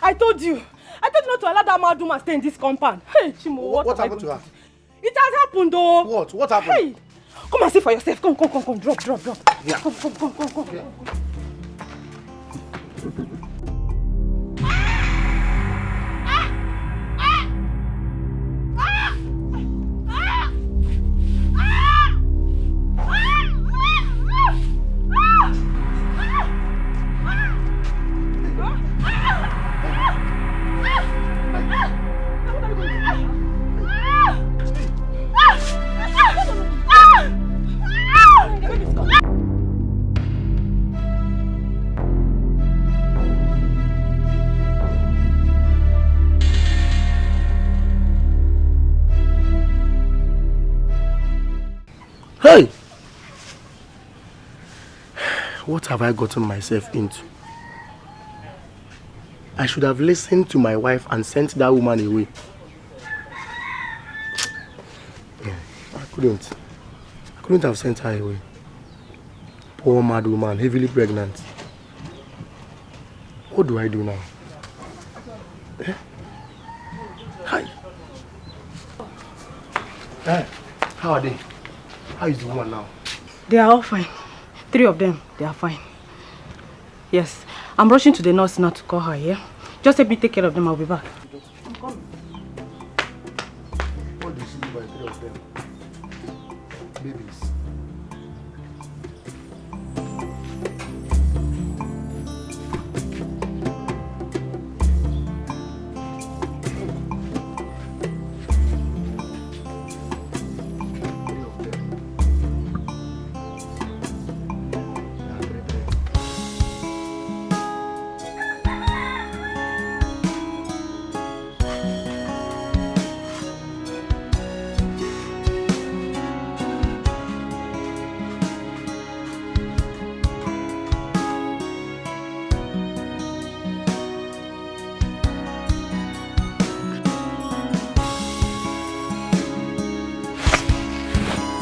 I told you not to allow that mad woman stay in this compound. Hey, Chimo, what happened to her? It has happened though. What happened? Hey, come and see for yourself. Come. Drop. Yeah. Come. Yeah. Hey! What have I gotten myself into? I should have listened to my wife and sent that woman away. I couldn't have sent her away. Poor mad woman, heavily pregnant. What do I do now? Hi. Hey, how are they? How is the woman now? They are all fine. 3 of them, they are fine. Yes, I'm rushing to the nurse now to call her, yeah? Just help me take care of them, I'll be back. I'm coming. What did she do by 3 of them? Babies.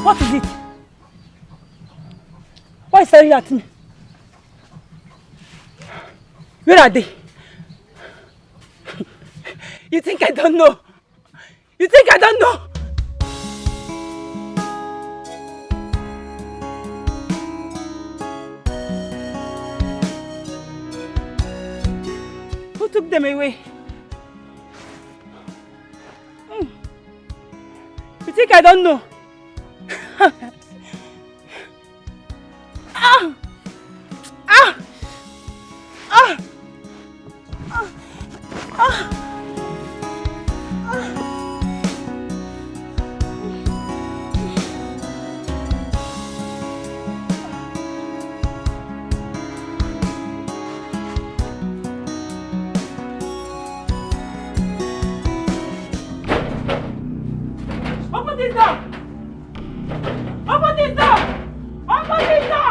What is it? Why is staring at me? Where are they? You think I don't know? You think I don't know? Who took them away? You think I don't know? Open this door! Open this door! Open this door!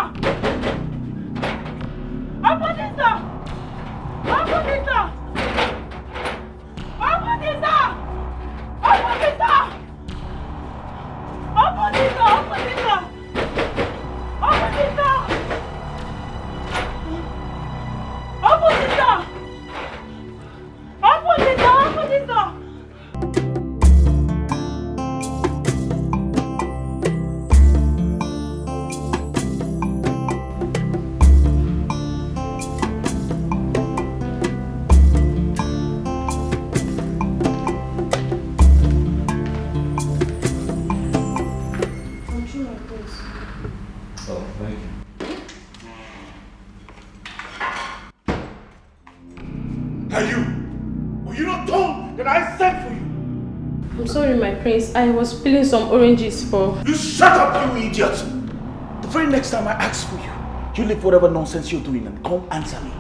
Open this door! Open this door! Open this door! Open this door! Open this door! Open this door! Open this door! Open this door! Open this door! Open this door! Sorry, my prince. I was peeling some oranges for... You shut up, you idiot! The very next time I ask for you, you leave whatever nonsense you're doing and come answer me.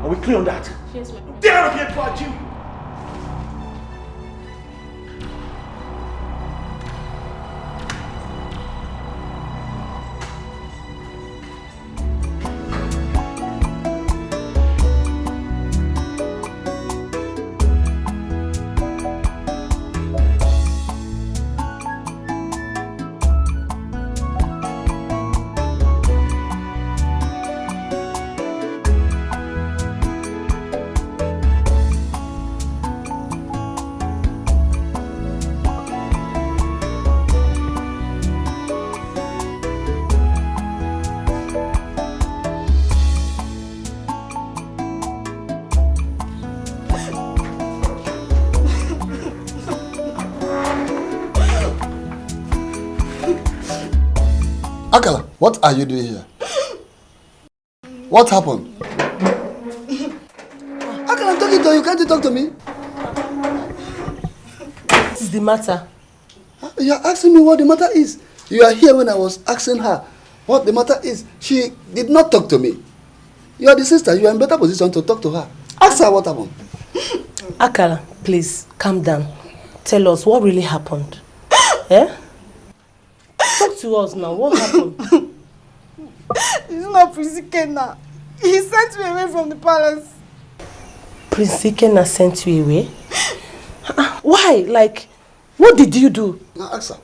Are we clear on that? Yes, my prince. Get out of here before I kill you! Akala, what are you doing here? What happened? Akala, I'm talking to you. Can't you talk to me? What is the matter? You are asking me what the matter is. You are here when I was asking her what the matter is. She did not talk to me. You are the sister. You are in better position to talk to her. Ask her what happened. Akala, please, calm down. Tell us what really happened. Eh? Talk to us now. What happened? It's not Prince Ikenna. He sent me away from the palace. Prince Ikenna sent you away? Why? Like, what did you do? Now ask her.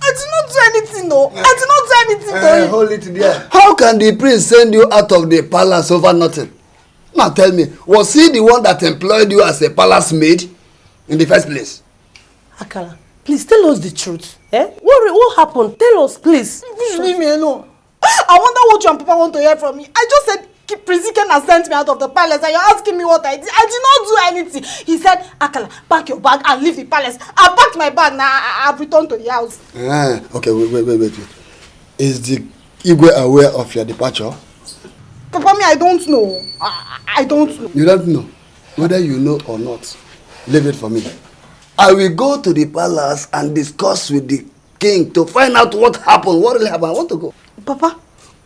I did not do anything, no. I did not do anything to him. Hold it there. How can the prince send you out of the palace over nothing? Now tell me, was he the one that employed you as a palace maid in the first place? Akala, please tell us the truth. Eh? What happened? Tell us, please. Please leave me alone. I wonder what you and Papa want to hear from me. I just said Prince Ikenna sent me out of the palace and you're asking me what I did. I did not do anything. He said, Akala, pack your bag and leave the palace. I packed my bag, now I've returned to the house. Okay, wait. Is the Igwe aware of your departure? Papa, I don't know. I don't know. You don't know? Whether you know or not, leave it for me. I will go to the palace and discuss with the king to find out what happened, what really happened. I want to go. Papa,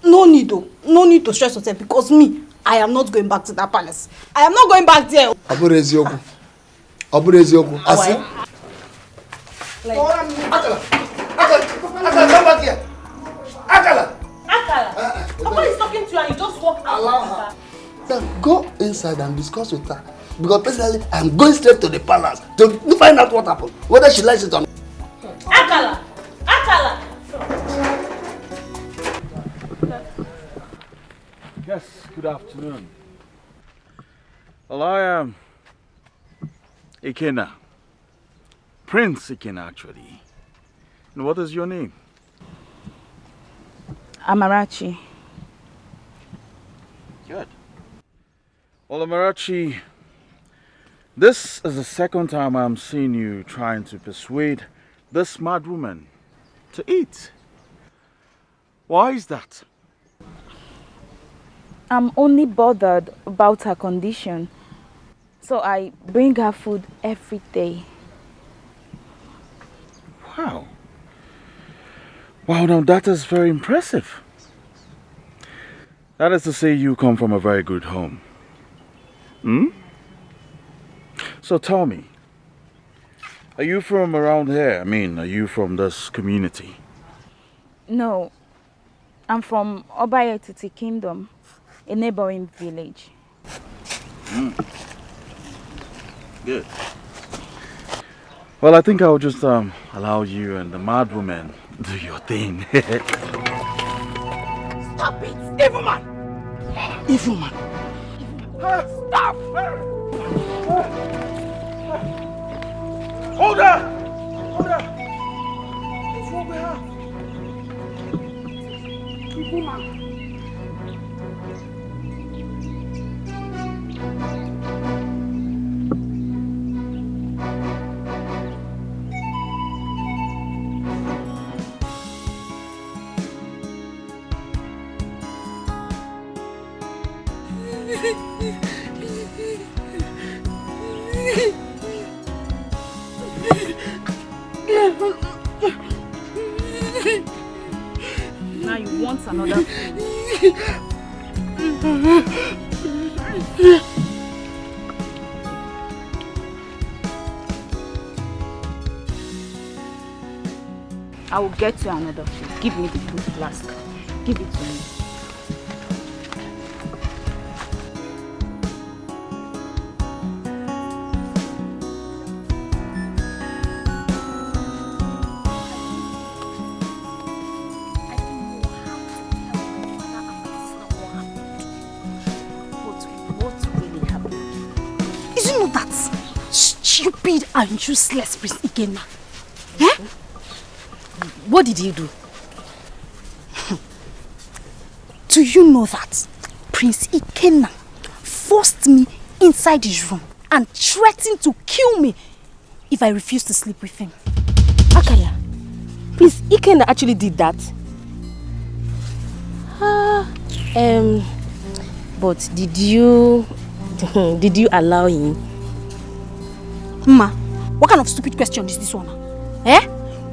no need though. No need to stress yourself because me, I am not going back to that palace. I am not going back there. Aburezioku. Asi. Akala, come back here. Akala. Papa is talking to you and you just walk out. Allow her. Then go inside and discuss with her. Because personally, I'm going straight to the palace to find out what happened. Whether she likes it or not. Akala! Yes, good afternoon. Well, I am Ikenna. Prince Ikenna, actually. And what is your name? Amarachi. Good. Well, Amarachi, this is the second time I'm seeing you trying to persuade this mad woman to eat. Why is that? I'm only bothered about her condition, so I bring her food every day. Wow. Wow, now that is very impressive. That is to say you come from a very good home. So tell me, are you from around here? I mean, are you from this community? No, I'm from Obayetiti Kingdom, a neighboring village. Good. Well, I think I'll just allow you and the mad woman do your thing. Stop it! Evil man! Evil man! Stop! Hold her! Hold her! What's wrong with her? Evil man! Now you want another? I will get you another food. Give me the food flask. Give it to me. Stupid and useless Prince Ikenna. Eh? What did you do? Do you know that Prince Ikenna forced me inside his room and threatened to kill me if I refused to sleep with him? Akala, Prince Ikenna actually did that? But did you allow him? Ma, what kind of stupid question is this one? Eh?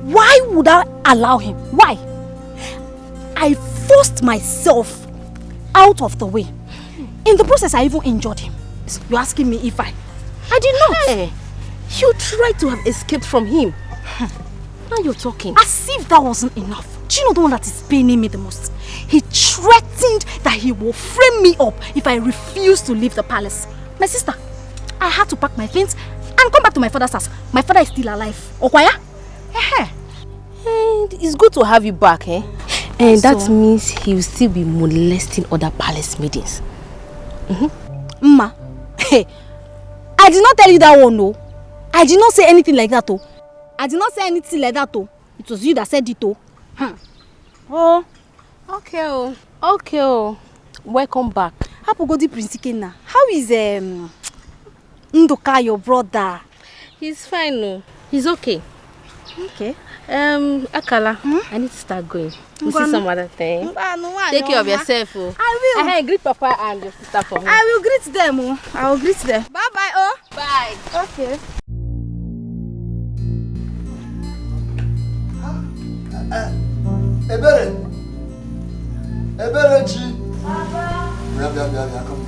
Why would I allow him? Why? I forced myself out of the way. In the process, I even injured him. You're asking me if I did not. Hey, you tried to have escaped from him. Now you're talking. As if that wasn't enough. Do you know the one that is paining me the most? He threatened that he will frame me up if I refuse to leave the palace. My sister, I had to pack my things and come back to my father's house. My father is still alive. Okwaya? And it's good to have you back, eh? And that means he will still be molesting other palace maidens. Ma, hey, I did not tell you that one, no. I did not say anything like that, oh. I did not say anything like that, oh. It was you that said it, oh. Oh, okay, okay. Welcome back. Happy Godi Prince Ikenna. How is Ndoka, your brother? He's fine, no. He's okay. Okay. Akala, I need to start going. We'll see some other thing. Take care of yourself. Oh. I will. Hey, greet Papa and your sister for me. I will greet them. Oh. I will greet them. Bye-bye, oh. Bye. Okay. Eberechi. Papa. Come.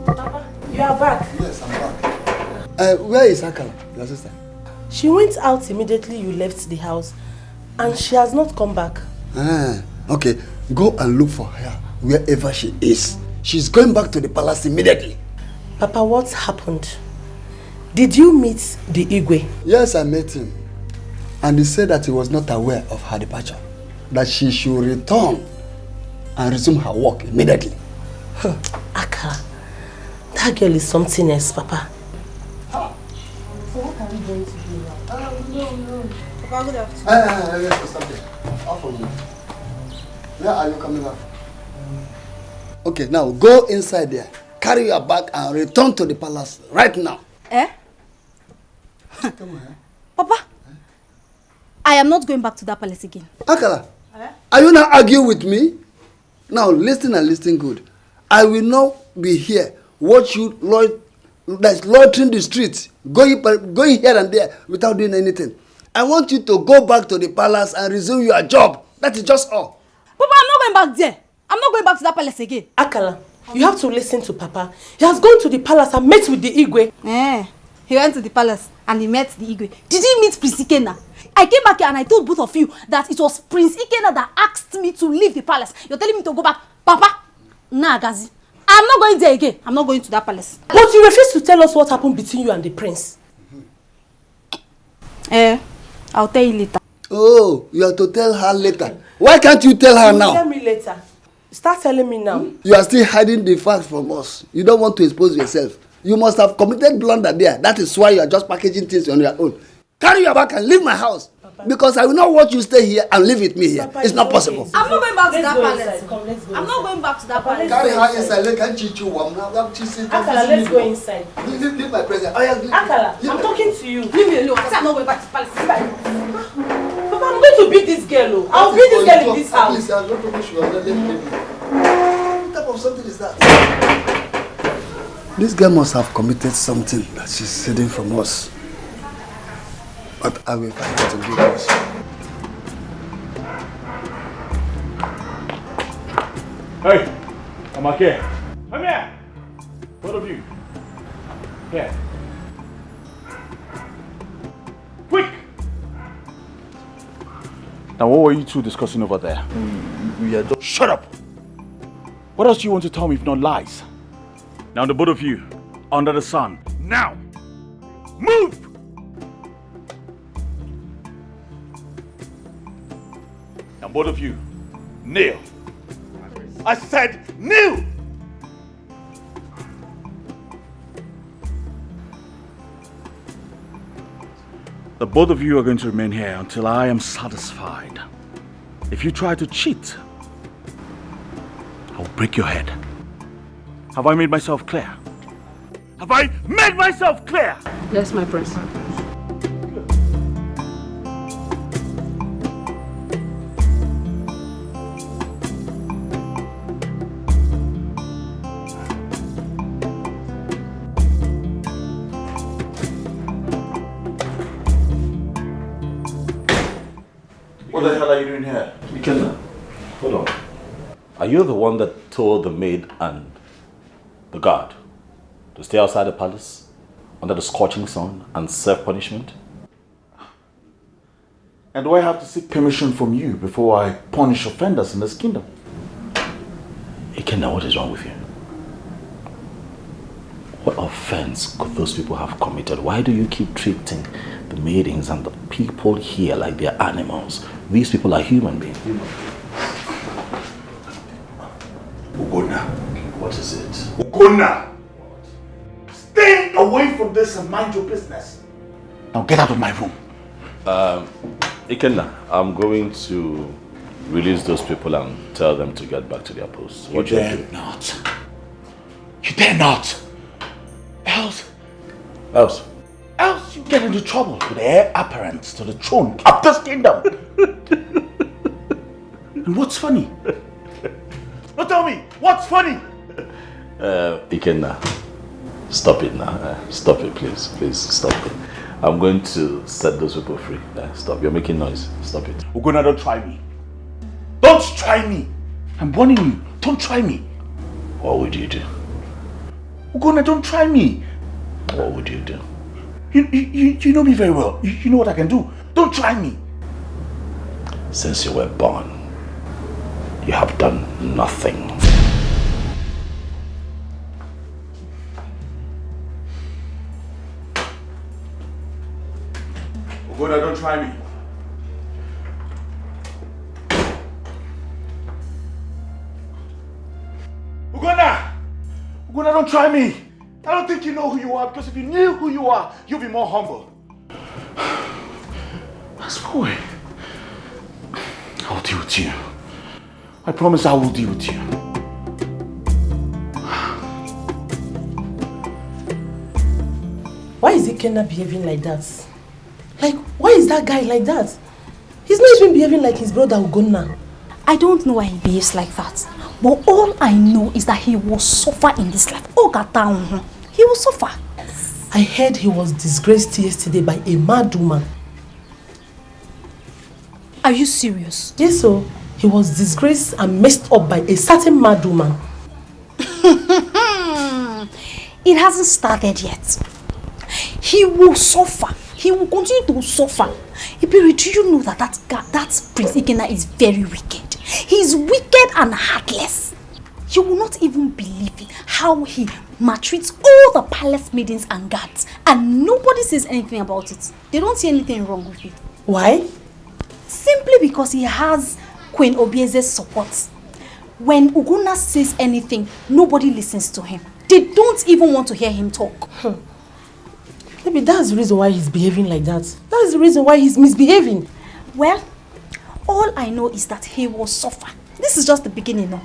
Papa, you are back. Yes, I'm back. Where is Akala, your sister? She went out immediately you left the house, and she has not come back. Okay, go and look for her wherever she is. She's going back to the palace immediately. Papa, what happened? Did you meet the Igwe? Yes, I met him. And he said that he was not aware of her departure. That she should return and resume her work immediately. Akala, that girl is something else, Papa. So what are we going to do now? No. Papa, good afternoon. Let's stop there. Off of me. Where are you coming back? Okay, now go inside there. Carry your bag and return to the palace right now. Come on, Papa, I am not going back to that palace again. Akala, are you not arguing with me? Now listen and listen good. I will not be here. Watch you loitering the streets, going here and there without doing anything. I want you to go back to the palace and resume your job. That is just all. Papa, I'm not going back there. I'm not going back to that palace again. Akala, you have to listen to Papa. He has gone to the palace and met with the Igwe. He went to the palace and he met the Igwe. Did he meet Prince Ikenna? I came back here and I told both of you that it was Prince Ikenna that asked me to leave the palace. You're telling me to go back. Papa, nah, Gazi. I'm not going there again. I'm not going to that palace. But you refuse to tell us what happened between you and the prince. I'll tell you later. Oh, you have to tell her later. Why can't you tell her now? Tell me later. Start telling me now. You are still hiding the facts from us. You don't want to expose yourself. You must have committed blunder there. That is why you are just packaging things on your own. Carry your bag and leave my house. Papa. Because I will not want you stay here and live with me here. Papa, it's not possible. I'm not going back to that palace. Let's go I'm not going back to that palace. Carry her inside. Let her teach you one. Akala, let's go inside. Leave my presence. Akala, I'm talking to you. Leave me alone. I said I'm not going back to the palace. Papa, I'm going to beat this girl. I'll beat this girl in this house. Please, I'm not talking to you. Let me leave you. What type of something is that? This girl must have committed something that she's hiding from us. But I will find out to do this. Hey, I'm okay. Come here. Both of you. Here. Quick! Now, what were you two discussing over there? We are just... Shut up! What else do you want to tell me if not lies? Now, the both of you, under the sun. Now! Move! Now, both of you, kneel. I said kneel! The both of you are going to remain here until I am satisfied. If you try to cheat, I'll break your head. Have I made myself clear? Have I made myself clear? Yes, my prince. Ikenna, hold on. Are you the one that told the maid and the guard to stay outside the palace under the scorching sun and serve punishment? And do I have to seek permission from you before I punish offenders in this kingdom? Ikenna, what is wrong with you? What offense could those people have committed? Why do you keep treating the maidens and the people here like they're animals? These people are human beings. Ugonna. What is it? Ugonna! Stay away from this and mind your business. Now get out of my room. Ikenna, I'm going to release those people and tell them to get back to their posts. You dare not. You dare not. Else you get into trouble with the heir apparent to the throne of this kingdom. And what's funny? Now tell me, what's funny? Ikenna, stop it now. Stop it, please. Please, stop it. I'm going to set those people free. Stop. You're making noise. Stop it. Ugonna, don't try me. Don't try me. I'm warning you. Don't try me. What would you do? Ugonna, don't try me. What would you do? You know me very well. You know what I can do. Don't try me. Since you were born, you have done nothing. Ugonna, don't try me. Ugonna, don't try me. I don't think you know who you are, because if you knew who you are, you'd be more humble. That's boy. I'll deal with you. I promise I will deal with you. Why is Ikenna behaving like that? Like, why is that guy like that? He's not even behaving like his brother Ugonna. I don't know why he behaves like that. But all I know is that he will suffer in this life. He will suffer. I heard he was disgraced yesterday by a mad woman. Are you serious? Yes, so he was disgraced and messed up by a certain mad woman. It hasn't started yet. He will suffer. He will continue to suffer. Iberi, do you know that that Prince Ikenna is very wicked? He's wicked and heartless. You will not even believe it, how he maltreats all the palace maidens and guards, and nobody says anything about it. They don't see anything wrong with it. Why? Simply because he has Queen Obieze's support. When Ugonna says anything, nobody listens to him. They don't even want to hear him talk. Maybe that's the reason why he's behaving like that. That's the reason why he's misbehaving. Well, all I know is that he will suffer. This is just the beginning now.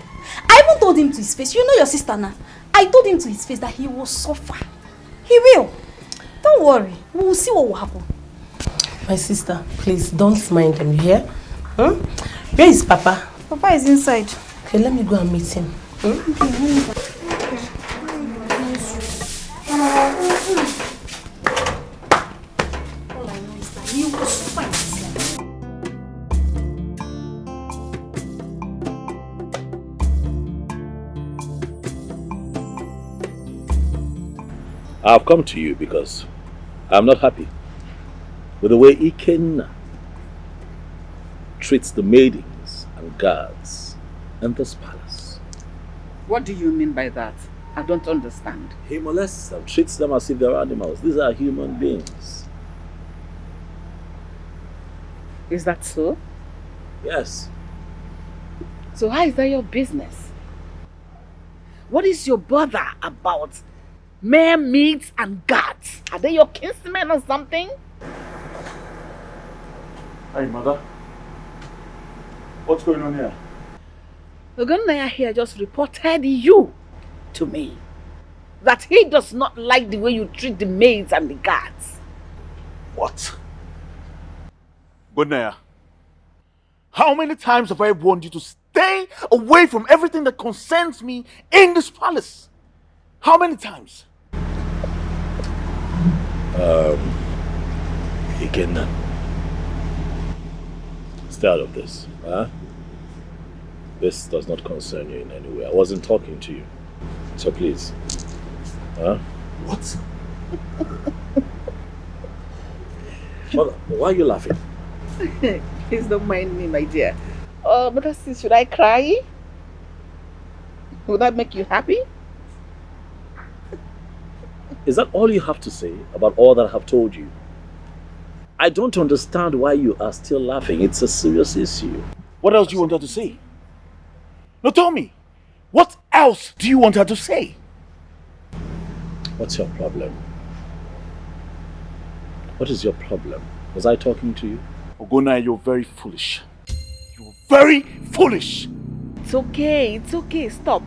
I even told him to his face, you know your sister now. I told him to his face that he will suffer. He will. Don't worry. We will see what will happen. My sister, please don't mind him, you hear? Where is Papa? Papa is inside. Okay, let me go and meet him. All I know is that he will suffer. I've come to you because I'm not happy with the way Ikenna treats the maidens and guards in this palace. What do you mean by that? I don't understand. He molests them, treats them as if they're animals. These are human beings. Is that so? Yes. So how is that your business? What is your bother about mere maids and guards? Are they your kinsmen or something? Hey, mother. What's going on here? Ugonna here just reported you to me. That he does not like the way you treat the maids and the guards. What? Ugonna, how many times have I warned you to stay away from everything that concerns me in this palace? How many times? Ikenna, stay out of this, huh? this does not concern you in any way. I wasn't talking to you. So please. Huh? What? Mother, why are you laughing? Please don't mind me, my dear. But should I cry? Would that make you happy? Is that all you have to say about all that I have told you? I don't understand why you are still laughing. It's a serious issue. What else do you want her to say? No, tell me. What else do you want her to say? What's your problem? What is your problem? Was I talking to you? Ogona, you're very foolish. You're very foolish. It's okay. It's okay. Stop.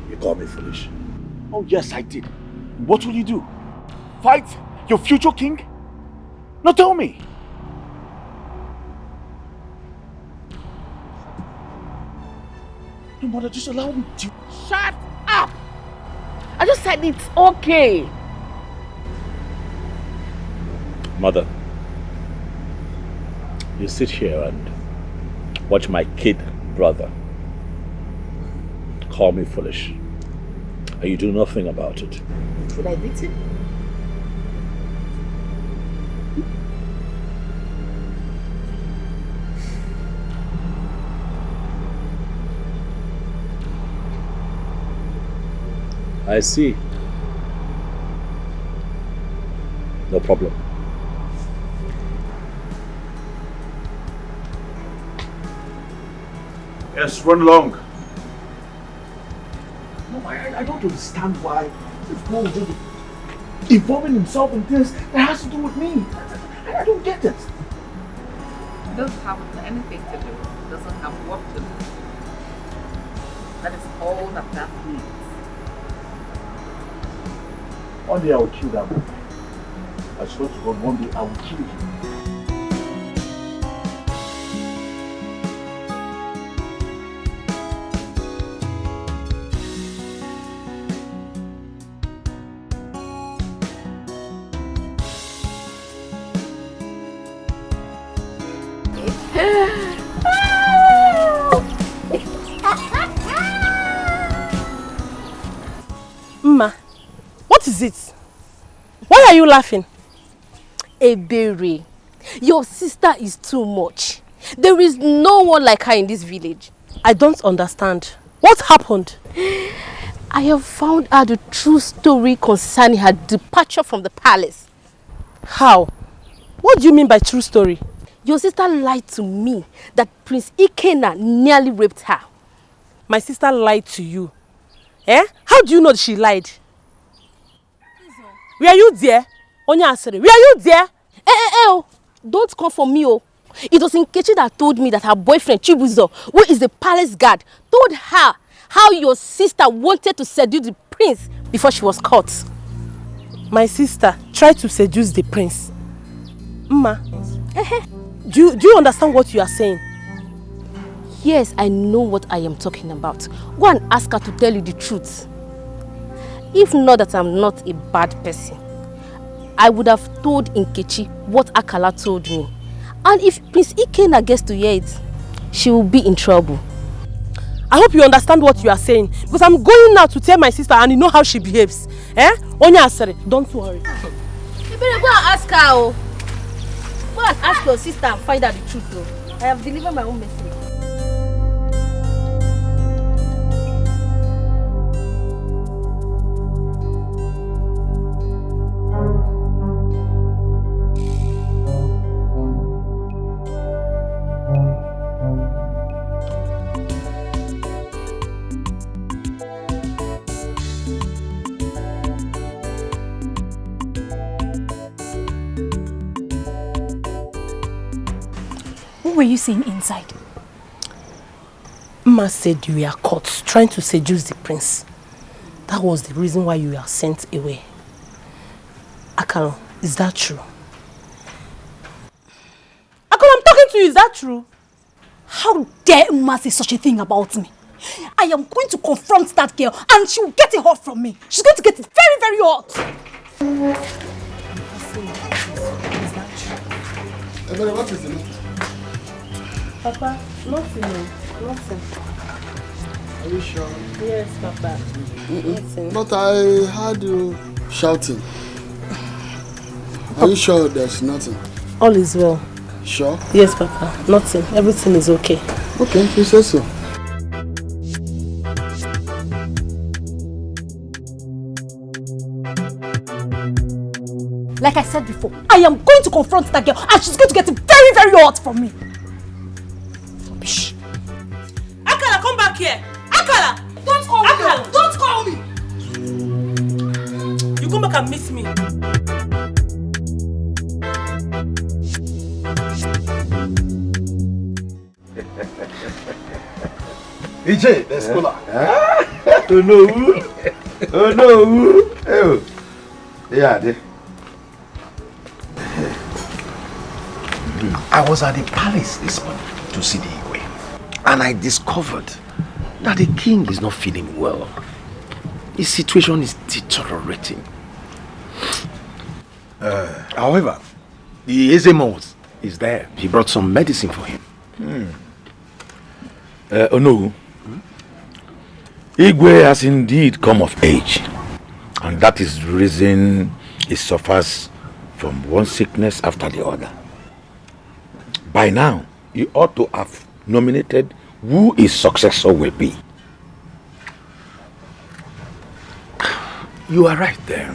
You call me foolish. Oh, yes, I did. What will you do? Fight your future king? No, tell me. No, mother, just allow me to... Shut up! I just said it's okay. Mother, you sit here and watch my kid brother call me foolish, and you do nothing about it. Would I beat him? I see. No problem. Yes, run along. No, I don't understand why this guy will just be involving himself in things that has to do with me. I don't get it. It doesn't have anything to do. It doesn't have work to do. That is all that means. One day I will kill that man. I swear to God, one day I will kill him. Mma, what is it? Why are you laughing? Ebere, your sister is too much. There is no one like her in this village. I don't understand. What happened? I have found out the true story concerning her departure from the palace. How? What do you mean by true story? Your sister lied to me that Prince Ikenna nearly raped her. My sister lied to you? Eh? How do you know that she lied? Were you there? Onya Asserting, were you there? Oh, don't come for me, oh. It was Nkechi that told me that her boyfriend Chibuzo, who is the palace guard, told her how your sister wanted to seduce the prince before she was caught. My sister tried to seduce the prince. Mma, do you understand what you are saying? Yes, I know what I am talking about. Go and ask her to tell you the truth. If not that I'm not a bad person, I would have told Nkechi what Akala told me. And if Prince Ikenna gets to hear it, she will be in trouble. I hope you understand what you are saying, because I'm going now to tell my sister and you know how she behaves. Eh? Onya Asserting, don't worry. You better go and ask her. Oh. Go and ask your sister and find out the truth. Oh. I have delivered my own message. What were you saying inside? Mma said you were caught trying to seduce the prince. That was the reason why you were sent away. Akalo, is that true? Akalo, I'm talking to you. Is that true? How dare Mma say such a thing about me? I am going to confront that girl and she will get it hot from me. She's going to get it very, very hot. What is the matter? Papa, nothing. Nothing. Are you sure? Yes, Papa. Nothing. But I heard you shouting. Are you sure there's nothing? All is well. Sure? Yes, Papa. Nothing. Everything is okay. Okay, you say so. Like I said before, I am going to confront that girl and she's going to get very, very hot from me. Rubbish. Akala, come back here. Akala! Don't call me. Akala, Don't call me. You come back and meet me. EJ, let's go now. Oh no. Oh no. Oh. Yeah, there. I was at the palace this morning to see the Igwe, and I discovered that the king is not feeling well. His situation is deteriorating. However, the Ezemos is there. He brought some medicine for him. Oh no. Igwe has indeed come of age, and that is the reason he suffers from one sickness after the other. By now, you ought to have nominated who his successor will be. You are right there.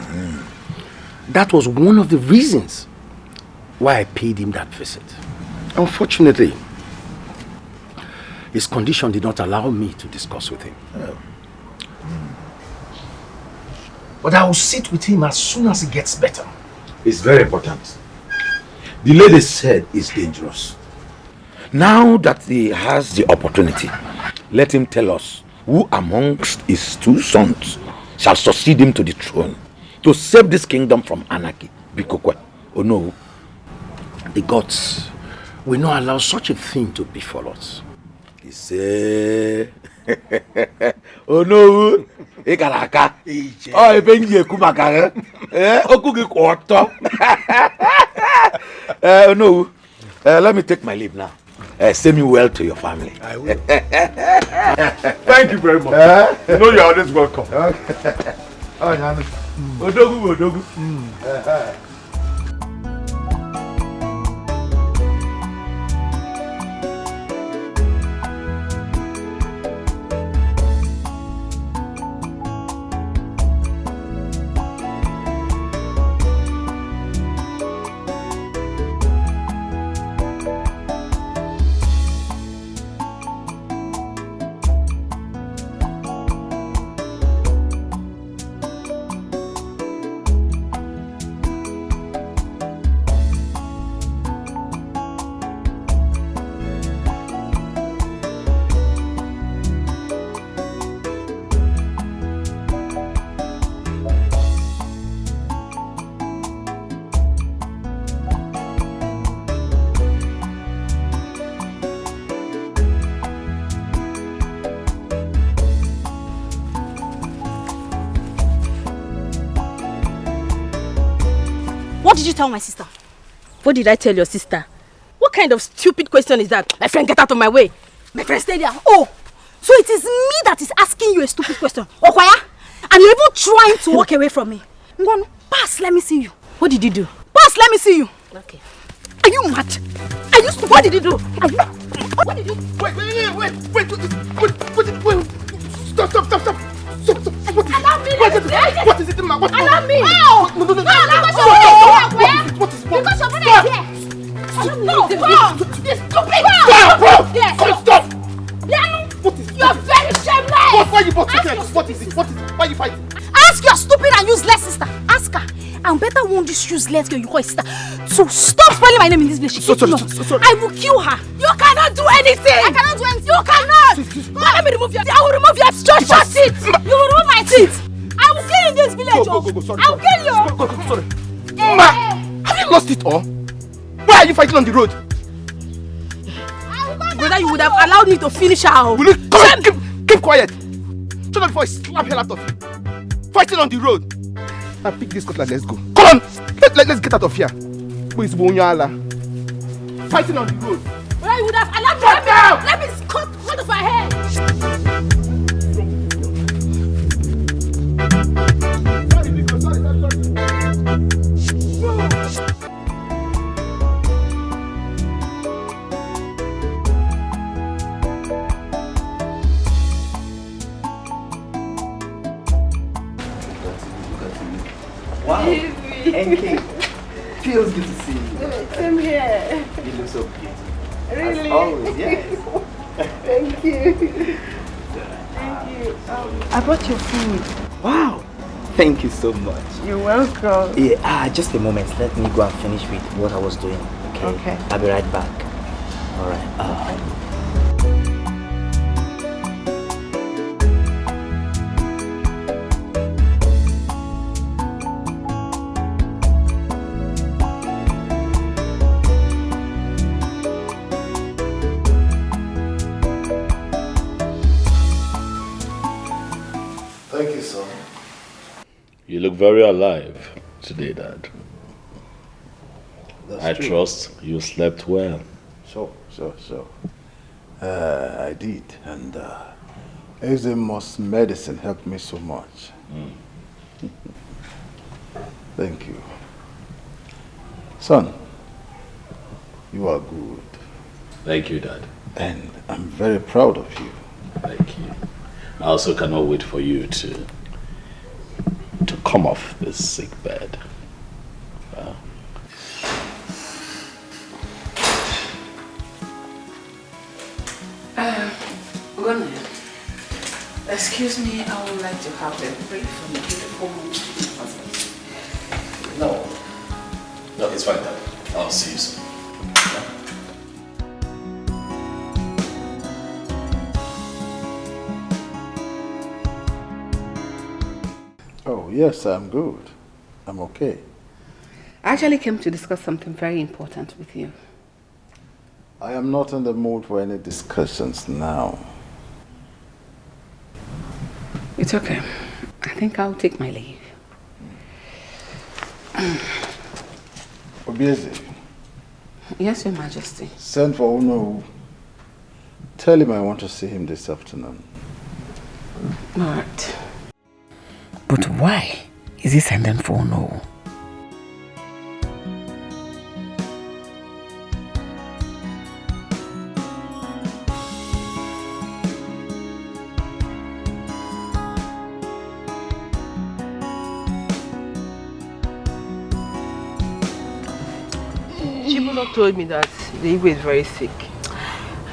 That was one of the reasons why I paid him that visit. Unfortunately, his condition did not allow me to discuss with him. But I will sit with him as soon as he gets better. It's very important. The lady said it's dangerous. Now that he has the opportunity, let him tell us who amongst his two sons shall succeed him to the throne to save this kingdom from anarchy. Bikokwe. Oh no. The gods will not allow such a thing to befall us. He say, oh no. Ikaraka. Oh, ebenye kumaka. Okugi kwato. No. Let me take my leave now. Send me well to your family. I will. Thank you very much. You know you're always welcome. Okay. Oh, Nana. Odogu, Odogu. What did you tell my sister? What did I tell your sister? What kind of stupid question is that? My friend, get out of my way. My friend, stay there. Oh, so it is me that is asking you a stupid question. Okwaya? And you're even trying to walk away from me. Ngwanu, pass, let me see you. What did you do? Pass, let me see you. Okay. Are you mad? Are you stupid? What did you do? Are you... What did you do? Wait. Stop. Allow me. What is it, ma? Allow me. No. What is it? Because your brother is here. No, this stupid. Stop. What is it? You're very shameless. Why you both? What is it? Why are you fighting? Ask your stupid and useless sister. Ask her. I'm better want this useless girl you call sister to stop spelling my name in this place. Sorry. I will kill her. You cannot do anything. I cannot do anything. You cannot. Let me remove your teeth. I will remove your teeth. Shut it. You will remove my teeth. I will kill you in this village. Go. Sorry. I will kill you. Go. Sorry. Ma, have you lost it all? Why are you fighting on the road? Brother, you would have allowed me to finish her. Will you keep quiet? Shut up before I slap hell out of you. Fighting on the road. Now pick this cutlass, let's go. Come on! Let's get out of here. Fighting on the road. Brother, you would have allowed me. Thank you. Feels good to see you. Same here. You look so beautiful. Really? As always, yes. Thank you. Thank you. I brought your food. Wow. Thank you so much. You're welcome. Yeah, just a moment. Let me go and finish with what I was doing. Okay. Okay. I'll be right back. All right. Thank you, son. You look very alive today, Dad. I trust you slept well. Sure. I did, and Eczemo's medicine helped me so much. Thank you. Son, you are good. Thank you, Dad. And I'm very proud of you. Thank you. I also cannot wait for you to come off this sick bed. Excuse me, I would like to have a brief and beautiful moment with my husband. No, it's fine, Dad. I'll see you soon. Oh, yes, I'm good. I'm okay. I actually came to discuss something very important with you. I am not in the mood for any discussions now. It's okay. I think I'll take my leave. Obieze. Yes, Your Majesty. Send for Uno. Tell him I want to see him this afternoon. All right. But why is he sending for Uno? Chibulo told me that the Igwe is very sick.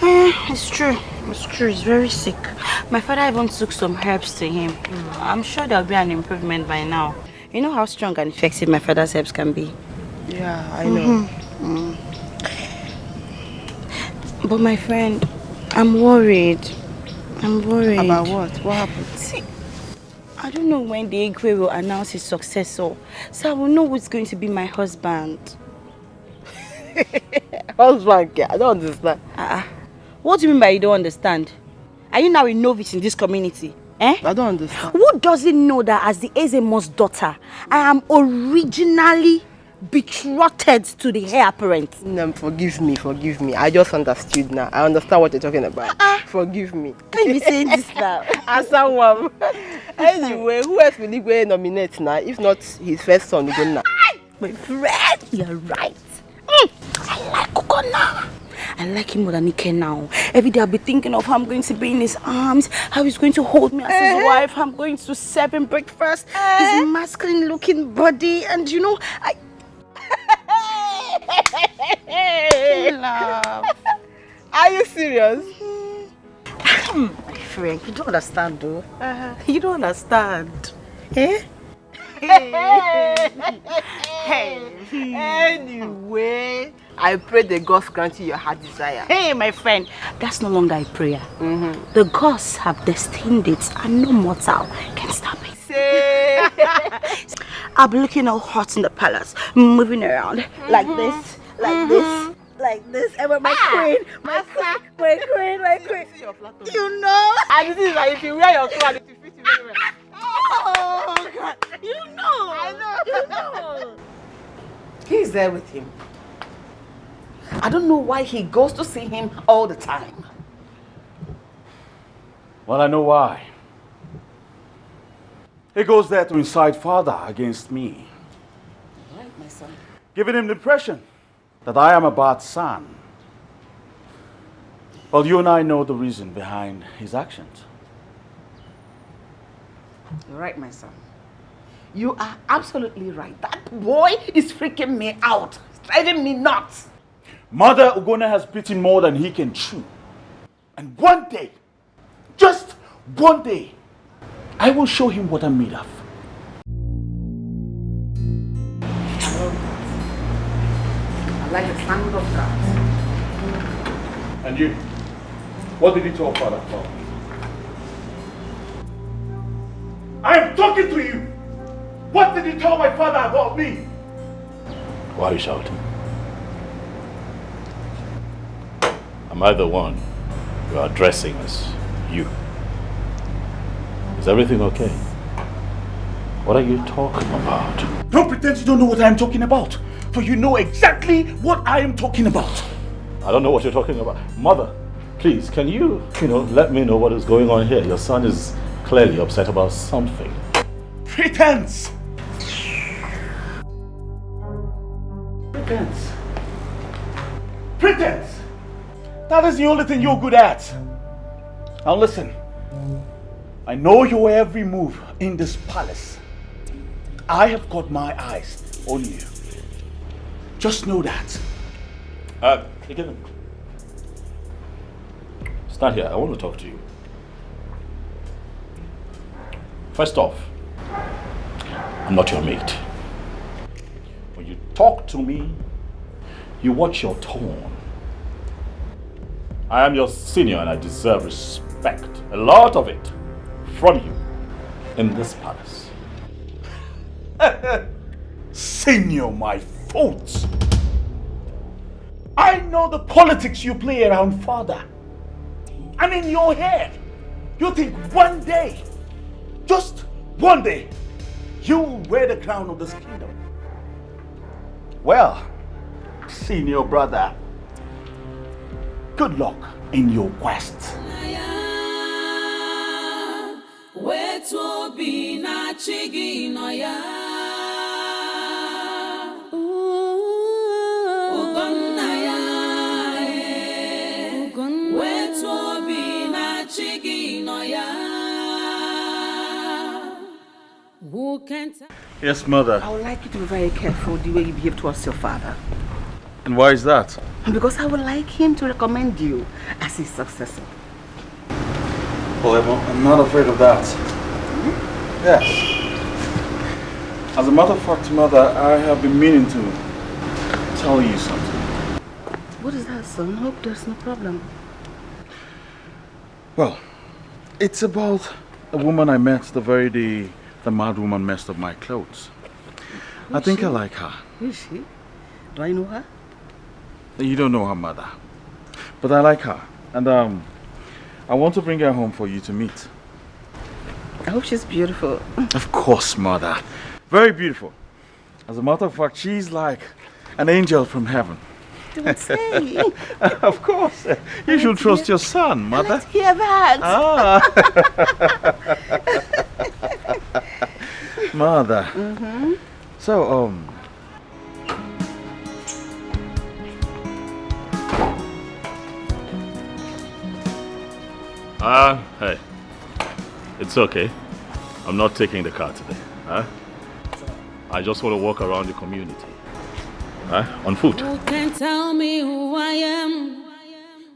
It's true. He's very sick. My father even took some herbs to him. I'm sure there'll be an improvement by now. You know how strong and effective my father's herbs can be. Yeah, I know. But my friend, I'm worried. About what? What happened? See, I don't know when the Igwe will announce his successor, so I will know who's going to be my husband. Husband, I don't understand. What do you mean by you don't understand? Are you now a novice in this community? I don't understand. Who doesn't know that as the Ezemo's daughter, I am originally betrothed to the heir apparent? No, forgive me. I just understood now. I understand what you're talking about. Forgive me. Can you be saying this now? As someone. Anyway, who else will he go nominate now? If not his first son, Ugonna. My friend, you're right. I like Ugonna. I like him more than Ike now. Every day I'll be thinking of how I'm going to be in his arms, how he's going to hold me as his wife, how I'm going to serve him breakfast, his masculine looking body, and you know, Love. Are you serious? My friend, you don't understand though. You don't understand. Eh? Anyway, I pray the gods grant you your heart desire. Hey, my friend, that's no longer a prayer. The gods have destined it, and no mortal can stop it. I'll be looking all hot in the palace, moving around like this, like this, like this. And with my queen, my queen. You know? And this is like if you wear your clothes, it will fit you very well. Oh, God. You know. I know. He's there with him. I don't know why he goes to see him all the time. Well, I know why. He goes there to incite father against me. Right, my son. Giving him the impression that I am a bad son. Well, you and I know the reason behind his actions. You're right, my son. You are absolutely right. That boy is freaking me out. It's driving me nuts. Mother Ugonna has bitten more than he can chew. And one day, just one day, I will show him what I'm made of. I like the sound of that. And you, what did you tell Father? I am talking to you. What did you tell my father about me? Why are you shouting? Am I the one you are addressing as you? Is everything okay? What are you talking about? Don't pretend you don't know what I am talking about, for you know exactly what I am talking about. I don't know what you're talking about. Mother, please, can you let me know what is going on here? Your son is clearly upset about something. Pretense! Pretense. Pretense! That is the only thing you're good at. Now listen. I know your every move in this palace. I have got my eyes on you. Just know that. Again. Stand here. I want to talk to you. First off, I'm not your mate. When you talk to me, you watch your tone. I am your senior and I deserve respect. A lot of it from you in this palace. Senior, my fault. I know the politics you play around father. And in your head, you think one day, just one day, you will wear the crown of this kingdom. Well, senior brother, good luck in your quest. Yes, mother. I would like you to be very careful the way you behave towards your father. And why is that? Because I would like him to recommend you as his successor. Well, I'm not afraid of that. Yes. As a matter of fact, mother, I have been meaning to tell you something. What is that, son? Hope there's no problem. Well, it's about a woman I met the very day the mad woman messed up my clothes. I think I like her. Who is she? Do I know her? You don't know her, mother. But I like her. And I want to bring her home for you to meet. I hope she's beautiful. Of course, mother. Very beautiful. As a matter of fact, she's like an angel from heaven. Don't say. Of course. You should trust your son, mother. Let's hear that. Mother. Mm-hmm. So, hey. It's okay. I'm not taking the car today. I just want to walk around the community. On foot. Who can tell me who I am?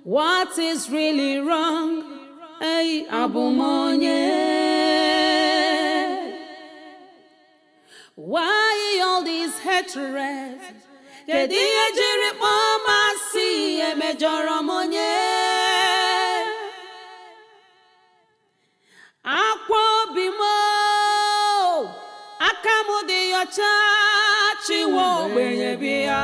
What is really wrong? Hey, Abumonye. Why all these hatred? Kediye jiri mama si emejoro monye. Akwo bimo akamu di yocha chiwo gbenye bia.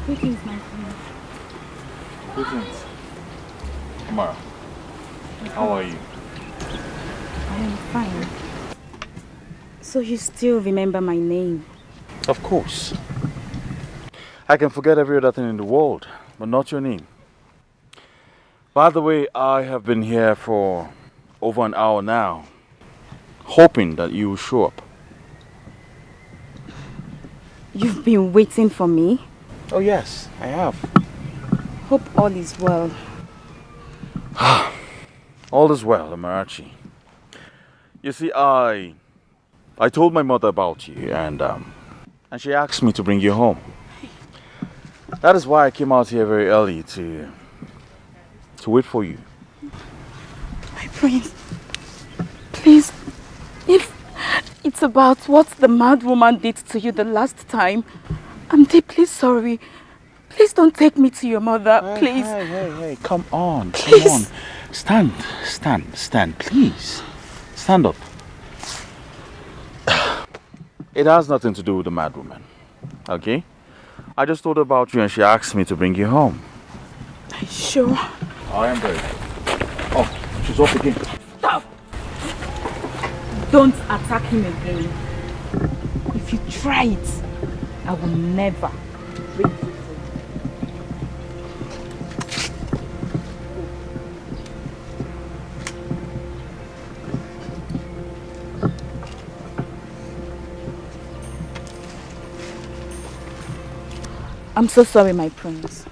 Greetings. Tomorrow. How are you? I am fine. So you still remember my name? Of course. I can forget every other thing in the world, but not your name. By the way, I have been here for over an hour now, hoping that you will show up. You've been waiting for me? Oh yes, I have. Hope all is well. All is well, Amarachi. You see, I told my mother about you, and she asked me to bring you home. That is why I came out here very early to wait for you. My prince, please, if it's about what the mad woman did to you the last time, I'm deeply sorry. Please don't take me to your mother, please. Hey, come on, come on. Stand, please. Stand up. It has nothing to do with the mad woman, okay? I just thought about you and she asked me to bring you home. Are you sure? I am very. Oh, she's off again. Stop! Don't attack him again. If you try it, I will never break you. I'm so sorry, my prince.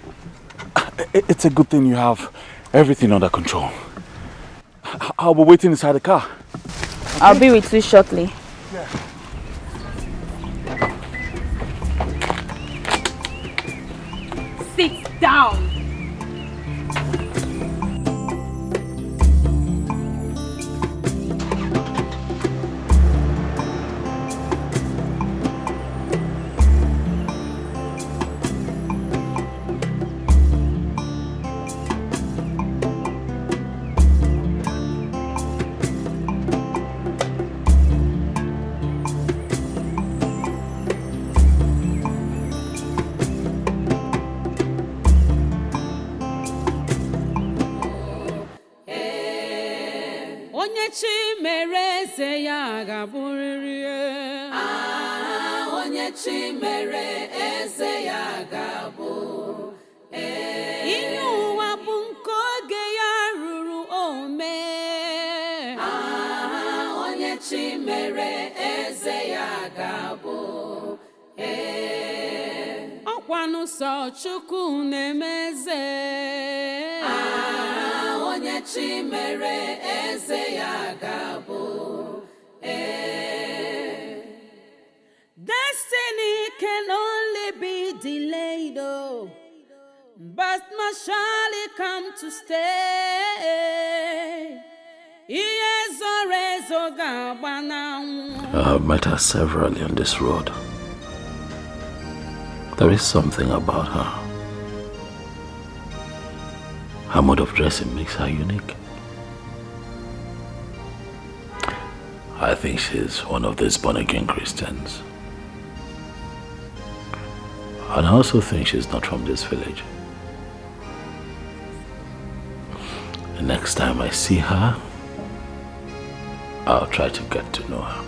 It's a good thing you have everything under control. I'll be waiting inside the car. Okay? I'll be with you shortly. Yeah. Sit down. Onye chi mere eze ya ga-abụrịrị. Onye chi mere eze ya ga-abụ. Ihe ụwa bụ nke oge ya ruru ome. Onye chi mere eze ya ga-abụ. Ọkwanụ sọ Chukwu na-eme eze. Onye chi mere eze ya ga-abụ. Destiny can only be delayed, oh, but must surely come to stay. I have met her severally on this road. There is something about her. Her mode of dressing makes her unique. I think she's one of these born-again Christians. And I also think she's not from this village. The next time I see her, I'll try to get to know her.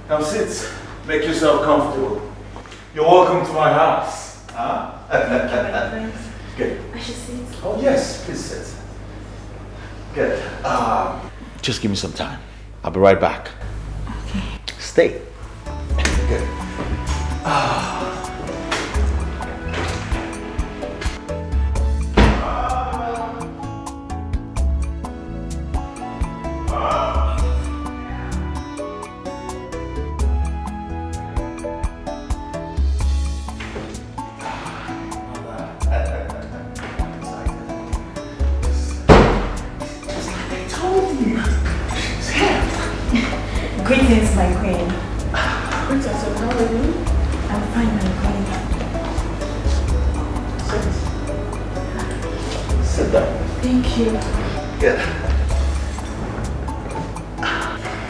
Now sit, make yourself comfortable. You're welcome to my house. Huh? Good. I should sit. Oh yes, please sit. Good. Just give me some time. I'll be right back. Okay. Stay. Good. Thank you. Good.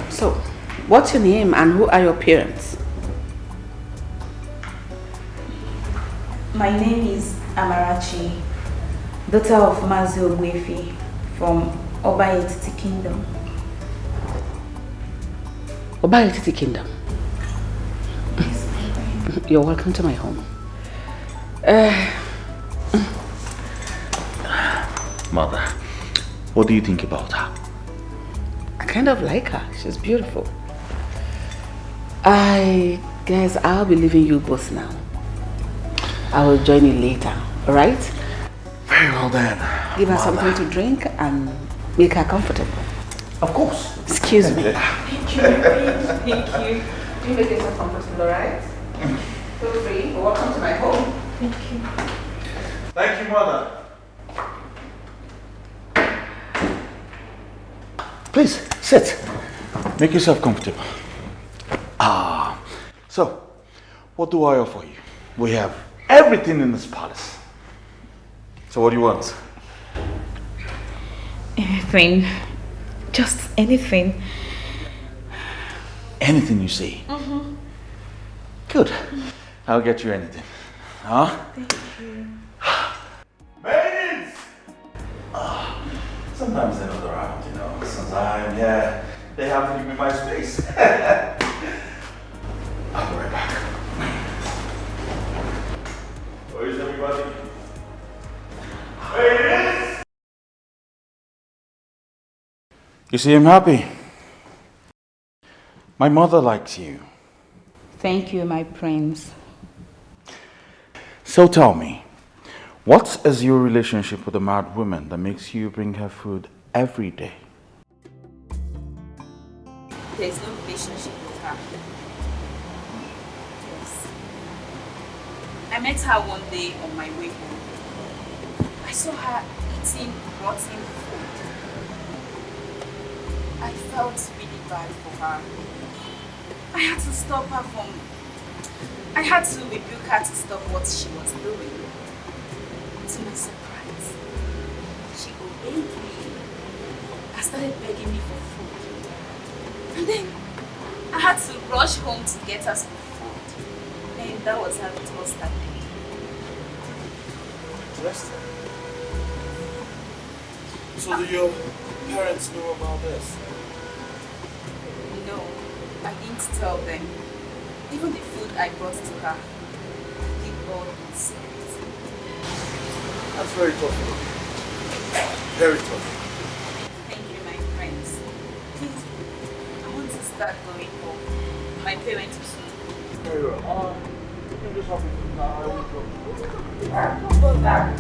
So, what's your name and who are your parents? My name is Amarachi, daughter of Mazi Ogwefi from Obayetiti Kingdom. Obayetiti Kingdom? You're welcome to my home. Mother, what do you think about her? I kind of like her. She's beautiful. I guess I'll be leaving you both now. I will join you later, alright? Very well then. Give her Mother. something to drink and make her comfortable. Of course. Excuse me. Thank you. Thank you. You make yourself comfortable, alright? Feel free. Welcome to my home. Thank you. Thank you, Mother. Please, sit. Make yourself comfortable. So, what do I offer you? We have everything in this palace. So what do you want? Anything. Just anything. Anything you say. Mm-hmm. Good. I'll get you anything. Huh? Thank you. Maidens! Sometimes they're not around, you know. Since I'm here, they have to give me my space. I'll be right back. Where is everybody? Maidens! You see, I'm happy. My mother likes you. Thank you, my prince. So tell me, what is your relationship with a mad woman that makes you bring her food every day? There's no relationship with her. Yes. I met her one day on my way home. I saw her eating rotten food. I felt really bad for her. I had to stop her from... I had to rebuke her to stop what she was doing. To my surprise, she obeyed me and started begging me for food. And then I had to rush home to get her some food. And that was how it all started. Interesting. So do your parents know about this? No, I didn't tell them. Even the food I brought to her, I did all in secret. That's very tough. Very tough. Thank you, my friends. Please, I want to start going home. My parents will soon. Very well. You can just help me. I will go. Don't go back.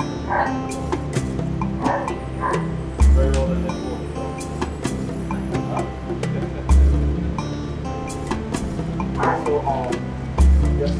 Very well then. So, yes.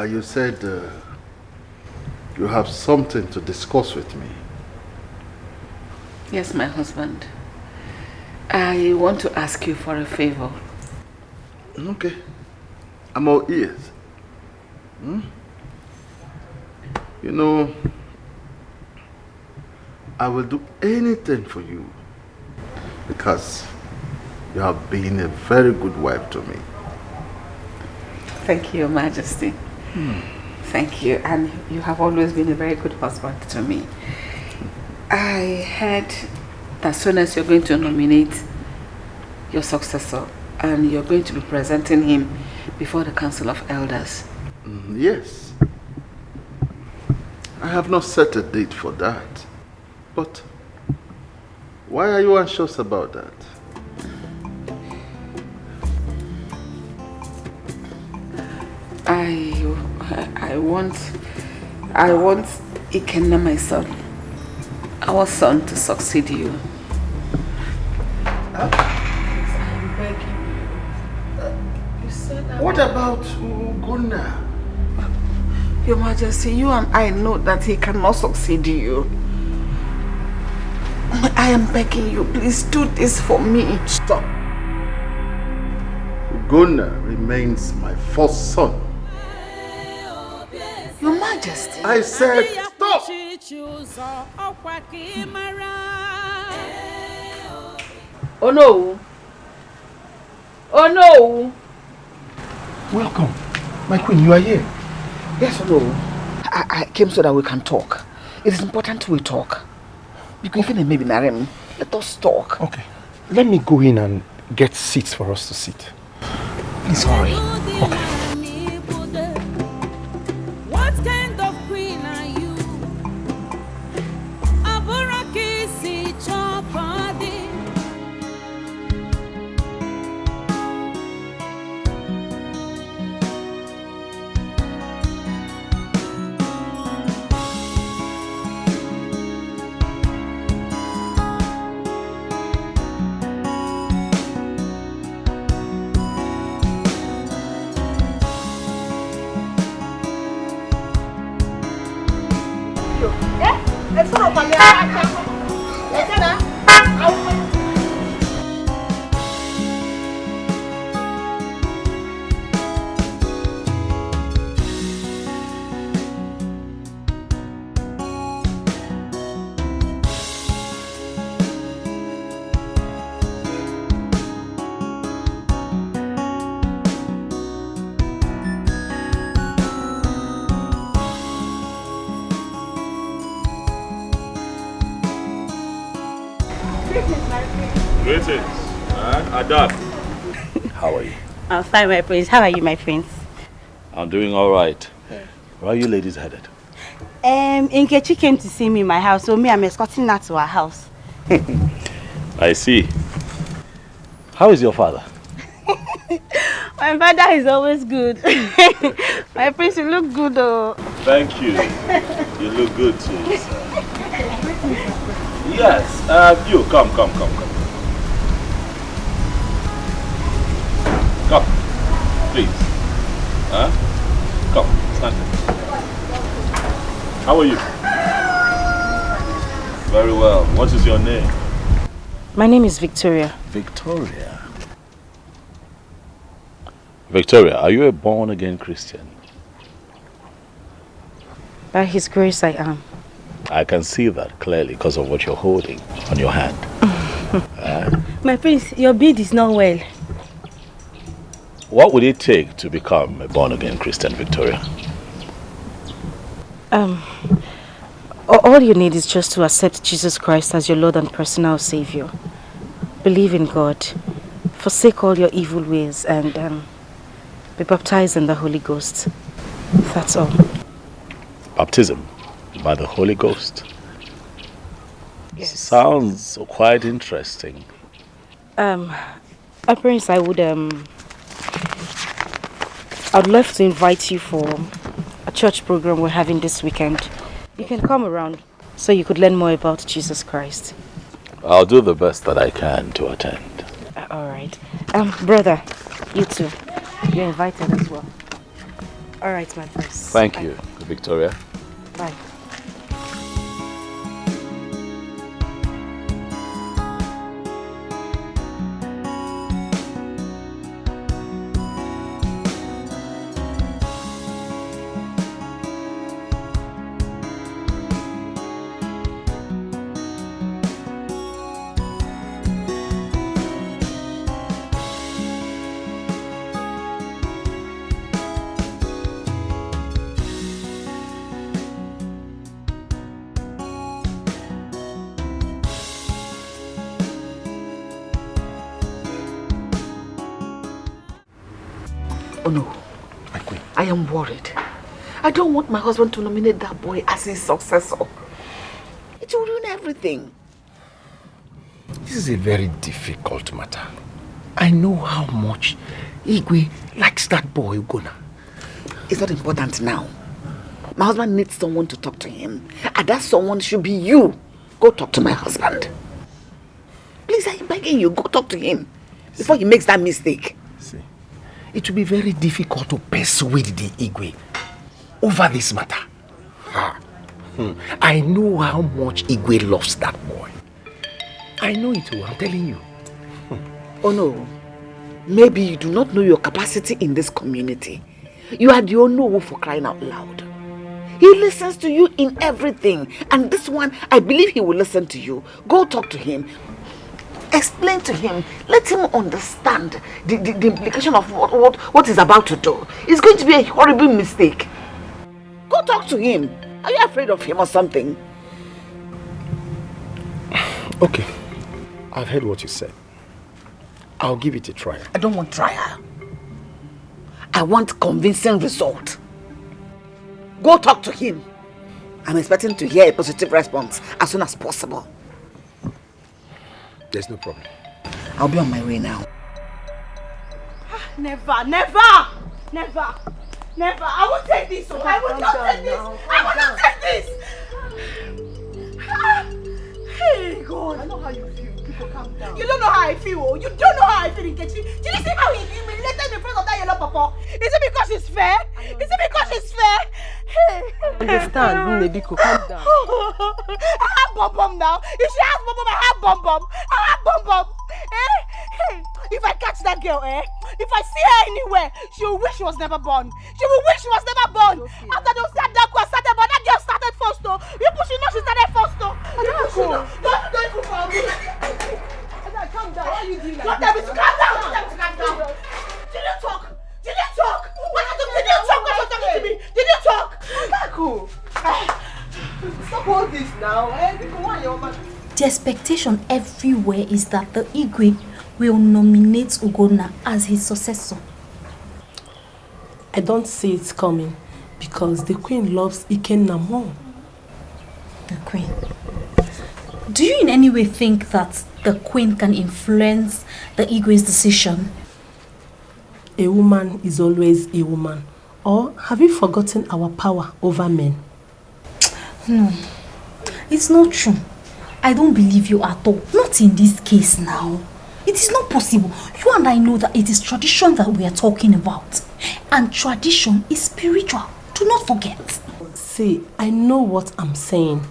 You said you have something to discuss with me. Yes, my husband. I want to ask you for a favor. Okay. I'm all ears. You know, I will do anything for you because You have been a very good wife to me. Thank you, Your Majesty. Thank you. And you have always been a very good husband to me. I heard that soon as you're going to nominate your successor and you're going to be presenting him before the Council of Elders. Yes. I have not set a date for that. But why are you anxious about that? I want Ikenna, my son, our son, to succeed you. I'm begging you. You said that. What about Ugonna? Your Majesty, you and I know that he cannot succeed you. I am begging you, please do this for me. Stop. Ugonna remains my first son. Your Majesty. I said stop. Oh no. Oh no. Welcome. My queen, you are here. Yes or no? I came so that we can talk. It is important we talk. Because even maybe Narem, let us talk. Okay. Let me go in and get seats for us to sit. Please hurry. Okay. What kind of queen are you? Aburaki si chopadi. Greetings. Adab. How are you? I'm fine, my prince. How are you, my prince? I'm doing all right. Where are you ladies headed? Nkechi came to see me in my house, so I'm escorting her to her house. I see. How is your father? My father is always good. My prince, you look good, though. Thank you. You look good too. Yes. You come. Come, please. Come, stand there. How are you? Very well. What is your name? My name is Victoria. Victoria. Victoria, are you a born-again Christian? By His grace, I am. I can see that clearly because of what you're holding on your hand. My prince, your beard is not well. What would it take to become a born-again Christian, Victoria? All you need is just to accept Jesus Christ as your Lord and personal Savior. Believe in God, forsake all your evil ways, and be baptized in the Holy Ghost. That's all. Baptism by the Holy Ghost? Yes. Sounds quite interesting. Prince, I'd love to invite you for a church program we're having this weekend. You can come around so you could learn more about Jesus Christ. I'll do the best that I can to attend. All right. Brother, you too. You're invited as well. All right, my prince. Thank you, Victoria. Bye. Oh no. My queen. I am worried. I don't want my husband to nominate that boy as his successor. It will ruin everything. This is a very difficult matter. I know how much Igwe likes that boy, Ugona. It's not important now. My husband needs someone to talk to him. And that someone should be you. Go talk to my husband. Please, I'm begging you, go talk to him before he makes that mistake. See, it will be very difficult to persuade the Igwe over this matter. I know how much Igwe loves that boy. I know it too, I'm telling you. Oh no, maybe you do not know your capacity in this community. You are the Onowu for crying out loud. He listens to you in everything. And this one, I believe he will listen to you. Go talk to him. Explain to him. Let him understand the implication of what he's about to do. It's going to be a horrible mistake. Go talk to him. Are you afraid of him or something? Okay, I've heard what you said. I'll give it a try. I don't want trial. I want convincing result. Go talk to him. I'm expecting to hear a positive response as soon as possible. There's no problem. I'll be on my way now. Never, never, never, never. I won't take this. I will not take this. I will not take this. Hey, God. I know how you feel. People, calm down. You don't know how I feel. Oh. You don't know how I feel, Nkechi. Did you see how he humiliated in front of that yellow papa? Is it because she's fair? Is it because she's fair? Hey. Understand, Nebiko, calm down. I have bum now. If she has bum, I have bum. I have bum. Hey, if I catch that girl, if I see her anywhere, she will wish she was never born. She will wish she was never born. Okay. After they'll say that girl started, but that girl started first, though. You should know she started first, though. Don't even for me. Calm down. Why are you doing that? Calm down. Did you talk? What did you talk? Why are you talking to me? Did you talk? Cool. Stop all this now. The expectation everywhere is that the Igwe will nominate Ugonna as his successor. I don't see it coming because the queen loves Ikenna more. The queen? Do you in any way think that the queen can influence the Igwe's decision? A woman is always a woman. Or have you forgotten our power over men? No, it's not true. I don't believe you at all. Not in this case now. It is not possible. You and I know that it is tradition that we are talking about. And tradition is spiritual. Do not forget. See, I know what I'm saying.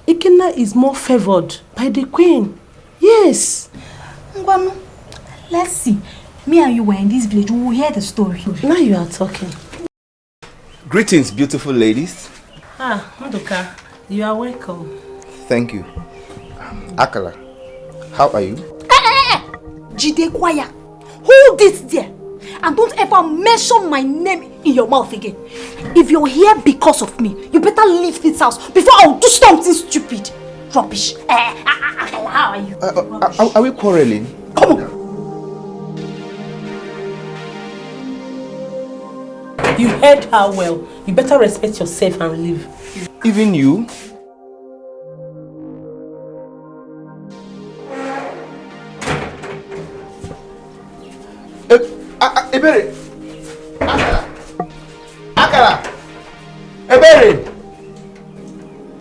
Ikenna is more favored by the queen. Yes. Ngwanu, let's see. Me and you were in this village. We will hear the story. Now you are talking. Greetings, beautiful ladies. Nduka, you are welcome. Thank you. Akala, how are you? Jide Kwaya, hold it there. And don't ever mention my name in your mouth again. If you're here because of me, you better leave this house before I'll do something stupid. Rubbish. Akala, how are you? Are we quarreling? Come on. You heard her well. You better respect yourself and leave. Even you? Ebere! Akala! Ebere!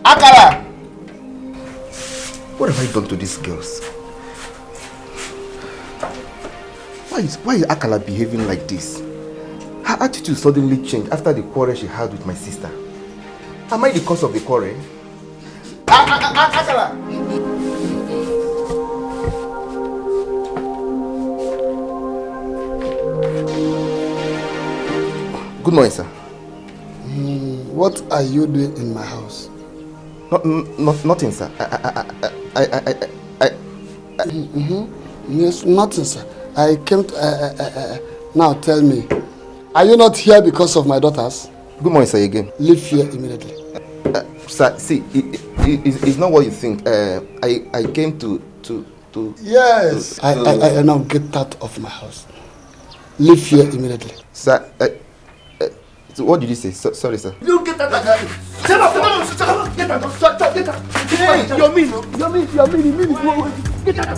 Akala! What have I done to these girls? Why is Akala behaving like this? Her attitude suddenly changed after the quarrel she had with my sister. Am I the cause of the quarrel? Akala! Good morning, sir. What are you doing in my house? Nothing, sir. Yes, nothing, sir. I came to... now, tell me. Are you not here because of my daughters? Good morning, sir, again. Leave here immediately. Sir, see, it's not what you think. I came to... Yes. I now get out of my house. Leave here immediately. Sir, so what did you say? Sorry, sir. You get out of here. Shut up. Get out. Get out. Hey, you're mean. Get out.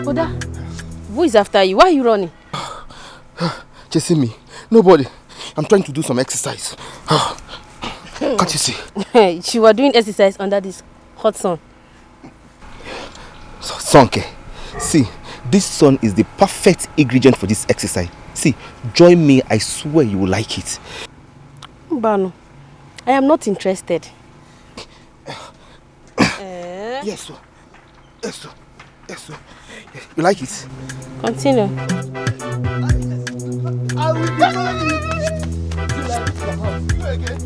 Oda, who is after you? Why are you running? Chasing me. Nobody. I'm trying to do some exercise. Can't you see? You were doing exercise under this hot sun. Sonke, see, this sun is the perfect ingredient for this exercise. See, join me. I swear you will like it. Bano, I am not interested. Yes, sir. Yes, sir. Yes, sir. Yes. You like it? Continue. I will be following you. You again.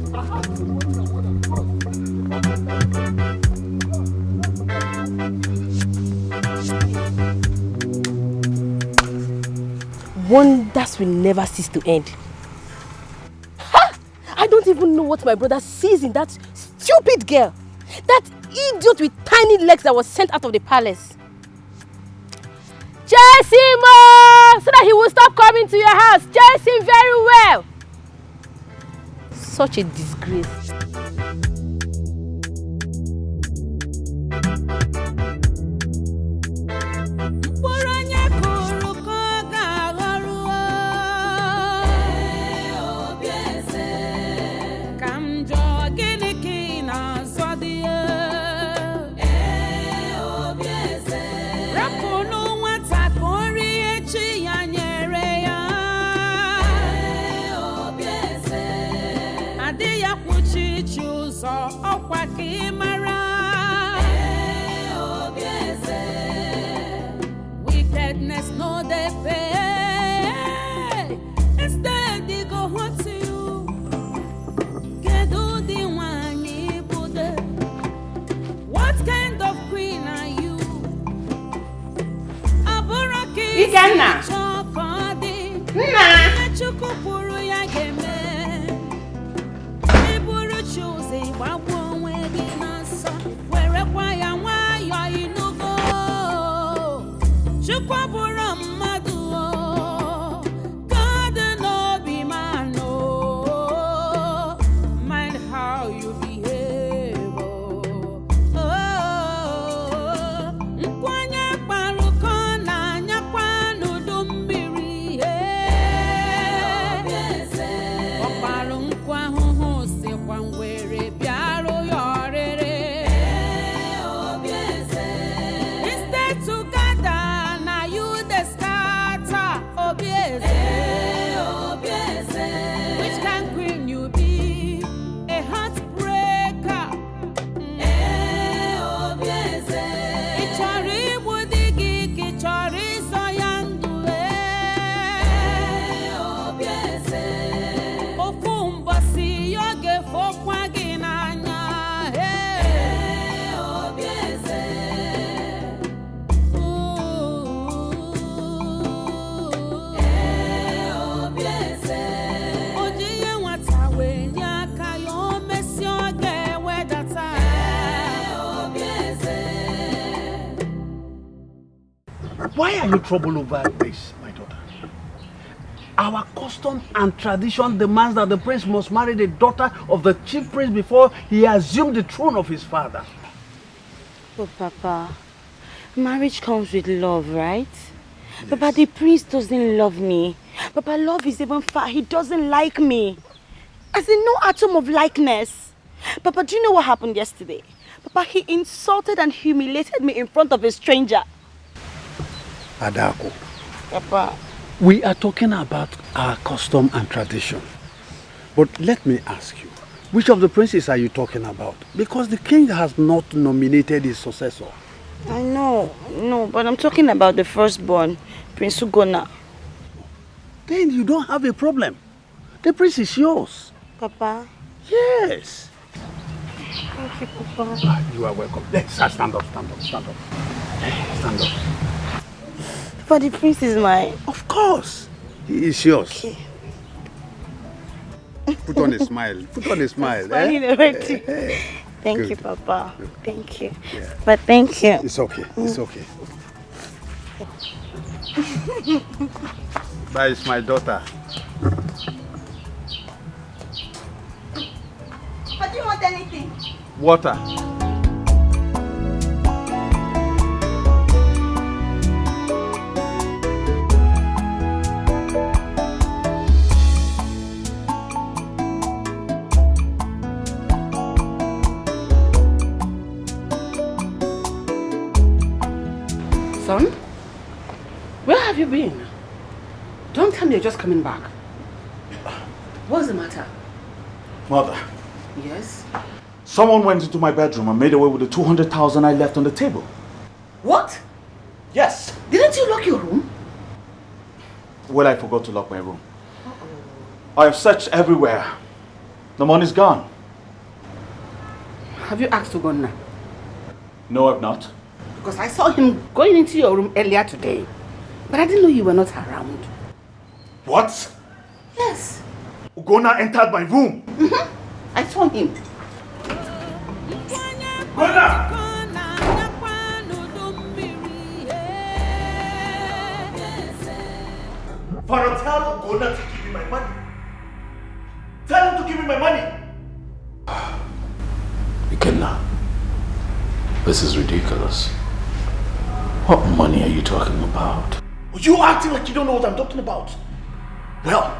Wonders will never cease to end. Ha! I don't even know what my brother sees in that stupid girl. That idiot with tiny legs that was sent out of the palace. Chase him so that he will stop coming to your house. Chase him very well. Such a disgrace. Wickedness no they pay. Instead they go hurt to you. Kedu the one you put. What kind of queen are you? Aboraki Ikenna. Nna Chukupuru ya game. Iburu choose gbagbo onwe gị na nsọ. Werekwa ya nwayọ inugo. Chukwabura mmadụ o. God no be man o. Mind how you behave o. Nkwanye kparụkọ na anyakwa n'udu mmiri. Ọkparụ nkwa ahụhụ sikwa ngwere bịarụ ya ọrịrị. Instead to gather, now you the starter, Obieze. Which kind queen you be? A heartbreaker. Ichori budigi, kichori soyandule. Ofumbasi yoge fokwa ginanya. Ojiye nwata wenye aka ya o mesi oge wedata. Why are you troubled over this, my daughter? Our custom and tradition demands that the prince must marry the daughter of the chief prince before he assumes the throne of his father. But Papa, marriage comes with love, right? Yes. Papa, the prince doesn't love me. Papa, love is even far. He doesn't like me. As in no atom of likeness. Papa, do you know what happened yesterday? Papa, he insulted and humiliated me in front of a stranger. Adako, Papa. we are talking about our custom and tradition. But let me ask you, which of the princes are you talking about? Because the king has not nominated his successor. I know, no, but I'm talking about the firstborn, Prince Ugonna. Then you don't have a problem. The prince is yours. Papa? Yes. Thank you, Papa. You are welcome. Let's stand up. Stand up. Stand up. But the prince is mine. Of course. He is yours. Okay. Put on a smile. Put on a smile. Smiling already. Thank Good. you, Papa. Thank you. Yeah. But thank you. It's okay. It's okay. That is my daughter. But do you want anything? Water. Son, where have you been? Don't tell me you're just coming back. What's the matter? Mother, Yes? someone went into my bedroom and made away with the 200,000 I left on the table. What? Yes. Didn't you lock your room? Well, I forgot to lock my room. I have searched everywhere. The money's gone. Have you asked Ugonna? No, I've not. Because I saw him going into your room earlier today. But I didn't know you were not around. What? Yes. Ugonna entered my room. I saw him. Ugonna! Father, tell Ugonna to give me my money. Tell him to give me my money. Ikenna, this is ridiculous. What money are you talking about? You acting like you don't know what I'm talking about. Well,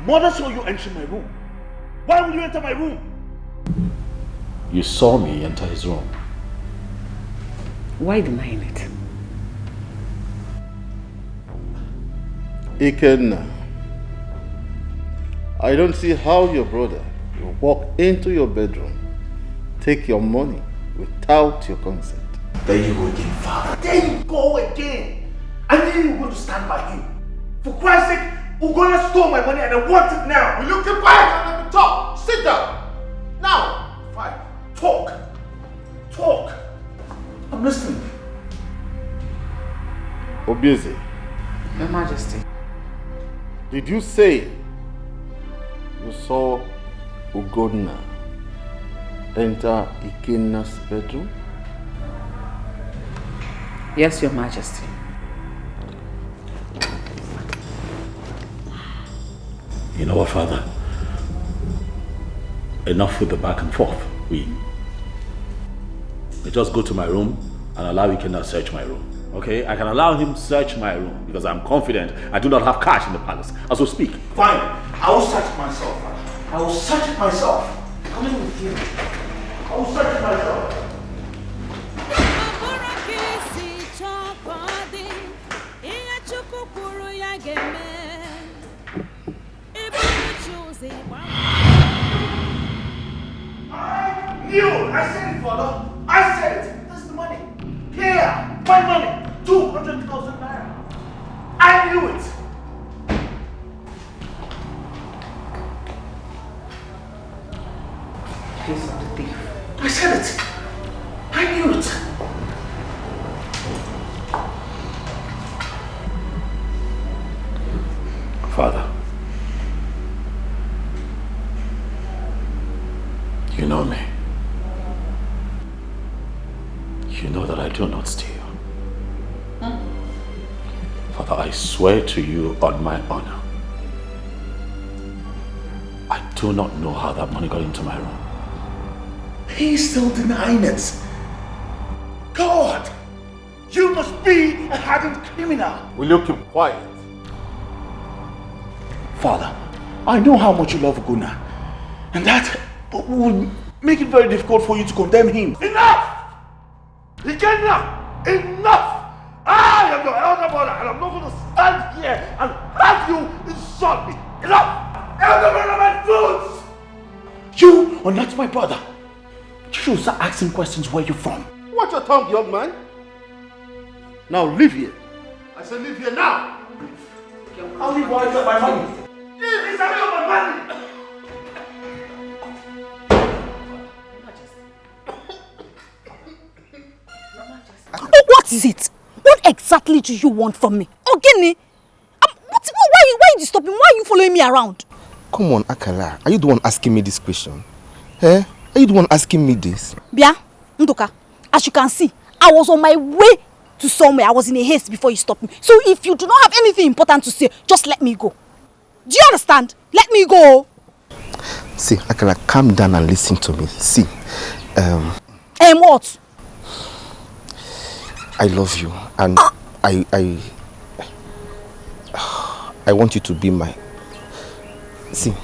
Mother saw you entering my room. Why would you enter my room? You saw me enter his room. Why denying it? Ikenna, I don't see how your brother will walk into your bedroom, take your money without your consent. There you go again, Father. There you go again. I knew you were going to stand by him. For Christ's sake, Ugonna stole my money and I want it now. Will you keep quiet and let me talk? Sit down. Now. Fine. Talk. Talk. I'm listening. Obieze, Your Majesty. did you say you saw Ugonna enter Ikenna's bedroom? Yes, Your Majesty. You know what, Father? Enough with the back and forth. We just go to my room and allow Ikenna search my room. Okay? I can allow him search my room because I'm confident I do not have cash in the palace. As we speak. Fine. I will search it myself, Father. I will search it myself. Coming with you. I will search it myself. I knew! I said it, Father! I said it! This is the money! Here! My money! 200,000 naira! I knew it! Face of the thief. I said it! I knew it! Father, you know me. You know that I do not steal. Father, I swear to you on my honor, I do not know how that money got into my room. He's still denying it. God! You must be a hardened criminal. Will you keep quiet? Father, I know how much you love Ugonna, and that will make it very difficult for you to condemn him. Enough! Ikenna! Enough! I am your elder brother, and I'm not going to stand here and have you insult me. Enough! Elder brother, my fools! You are not my brother. You should start asking questions where you're from. Watch your tongue, young man. Now leave here. I said leave here now. I'll leave while I get my money. It's out of my money! What is it? What exactly do you want from me? Ogini? Why are you stopping? Why are you following me around? Come on, Akala. Are you the one asking me this question? Eh? Are you the one asking me this? Bia, Ndoka, as you can see, I was on my way to somewhere. I was in a haste before you stopped me. So if you do not have anything important to say, just let me go. Do you understand? Let me go. See, Akala, calm down and listen to me. See, what? I love you, and I want you to be my. See,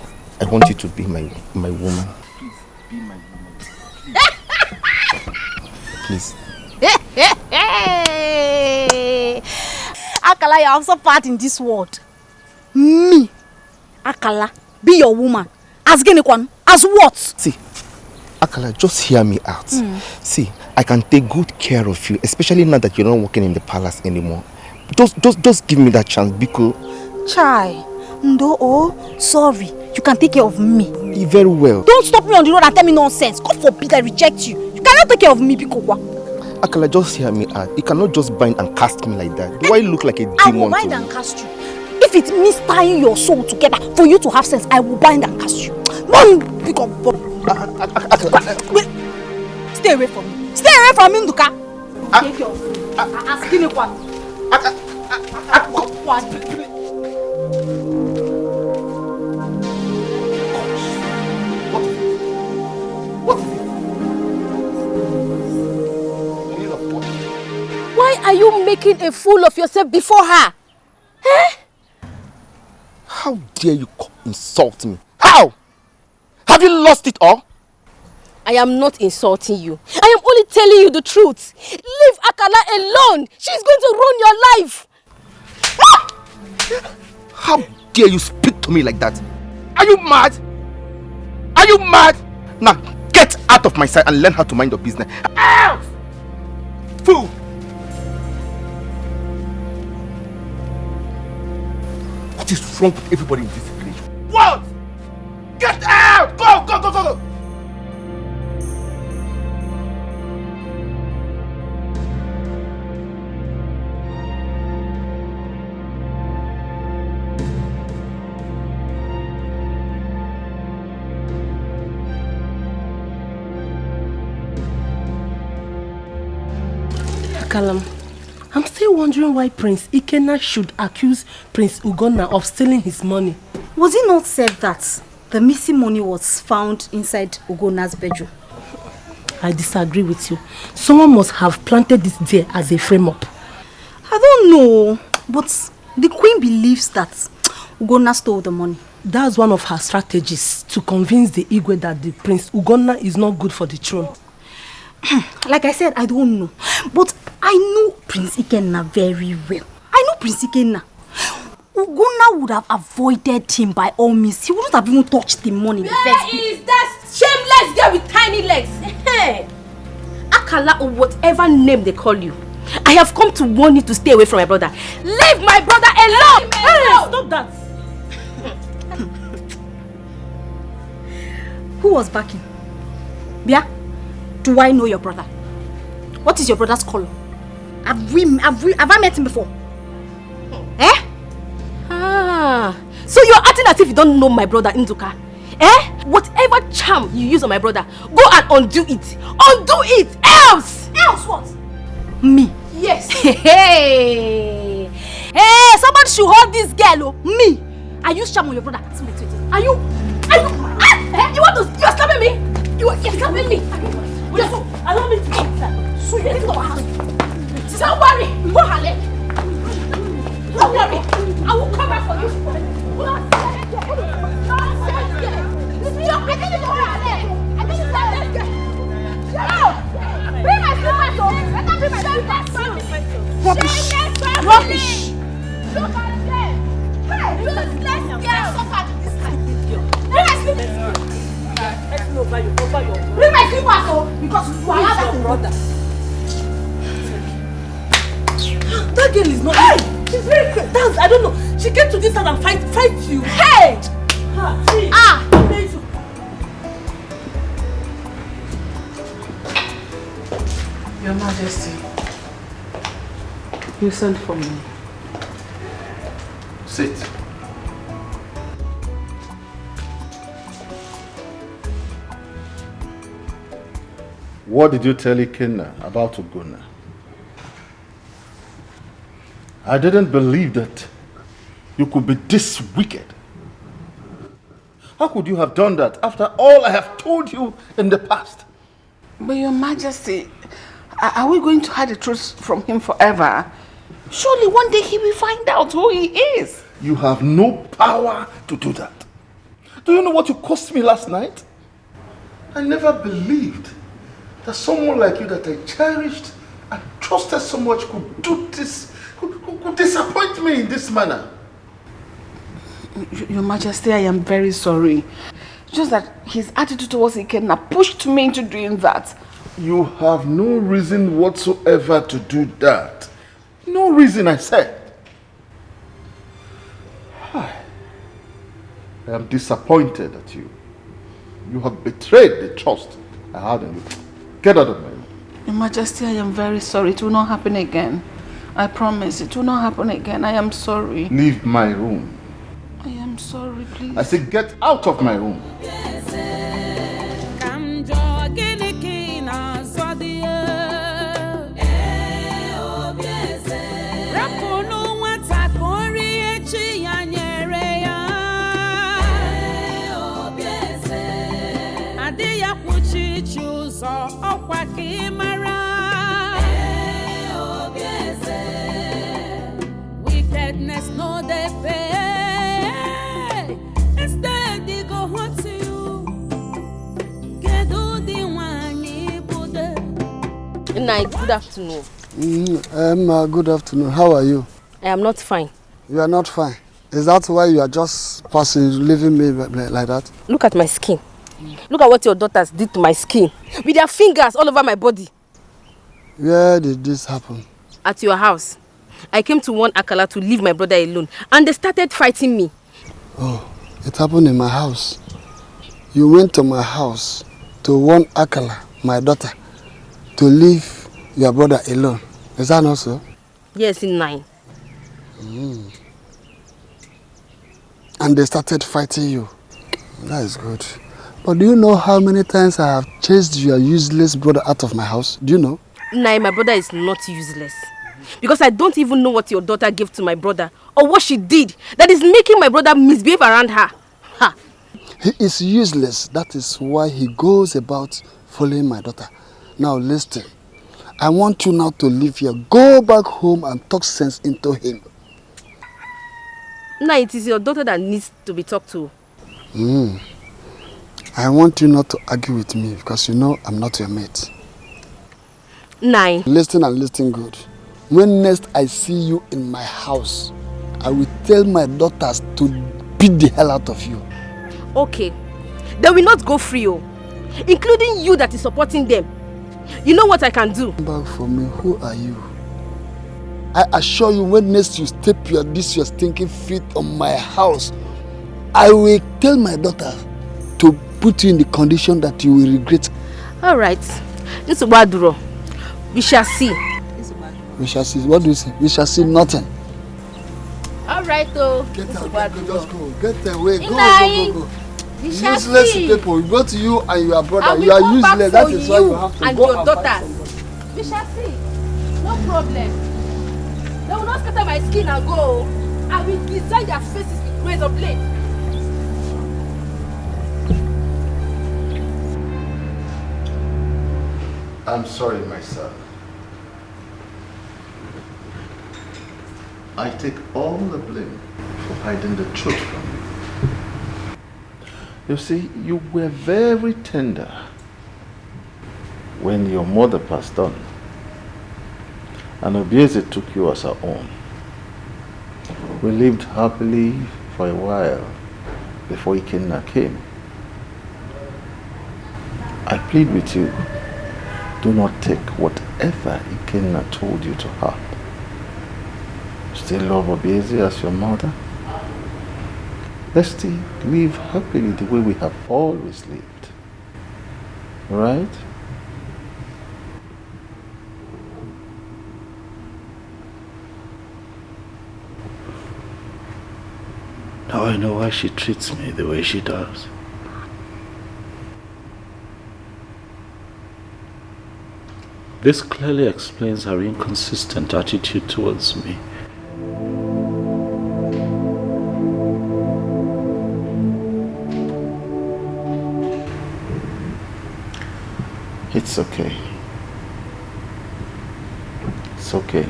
I want you to be my woman. Please be my woman. Please. Akala, you have so part in this world. Me, Akala, be your woman. As Genekwan, as what? See, Akala, just hear me out. See, I can take good care of you, especially now that you're not working in the palace anymore. Just give me that chance, Biko. Chai, no, sorry. You can take care of me. Very well. Don't stop me on the road and tell me nonsense. God forbid I reject you. You cannot take care of me, Biko. Akala, just hear me out. You cannot just bind and cast me like that. Do I look like a demon? I will bind and cast you. If it means tying your soul together for you to have sense, I will bind and cast you. Mom, stay away from me. Stay away from me, Nduka. Asking what? Why are you making a fool of yourself before her? Eh? How dare you insult me? How? Have you lost it all? I am not insulting you. I am only telling you the truth. Leave Akala alone. She's going to ruin your life. How dare you speak to me like that? Are you mad? Are you mad? Now get out of my sight and learn how to mind your business. Out! Fool! What is wrong with everybody in this village? What? Get out! Go! Akalam, I'm still wondering why Prince Ikenna should accuse Prince Ugonna of stealing his money. Was it not said that the missing money was found inside Ugonna's bedroom? I disagree with you. Someone must have planted this there as a frame-up. I don't know, but the queen believes that Ugonna stole the money. That's one of her strategies to convince the Igwe that the Prince Ugonna is not good for the throne. Like I said, I don't know. But I know Prince Ikenna very well. I know Prince Ikenna. Ugonna would have avoided him by all means. He wouldn't have even touched the money in the first place. Where is that shameless girl with tiny legs? Akala or whatever name they call you. I have come to warn you to stay away from my brother. Leave my brother alone! Stop that! Who was backing? Bia? Do I know your brother? What is your brother's color? Have I met him before? Eh? So you're acting as if you don't know my brother Nduka. Eh? Whatever charm you use on my brother, go and undo it. Undo it! Else! Else what? Me? Yes. Hey, somebody should hold this girl, me. I use charm on your brother. Are you? You want to? You're slapping me? You're slapping me? Yes. Allow me to go inside. So you're into our house. Don't worry. Go ahead. Don't worry. I will come back for you. Bring my slippers home. Bring my slippers. Rubbish. Rubbish. Look at them. Hey, let's get suffer this time. Bring my slippers. Bring my slippers home because you are not a brother. That girl is not. Hey! She's very great. That's, I don't know. She came to this house and fight you. Hey! Your Majesty, You sent for me. Sit. What did you tell Ikenna about Ugonna? I didn't believe that you could be this wicked. How could you have done that after all I have told you in the past? But Your Majesty, are we going to hide the truth from him forever? Surely one day he will find out who he is. You have no power to do that. Do you know what you cost me last night? I never believed that someone like you that I cherished and trusted so much could do this, could disappoint me in this manner. Your Majesty, I am very sorry. Just that his attitude towards Ikenna pushed me into doing that. You have no reason whatsoever to do that. No reason, I said. I am disappointed at you. You have betrayed the trust I had in you. Get out of my room. Your Majesty, I am very sorry. It will not happen again. I promise it will not happen again. I am sorry. Leave my room. I am sorry, please. I said get out of my room. Wickedness no they pay. Instead they go home to you. Get all the one you put there. Night, good afternoon. Good afternoon. How are you? I am not fine. You are not fine. Is that why you are just passing, leaving me like that? Look at my skin. Look at what your daughters did to my skin. With their fingers all over my body. Where did this happen? At your house. I came to warn Akala to leave my brother alone. And they started fighting me. Oh, it happened in my house. You went to my house to warn Akala, my daughter, to leave your brother alone. Is that not so? Yes, in 9. And they started fighting you. That is good. But do you know how many times I have chased your useless brother out of my house? Do you know? Nah, my brother is not useless. Because I don't even know what your daughter gave to my brother or what she did that is making my brother misbehave around her. Ha! He is useless. That is why he goes about following my daughter. Now listen. I want you now to leave here. Go back home and talk sense into him. Nah, it is your daughter that needs to be talked to. I want you not to argue with me because you know I'm not your mate. 9. Listen and listen good. When next I see you in my house, I will tell my daughters to beat the hell out of you. Okay. They will not go free, including you that is supporting them. You know what I can do? Come back for me. Who are you? I assure you, when next you step your stinking feet on my house, I will tell my daughter to put you in the condition that you will regret. All right. This is Baduro. We shall see. We shall see. What do you say? We shall see nothing. All right, though. Get out. Just go. Get away. Go. We shall useless see. people. We go to you and your brother. And you are come useless. Back That for is why you have to and go your and daughters. We shall see. No problem. They will not scatter my skin and go. I will design their faces with razor blade. I'm sorry, my son. I take all the blame for hiding the truth from you. You see, you were very tender when your mother passed on, and Obieze took you as her own. We lived happily for a while before Ikenna came. I plead with you, do not take whatever Ikenna told you to heart. Still love Obieze as your mother. Let's still live happily the way we have always lived. Right? Now I know why she treats me the way she does. This clearly explains her inconsistent attitude towards me. It's okay. It's okay.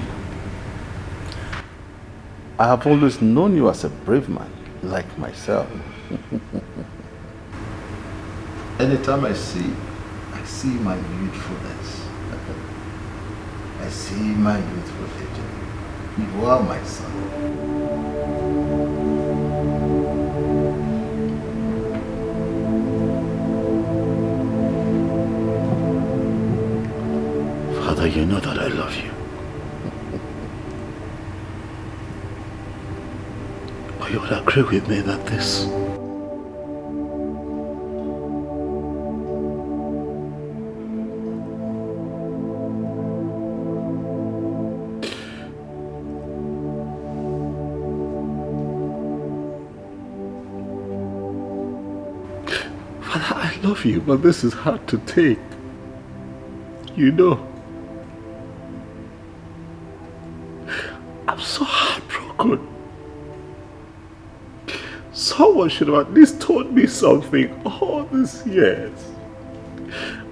I have always known you as a brave man, like myself. Anytime I see my youthfulness. I see my youthful age. You are my son. Father, you know that I love you. But you would agree with me that this love you, but this is hard to take. You know. I'm so heartbroken. Someone should have at least told me something all these years.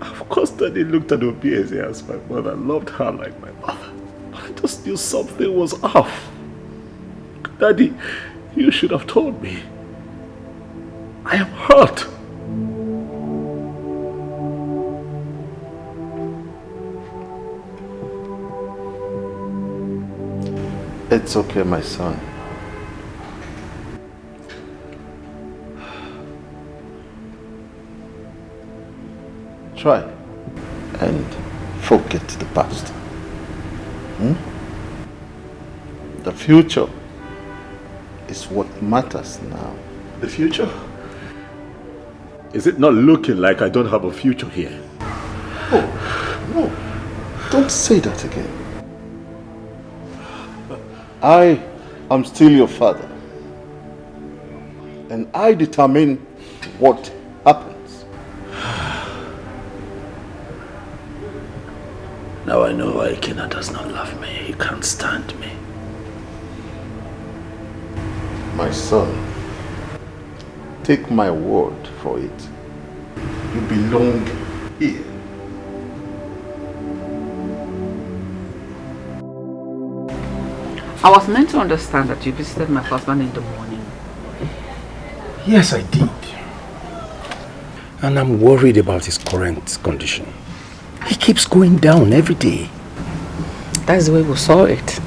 I've constantly looked at Obieze as my mother, loved her like my mother. But I just knew something was off. Daddy, you should have told me. I am hurt. It's okay, my son. Try and forget the past. The future is what matters now. The future? Is it not looking like I don't have a future here? Oh, no. Don't say that again. I am still your father, and I determine what happens. Now I know why Ikena does not love me. He can't stand me. My son, take my word for it. You belong here. I was meant to understand that you visited my husband in the morning. Yes, I did. And I'm worried about his current condition. He keeps going down every day. That's the way we saw it.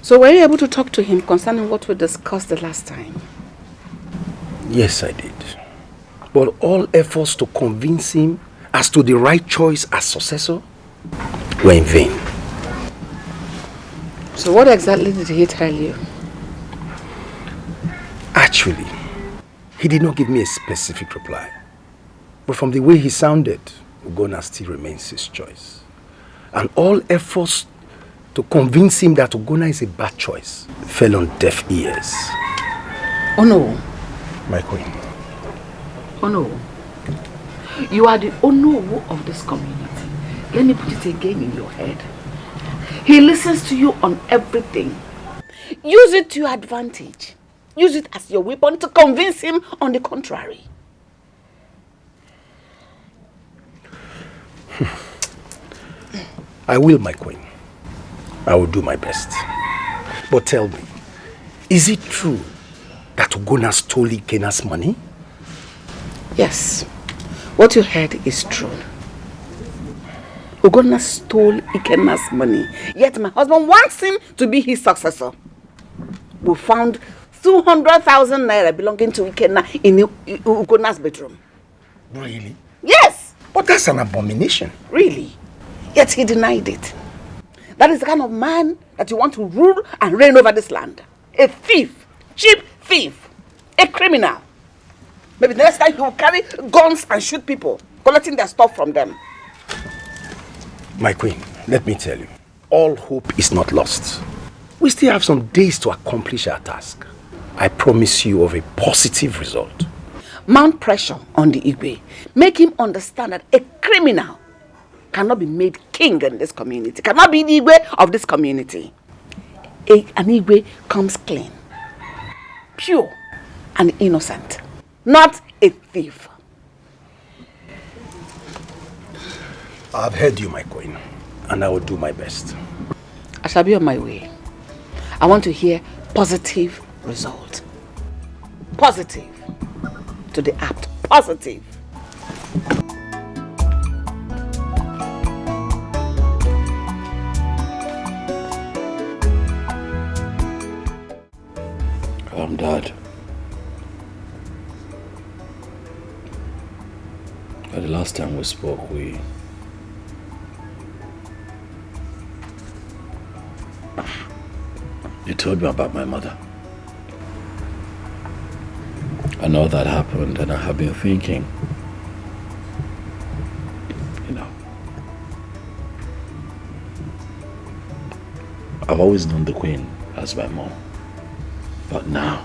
So were you able to talk to him concerning what we discussed the last time? Yes, I did. But all efforts to convince him as to the right choice as successor were in vain. So what exactly did he tell you? Actually, he did not give me a specific reply. But from the way he sounded, Ugonna still remains his choice. And all efforts to convince him that Ugonna is a bad choice fell on deaf ears. Oh no. My queen. Oh no. You are the Onowu of this community. Let me put it again in your head. He listens to you on everything. Use it to your advantage. Use it as your weapon to convince him on the contrary. I will, my queen. I will do my best. But tell me, is it true that Ugonna stole Ikena's money? Yes. What you heard is true. Ugonna stole Ikena's money, yet my husband wants him to be his successor. We found 200,000 naira belonging to Ikena in Ugonna's bedroom. Really? Yes! But that's an abomination. Really? Yet he denied it. That is the kind of man that you want to rule and reign over this land. A thief, cheap thief, a criminal. Maybe the next time he will carry guns and shoot people, collecting their stuff from them. My queen, let me tell you, all hope is not lost. We still have some days to accomplish our task. I promise you of a positive result. Mount pressure on the Igwe. Make him understand that a criminal cannot be made king in this community, cannot be the Igwe of this community. An Igwe comes clean, pure, and innocent, not a thief. I've heard you, my queen, and I will do my best. I shall be on my way. I want to hear positive result. Positive. To the apt. Positive. Dad. The last time we spoke, you told me about my mother. And all that happened, and I have been thinking, I've always known the Queen as my mom. But now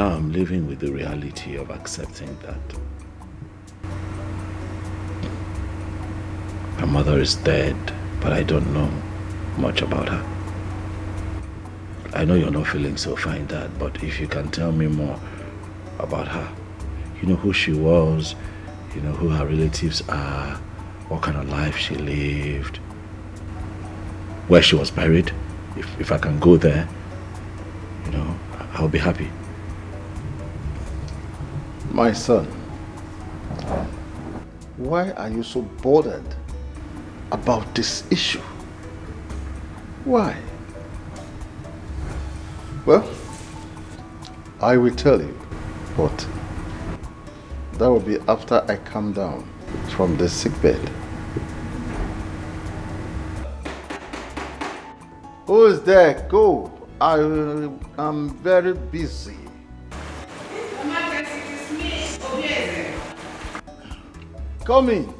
I'm living with the reality of accepting that my mother is dead, but I don't know much about her. I know you're not feeling so fine, Dad, but if you can tell me more about her, you know who she was, you know who her relatives are, what kind of life she lived, where she was buried, if I can go there, I'll be happy. My son, why are you so bothered about this issue? Why? Well, I will tell you, but that will be after I come down from the sickbed. Who is there? Go. I am very busy. Come in.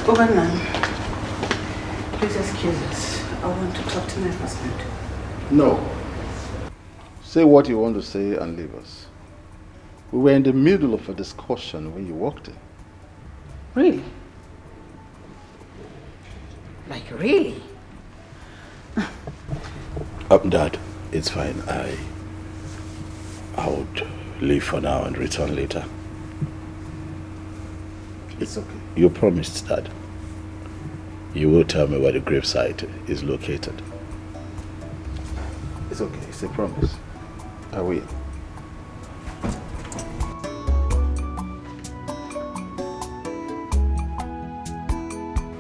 Governor, please excuse us. I want to talk to my husband. No. Say what you want to say and leave us. We were in the middle of a discussion when you walked in. Really? Like, really? Dad, it's fine. I would leave for now and return later. It's okay. You promised, Dad. You will tell me where the gravesite is located. It's okay. It's a promise. I will.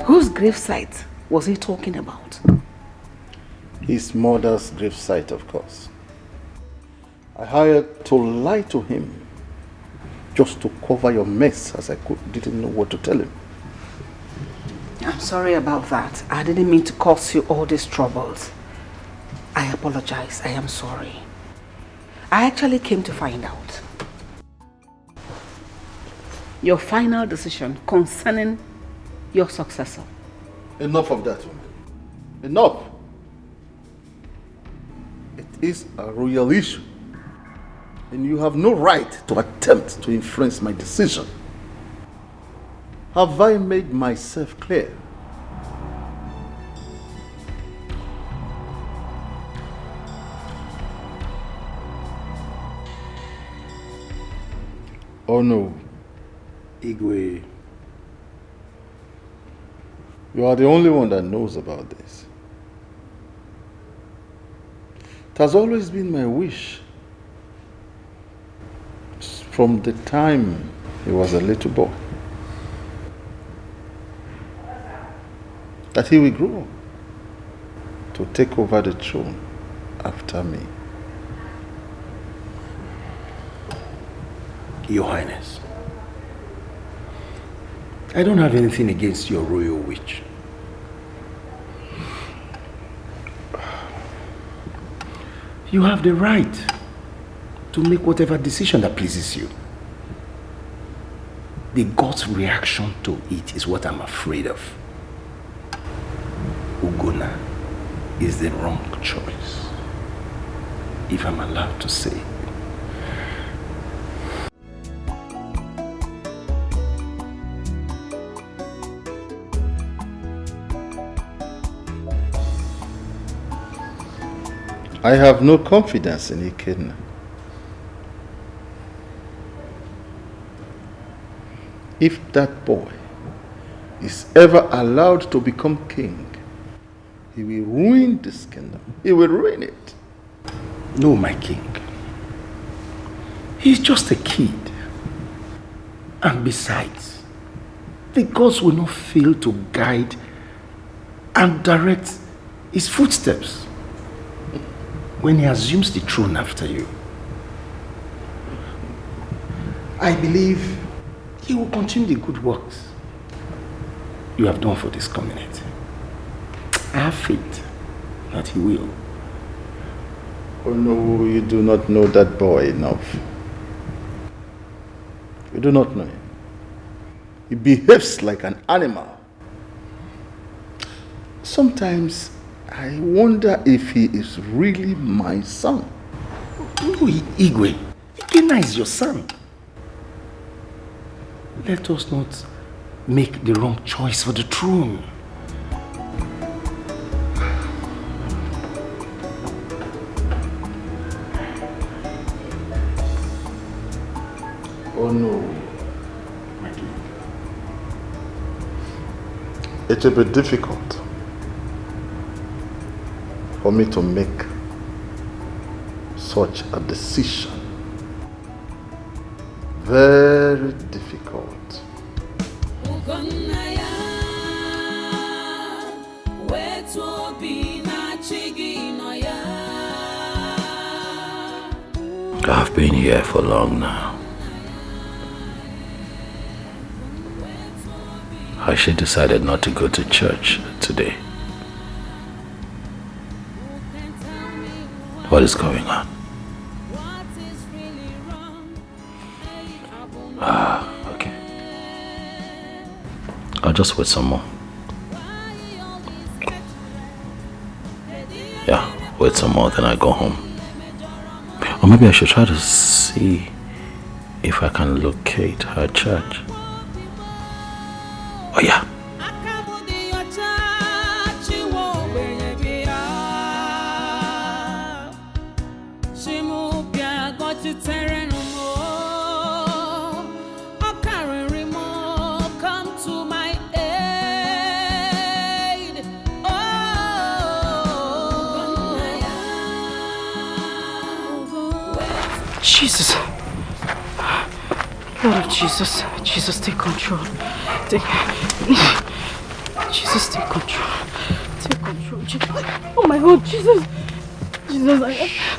Whose gravesite was he talking about? His mother's gravesite, of course. I hired to lie to him just to cover your mess, as I didn't know what to tell him. I'm sorry about that. I didn't mean to cause you all these troubles. I apologize. I am sorry. I actually came to find out your final decision concerning your successor. Enough of that, woman. Enough. It is a royal issue, and you have no right to attempt to influence my decision. Have I made myself clear? Oh no. Igwe. You are the only one that knows about this. It has always been my wish, from the time he was a little boy, that he will grow up to take over the throne after me. Your Highness, I don't have anything against your royal wish. You have the right to make whatever decision that pleases you. The God's reaction to it is what I'm afraid of. Ugonna is the wrong choice, if I'm allowed to say. I have no confidence in Ikenna. If that boy is ever allowed to become king, he will ruin this kingdom. He will ruin it. No, my king. He's just a kid. And besides, the gods will not fail to guide and direct his footsteps when he assumes the throne after you. I believe he will continue the good works you have done for this community. I have faith that he will. Oh no, you do not know that boy enough. You do not know him. He behaves like an animal. Sometimes I wonder if he is really my son. No, Igwe. Ikenna is your son. Let us not make the wrong choice for the throne. Oh no. It will be difficult for me to make such a decision. Very difficult. I've been here for long now. She decided not to go to church today. What is going on? Okay. I'll just wait some more. Yeah, wait some more, then I go home. Or maybe I should try to see if I can locate her church. Oh yeah. Jesus. Lord of Jesus. Jesus, take control. Jesus, take control. Take control. Jesus. Oh my God, Jesus. Jesus,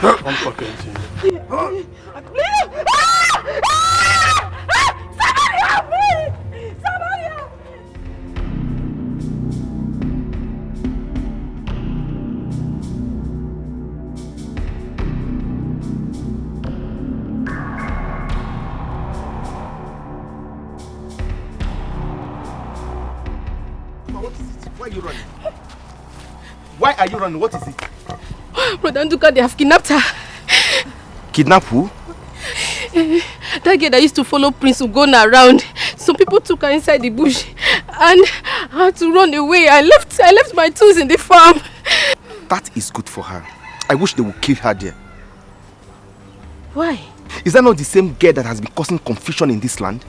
I'm fucking to you. Leave! Somebody help me! Somebody help me! Why are you running? Why are you running? What is it? Brother Nduka, they have kidnapped her. Kidnap who? That girl that used to follow Prince Ugonna around. Some people took her inside the bush and I had to run away. I left my tools in the farm. That is good for her. I wish they would kill her there. Why? Is that not the same girl that has been causing confusion in this land?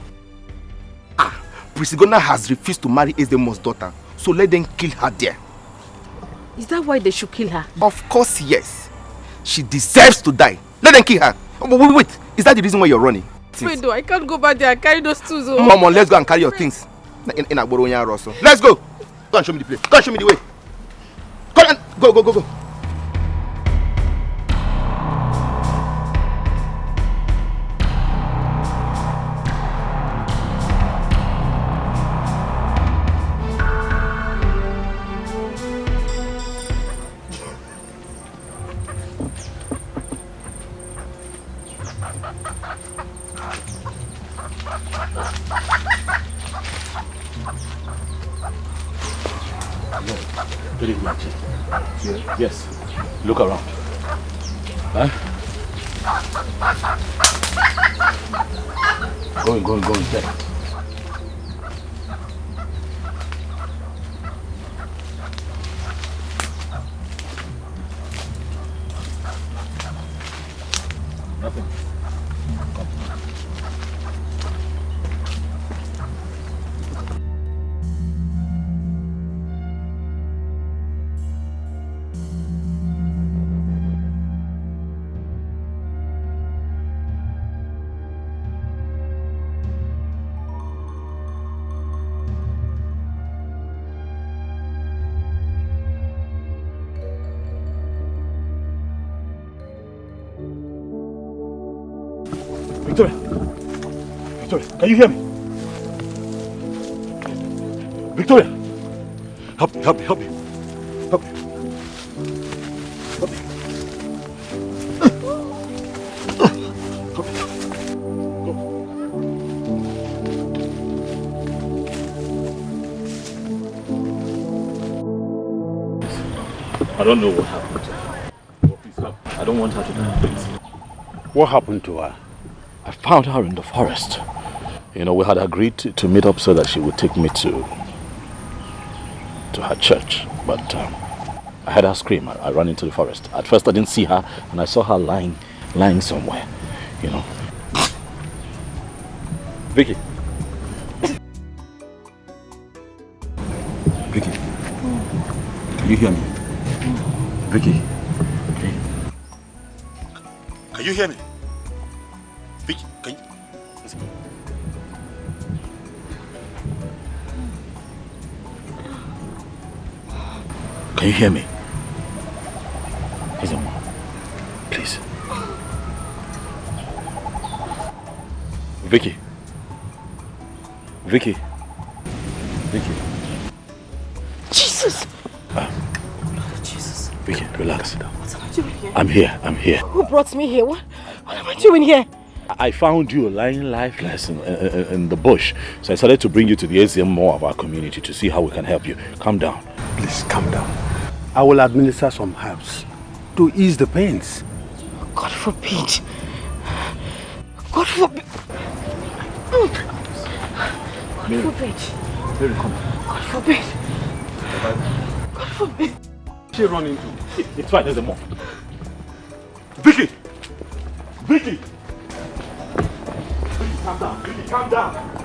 Prince Ugonna has refused to marry Ezdemo's daughter, so let them kill her there. Is that why they should kill her? Of course, yes. She deserves to die. Let them kill her. Wait. Is that the reason why you're running? Wait, I can't go back there and carry those tools. Oh. Mama, let's go and carry your things. Let's go. Go and show me the place. Go and show me the way. Go. Yes. Look around. Huh? Go in, check. Nothing. Victoria! Victoria, can you hear me? Victoria! Help me. Help me. Help me. I don't know what happened to her. Oh, please help. I don't want her to die, please. What happened to her? I found her in the forest. You know, we had agreed to meet up so that she would take me to her church. But I heard her scream. I ran into the forest. At first I didn't see her, and I saw her lying somewhere, you know. Vicky. Vicky. Can you hear me? Vicky. Can you hear me? Vicky, can you... Listen. Can you hear me? Listen, please. Vicky. Vicky. Vicky. Jesus! Jesus. Vicky, relax. What am I doing here? I'm here. Who brought me here? What am I doing here? I found you lying lifeless in the bush. So I decided to bring you to the ACM more of our community to see how we can help you. Calm down. Please, calm down. I will administer some herbs to ease the pains. God forbid. God forbid. God forbid. Mary, come. God forbid. God forbid. She run into. It's fine, there's a more. Vicky! Vicky! Calm down, Vicky, calm down.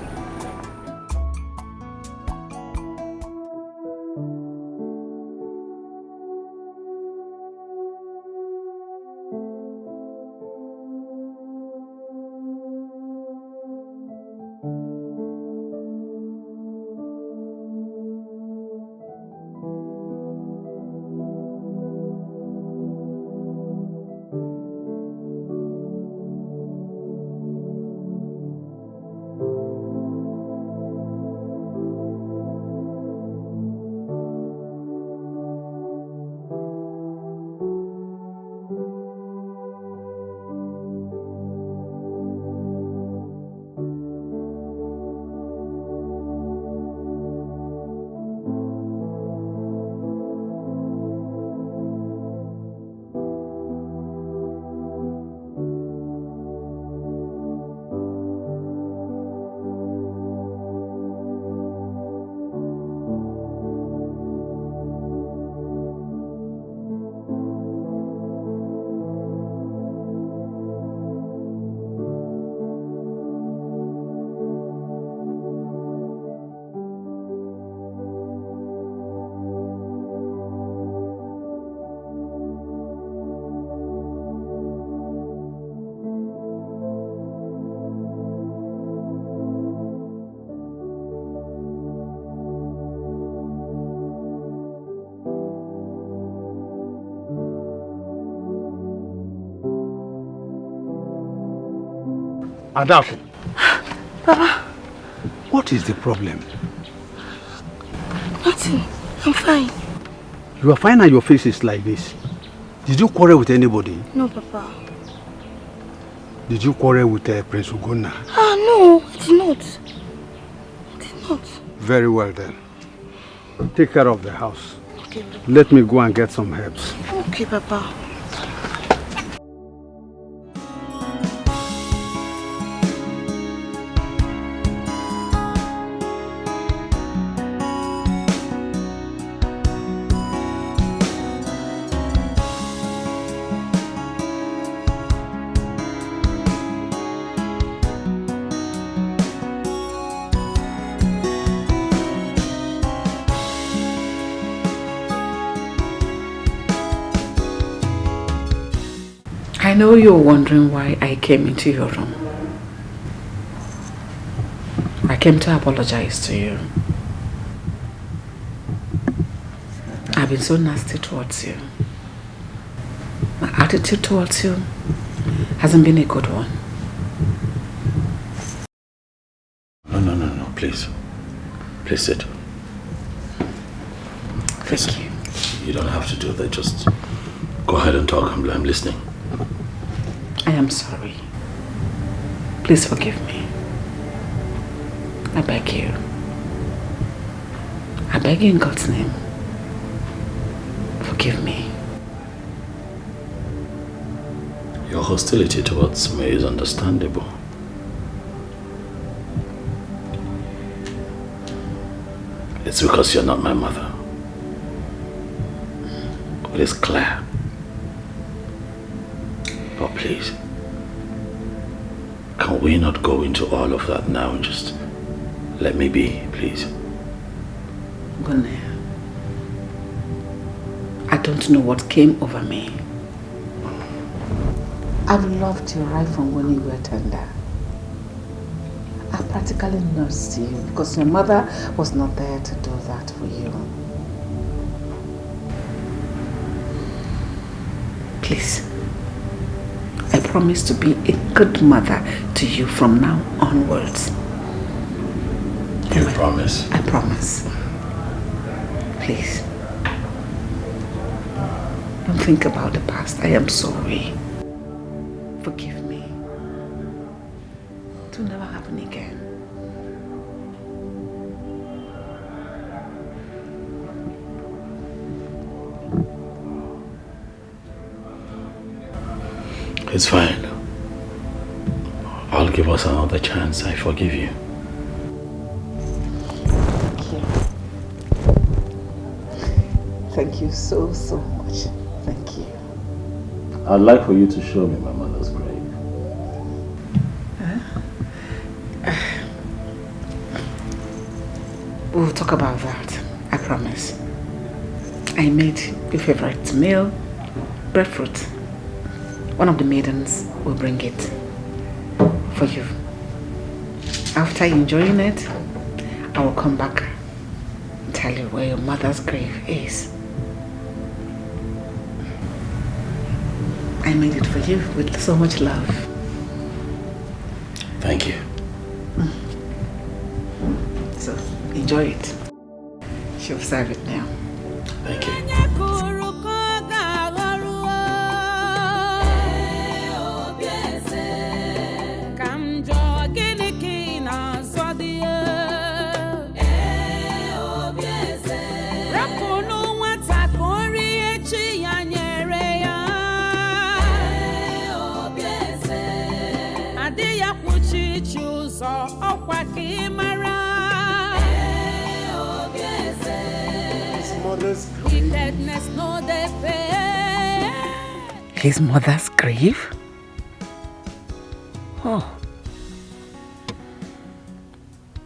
Adaku, Baba, what is the problem? nothing. I'm fine. You are fine and your face is like this. Did you quarrel with anybody? No, Papa. Did you quarrel with Prince Ugonna? No, I did not. I did not. Very well then. Take care of the house. Okay. Let me go and get some herbs. Okay, Papa. I know you're wondering why I came into your room. I came to apologize to you. I've been so nasty towards you. My attitude towards you hasn't been a good one. No, please. Please sit. Thank you. You don't have to do that, just go ahead and talk. I'm listening. I am sorry. Please forgive me. I beg you. I beg you in God's name. Forgive me. Your hostility towards me is understandable. It's because you're not my mother. It is clear. But please, can we not go into all of that now and just let me be, please? Gunaya, I don't know what came over me. I've loved you right from when you were tender. I practically nursed you because your mother was not there to do that for you. Please. I promise to be a good mother to you from now onwards. You promise? I promise. Please. Don't think about the past. I am sorry. Forgive me. It will never happen again. It's fine. I'll give us another chance. I forgive you. Thank you. Thank you so much. Thank you. I'd like for you to show me my mother's grave. We'll talk about that. I promise. I made your favorite meal, breadfruit. One of the maidens will bring it for you. After enjoying it, I will come back and tell you where your mother's grave is. I made it for you with so much love. Thank you. So, enjoy it. She'll serve it now. Thank you. His mother's grave? Oh.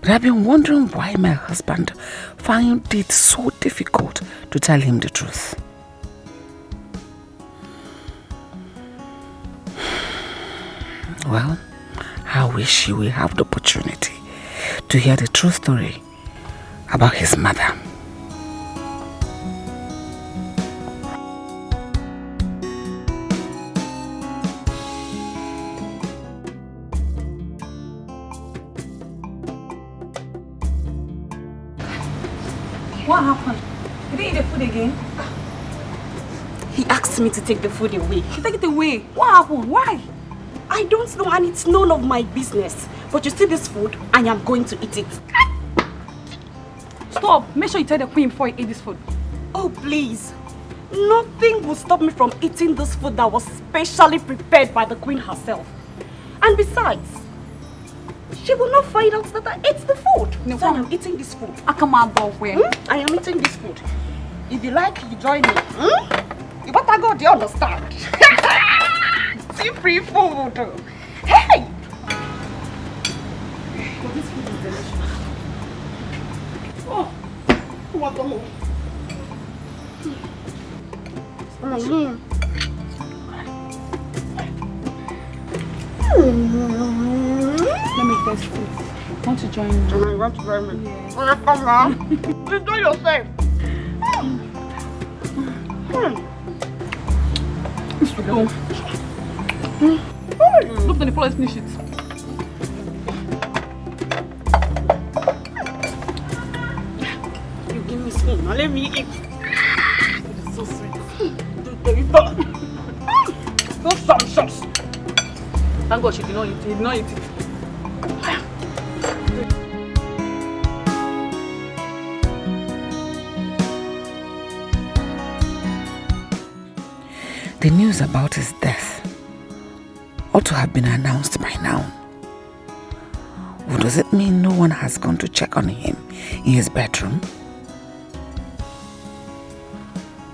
But I've been wondering why my husband found it so difficult to tell him the truth. Well, I wish he will have the opportunity to hear the true story about his mother. What happened? You didn't eat the food again? He asked me to take the food away. You take it away? What happened? Why? I don't know and it's none of my business. But you see this food, I am going to eat it. Stop! Make sure you tell the queen before you eat this food. Oh, please. Nothing will stop me from eating this food that was specially prepared by the queen herself. And besides, she will not find out that I ate the food. No, so I am eating this food. I come on, boy. I am eating this food. If you like, you join me. You better go, do you understand? See free food. Hey! But this food is delicious. Oh, what the hell? Let me test food. Want to join me? You want to join me? Yeah. Come on. Enjoy yourself. It's good. Look, the police finish it. You give me spoon. Now let me eat. It's so sweet. Those sumptuous. Thank God she did not eat it. He did not eat it. The news about his death ought to have been announced by now. Or does it mean no one has gone to check on him in his bedroom?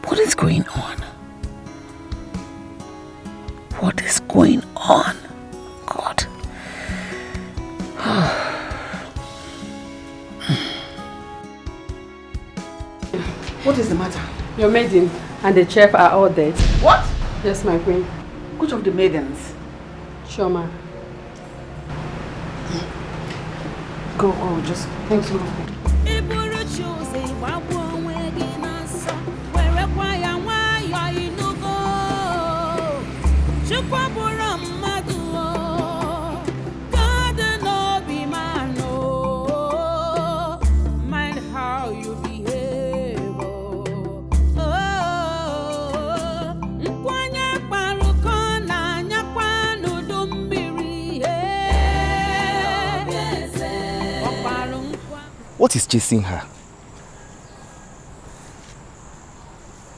What is going on? What is going on? God. What is the matter? Your maiden and the chef are all dead. What? Yes, my queen. Which of the maidens? Shoma. Go, just thank you. What is chasing her?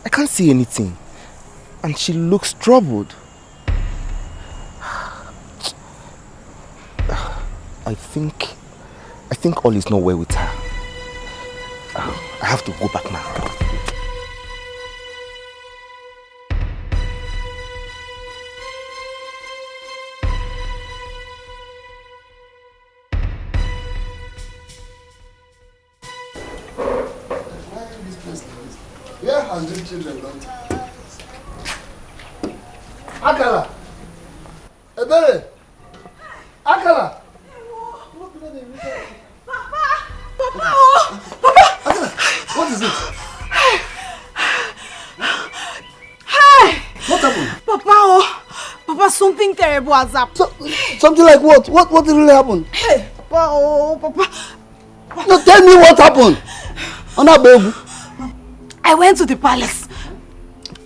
I can't see anything. And she looks troubled. I think all is not well with her. I have to go back now. Where has the children gone to? Akala! Ebere! Akala! Papa! Akala! What is it? Hey! What happened? Papa, something terrible has happened. Something like what? What really happened? Hey! Papa! No, tell me what happened. I went to the palace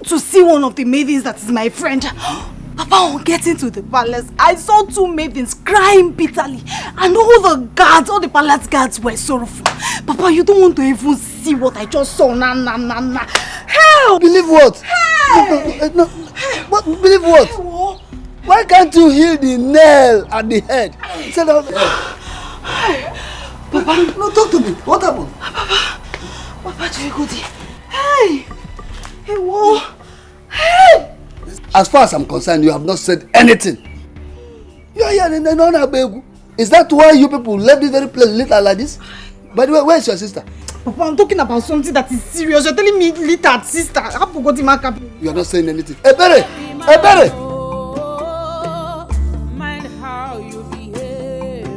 to see one of the maidens that is my friend. Papa, on getting to the palace, I saw two maidens crying bitterly, and all the palace guards were sorrowful. Papa, you don't want to even see what I just saw. Nah. Help! Believe what? Hey! No. What? Believe what? Why can't you heal the nail at the head? Instead of Papa, no, talk to me. What happened? Papa, Jigudi. Hey! Whoa! Hey! As far as I'm concerned, you have not said anything. Is that why you people left this very place little like this? By the way, where is your sister? Papa, I'm talking about something that is serious. You're telling me little sister. I forgot my cap. You are not saying anything. Ebere! Mind how you behave.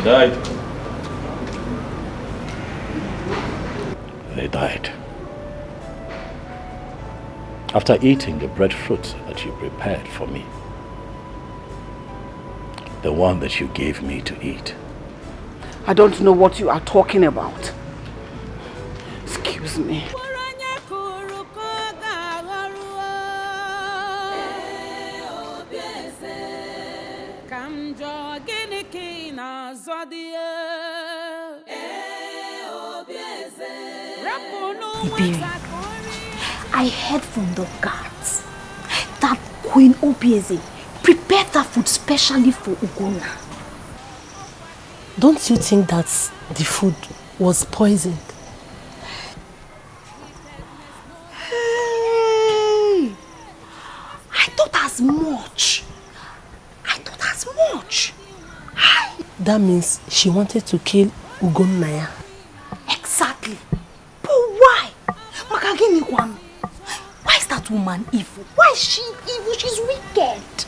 They died. They died. After eating the breadfruit that you prepared for me. The one that you gave me to eat. I don't know what you are talking about. Excuse me. Iberi, I heard from the guards that Queen Obieze prepared that food specially for Ugonna. Don't you think that the food was poisoned? Hey! I thought as much. That means she wanted to kill Ugonna. Exactly. But why? Makagini-kwan. Why is that woman evil? Why is she evil? She's wicked.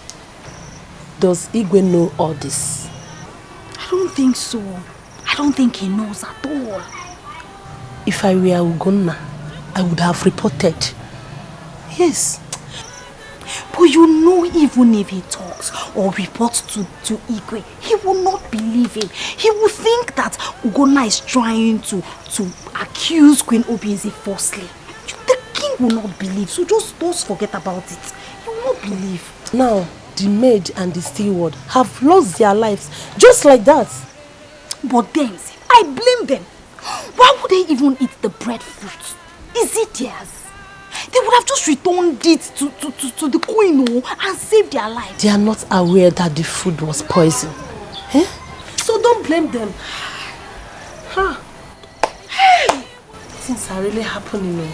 Does Igwe know all this? I don't think so. I don't think he knows at all. If I were Ugonna, I would have reported. Yes. But you know, even if he talks or reports to Igwe, he will not believe him. He will think that Ugonna is trying to accuse Queen Obieze falsely. The king will not believe, so just forget about it. He will not believe. Now, the maid and the steward have lost their lives just like that. But them, I blame them. Why would they even eat the breadfruit? Is it theirs? They would have just returned it to the queen and saved their lives. They are not aware that the food was poison. Eh? So don't blame them. Huh. Hey! Things are really happening.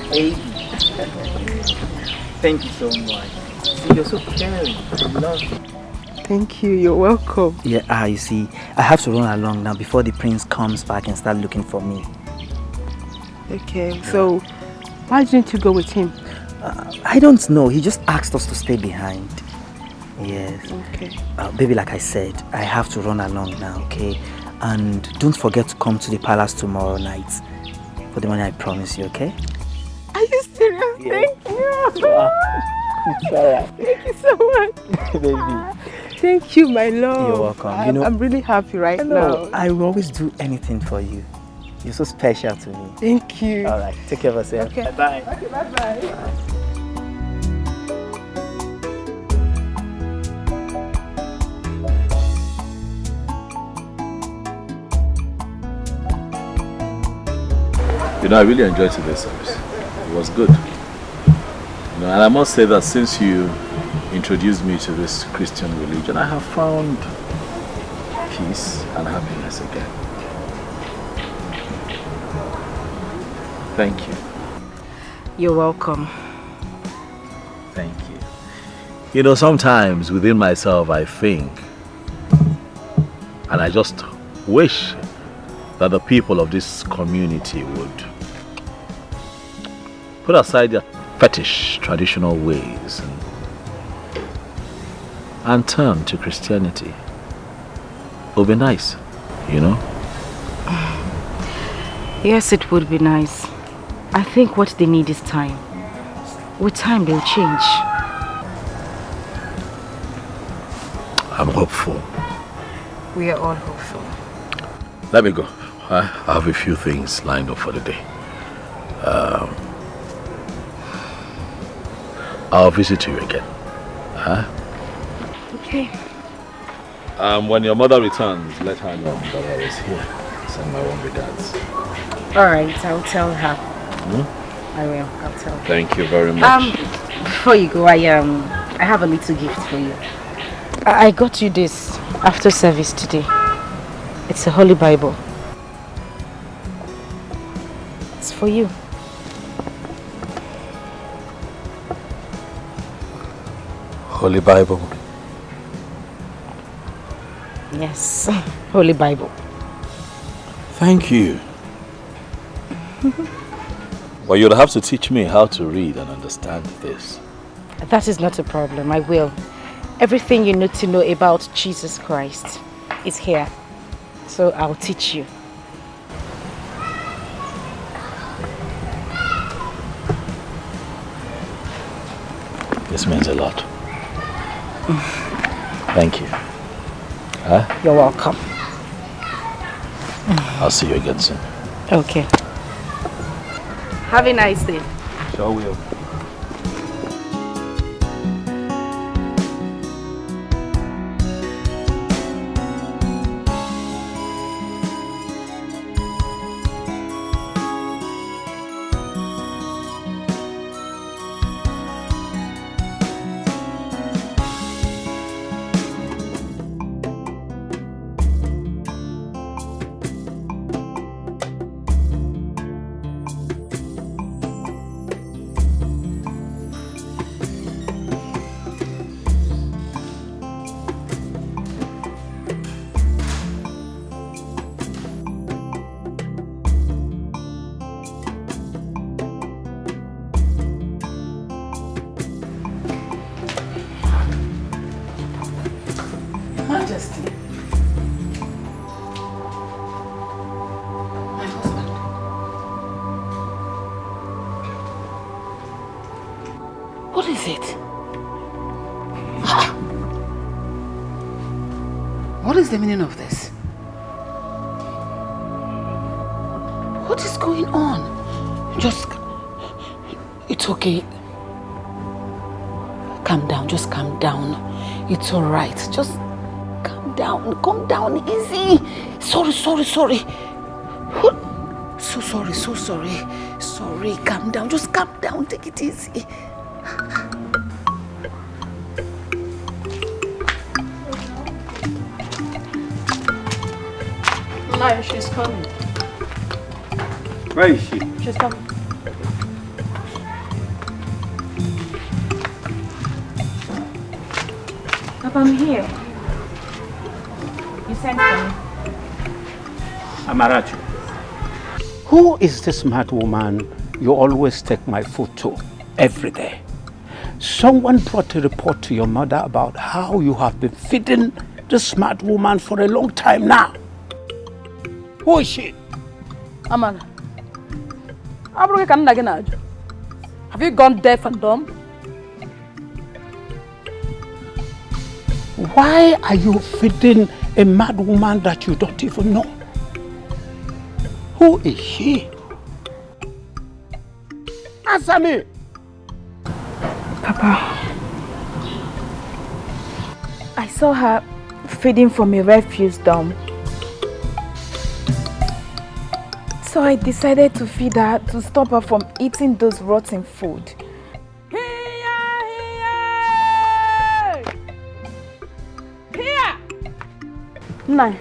Baby. Thank you so much. See, you're so caring. I love you. Thank you, you're welcome. Yeah, you see, I have to run along now before the prince comes back and start looking for me. Okay, so why didn't you go with him? I don't know, he just asked us to stay behind. Yes. Okay. Baby, like I said, I have to run along now, okay? And don't forget to come to the palace tomorrow night for the money I promise you, okay? Are you serious? Yeah. Thank you. Wow. It's alright. Thank you so much. Baby. Thank you, my love. You're welcome. I'm really happy right now. I will always do anything for you. You're so special to me. Thank you. All right, take care of yourself. Okay. Bye-bye. Okay, bye-bye. You know, I really enjoyed today's service. It was good. You know, and I must say that since you introduced me to this Christian religion, I have found peace and happiness again. Thank you. You're welcome. Thank you. You know, sometimes within myself I think, and I just wish that the people of this community would put aside their fetish traditional ways and turn to Christianity. It would be nice, you know? Yes, it would be nice. I think what they need is time. With time, they'll change. I'm hopeful. We are all hopeful. Let me go. I have a few things lined up for the day. I'll visit you again. Huh? Okay. When your mother returns, let her know that I was here. Send my warm regards. Alright, I'll tell her. Hmm? I will. I'll tell her. Thank you very much. Before you go, I have a little gift for you. I got you this after service today. It's a Holy Bible. It's for you. Holy Bible. Yes, Holy Bible. Thank you. But you'll have to teach me how to read and understand this. That is not a problem, I will. Everything you need to know about Jesus Christ is here. So I'll teach you. This means a lot. Thank you. Huh? You're welcome. I'll see you again soon. Okay. Have a nice day. Sure will. What is it? What is the meaning of this? What is going on? It's okay. Calm down, just calm down. It's all right. Just calm down, easy. Sorry. So sorry. Sorry, calm down, just calm down, take it easy. No, she's coming. Where is she? She's coming. Papa, I'm here. You sent for me. Amarachi, who is this mad woman you always take my food to every day? Someone brought a report to your mother about how you have been feeding this mad woman for a long time now. Who is she? Amana. Have you gone deaf and dumb? Why are you feeding a mad woman that you don't even know? Who is she? Answer me! Papa, I saw her feeding from a refuse dump. So I decided to feed her to stop her from eating those rotten food. Nine.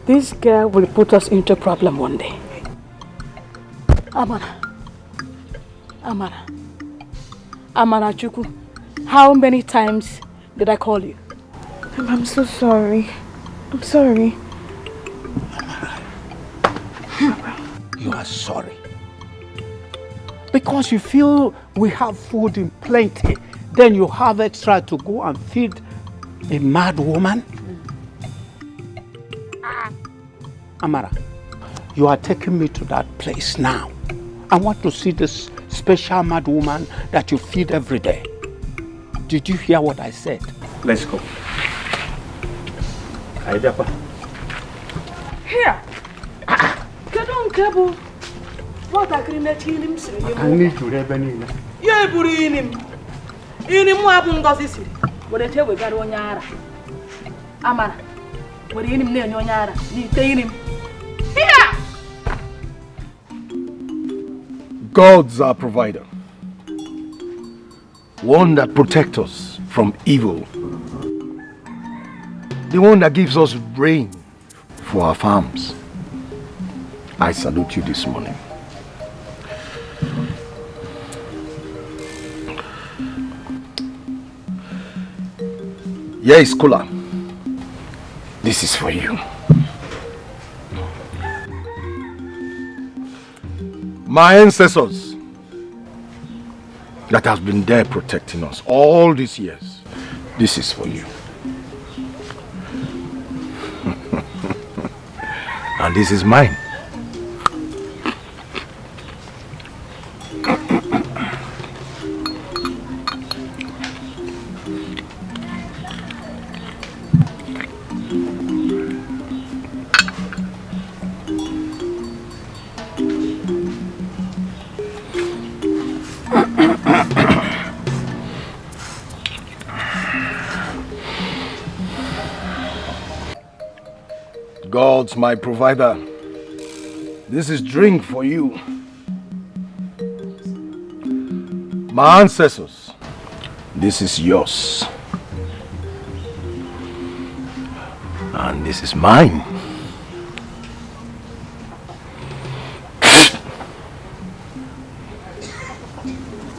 This girl will put us into a problem one day. Amana Chuku, how many times did I call you? I'm so sorry. I'm sorry. You are sorry. Because you feel we have food in plenty, then you have extra to go and feed a mad woman? Amara, you are taking me to that place now. I want to see this special mad woman that you feed every day. Did you hear what I said? Let's go. Here! What I need to have any. Yeah, Burinim. In him, what happened? What I tell we got on Yara. Amara, what do you name on Yara? You take him. Here! God's our provider. One that protects us from evil. The one that gives us rain for our farms. I salute you this morning. Yes, Kula. This is for you. My ancestors, that has been there protecting us all these years. This is for you. And this is mine. God's my provider. This is drink for you. My ancestors, this is yours. And this is mine.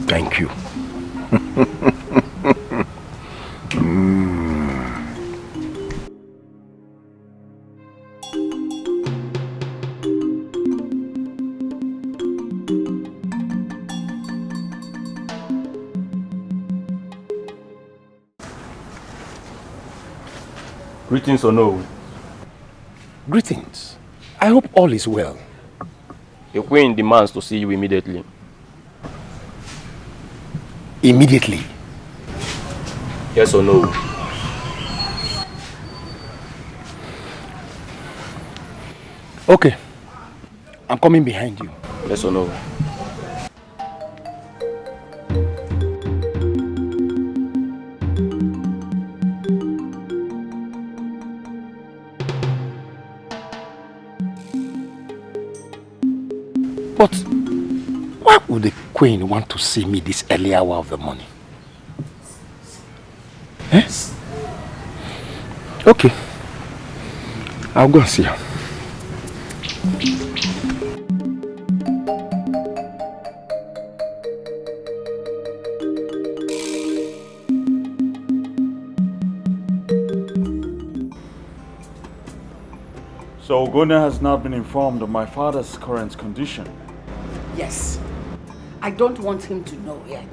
Thank you. Greetings or no? Greetings. I hope all is well. The queen demands to see you immediately. Immediately? Yes or no? Okay. I'm coming behind you. Yes or no? But why would the queen want to see me this early hour of the morning? Yes? Okay. I'll go and see her. So Ogona has not been informed of my father's current condition. Yes. I don't want him to know yet.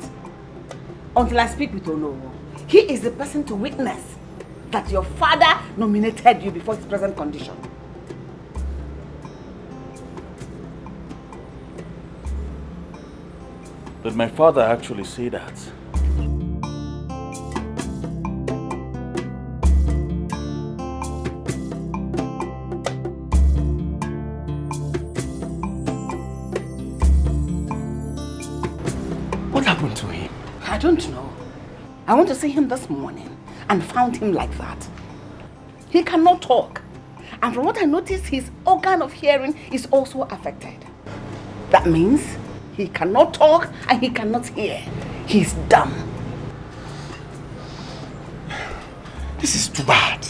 Until I speak with Onowo. He is the person to witness that your father nominated you before his present condition. Did my father actually say that? What happened to him? I don't know. I went to see him this morning and found him like that. He cannot talk. And from what I noticed, his organ of hearing is also affected. That means he cannot talk and he cannot hear. He's dumb. This is too bad.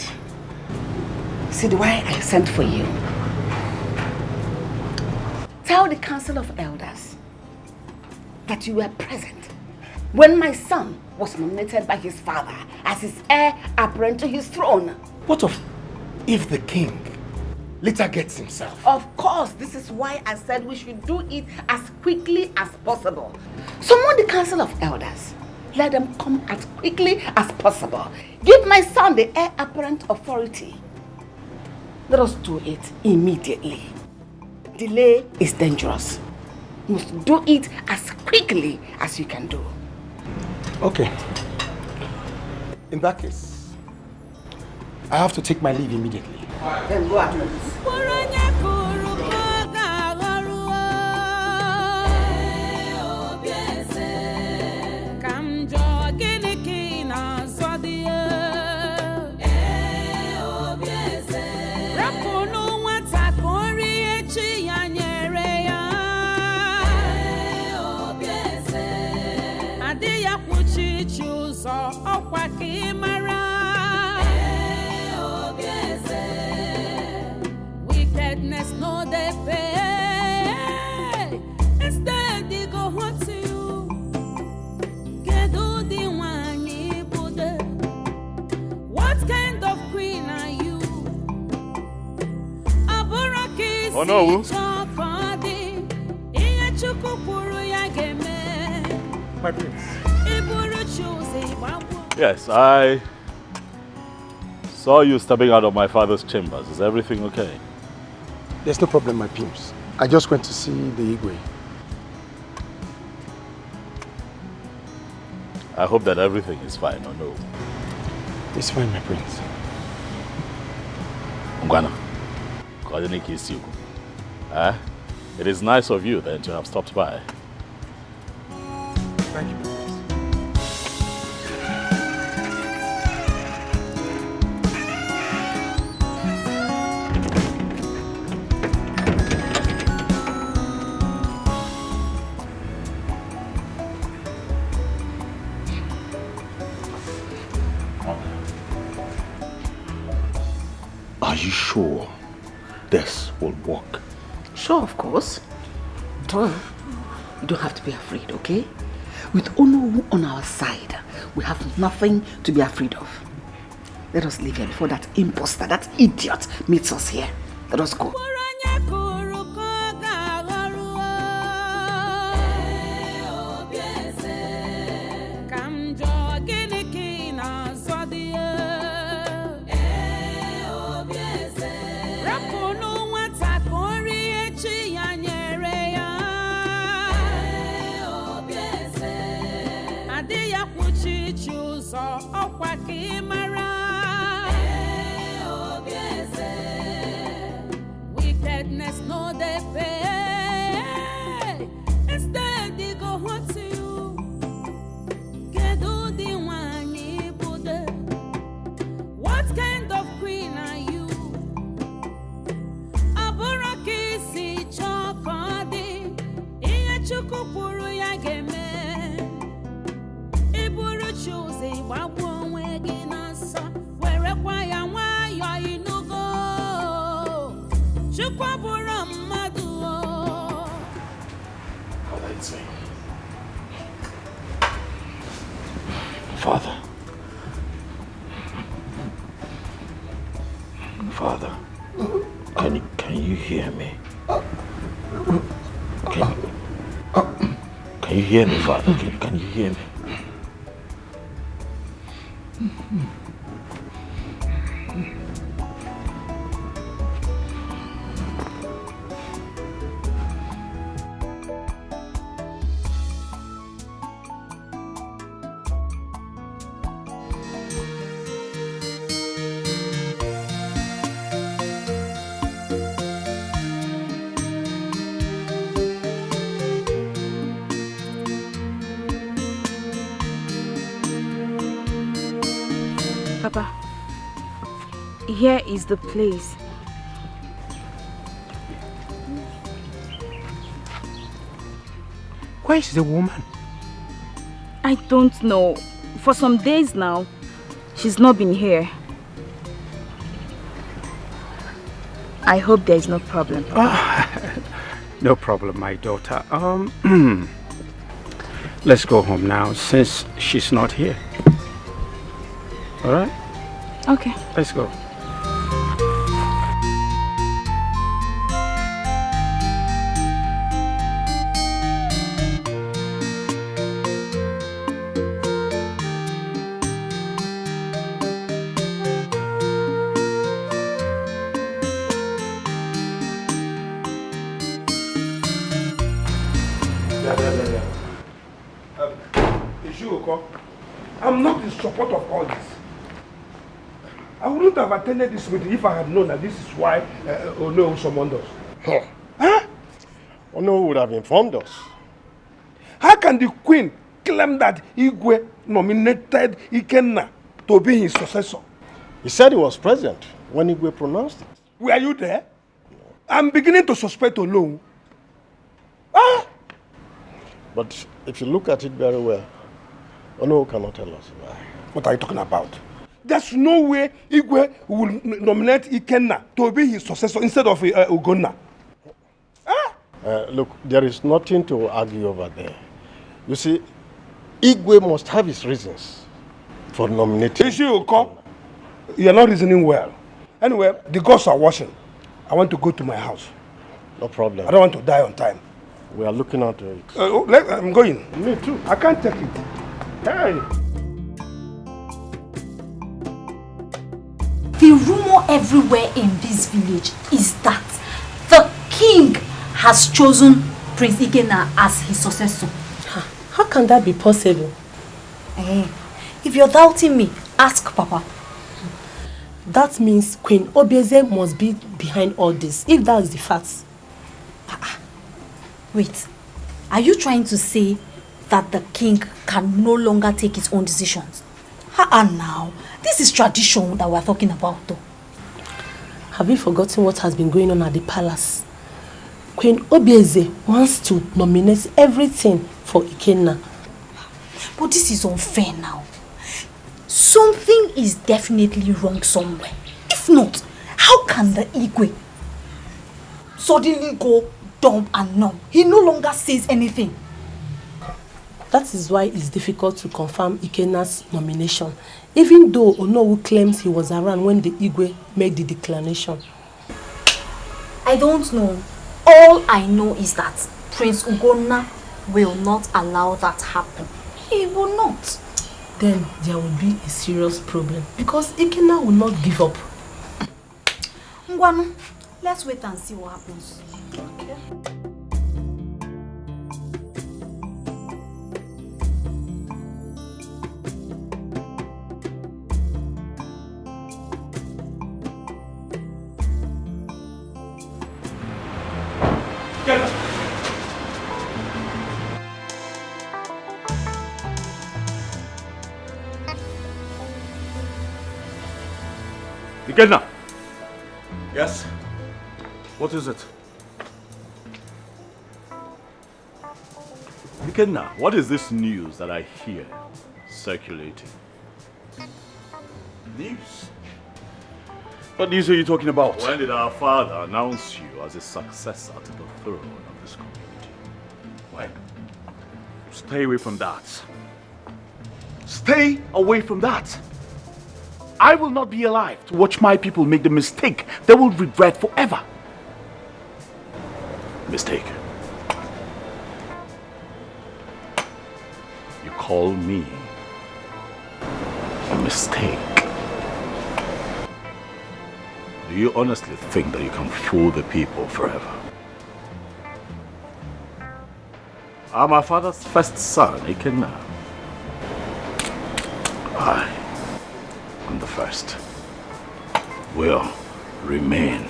See why I sent for you. Tell the Council of Elders that you were present when my son was nominated by his father as his heir apparent to his throne. What of if the king later gets himself? Of course, this is why I said we should do it as quickly as possible. Summon the Council of Elders. Let them come as quickly as possible. Give my son the heir apparent authority. Let us do it immediately. Delay is dangerous. You must do it as quickly as you can do. Okay. In that case, I have to take my leave immediately. Then go at once. Wickedness no they pay. Instead they go home to you. Get do the one you put. What kind of queen are you? Aburaki Oh my prince. Yes, I saw you stepping out of my father's chambers. Is everything okay? There's no problem, my pimps. I just went to see the Igwe. I hope that everything is fine, or no? It's fine, my prince. Ngwana, it is nice of you then to have stopped by. Thank you. Are you sure this will work? Sure, of course. Duh. You don't have to be afraid, okay? With Ono on our side, we have nothing to be afraid of. Let us leave here before that imposter, that idiot, meets us here. Let us go. Wickedness no they pay. Instead they go hurt to you. Get all the one you put there. What kind of queen are you? Aboraki si chokodi. Iya chukupuru ya geme. Iburu choose wabu. Father. Father, can you hear me? Can you hear me, Father? Can you hear me? Papa, here is the place. Where is the woman? I don't know. For some days now, she's not been here. I hope there is no problem. No problem, my daughter. Let's go home now since she's not here. All right? Okay. Let's go. I'm not in support of all this. I wouldn't have attended this meeting if I had known that this is why Ono summoned us. Huh? Ono would have informed us. How can the queen claim that Igwe nominated Ikenna to be his successor? He said he was present when Igwe pronounced it. Were you there? No. I'm beginning to suspect Ono. But if you look at it very well, Ono cannot tell us why. What are you talking about? There's no way Igwe will nominate Ikenna to be his successor instead of Ugonna. Look, there is nothing to argue over there. You see, Igwe must have his reasons for nominating. You're not reasoning well. Anyway, the gods are watching. I want to go to my house. No problem. I don't want to die on time. We are looking at it. I'm going. Me too. I can't take it. Hey. The rumor everywhere in this village is that the king has chosen Prince Ikenna as his successor. How can that be possible? If you're doubting me, ask Papa. That means Queen Obieze must be behind all this, if that is the fact. Wait, are you trying to say that the king can no longer take his own decisions? Now, this is tradition that we're talking about though. Have you forgotten what has been going on at the palace? Queen Obieze wants to nominate everything for Ikenna. But this is unfair now. Something is definitely wrong somewhere. If not, how can the Igwe suddenly go dumb and numb? He no longer says anything. That is why it's difficult to confirm Ikenna's nomination, even though Onowu claims he was around when the Igwe made the declaration. I don't know. All I know is that Prince Ugonna will not allow that happen. He will not. Then there will be a serious problem because Ikenna will not give up. Ngwanu, let's wait and see what happens. Okay. Ikenna! Yes? What is it? Ikenna, what is this news that I hear circulating? News? What news are you talking about? When did our father announce you as a successor to the throne of this community? When? Stay away from that. Stay away from that. I will not be alive to watch my people make the mistake they will regret forever. Mistake. You call me a mistake. Do you honestly think that you can fool the people forever? I'm my father's first son, Ikenna. I am the first. Will remain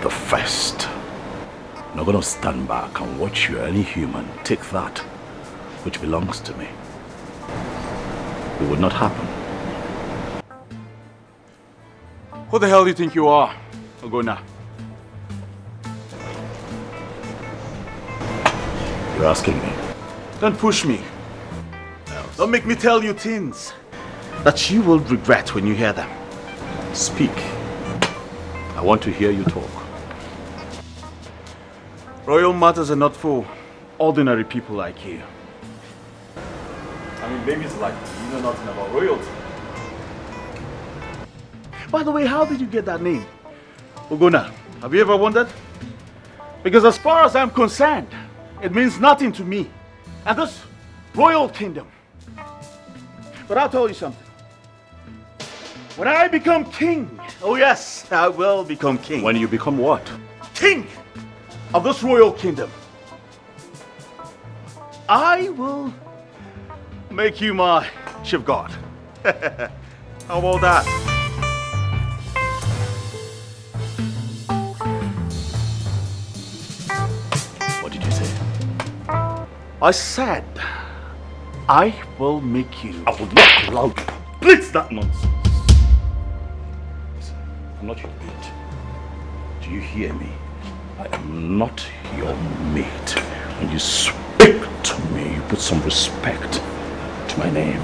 the first. I'm not gonna stand back and watch you, any human, take that which belongs to me. It would not happen. Who the hell do you think you are, Ogona? You're asking me. Don't push me. Don't make me tell you things that you will regret when you hear them. Speak. I want to hear you talk. Royal matters are not for ordinary people like you. I mean, babies like you, you know nothing about royalty. By the way, how did you get that name? Ogona, have you ever wondered? Because as far as I'm concerned, it means nothing to me and this royal kingdom. But I'll tell you something. When I become king, oh yes, I will become king. When you become what? King of this royal kingdom. I will make you my chief god. How about that? What did you say? I said, I will make you. I will not allow you to complete that nonsense. Listen, I'm not your mate. Do you hear me? I am not your mate. When you speak to me, you put some respect to my name.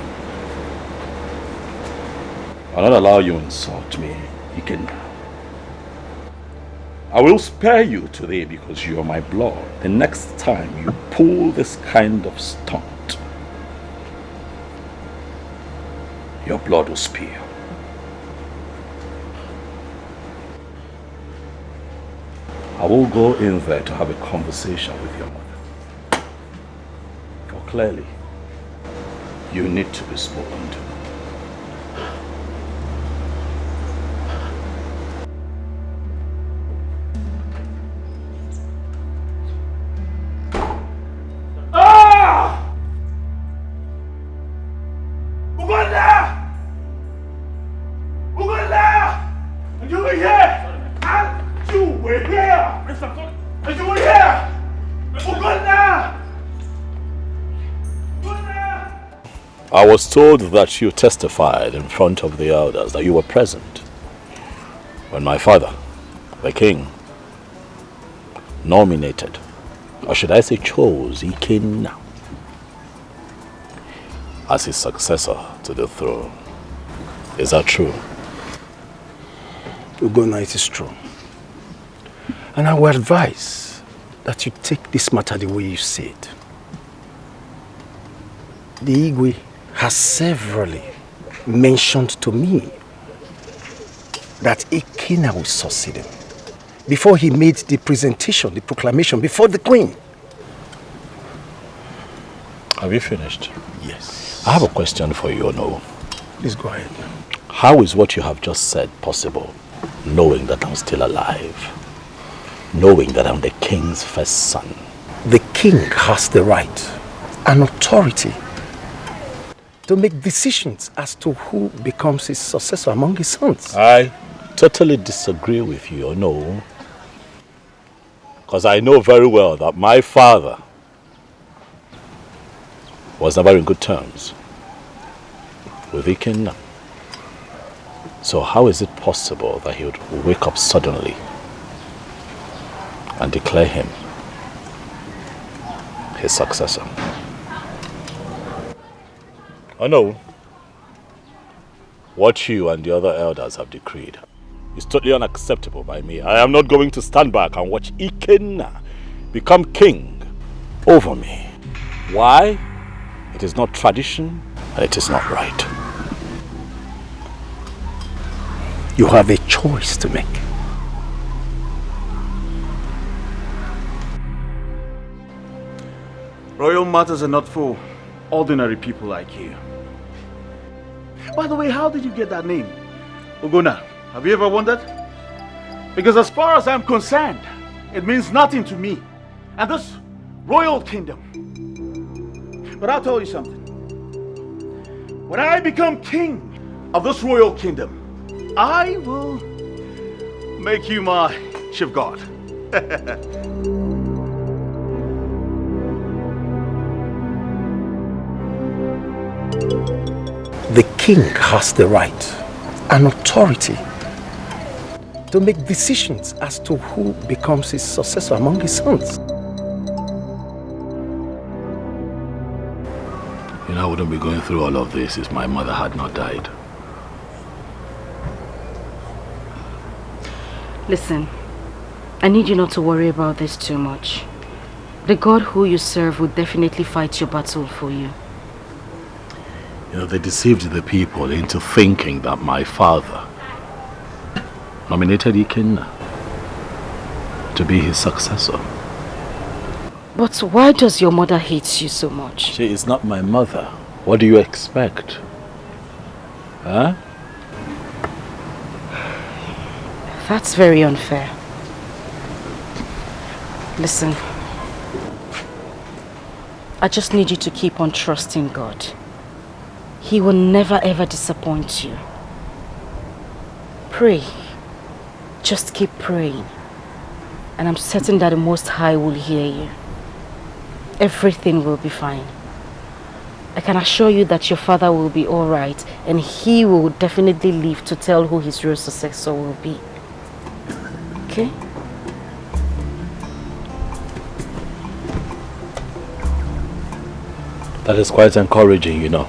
I'll not allow you to insult me. You can. I will spare you today because you are my blood. The next time you pull this kind of stunt, your blood will spill. I will go in there to have a conversation with your mother. clearly, you need to be spoken to. I was told that you testified in front of the elders that you were present when my father, the king, nominated, or should I say chose, Ikenna as his successor to the throne. Is that true? Ugonna, it is true. And I would advise that you take this matter the way you see it. The Igwe has severally mentioned to me that Ikenna will succeed him before he made the presentation, the proclamation before the queen. Have you finished? Yes. I have a question for you, Ono. Please go ahead. How is what you have just said possible, knowing that I'm still alive? Knowing that I'm the king's first son? The king has the right and authority to make decisions as to who becomes his successor among his sons. I totally disagree with you, no. Because I know very well that my father was never in good terms with Ikenna. So how is it possible that he would wake up suddenly and declare him his successor? Oh no. What you and the other elders have decreed is totally unacceptable by me. I am not going to stand back and watch Ikenna become king over me. Why? It is not tradition and it is not right. You have a choice to make. Royal matters are not for ordinary people like you. By the way, how did you get that name? Ugonna, have you ever wondered? Because as far as I'm concerned, it means nothing to me and this royal kingdom. But I'll tell you something. When I become king of this royal kingdom, I will make you my chief guard. The king has the right and authority to make decisions as to who becomes his successor among his sons. You know, I wouldn't be going through all of this if my mother had not died. Listen, I need you not to worry about this too much. The God who you serve will definitely fight your battle for you. You know, they deceived the people into thinking that my father nominated Ikenna to be his successor. But why does your mother hate you so much? She is not my mother. What do you expect? Huh? That's very unfair. Listen, I just need you to keep on trusting God. He will never ever disappoint you. Pray. Just keep praying. And I'm certain that the Most High will hear you. Everything will be fine. I can assure you that your father will be alright and he will definitely live to tell who his real successor will be. Okay? That is quite encouraging, you know.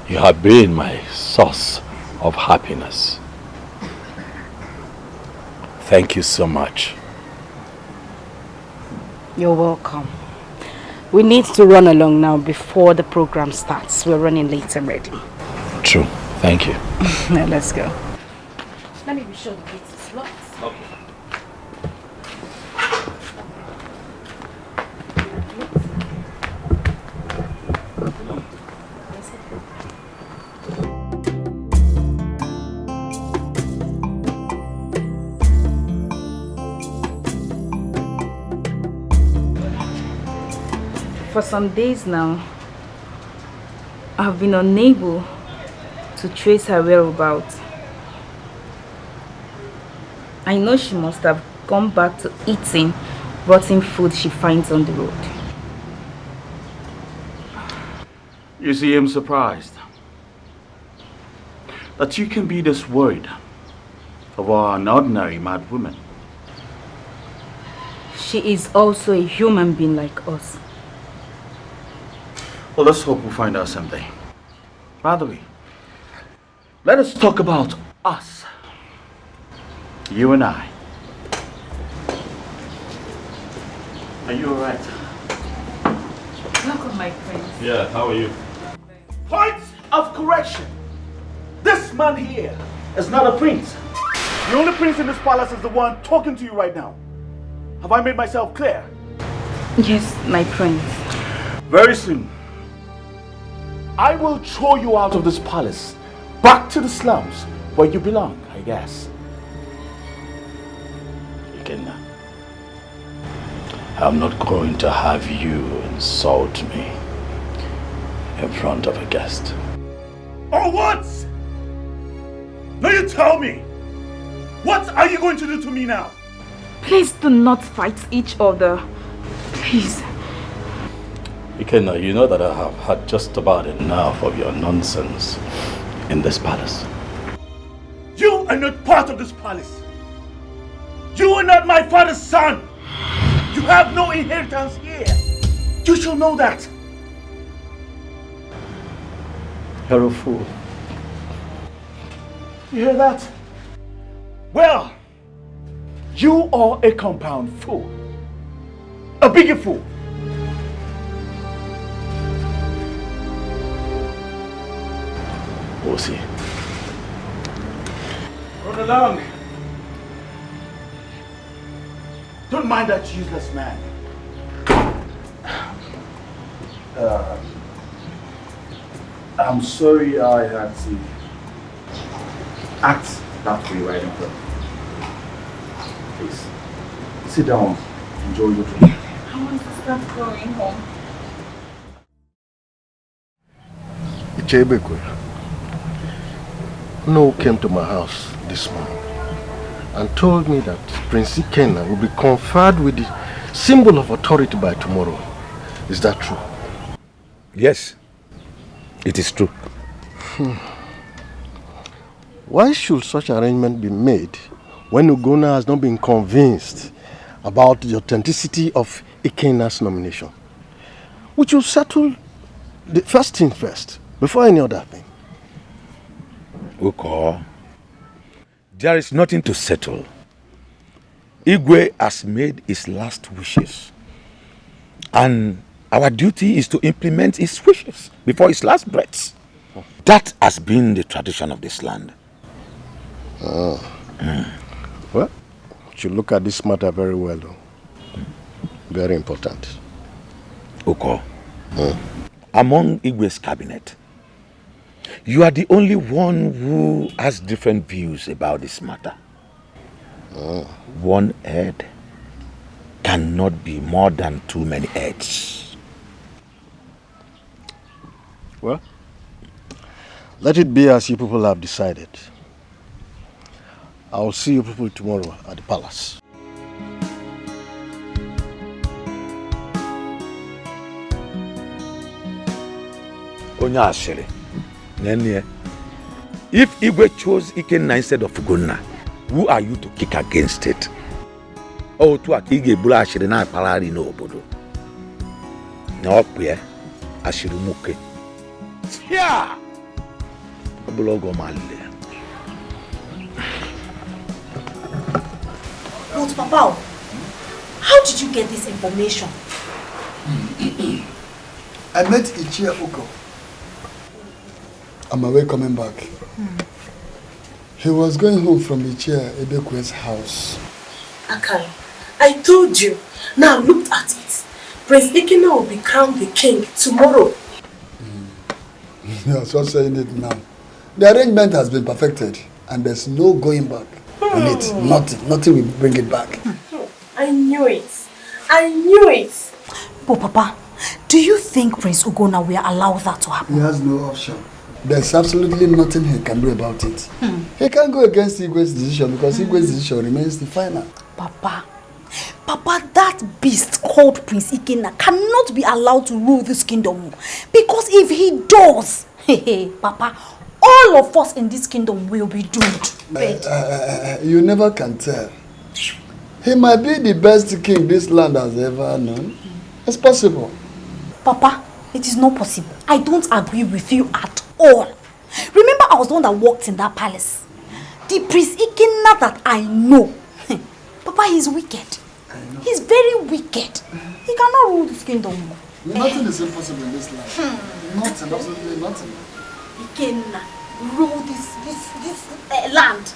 You have been my source of happiness. Thank you so much. You're welcome. We need to run along now before the program starts. We're running late and ready. True. Thank you. Now let's go. Let me be sure the gate is locked. Okay. For some days now, I've been unable to trace her whereabouts. I know she must have gone back to eating rotten food she finds on the road. You see, I'm surprised that you can be this worried over an ordinary mad woman. She is also a human being like us. Well, let's hope we find out someday. By the way, let us talk about us. You and I. Are you alright? Welcome, my friend. Yeah, how are you? Point of correction. This man here is not a prince. The only prince in this palace is the one talking to you right now. Have I made myself clear? Yes, my prince. Very soon, I will throw you out of this palace, back to the slums where you belong, I guess. Ikenna, I'm not going to have you insult me in front of a guest. Or what? Now you tell me. What are you going to do to me now? Please do not fight each other. Please. Ikenna, you know that I have had just about enough of your nonsense in this palace. You are not part of this palace. You are not my father's son. You have no inheritance here. You should know that. You're a fool. You hear that? Well, you are a compound fool. A bigger fool. We'll see. Run along. Don't mind that useless man. I'm sorry I had to act that way right in front. Please, sit down. Enjoy your drink. I want to start going home. Ichebekwe, No came to my house this morning and told me that Prince Ikenna will be conferred with the symbol of authority by tomorrow. Is that true? Yes, it is true. Why should such arrangement be made when Ugonna has not been convinced about the authenticity of Ikenna's nomination? We should settle the first thing first, before any other thing. Uko, there is nothing to settle. Igwe has made his last wishes. And our duty is to implement his wishes before his last breaths. That has been the tradition of this land. Well, we should look at this matter very well, though. Very important. Uko, among Igwe's cabinet, you are the only one who has different views about this matter. One head cannot be more than too many heads. Well, let it be as you people have decided. I'll see you people tomorrow at the palace. Onya Ashere, if Igwe chose Ikenna instead of Ugonna, who are you to kick against it? Oh, to Akige Bula Ashere na Palari no Obodo. No, queer Ashere Muke. Yeah! Bulogo Mali. But Papa, how did you get this information? I met Ichia Uko. On my way coming back. He was going home from Ichia Ebekwe's house. Akai, I told you. Now look at it. Prince Ikenna will be crowned the king tomorrow. You are just saying it now. The arrangement has been perfected and there's no going back on it. Nothing will bring it back. I knew it. I knew it. But Papa, Do you think Prince Ugonna will allow that to happen? He has no option. There's absolutely nothing he can do about it. He can't go against Igwe's decision because Igwe's decision remains the final. Papa, that beast called Prince Ikenna cannot be allowed to rule this kingdom. Because if he does, Papa, all of us in this kingdom will be doomed. You never can tell. He might be the best king this land has ever known. It's possible. Papa, it is not possible. I don't agree with you at all. Remember, I was the one that walked in that palace. The Prince Ikenna that I know. Papa, he's wicked. He's very wicked. He cannot rule this kingdom. Nothing is impossible in this land. Nothing, absolutely nothing. Ikenna rule this land.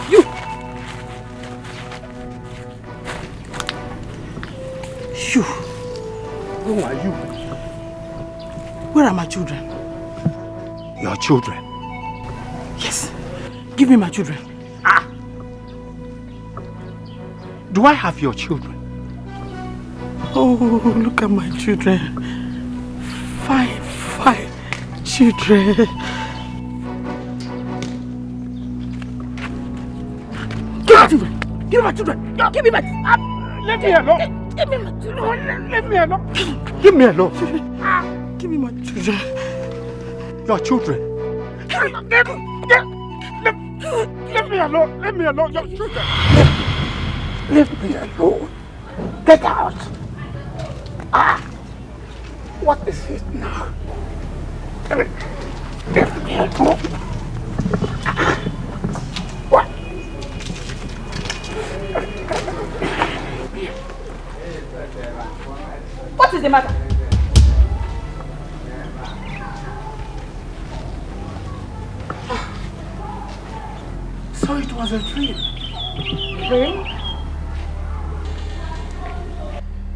You! Who are you? Where are my children? Your children? Yes. Give me my children. Do I have your children? Oh, look at my children. Fine children. Give me my children. Give me my... Let me alone. Give me my children. Leave me alone. Give me alone. Give me my children. Your children. Leave me alone. Leave me alone. Your children. Leave me alone. Get out. What is it now? Leave me alone. What? What is the matter? So it was a dream. Dream?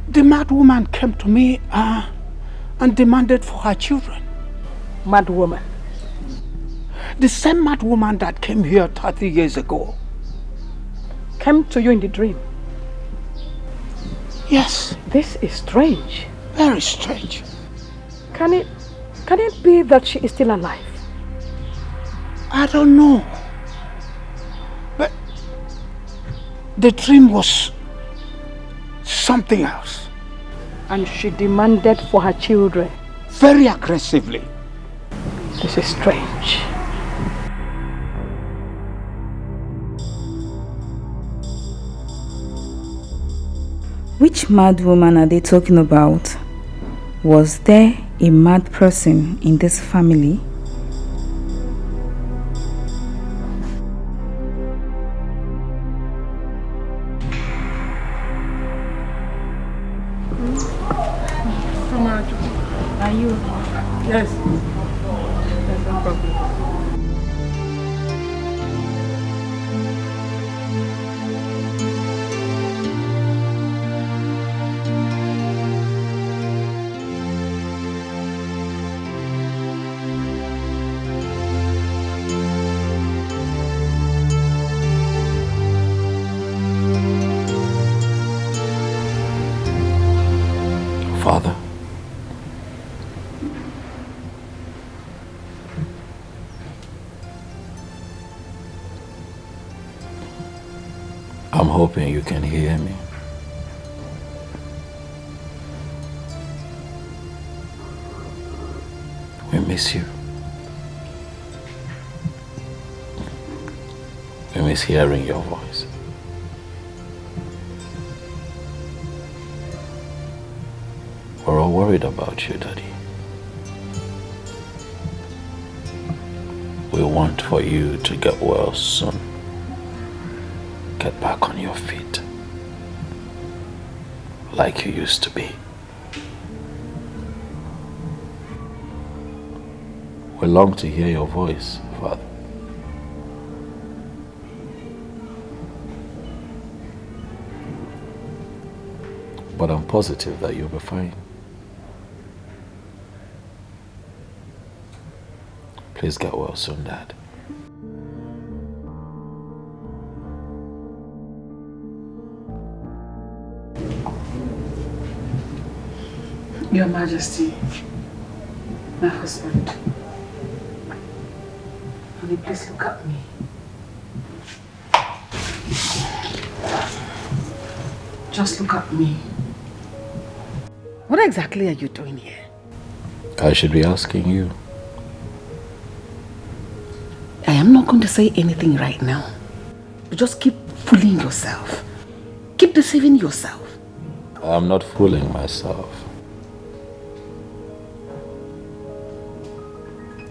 The mad woman came to me and demanded for her children. Mad woman? The same mad woman that came here 30 years ago. Came to you in the dream? Yes. This is strange. Very strange. Can it be that she is still alive? I don't know. But the dream was something else. And she demanded for her children? Very aggressively. This is strange. Which mad woman are they talking about? Was there a mad person in this family? Are you? Yes. There's no problem. Father, I'm hoping you can hear me. We miss you. We miss hearing your voice. We're all worried about you, Daddy. We want for you to get well soon. Get back on your feet. Like you used to be. We long to hear your voice, Father. But I'm positive that you'll be fine. Please get well soon, Dad. Your Majesty, my husband, honey, please look at me. Just look at me. What exactly are you doing here? I should be asking you. I am not going to say anything right now. But just keep fooling yourself. Keep deceiving yourself. I'm not fooling myself.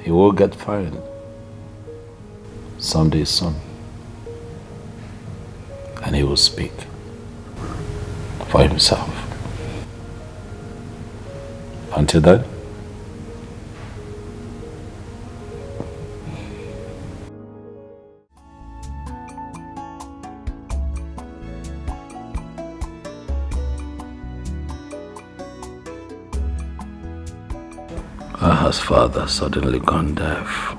He will get fine someday soon. And he will speak for himself. Until then, Aha's father suddenly gone deaf.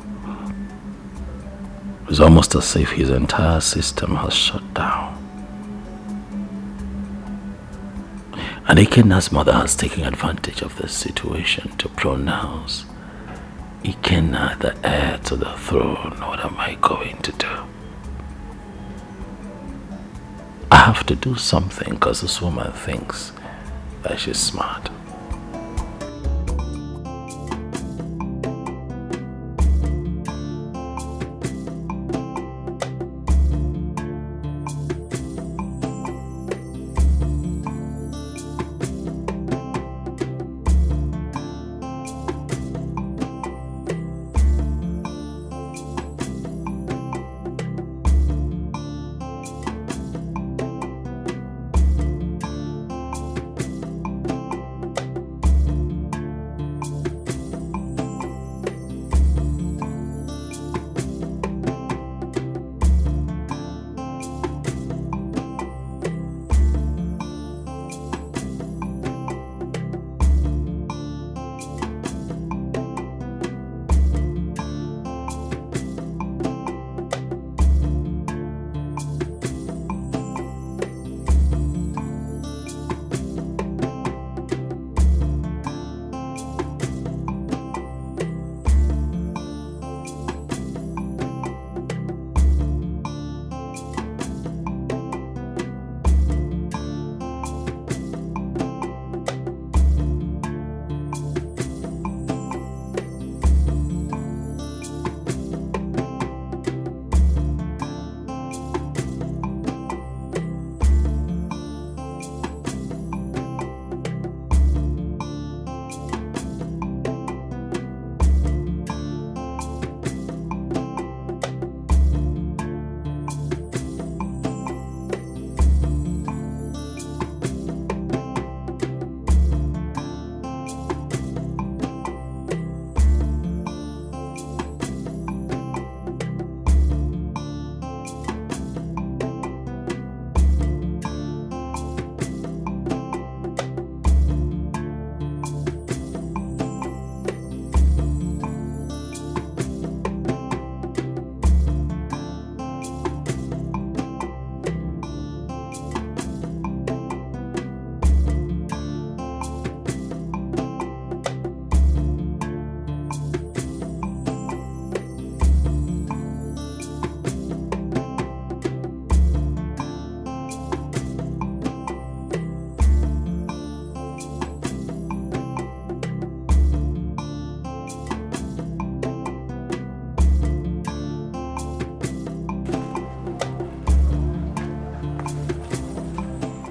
It's almost as if his entire system has shut down. And Ikenna's mother has taken advantage of this situation to pronounce Ikenna the heir to the throne. What am I going to do? I have to do something because this woman thinks that she's smart.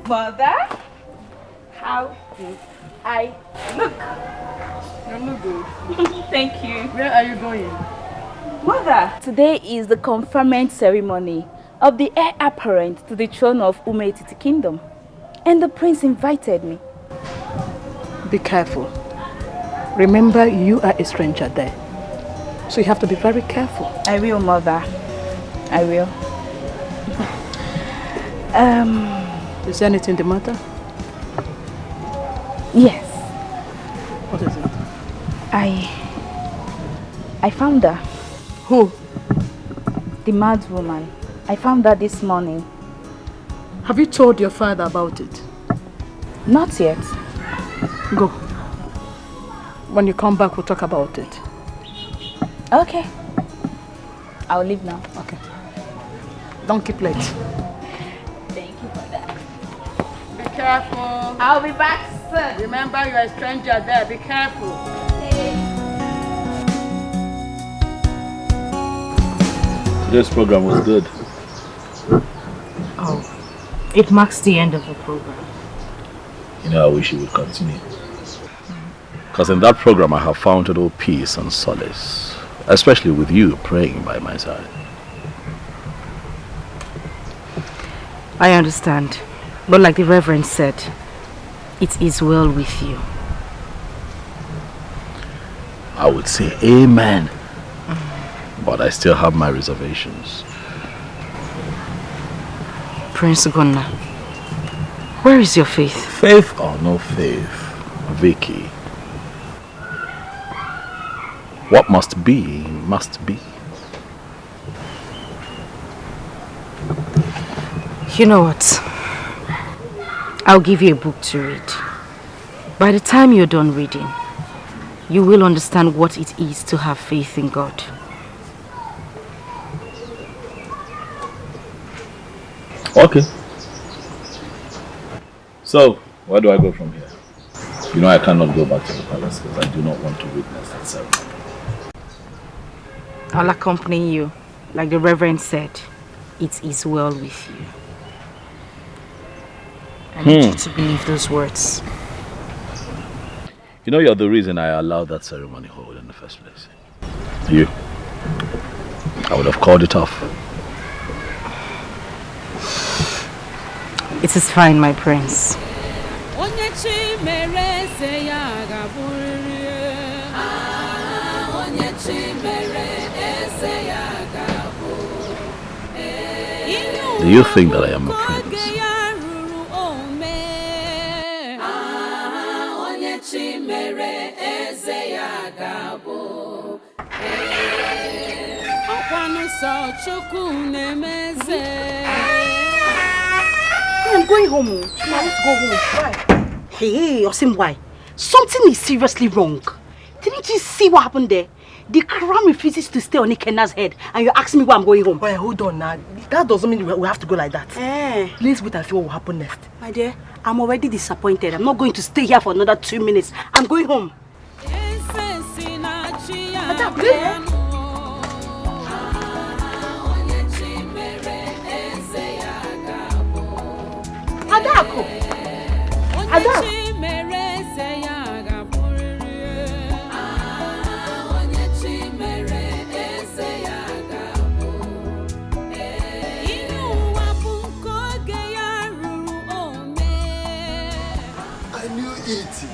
Mother, how do I look? You look good. Thank you. Where are you going? Mother! Today is the conferment ceremony of the heir apparent to the throne of Umetiti Kingdom. And the prince invited me. Be careful. Remember, you are a stranger there. So you have to be very careful. I will, Mother. I will. Is there anything the matter? Yes. What is it? I found her. Who? The mad woman. I found her this morning. Have you told your father about it? Not yet. Go. When you come back, we'll talk about it. Okay. I'll leave now. Okay. Don't keep late. Thank you for that. Be careful. I'll be back soon. Remember, you're a stranger there. Be careful. Today's program was good. Oh, it marks the end of the program. You know, I wish it would continue. Because in that program I have found total peace and solace. Especially with you praying by my side. I understand. But like the Reverend said, it is well with you. I would say amen. But I still have my reservations. Prince Gunnar, where is your faith? Faith or no faith, Vicky. What must be, must be. You know what? I'll give you a book to read. By the time you're done reading, you will understand what it is to have faith in God. Okay. So, where do I go from here? You know I cannot go back to the palace because I do not want to witness that ceremony. I'll accompany you. Like the Reverend said, it is well with you. I need you to believe those words. You know you're the reason I allowed that ceremony hold in the first place. You. I would have called it off. It is fine, my prince. Do you think that I am a prince? I'm going home. Now let's go home. Why? Hey, Osim, why? Something is seriously wrong. Didn't you see what happened there? The crown refuses to stay on Ikena's head, and you're asking me why I'm going home. Wait, hold on now. That doesn't mean we have to go like that. Let's wait and see what will happen next. My dear, I'm already disappointed. I'm not going to stay here for another 2 minutes. I'm going home. Adako! Adako! I knew it.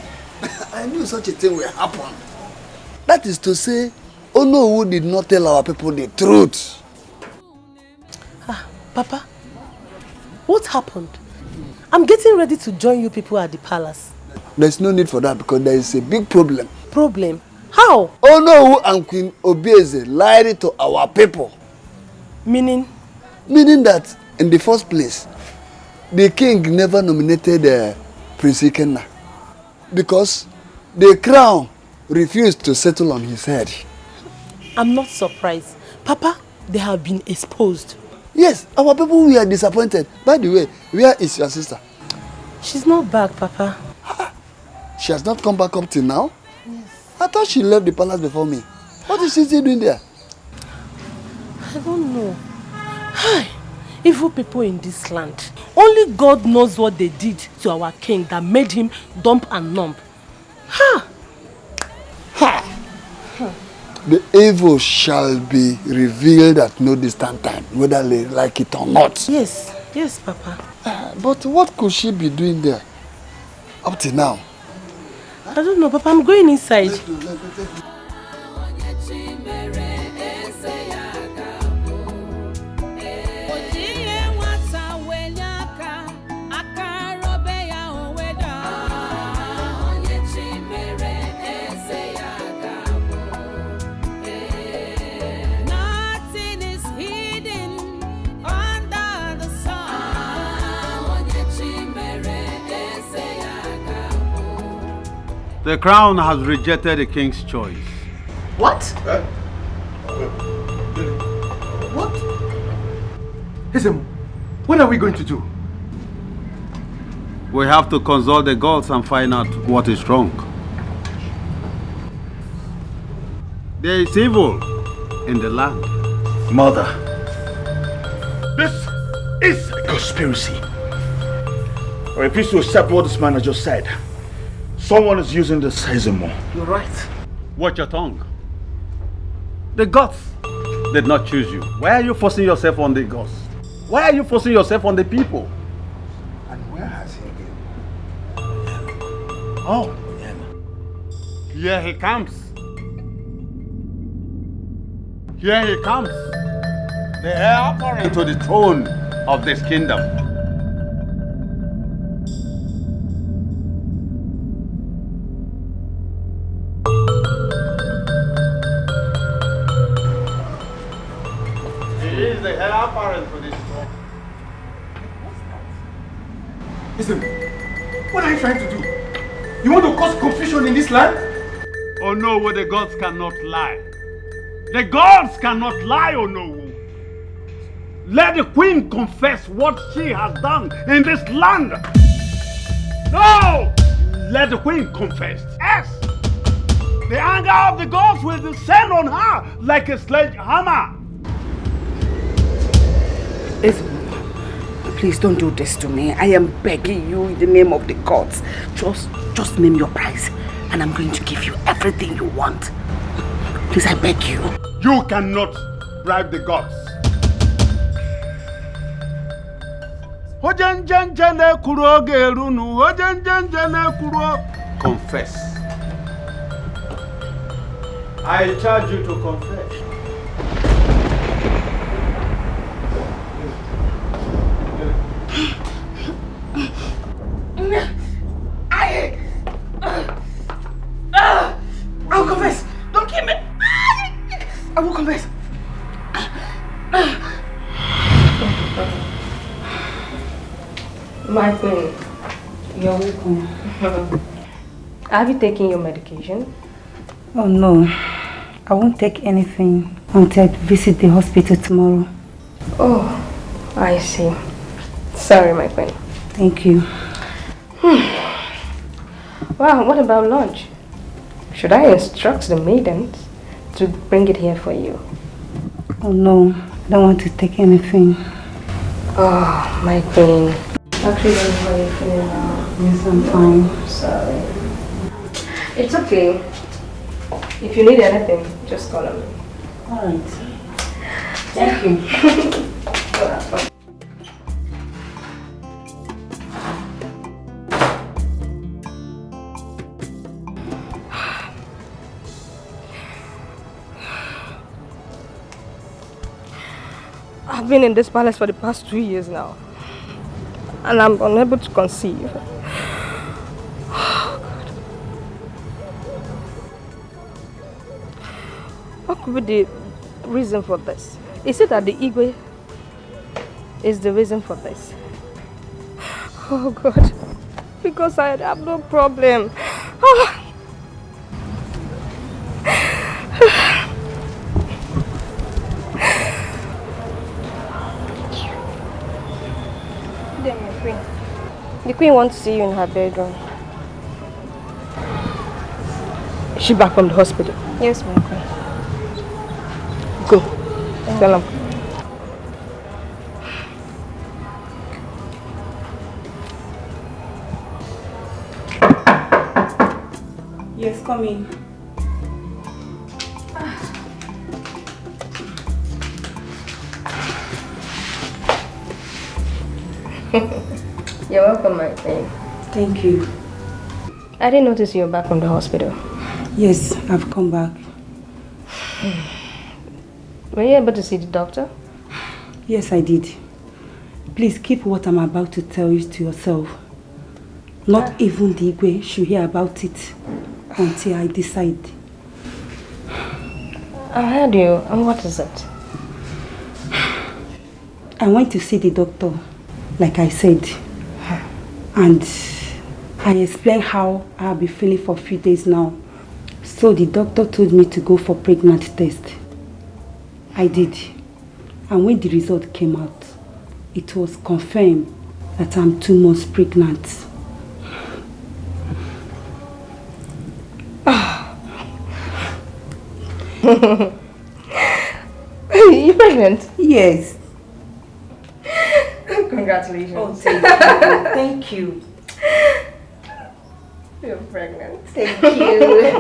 I knew such a thing will happen. That is to say, Onowu did not tell our people the truth. Papa, what happened? I'm getting ready to join you people at the palace. There's no need for that because there is a big problem. Problem? How? Onowu and Queen Obieze lied to our people. Meaning? Meaning that, in the first place, the king never nominated Prince Ikenna because the crown refused to settle on his head. I'm not surprised. Papa, they have been exposed. Yes, our people were disappointed. By the way, where is your sister? She's not back, Papa. She has not come back up till now? Yes. I thought she left the palace before me. What is she still doing there? I don't know. Hi, evil people in this land. Only God knows what they did to our king that made him dumb and numb. Ha! the evil shall be revealed at no distant time, whether they like it or not. Yes, yes, Papa. But what could she be doing there up to now? I don't know, Papa. I'm going inside. The crown has rejected the king's choice. What? What? Listen, what are we going to do? We have to consult the gods and find out what is wrong. There is evil in the land. Mother, this is a conspiracy. I refuse to accept what this man has just said. Someone is using this as a more. You're right. Watch your tongue. The gods did not choose you. Why are you forcing yourself on the gods? Why are you forcing yourself on the people? And where has he been? Oh, here he comes. Here he comes. The heir apparent to the throne of this kingdom. He is the heir apparent to this throne. Listen, what are you trying to do? You want to cause confusion in this land? Oh no, the gods cannot lie. The gods cannot lie, oh no. Let the queen confess what she has done in this land. No! Let the queen confess. Yes! The anger of the gods will descend on her like a sledgehammer. Please don't do this to me. I am begging you in the name of the gods. Just name your price and I'm going to give you everything you want. Please, I beg you. You cannot bribe the gods. Confess. I charge you to confess. I will confess. Don't kill me. I will confess. My queen, you're welcome. Have you taken your medication? Oh no, I won't take anything until I visit the hospital tomorrow. Oh, I see. Sorry, my queen. Thank you. Wow, what about lunch? Should I instruct the maidens to bring it here for you? Oh no, I don't want to take anything. Oh, my queen. Actually, don't know how you're feeling now. Yes, I'm fine. Sorry. It's okay. If you need anything, just call me. Alright. Thank you. I've been in this palace for the past 2 years now. And I'm unable to conceive. Oh, God. What could be the reason for this? Is it that the Igwe is the reason for this? Oh, God. Because I have no problem. Oh. The queen wants to see you in her bedroom. Is she back from the hospital? Yes, my queen. Go. Tell him. Yes, come in. You're welcome, my friend. Thank you. I didn't notice you were back from the hospital. Yes, I've come back. Were you able to see the doctor? Yes, I did. Please keep what I'm about to tell you to yourself. Not even the Igwe should hear about it until I decide. I heard you. And what is it? I went to see the doctor, like I said. And I explained how I'll be feeling for a few days now. So the doctor told me to go for pregnancy test. I did. And when the result came out, it was confirmed that I'm 2 months pregnant. You pregnant? Yes. Congratulations. Oh, thank you. Thank you. You're pregnant. Thank you.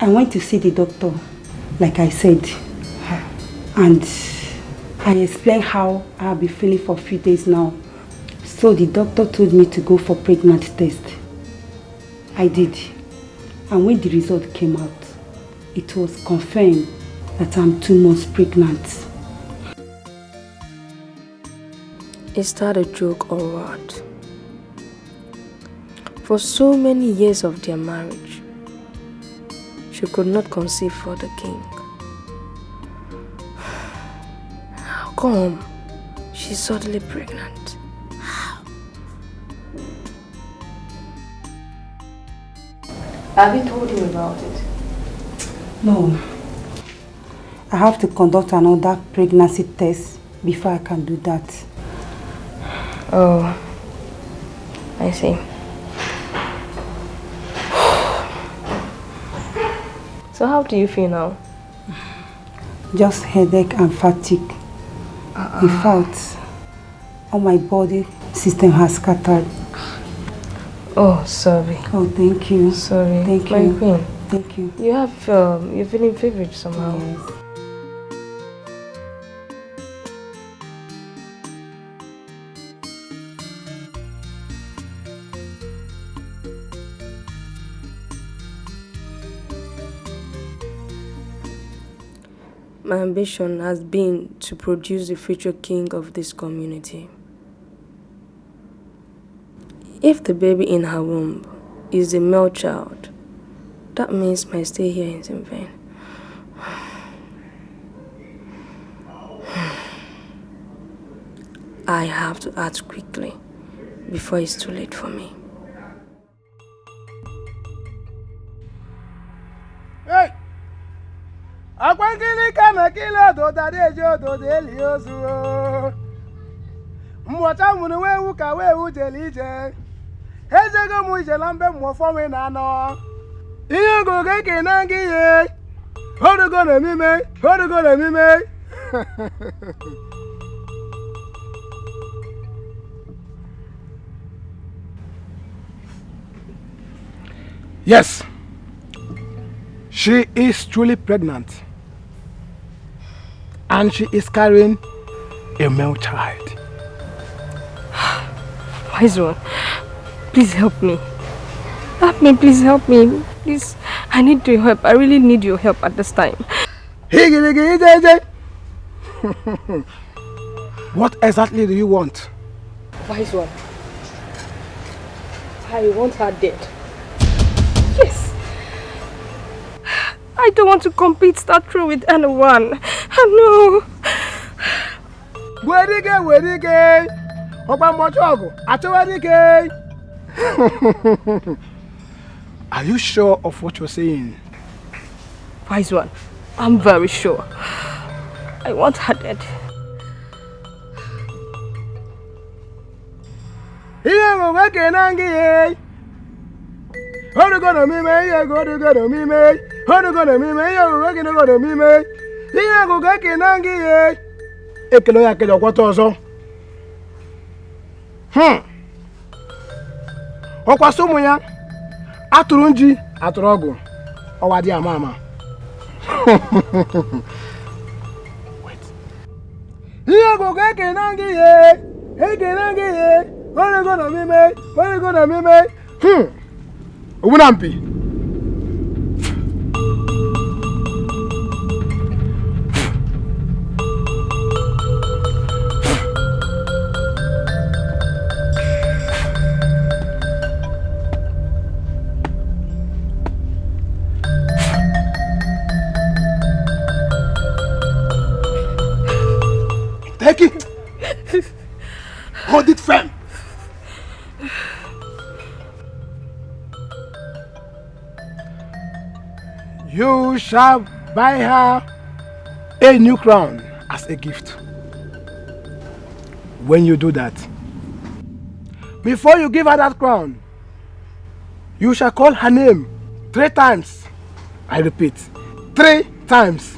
I went to see the doctor, like I said. And I explained how I'll be feeling for a few days now. So the doctor told me to go for pregnancy test. I did. And when the result came out, it was confirmed that I'm 2 months pregnant. Is that a joke or what? For so many years of their marriage, she could not conceive for the king. How come she's suddenly pregnant? Have you told him about it? No. I have to conduct another pregnancy test before I can do that. Oh, I see. So how do you feel now? Just headache and fatigue. In fact, all my body system has scattered. Oh, sorry. Oh, thank you. Sorry. Thank My you. queen. Thank you. You have, you're feeling feverish somehow. Yes. My ambition has been to produce the future king of this community. If the baby in her womb is a male child, that means my stay here is in vain. I have to act quickly before it's too late for me. Hey! Akwankili kama kila doda dejo doda eliozu. Mwata munu wewu ka wewu jelije. Ezego mu jelambe mwofome nano. Iyo goge kenangi ye. Hodugo na mime, hodugo na mime. Yes. She is truly pregnant. And she is carrying a male child. Wise one, please help me. Help me, please help me. Please, I need your help. I really need your help at this time. What exactly do you want? Wise one, I want her dead. Yes. I don't want to compete that through with anyone. I know. Werige. Oba mochogo. Achowerige. Are you sure of what you're saying? Wise one, I'm very sure. I want her dead. Hodugo me me, yeah, go me me. Hodugo me me, yeah, working go me me. Here go kenangi ye. Ekelo ya kedo kwato ozo. Okwa sumu ya. Aturu nji, aturu ogu. Owadi amama. Here go get Kenangi ye. Hey Kenangi ye. What are you gonna be made? What are you gonna be made? Unampi. Take it. Hold it firm. You shall buy her a new crown as a gift. When you do that, before you give her that crown, you shall call her name 3 times. I repeat, 3 times.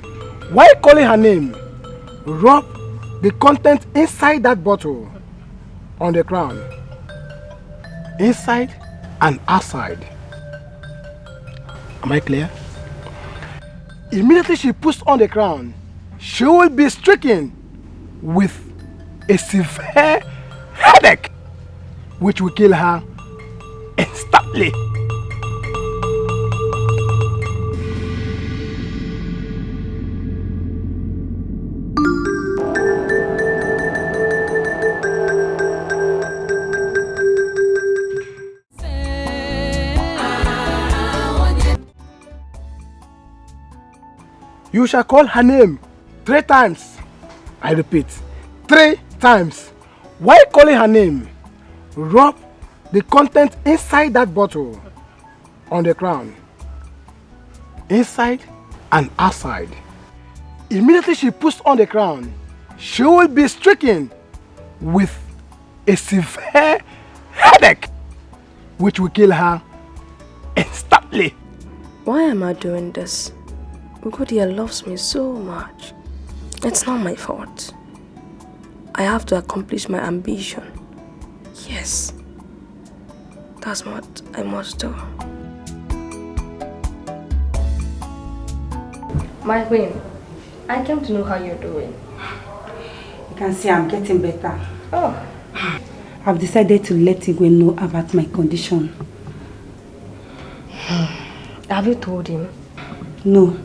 While calling her name, rub the content inside that bottle on the crown, inside and outside. Am I clear? Immediately she puts on the crown, she will be stricken with a severe headache, which will kill her instantly. You shall call her name 3 times. I repeat, 3 times. While calling her name, rub the content inside that bottle on the crown, inside and outside. Immediately she puts on the crown, she will be stricken with a severe headache, which will kill her instantly. Why am I doing this? Ugodia loves me so much. It's not my fault. I have to accomplish my ambition. Yes. That's what I must do. My queen, I came to know how you're doing. You can see I'm getting better. Oh. I've decided to let Igwe know about my condition. Have you told him? No.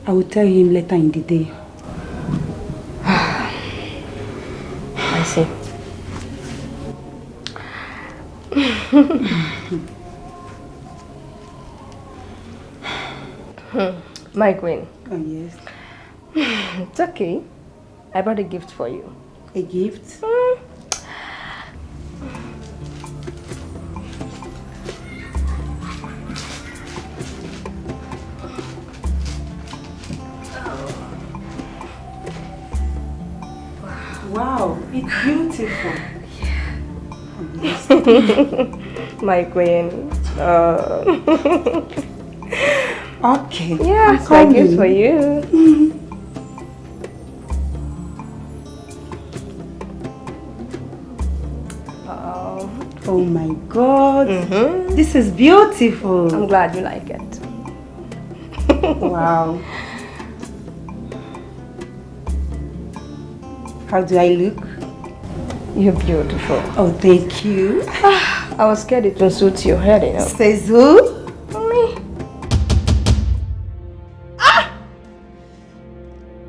I will tell him later in the day. I see. My queen. Oh, yes. It's okay. I brought a gift for you. A gift? Wow, it's beautiful. Yeah. My queen. Okay. Yes, my gift for you. Oh my God. This is beautiful. I'm glad you like it. Wow. How do I look? You're beautiful. Oh, thank you. I was scared it will suit your hair, you know. Says who? Me.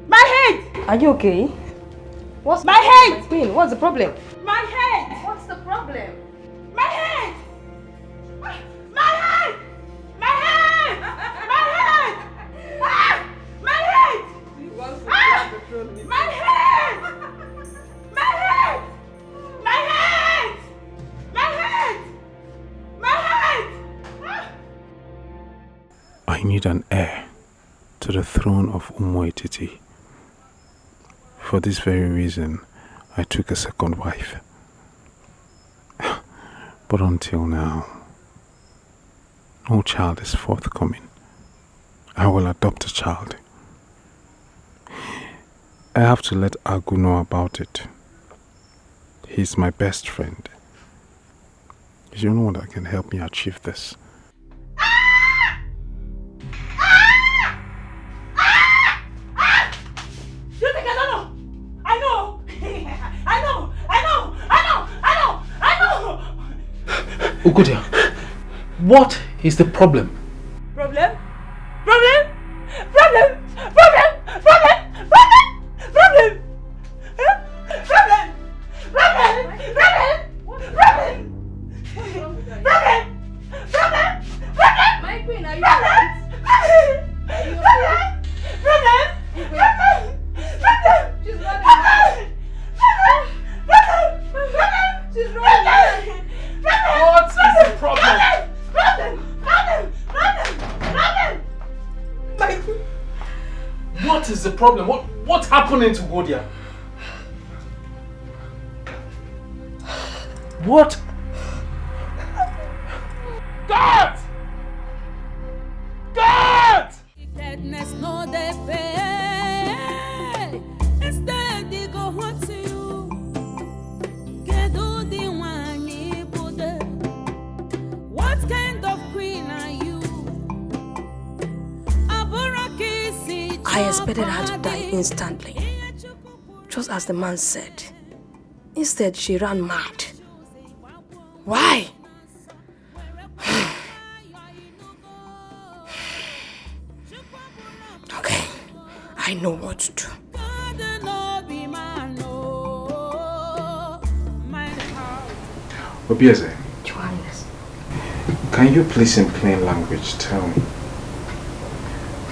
My head! Are you okay? What's my head? Queen, what's the problem? My head! What's the problem? My head! My head! My head! My head! My head! My head! My head! My head! My head! My head! I need an heir to the throne of Umoititi. For this very reason, I took a second wife. But until now, no child is forthcoming. I will adopt a child. I have to let Agu know about it. He's my best friend. He's the only one that can help me achieve this. You think I don't know? I know. Ugodia, what is the problem? Problem? Problem? Problem? Problem? Problem? Problem? Problem? Huh? Problem? Problem? Problem? Problem? Problem? Problem? Problem? My queen, are you alright? Problem? Problem? Problem? She's running mad. She's running mad. What is the problem? What is the problem? What's happening to Godia? What? God! God! Wickedness no dey pay. Instead they go hurt to you. Kedu the one you put there? What kind of queen are you? I expected her to die instantly, just as the man said. Instead, she ran mad. Why? Okay, I know what to do. Obieze, can you please in plain language tell me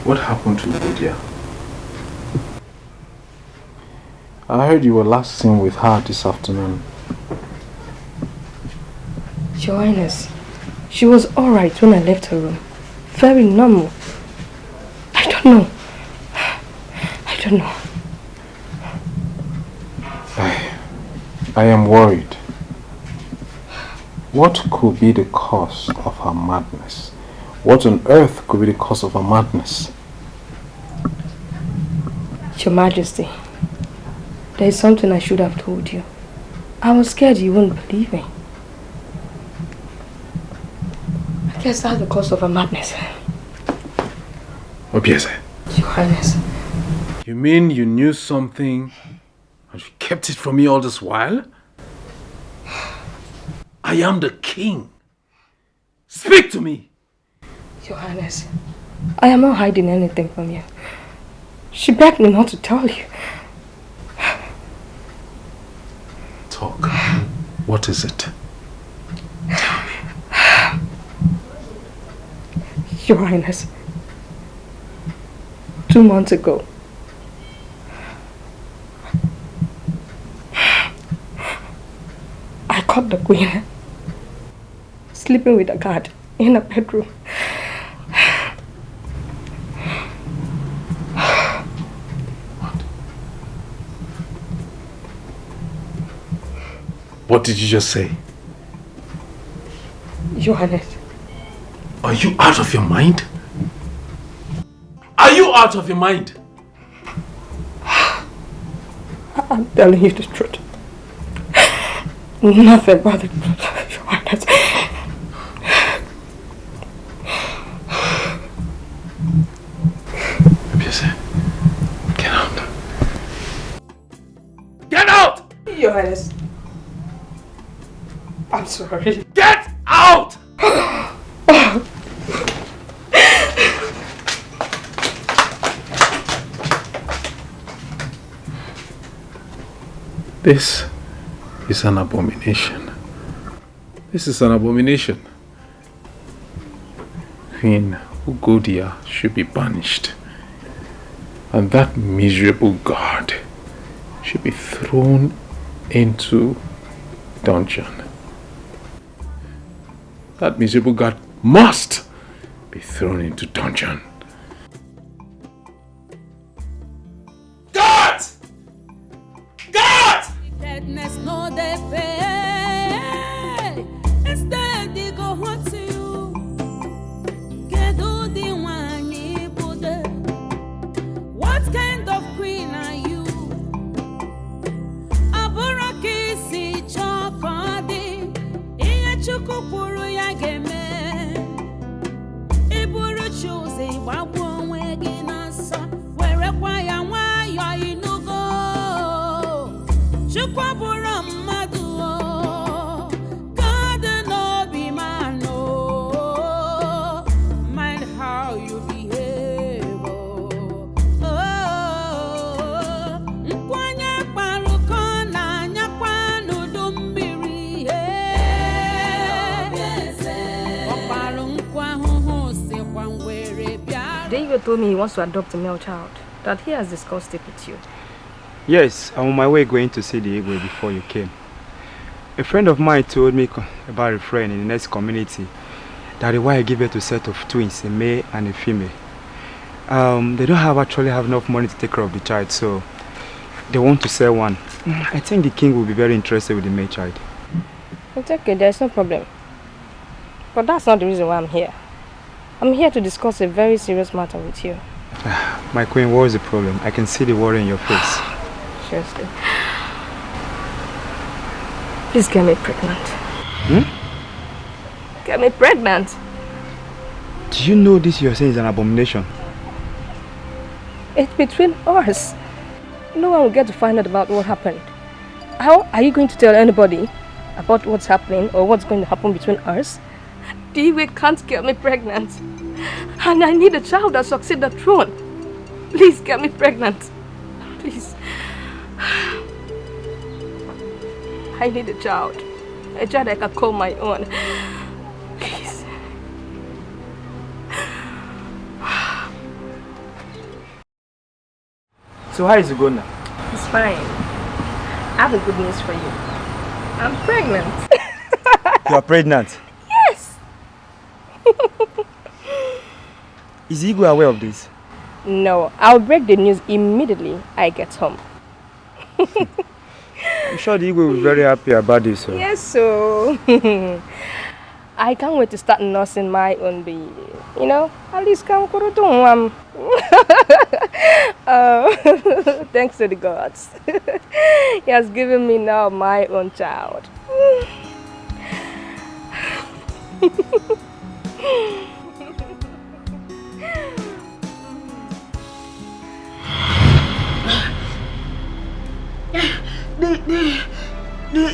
what happened to Godia? I heard you were last seen with her this afternoon. Your Highness, she was alright when I left her room. Very normal. I don't know. I am worried. What could be the cause of her madness? What on earth could be the cause of her madness? Your Majesty, there is something I should have told you. I was scared you wouldn't believe me. I guess that's the cause of her madness. Obieze. Your Highness. You mean you knew something and you kept it from me all this while? I am the king. Speak to me. Your Highness, I am not hiding anything from you. She begged me not to tell you. Talk. What is it? Tell me. Your Highness, 2 months ago, I caught the queen sleeping with a guard in a bedroom. What did you just say? Your Highness. Are you out of your mind? Are you out of your mind? I'm telling you the truth. Nothing but the truth, Your Highness. Get out. Get out! Your Highness. I'm sorry. Get out! This is an abomination. This is an abomination. Queen Ugodia should be banished. And that miserable guard should be thrown into dungeon. That miserable guard must be thrown into dungeon. God! God! Wickedness no dey pay. Instead they go hurt to you. Kedu the one you put there? What kind of queen are you? Aburaki si chokodi. Iye chukupuru ya geme. Iburu choose wabu onwe gi nasa. Were kwa ya nwayo inugo. Chukwabura mmadu. God no be man. Igwe told me he wants to adopt a male child, that he has discussed it with you. Yes, I'm on my way going to see the Igwe before you came. A friend of mine told me about a friend in the next community that the wife gave birth to a set of twins, a male and a female. They don't actually have enough money to take care of the child, so they want to sell one. I think the king will be very interested with the male child. It's okay, there's no problem. But that's not the reason why I'm here. I'm here to discuss a very serious matter with you. My queen, what is the problem? I can see the worry in your face. Seriously. Please get me pregnant. Get me pregnant. Do you know this you're saying is an abomination? It's between us. No one will get to find out about what happened. How are you going to tell anybody about what's happening or what's going to happen between us? The Igwe can't get me pregnant. And I need a child that succeeds the throne. Please get me pregnant. Please. I need a child. A child I can call my own. Please. So how is it going now? It's fine. I have a good news for you. I'm pregnant. You are pregnant? Yes. Is Igwe aware of this? No, I'll break the news immediately I get home. I'm sure the Igwe will be very happy about this. So. Yes, so I can't wait to start nursing my own baby. You know, at least come to thanks to the gods. He has given me now my own child.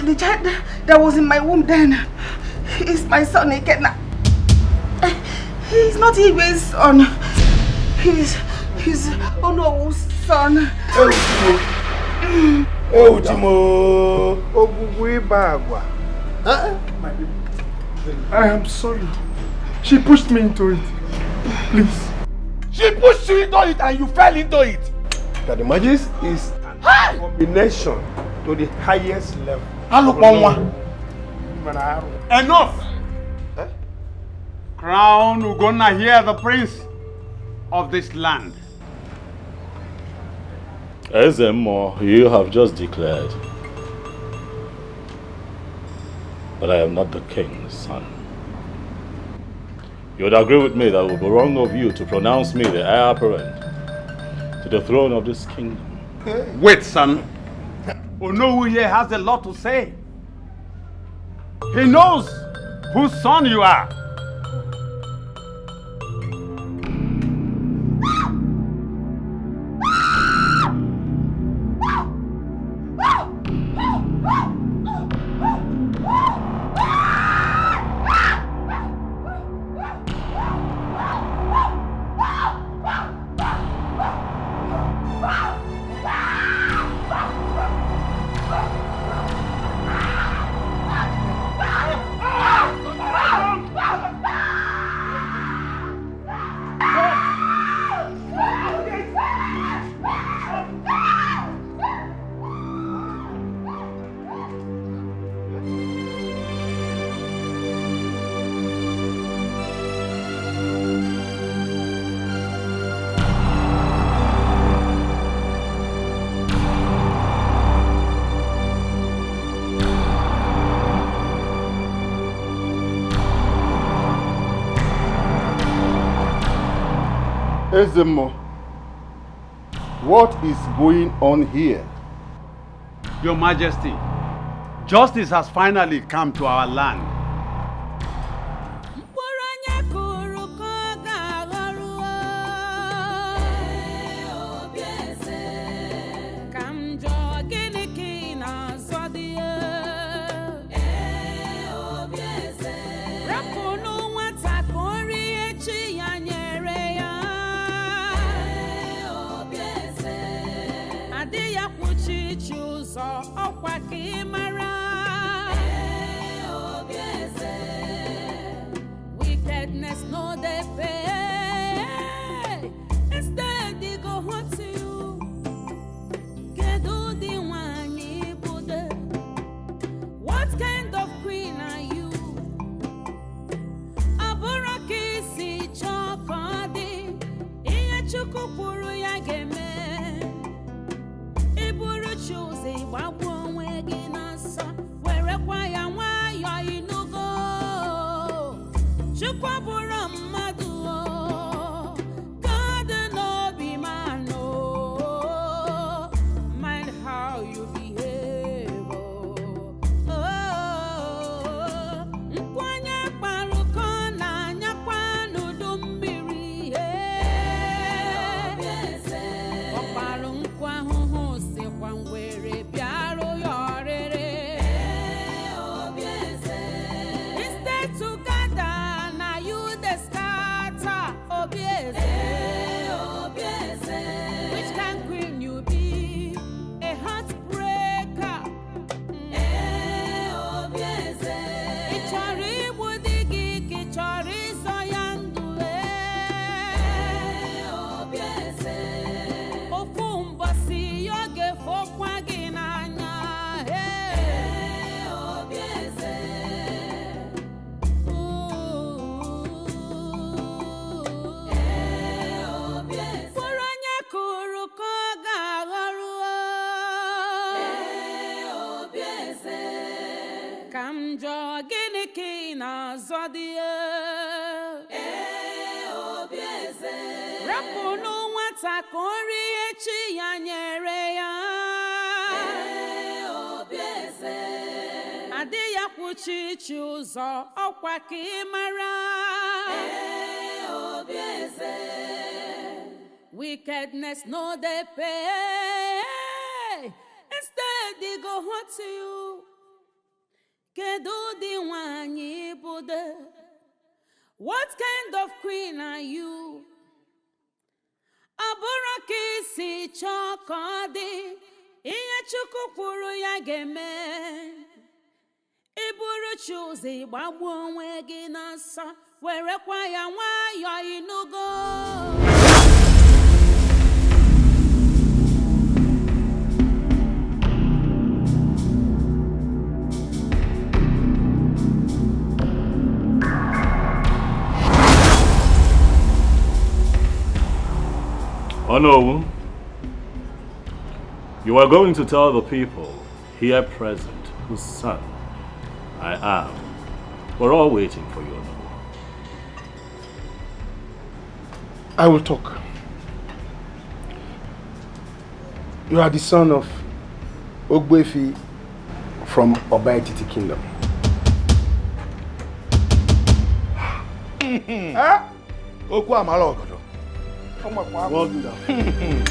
The child that was in my womb then is my son Ikenna. He's not Igwe's son. He's Ono's son. Oh, Timo. I am sorry. She pushed me into it. Please. She pushed you into it and you fell into it. That the magic is a combination to the highest level. Enough! Crown Ugonna here, the prince of this land. Ezemo, you have just declared that I am not the king's son. You would agree with me that it would be wrong of you to pronounce me the heir apparent to the throne of this kingdom. Wait, son. Onowu here has a lot to say. He knows whose son you are. Ezemo, what is going on here? Your Majesty, justice has finally come to our land. Wickedness no they pay, instead they go hurt to you. Kedu di wanyi bude? What kind of queen are you? Aburaki si chokodi, iye chuku kwuru ya geme. Iburu chuzi gbagbu onwe gị n'ọsọ, werekwa ya nwayọ inugo. Honorable, you are going to tell the people here present whose son I am. We're all waiting for you, Honorable. I will talk. You are the son of Ogbefi from Obaititi Kingdom. Oku amala ogodo. Well done.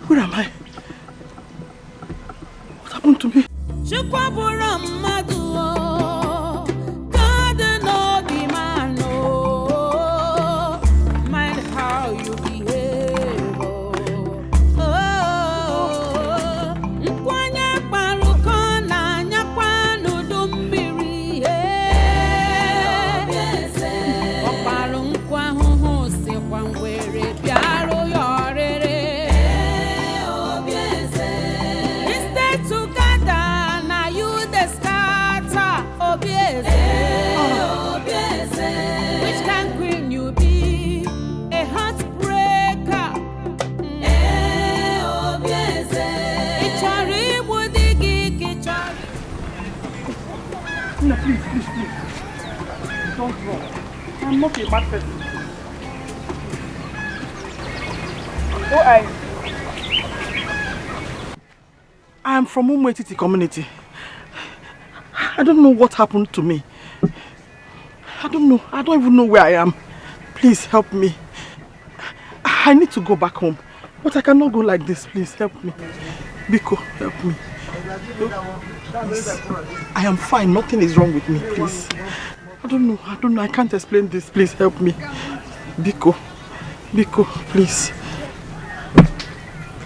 Where am I? What happened to me? Please. Don't run. I'm not a mad person. I am from Umwetiti community. I don't know what happened to me. I don't know. I don't even know where I am. Please help me. I need to go back home. But I cannot go like this. Please help me. Biko, help me. Please. I am fine. Nothing is wrong with me. Please. I don't know. I can't explain this. Please help me. Biko, please.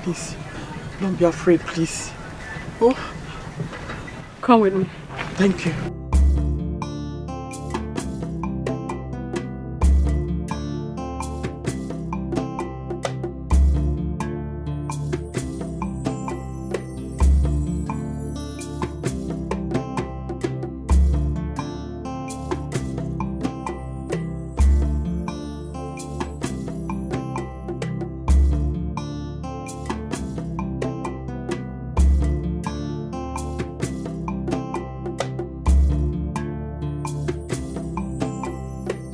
Please, don't be afraid, please. Oh, come with me. Thank you.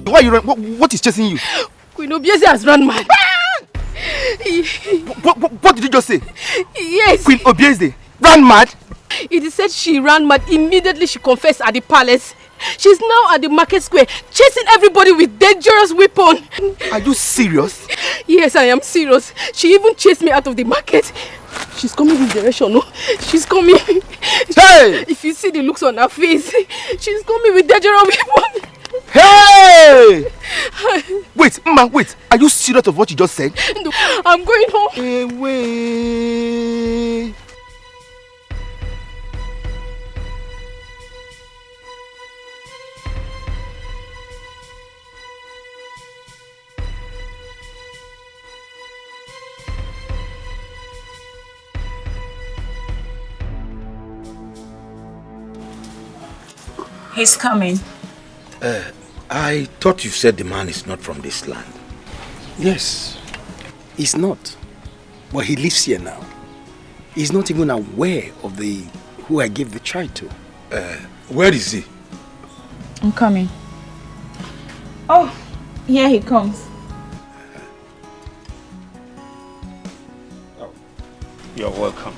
Why you run? What is chasing you? Queen Obieze has run mad. What did you just say? Yes. Queen Obieze ran mad? It is said she ran mad immediately she confessed at the palace. She's now at the market square chasing everybody with dangerous weapon. Are you serious? Yes, I am serious. She even chased me out of the market. She's coming this direction, no? She's coming. Hey! If you see the looks on her face, she's coming with dangerous weapon. Hey! Wait, Mama, wait. Are you serious of what you just said? No, I'm going home. Away. He's coming. I thought you said the man is not from this land. Yes, he's not. But he lives here now. He's not even aware of who I gave the child to. Where is he? I'm coming. Oh, here he comes. You're welcome.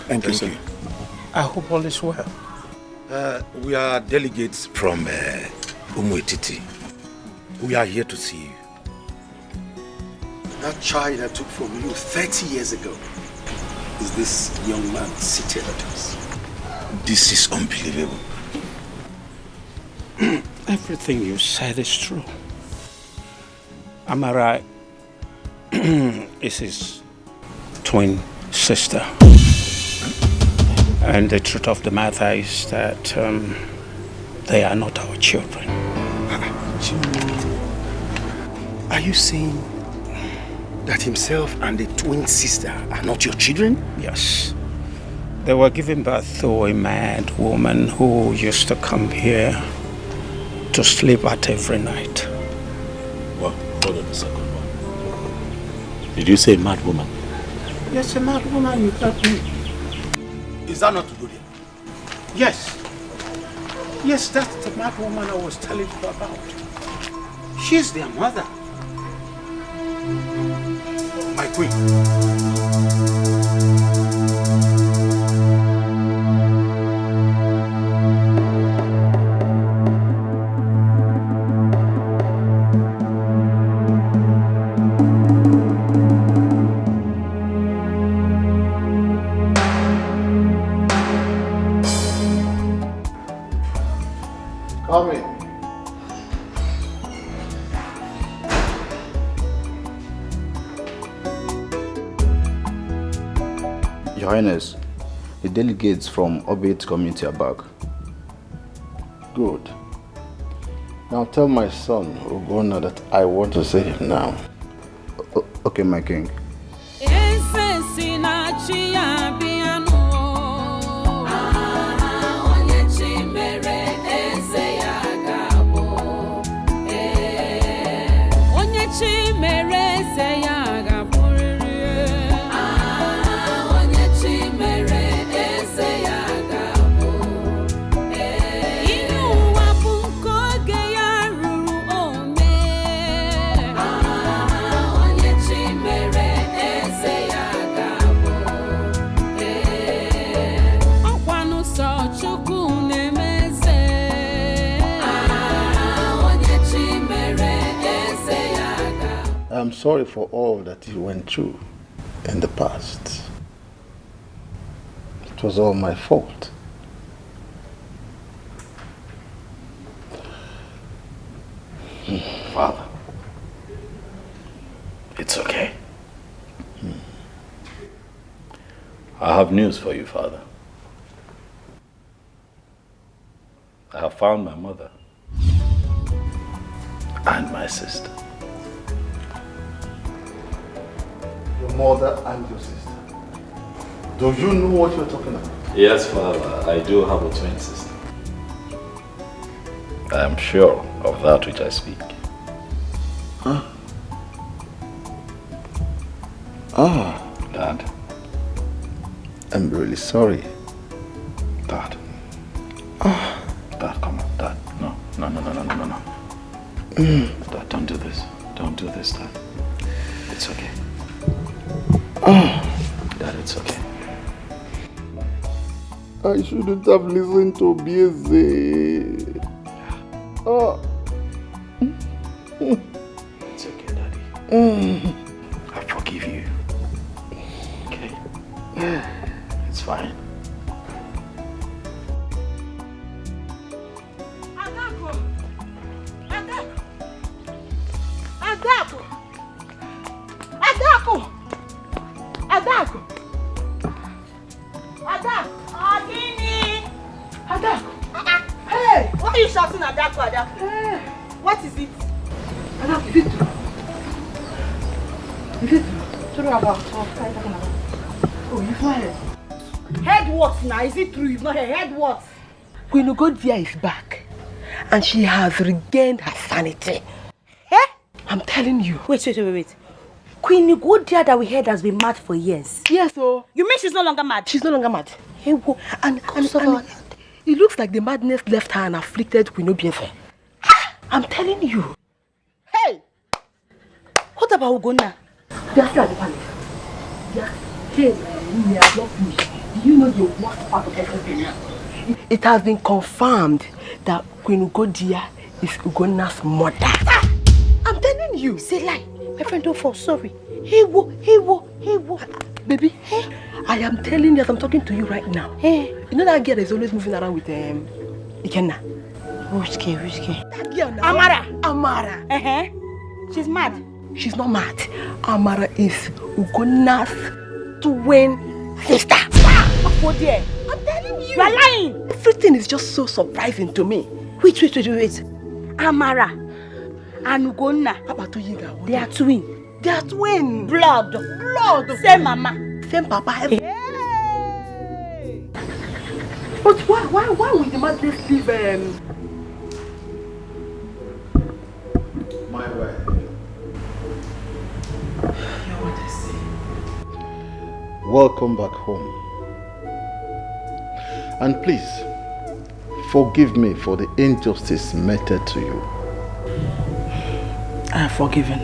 Thank you. I hope all is well. We are delegates from Umuetiti. We are here to see you. That child I took from you 30 years ago is this young man seated at us. This is unbelievable. Everything you said is true. Am I right? Is his twin sister. And the truth of the matter is that they are not our children. Are you saying that himself and the twin sister are not your children? Yes. They were given birth to a mad woman who used to come here to sleep at every night. Well, hold on a second. Did you say mad woman? Yes, a mad woman, you heard me. Is that not good? Yes. Yes, that's the mad woman I was telling you about. She's their mother. My queen. Come in. Your Highness, the delegates from Obit community are back. Good. Now tell my son, Ogona, that I want to see him now. Okay, my king. I'm sorry for all that you went through in the past. It was all my fault. Father, it's okay. I have news for you, Father. I have found my mother and my sister. Your mother and your sister. Do you know what you're talking about? Yes, Father, I do have a twin sister. I am sure of that which I speak. Huh? Ah. Dad. I'm really sorry. Dad. Ah. Dad, come on, Dad. No. Dad, don't do this. Don't do this, Dad. It's okay. Dad, it's okay. I shouldn't have listened to Bieze. It's okay, Daddy. I forgive you. Okay? It's fine. Hey! Why are you shouting at Adaku? What is it? Adaku, is it true? Is it true? True about what are you talking about? Oh, you've not heard. Heard what now? Is it true? You've not heard? Heard what? Queen Ugodia is back. And she has regained her sanity. Eh? I'm telling you. Wait. Queen Ugodia that we heard has been mad for years. Yes, oh. You mean she's no longer mad? She's no longer mad. And it looks like the madness left her and afflicted Queen Obiese. I'm telling you. Hey! What about Ugonna? They are still at the palace. Hey, we are not finished. Do you know the worst part of everything now? It has been confirmed that Queen Ugodia is Ugonna's mother. I'm telling you. Say lie. My friend, don't fall sorry. Hey, baby, I am telling you as I'm talking to you right now. Hey, you know that girl is always moving around with Ikenna. Which girl? That girl now. Amara. She's mad. She's not mad. Amara is Ugonna's twin sister. What there? I'm telling you. You are lying. Everything is just so surprising to me. Wait. Amara and Ugonna. They are twins. They are twins. Blood. Same mama. Same papa. Hey. But why would the madness leave My wife. Welcome back home. And please, forgive me for the injustice meted to you. I have forgiven.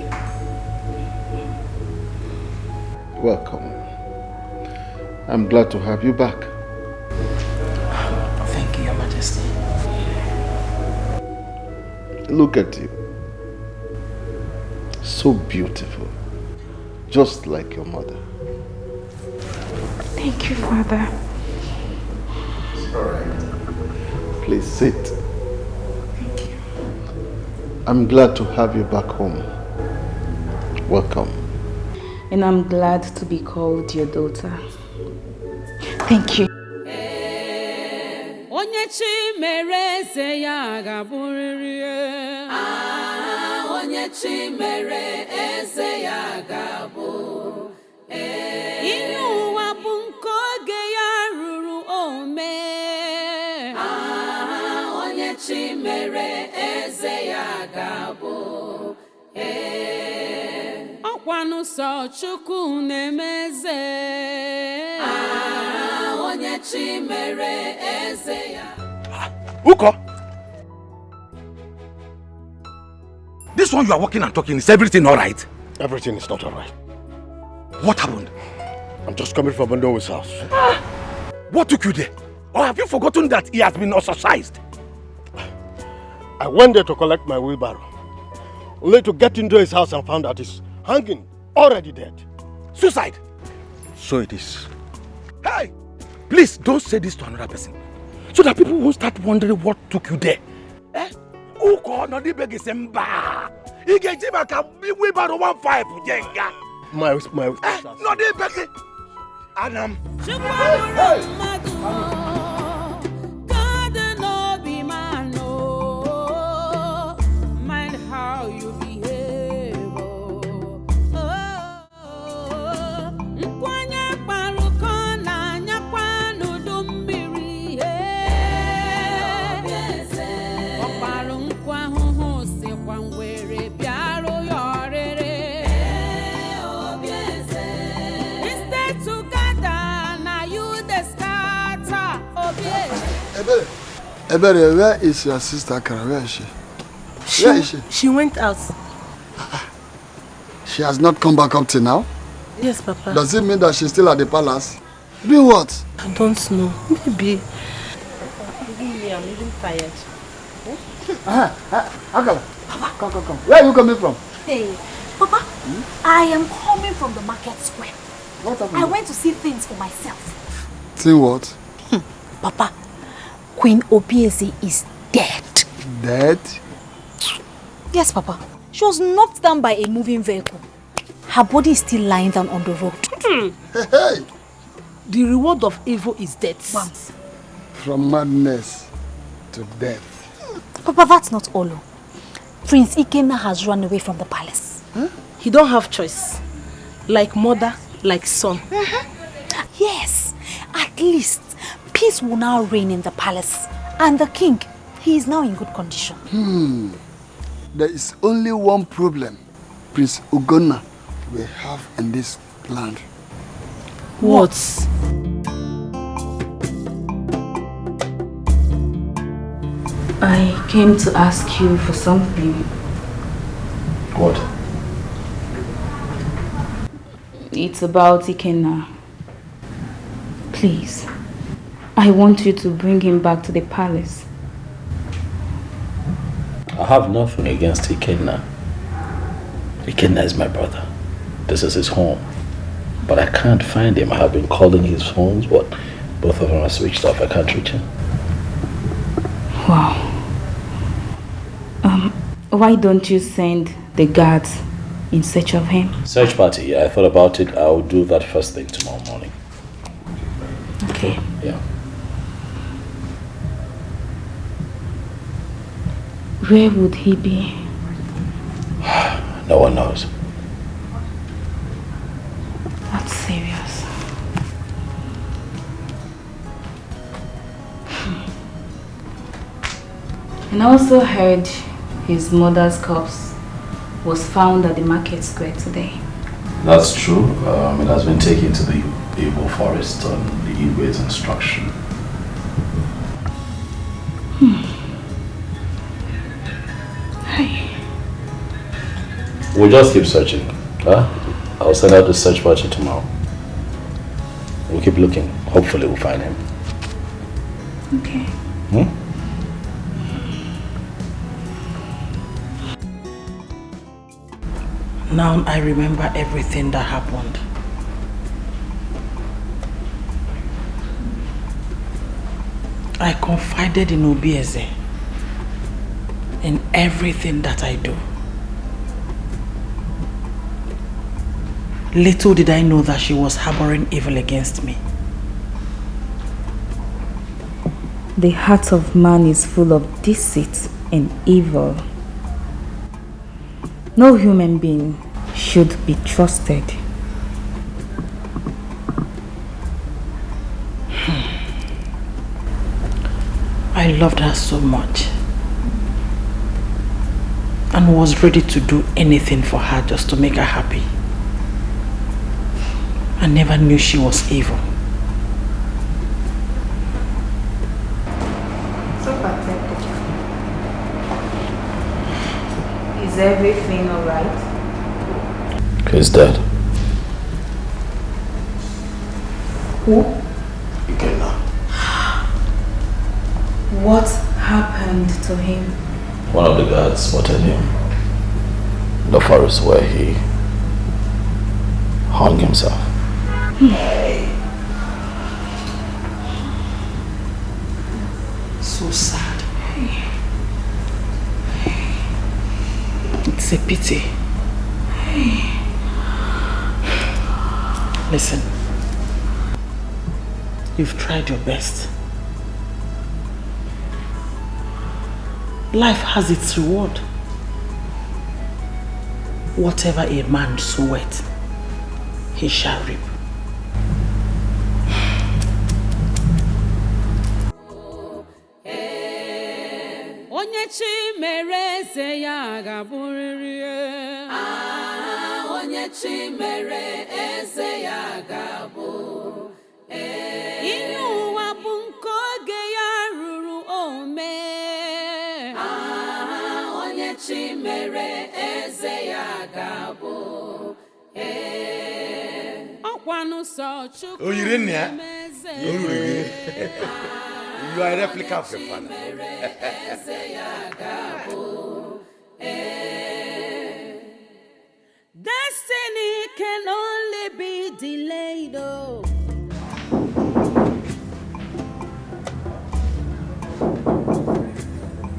Welcome. I'm glad to have you back. Thank you, Your Majesty. Look at you. So beautiful. Just like your mother. Thank you, Father. It's all right. Please sit. Thank you. I'm glad to have you back home. Welcome. And I'm glad to be called your daughter. Thank you. Onye chi mere eze ya ga-abụrịrị. Onye chi mere eze ya ga-abụ. Ihe ụwa bụ nke oge ya ruru ome. Onye chi mere eze ya ga-abụ. Ọkwanụ sọ Chukwu na-emeze. Onye chi mere eze ya. Uko! This one you are walking and talking, is everything alright? Everything is not alright. What happened? I'm just coming from Bondo's house. What took you there? Or have you forgotten that he has been ostracized? I went there to collect my wheelbarrow, only to get into his house and found out he's hanging, already dead. Suicide? So it is. Hey! Please don't say this to another person, so that people won't start wondering what took you there. Eh? Uko no di begi semba. He gets him a wheelbarrow 1.5 jenga. My No, they better. Adam. Mind how you behave. Ebere, where is your sister Kara? Where is she? Where is she? She went out. She has not come back up till now? Yes, Papa. Does it mean that she's still at the palace? Doing what? I don't know. Maybe. I'm even tired. Akala, come. Where are you coming from? Hey, Papa, I am coming from the market square. What happened? I went to see things for myself. See what? Papa, Queen Obieze is dead. Dead? Yes, Papa. She was knocked down by a moving vehicle. Her body is still lying down on the road. Hey! The reward of evil is death. From madness to death. Papa, that's not all. Prince Ikenna has run away from the palace. He don't have choice. Like mother, like son. Yes, at least peace will now reign in the palace. And the king, he is now in good condition. There is only one problem Prince Ugonna will have in this land. What? I came to ask you for something. What? It's about Ikenna. Please, I want you to bring him back to the palace. I have nothing against Ikenna. Ikenna is my brother. This is his home. But I can't find him. I have been calling his phones, but both of them are switched off. I can't reach him. Wow. Why don't you send the guards in search of him? Search party, yeah, I thought about it. I'll do that first thing tomorrow morning. Okay. Yeah. Where would he be? No one knows. That's serious. And I also heard his mother's corpse was found at the market square today. That's true. It has been taken to the Igbo forest on the Igbo's instruction. Hey. We'll just keep searching. Huh? I'll send out the search party tomorrow. We'll keep looking. Hopefully we'll find him. Okay. Now I remember everything that happened. I confided in Obieze in everything that I do. Little did I know that she was harboring evil against me. The heart of man is full of deceit and evil. No human being should be trusted. I loved her so much and was ready to do anything for her just to make her happy. I never knew she was evil. So pathetic. Is everything alright? He's dead. Who? Ikenna. What happened to him? One of the guards spotted him in the forest where he hung himself. So sad. It's It's a pity. Listen, you've tried your best. Life has its reward. Whatever a man soweth, he shall reap. Onye chi mere eze ya ga-abụrịrị. Onye chi mere eze ya ga-abụ. Ihe ụwa bụ nke oge ya ruru ome. Onye chi mere eze ya ga-abụ. Ọkwanụ sọ Chukwu. Oyiri nne ya. You are a replica of your father. Destiny can only be delayed. Oh.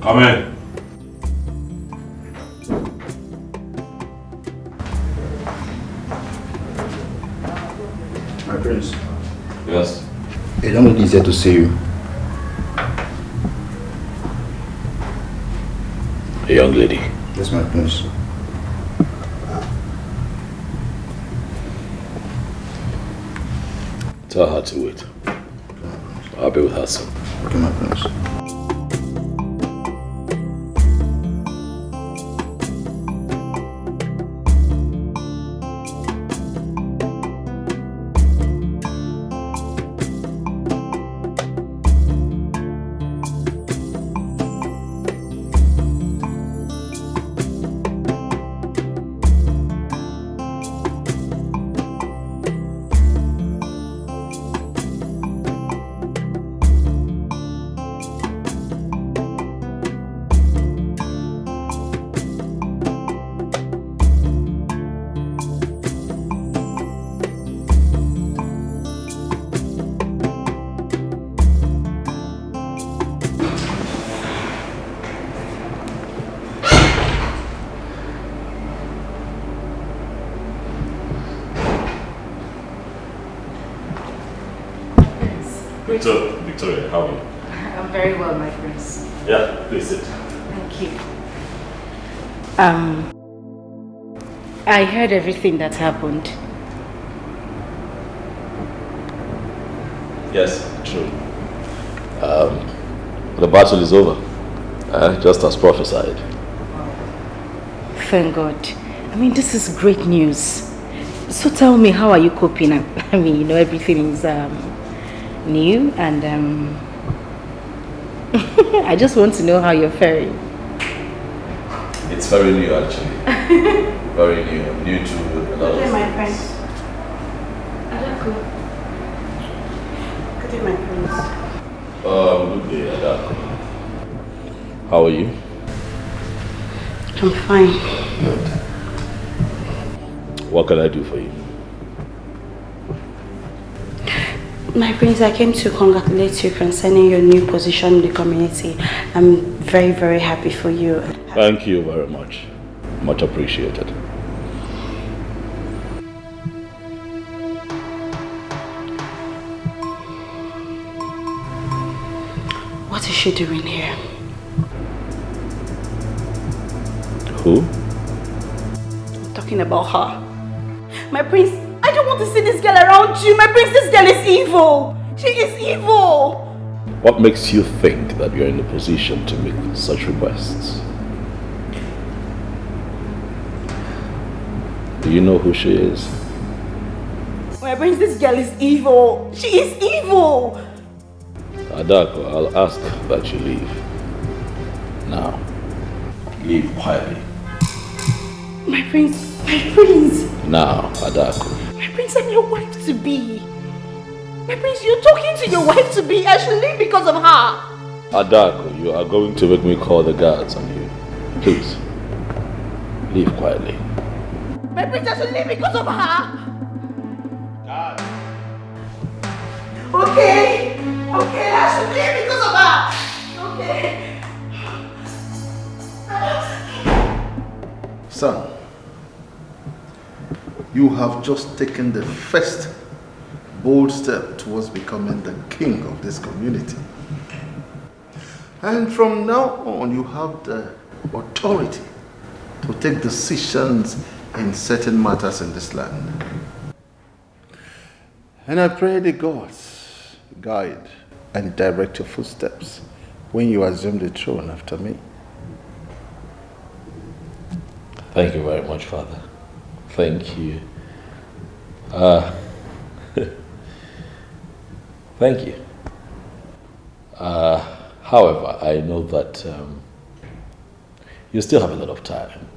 Come in. My prince. Yes. A young lady is here to see you. A young lady? Yes, my prince. Tell her to wait. I'll be with her soon. Okay, my prince. Victoria, how are you? I'm very well, my prince. Yeah, please sit. Thank you. I heard everything that happened. Yes, true. The battle is over, just as prophesied. Thank God. I mean, this is great news. So tell me, how are you coping? I mean, you know, everything is new and I just want to know how you're faring. It's very new, actually. Very new. New to a lot of things. my friends. Adako. Good day, my friends. Good day, Adako. How are you? I'm fine. Good. What can I do for you? My prince, I came to congratulate you concerning your new position in the community. I'm very, very happy for you. Thank you very much. Much appreciated. What is she doing here? Who? I'm talking about her. My prince, I don't want to see this girl around you. My prince, this girl is evil. She is evil. What makes you think that you're in a position to make such requests? Do you know who she is? My prince, this girl is evil. She is evil. Adako, I'll ask that you leave. Now, leave quietly. My prince, my prince. Now, Adako. My prince, I'm your wife to be. My prince, you're talking to your wife to be. I should leave because of her. Adako, you are going to make me call the guards on you. Please, leave quietly. My prince, I should leave because of her. Okay, okay, I should leave because of her. Okay. Son, you have just taken the first bold step towards becoming the king of this community. And from now on, you have the authority to take decisions in certain matters in this land. And I pray the gods guide and direct your footsteps when you assume the throne after me. Thank you very much, Father. Thank you. Thank you. However, I know that you still have a lot of time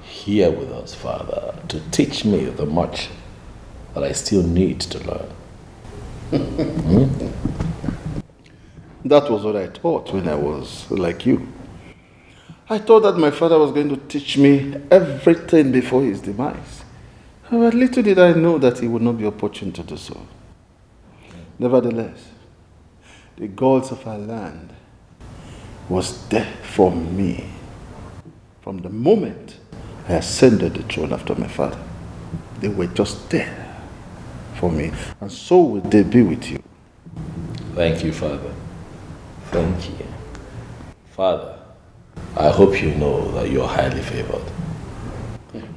here with us, Father, to teach me the much that I still need to learn. That was what I thought when I was like you. I thought that my father was going to teach me everything before his demise. But little did I know that he would not be opportune to do so. Nevertheless, the gods of our land was there for me from the moment I ascended the throne after my father. They were just there for me, and so will they be with you. Thank you, Father. Thank you. Father, I hope you know that you're highly favored.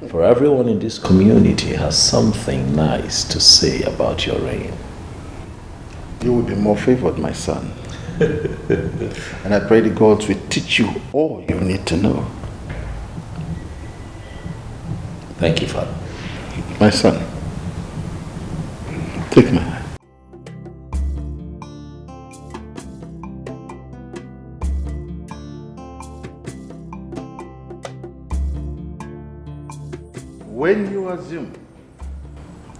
For everyone in this community has something nice to say about your reign. You will be more favored, my son. And I pray the gods will teach you all you need to know. Thank you, Father. My son, take my hand. When you assume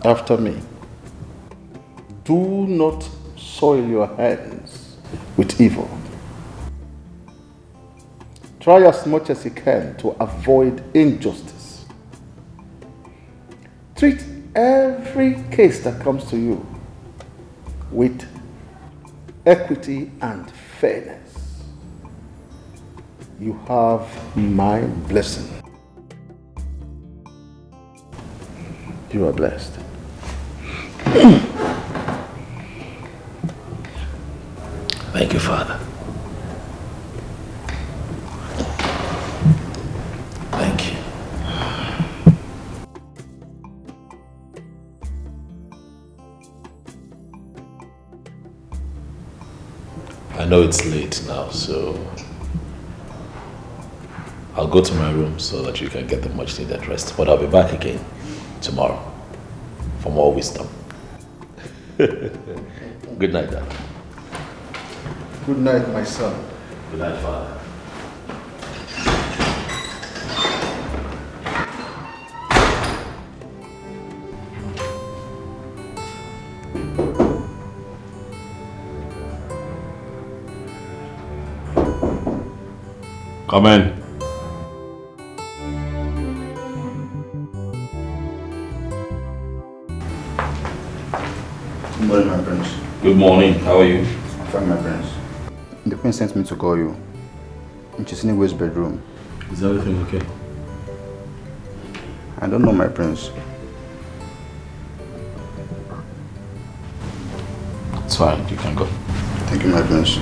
after me, do not soil your hands with evil. Try as much as you can to avoid injustice. Treat every case that comes to you with equity and fairness. You have my blessing. You are blessed. Thank you, Father. Thank you. I know it's late now, so I'll go to my room so that you can get the much needed rest. But I'll be back again tomorrow for more wisdom. Good night, Dad. Good night, my son. Good night, Father. Come in. Good morning, my prince. Good morning. How are you? I'm fine, my prince. The queen sent me to call you. And she's in Igwe's bedroom. Is everything okay? I don't know, my prince. It's fine. You can go. Thank you, my prince.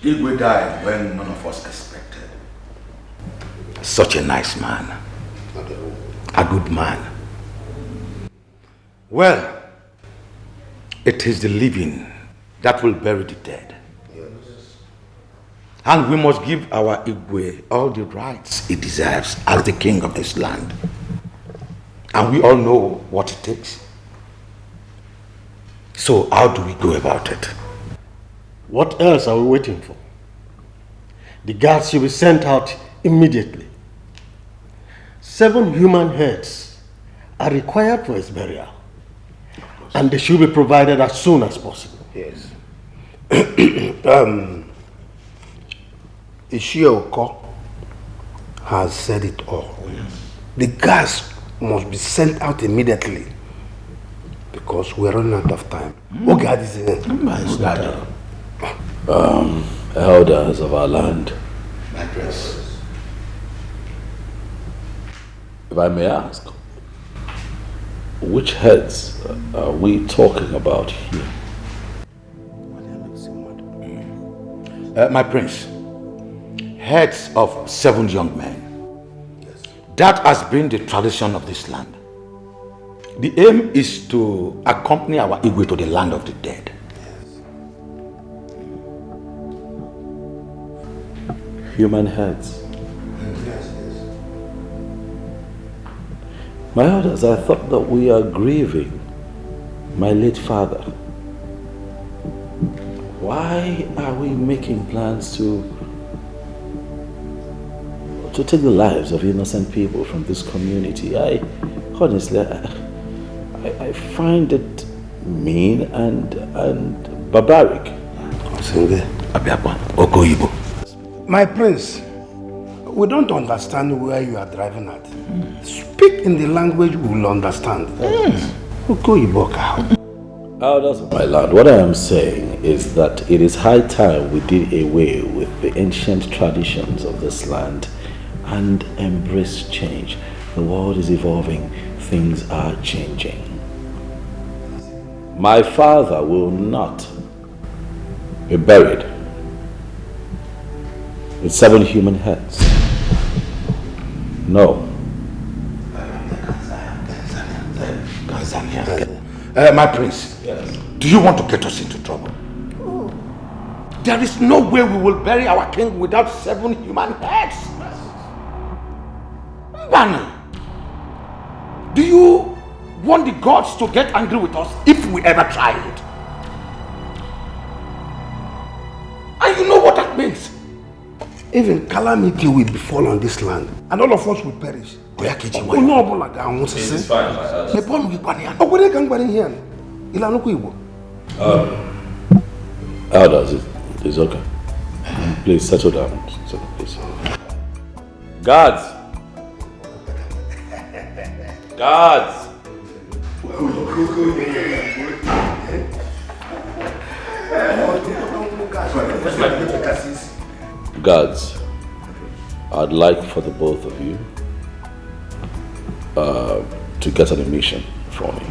Igwe died when none of us expected. Such a nice man. A good man. Well, it is the living that will bury the dead. Yes. And we must give our Igwe all the rights he deserves as the king of this land. And we all know what it takes. So how do we go about it? What else are we waiting for? The guards should be sent out immediately. 7 human heads are required for his burial. And they should be provided as soon as possible. Yes. Ishioko has said it all. Yes. The gas must be sent out immediately because we're running out of time. Oh God is in elders of our land. My grace. If I may ask, which heads are we talking about here? My prince, heads of 7 young men. Yes. That has been the tradition of this land. The aim is to accompany our Igwe to the land of the dead. Yes. Human heads. My elders, I thought that we are grieving my late father. Why are we making plans to take the lives of innocent people from this community? Honestly, I find it mean and barbaric. My prince, we don't understand where you are driving at. Speak in the language we will understand. Elders of my land, what I am saying is that it is high time we did away with the ancient traditions of this land and embrace change. The world is evolving, things are changing. My father will not be buried with 7 human heads. No. My prince, yes. Do you want to get us into trouble? Oh. There is no way we will bury our king without 7 human heads. Mbana, do you want the gods to get angry with us if we ever try it? And you know what that means? Even calamity will befall on this land, and all of us will perish. It's fine, elders, it's okay. Please settle down. Please. Guards! Guards! Guards, I'd like for the both of you to get on a mission for me.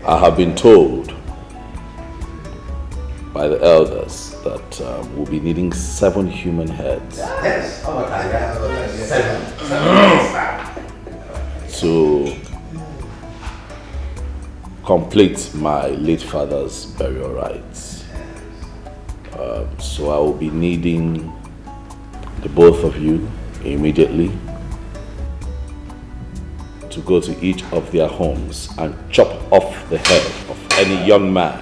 I have been told by the elders that we'll be needing 7 human heads. Yes. To complete my late father's burial rites. So I will be needing the both of you immediately to go to each of their homes and chop off the head of any young man.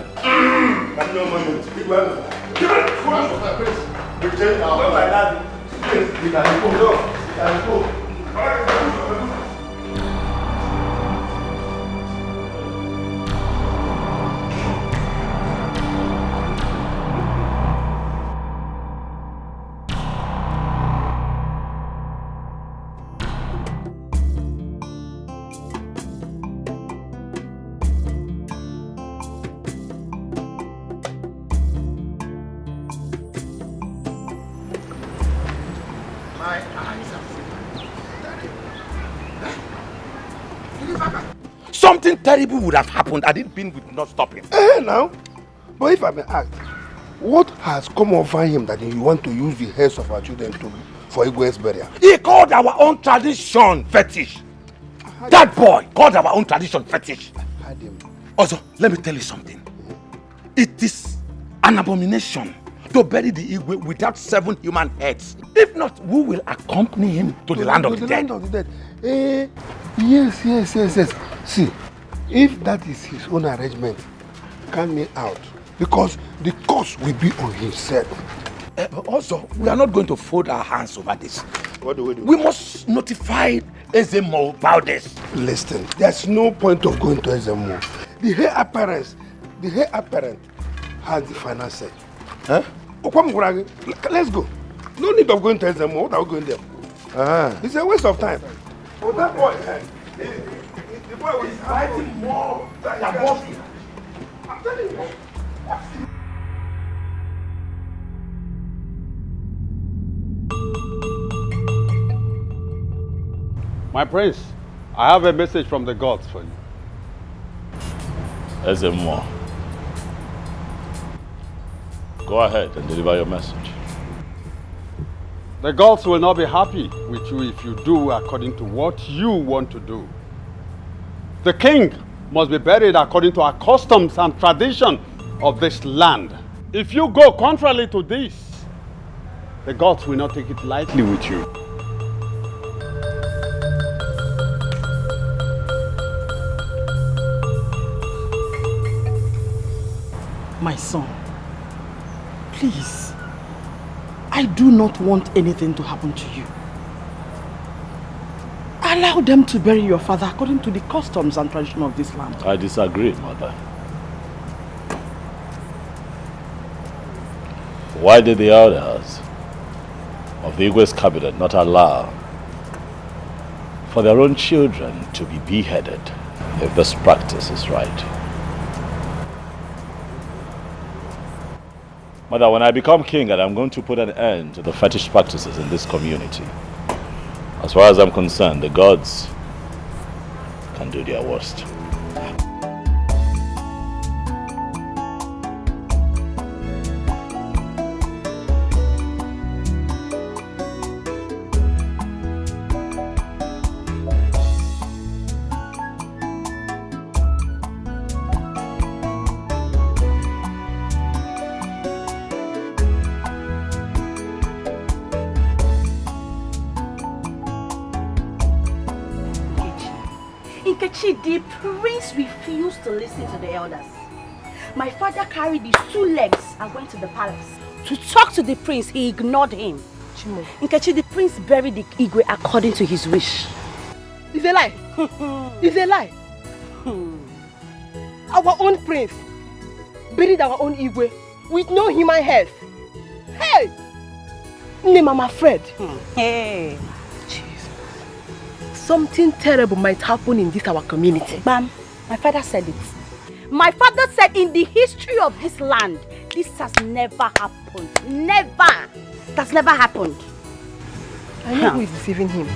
Something terrible would have happened had it been with not stopping. Now, but if I may ask, What has come over him that you want to use the heads of our children for Igwe's burial? He called our own tradition fetish. That boy called our own tradition fetish. Also, let me tell you something. It is an abomination to bury the Igwe without 7 human heads. If not, we will accompany him to the land of the dead. Yes. See, if that is his own arrangement, count me out. Because the cost will be on himself. But also, we are not going to fold our hands over this. What do we do? We must notify Ezemo about this. Listen, there's no point of going to Ezemo. The heir apparent has the final say. Huh? Let's go. No need of going to Ezemo. What are we going there? It's a waste of time. Oh, that boy, the boy was fighting more than your boss. I'm telling you. My prince, I have a message from the gods for you. Ezemo, go ahead and deliver your message. The gods will not be happy with you if you do according to what you want to do. The king must be buried according to our customs and tradition of this land. If you go contrary to this, the gods will not take it lightly with you. My son, please, I do not want anything to happen to you. Allow them to bury your father according to the customs and tradition of this land. I disagree, mother. Why did the elders of the Igwe's cabinet not allow for their own children to be beheaded if this practice is right? Mother, when I become king, and I'm going to put an end to the fetish practices in this community, as far as I'm concerned, the gods can do their worst. The prince refused to listen to the elders. My father carried his 2 legs and went to the palace. To talk to the prince, he ignored him. Nkechi, the prince buried the Igwe according to his wish. It's a lie. It's a lie. Our own prince buried our own Igwe with no human head. Hey! Name I'm afraid. Hey! Something terrible might happen in this our community. Bam, my father said it. My father said in the history of this land, this has never happened. Never! It has never happened. I know who is deceiving him.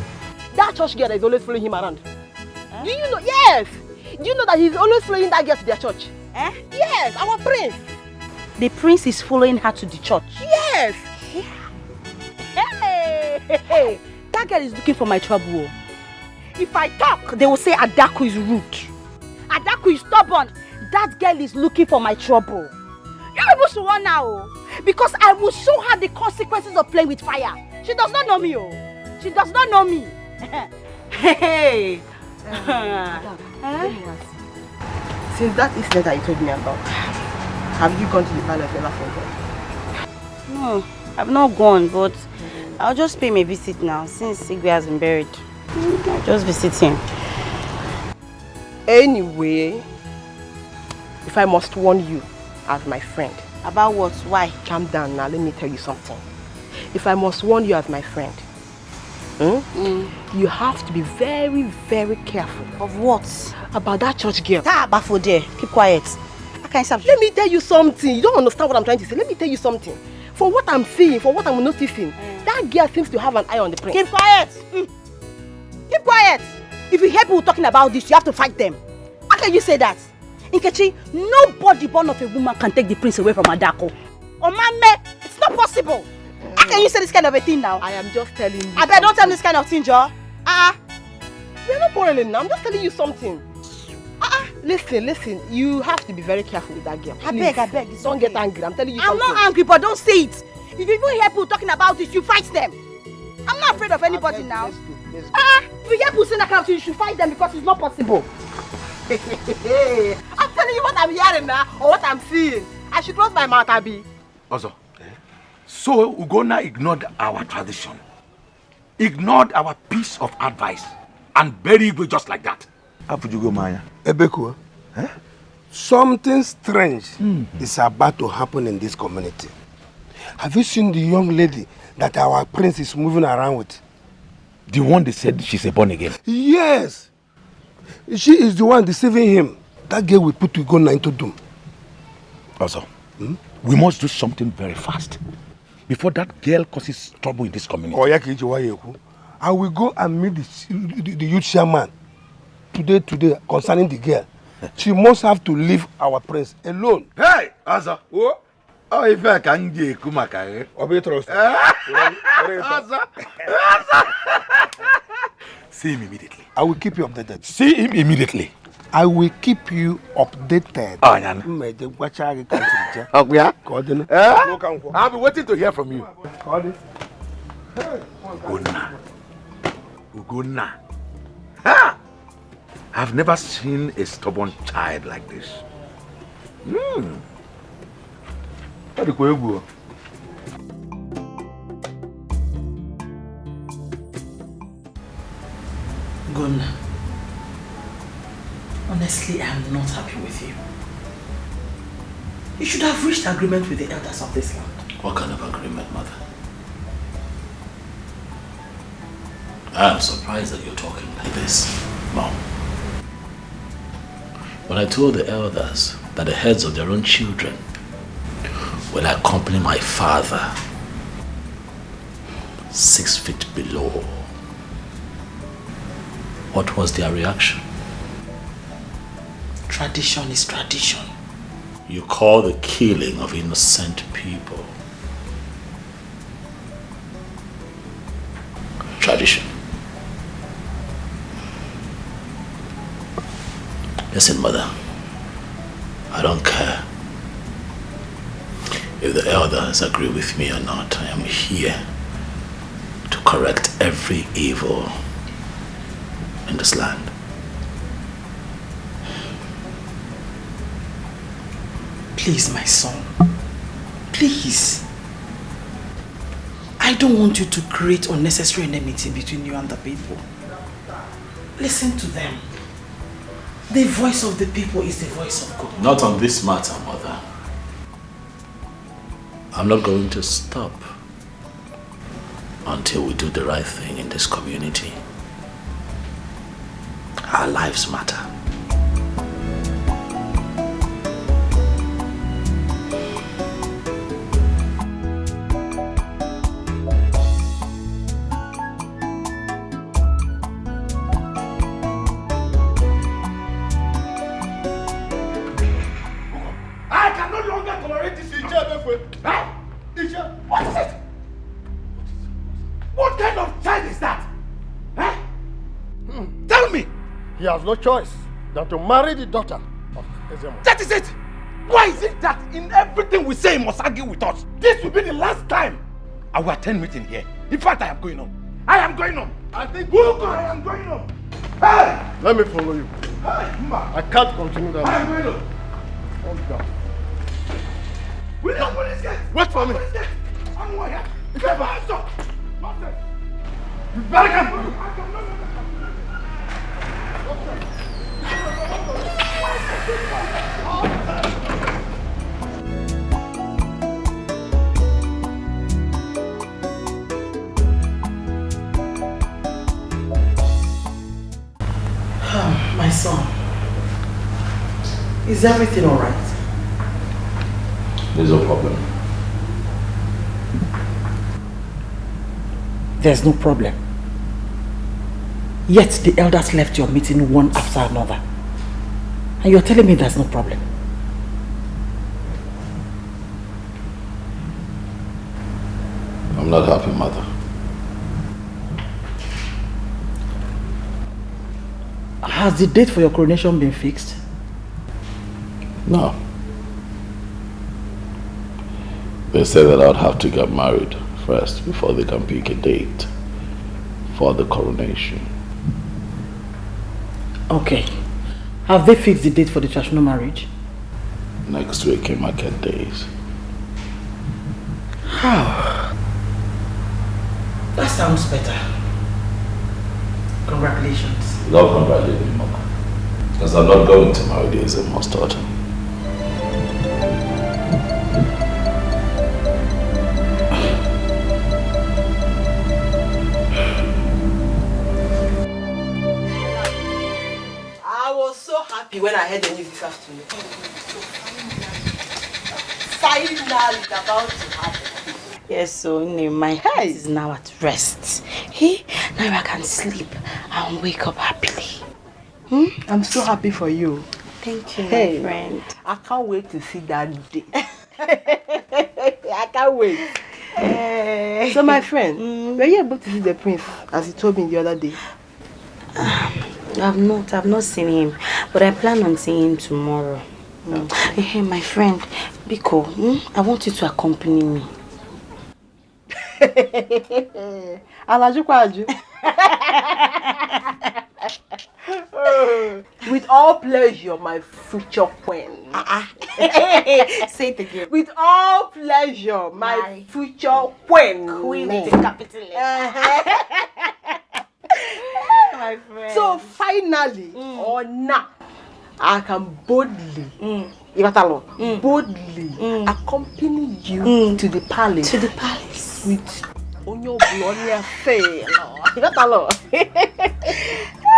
That church girl that is always following him around. Do you know? Yes! Do you know that he's always following that girl to their church? Yes, our prince. The prince is following her to the church? Yes! Hey! That girl is looking for my trouble. If I talk, they will say Adaku is rude. Adaku is stubborn. That girl is looking for my trouble. You're able to run now. Because I will show her the consequences of playing with fire. She does not know me. She does not know me. Hey! Since that incident that you told me about, have you gone to the palace ever for God? No, I've not gone, but I'll just pay my visit now since Igwe has been buried. I'll just visit him. Anyway, if I must warn you as my friend. About what? Why? Calm down now, let me tell you something. If I must warn you as my friend, you have to be very, very careful. Of what? About that church girl. Bafo there. Keep quiet. Let me tell you something. You don't understand what I'm trying to say. Let me tell you something. For what I'm seeing, for what I'm noticing, that girl seems to have an eye on the prince. Keep quiet! Keep quiet! If you hear people talking about this, you have to fight them. How can you say that? Nkechi, nobody born of a woman can take the prince away from Adako. Omame, it's not possible. How can you say this kind of a thing now? I am just telling you. I bet don't tell me this kind of thing, Joe. We're not quarreling now. I'm just telling you something. Listen. You have to be very careful with that girl. I beg. Don't get angry. I'm telling you I'm something. not angry, but don't say it. If you even hear people talking about it, you fight them. I'm not afraid of anybody now. Let's go. If you hear people saying that kind of thing, you should fight them because it's not possible. I'm telling you what I'm hearing now, or what I'm seeing. I should close my mouth, Abi. Also, so Ugonna ignored our tradition, ignored our piece of advice, and buried Igwe just like that. How would you go, Maya? Ebeku, something strange is about to happen in this community. Have you seen the young lady that our prince is moving around with? The one they said she's a born again? Yes. She is the one deceiving him. That girl will put Ugonna into doom. Also, we must do something very fast before that girl causes trouble in this community. I will go and meet the youth chairman today concerning the girl. She must have to leave our prince alone. Hey, Asa. Oh, if I can get Kumaka, see him immediately. I will keep you updated. See him immediately. I will keep you updated. Oh, yeah. I'll be waiting to hear from you. Ugonna. I've never seen a stubborn child like this. Ugonna, honestly, I'm not happy with you. You should have reached agreement with the elders of this land. What kind of agreement, Mother? I am surprised that you're talking like this, Mom. When I told the elders that the heads of their own children will accompany my father 6 feet below, what was their reaction? Tradition is tradition. You call the killing of innocent people tradition. Listen, Mother, I don't care if the elders agree with me or not. I am here to correct every evil in this land. Please, my son, please. I don't want you to create unnecessary enmity between you and the people. Listen to them. The voice of the people is the voice of God. Not on this matter, Mother. I'm not going to stop until we do the right thing in this community. Our lives matter. What is it? What kind of child is that? Tell me! He has no choice than to marry the daughter of Ezemo. That is it! Why is it that in everything we say he must argue with us? This will be the last time I will attend meeting here. In fact, I am going home. I am going home. I think I am going home. Hey! Let me follow you. Hey, I can't continue that. I am going home. Hold down. William, police get! Wait for me. I'm here. Get my hands up! Nonsense! You better come! My son, is everything all right? There's no problem. There's no problem. Yet the elders left your meeting one after another. And you're telling me there's no problem. I'm not happy, mother. Has the date for your coronation been fixed? No. They said that I'd have to get married first before they can pick a date for the coronation. Okay. Have they fixed the date for the traditional marriage? Next week in market days. How? That sounds better. Congratulations. Don't congratulate me, Mama. Because I'm not going to marry the Ezemo's daughter. I was so happy when I heard the news this afternoon. Finally, about to happen. Yes, so my heart is now at rest. Hey, now I can sleep and wake up happily. I'm so happy for you. Thank you, Hey, my friend. I can't wait to see that day. I can't wait. So, my friend, were you able to see the prince as he told me the other day? I've not seen him, but I plan on seeing him tomorrow. Hey, my friend, Biko, I want you to accompany me. With all pleasure, my future queen. Say it again. With all pleasure, my future queen. Queen with a capital letter. My friend. So finally, or now, I can boldly, accompany you to the palace. To the palace. With Onyo Bloody affair.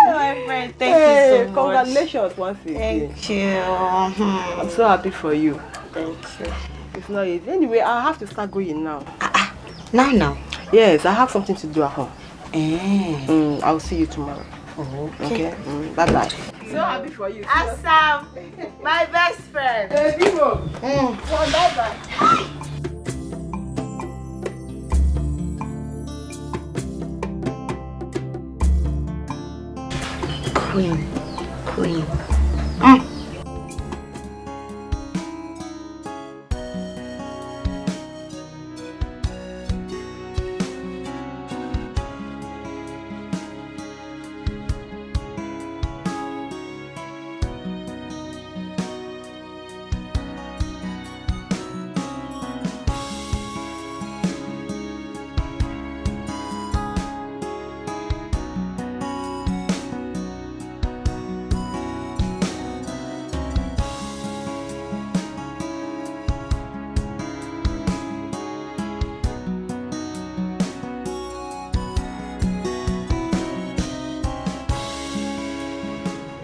My friend, thank you so much. Congratulations once again. Thank you. I'm so happy for you. Thank you. It's not easy. Anyway, I have to start going now. Now? Yes, I have something to do at home. I'll see you tomorrow. Okay. Bye-bye. So happy for you. Assam, my best friend. Bye-bye. Queen.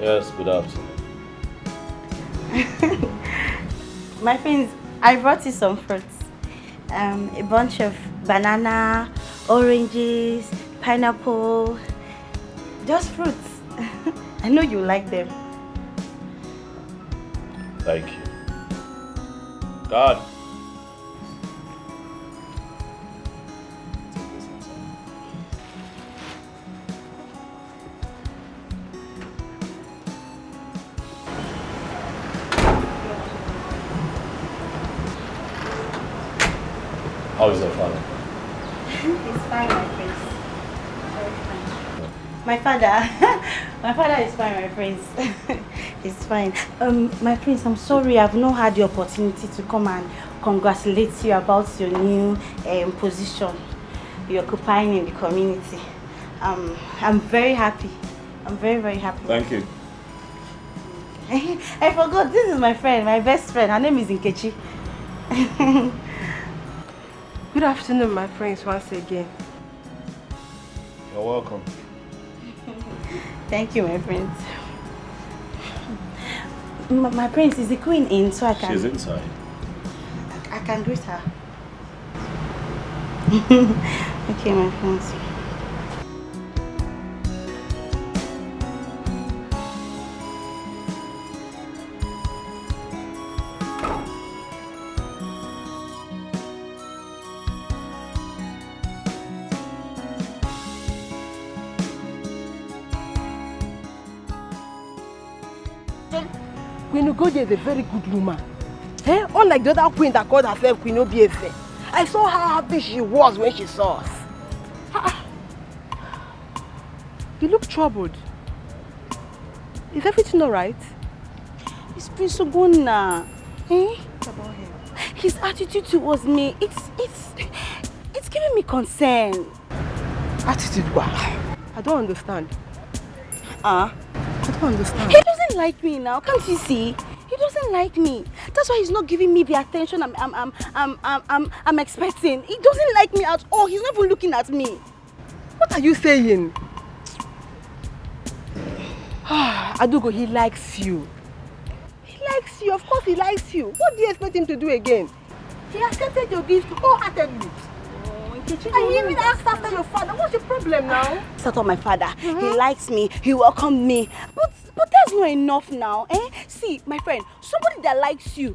Yes, good afternoon. My friends, I brought you some fruits. A bunch of banana, oranges, pineapple, just fruits. I know you like them. Thank you. God. How is your father? He's fine, my friends. Very fine. My father is fine, my friends. He's fine. My friends, I'm sorry I've not had the opportunity to come and congratulate you about your new position you're occupying in the community. I'm very happy. I'm very, very happy. Thank you. I forgot, this is my friend, my best friend. Her name is Nkechi. Good afternoon, my friends, once again. You're welcome. Thank you, my friends. My friends, is the queen in so I can... She's inside. I can greet her. Okay, my friends. Queen Ugodi is a very good woman. Eh? Unlike the other queen that called herself Queen Obiese. I saw how happy she was when she saw us. You look troubled. Is everything alright? It's Prince Ogonna. Eh? About him. His attitude towards me, it's giving me concern. Attitude what? I don't understand. I don't understand. He doesn't like me now, can't you see? He doesn't like me. That's why he's not giving me the attention I'm expecting. He doesn't like me at all. He's not even looking at me. What are you saying? Adugo, he likes you. He likes you. Of course he likes you. What do you expect him to do again? He accepted your gift wholeheartedly. And he even asked after your father. What's your problem now? It's not my father. He likes me. He welcomed me. But that's not enough now. Eh? See, my friend, somebody that likes you,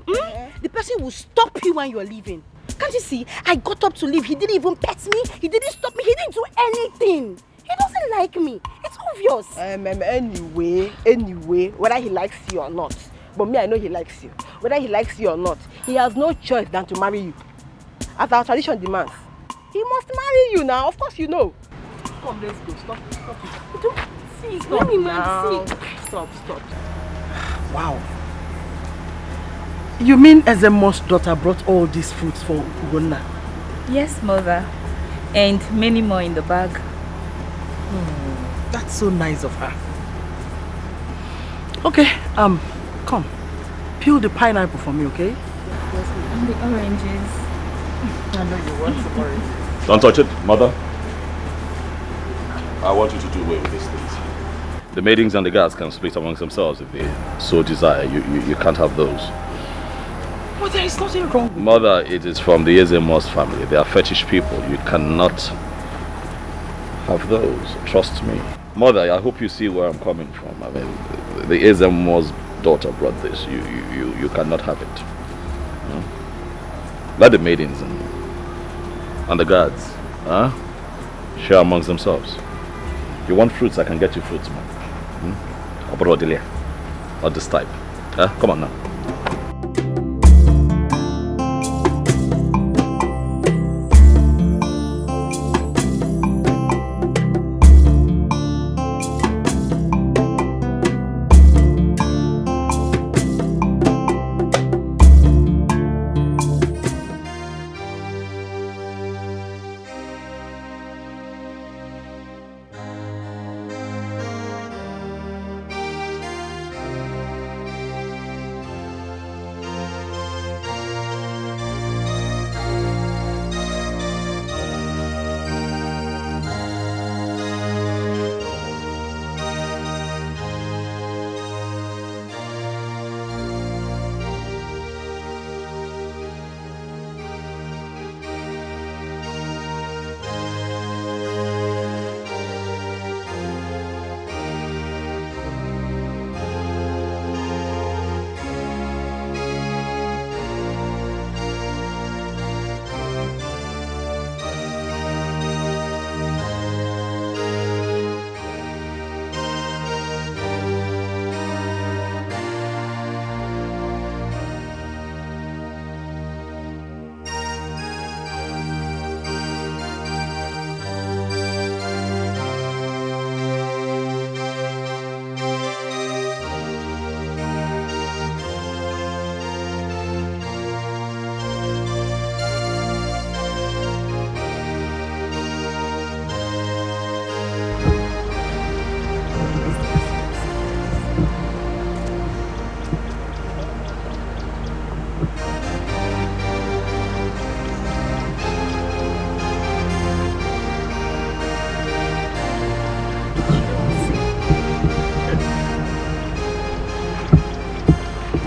the person will stop you when you're leaving. Can't you see? I got up to leave. He didn't even pet me. He didn't stop me. He didn't do anything. He doesn't like me. It's obvious. Anyway, whether he likes you or not. But me, I know he likes you. Whether he likes you or not, he has no choice than to marry you. As our tradition demands. He must marry you now. Of course you know. Come, let's go. Stop it. Don't see. Stop now. Stop. Wow. You mean Ezemo's daughter brought all these fruits for Ugonna? Yes, mother. And many more in the bag. That's so nice of her. Okay, come. Peel the pineapple for me, okay? And the oranges. I know you want some oranges. Don't touch it, mother. I want you to do away with these things. The maidens and the guards can split amongst themselves if they so desire. You can't have those. But there is nothing wrong with Mother, it is from the Ezemos family. They are fetish people. You cannot have those. Trust me. Mother, I hope you see where I'm coming from. I mean, the Ezemos daughter brought this. You cannot have it. No? Let the maidens and the guards share amongst themselves. If you want fruits, I can get you fruits, man. Not this type. Come on now.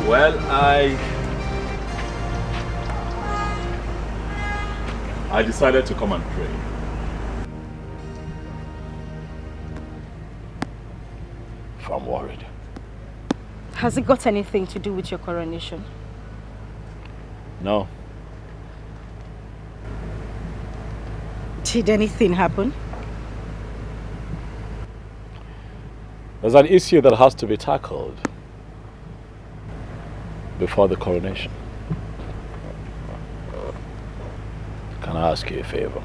Well, I decided to come and pray. I'm worried. Has it got anything to do with your coronation? No. Did anything happen? There's an issue that has to be tackled. before the coronation. Can I ask you a favor?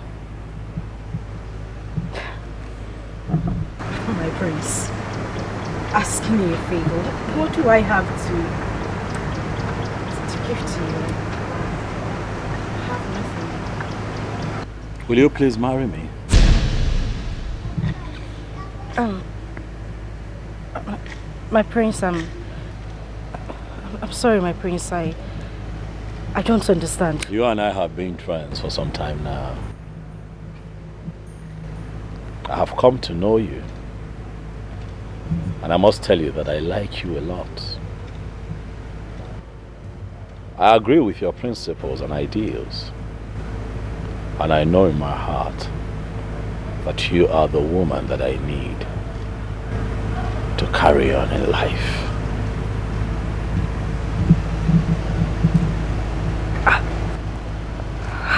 My prince, ask me a favor. What do I have to give to you? I have nothing. Will you please marry me? My prince, I'm sorry, my prince. I don't understand. You and I have been friends for some time now. I have come to know you. And I must tell you that I like you a lot. I agree with your principles and ideals. And I know in my heart that you are the woman that I need to carry on in life.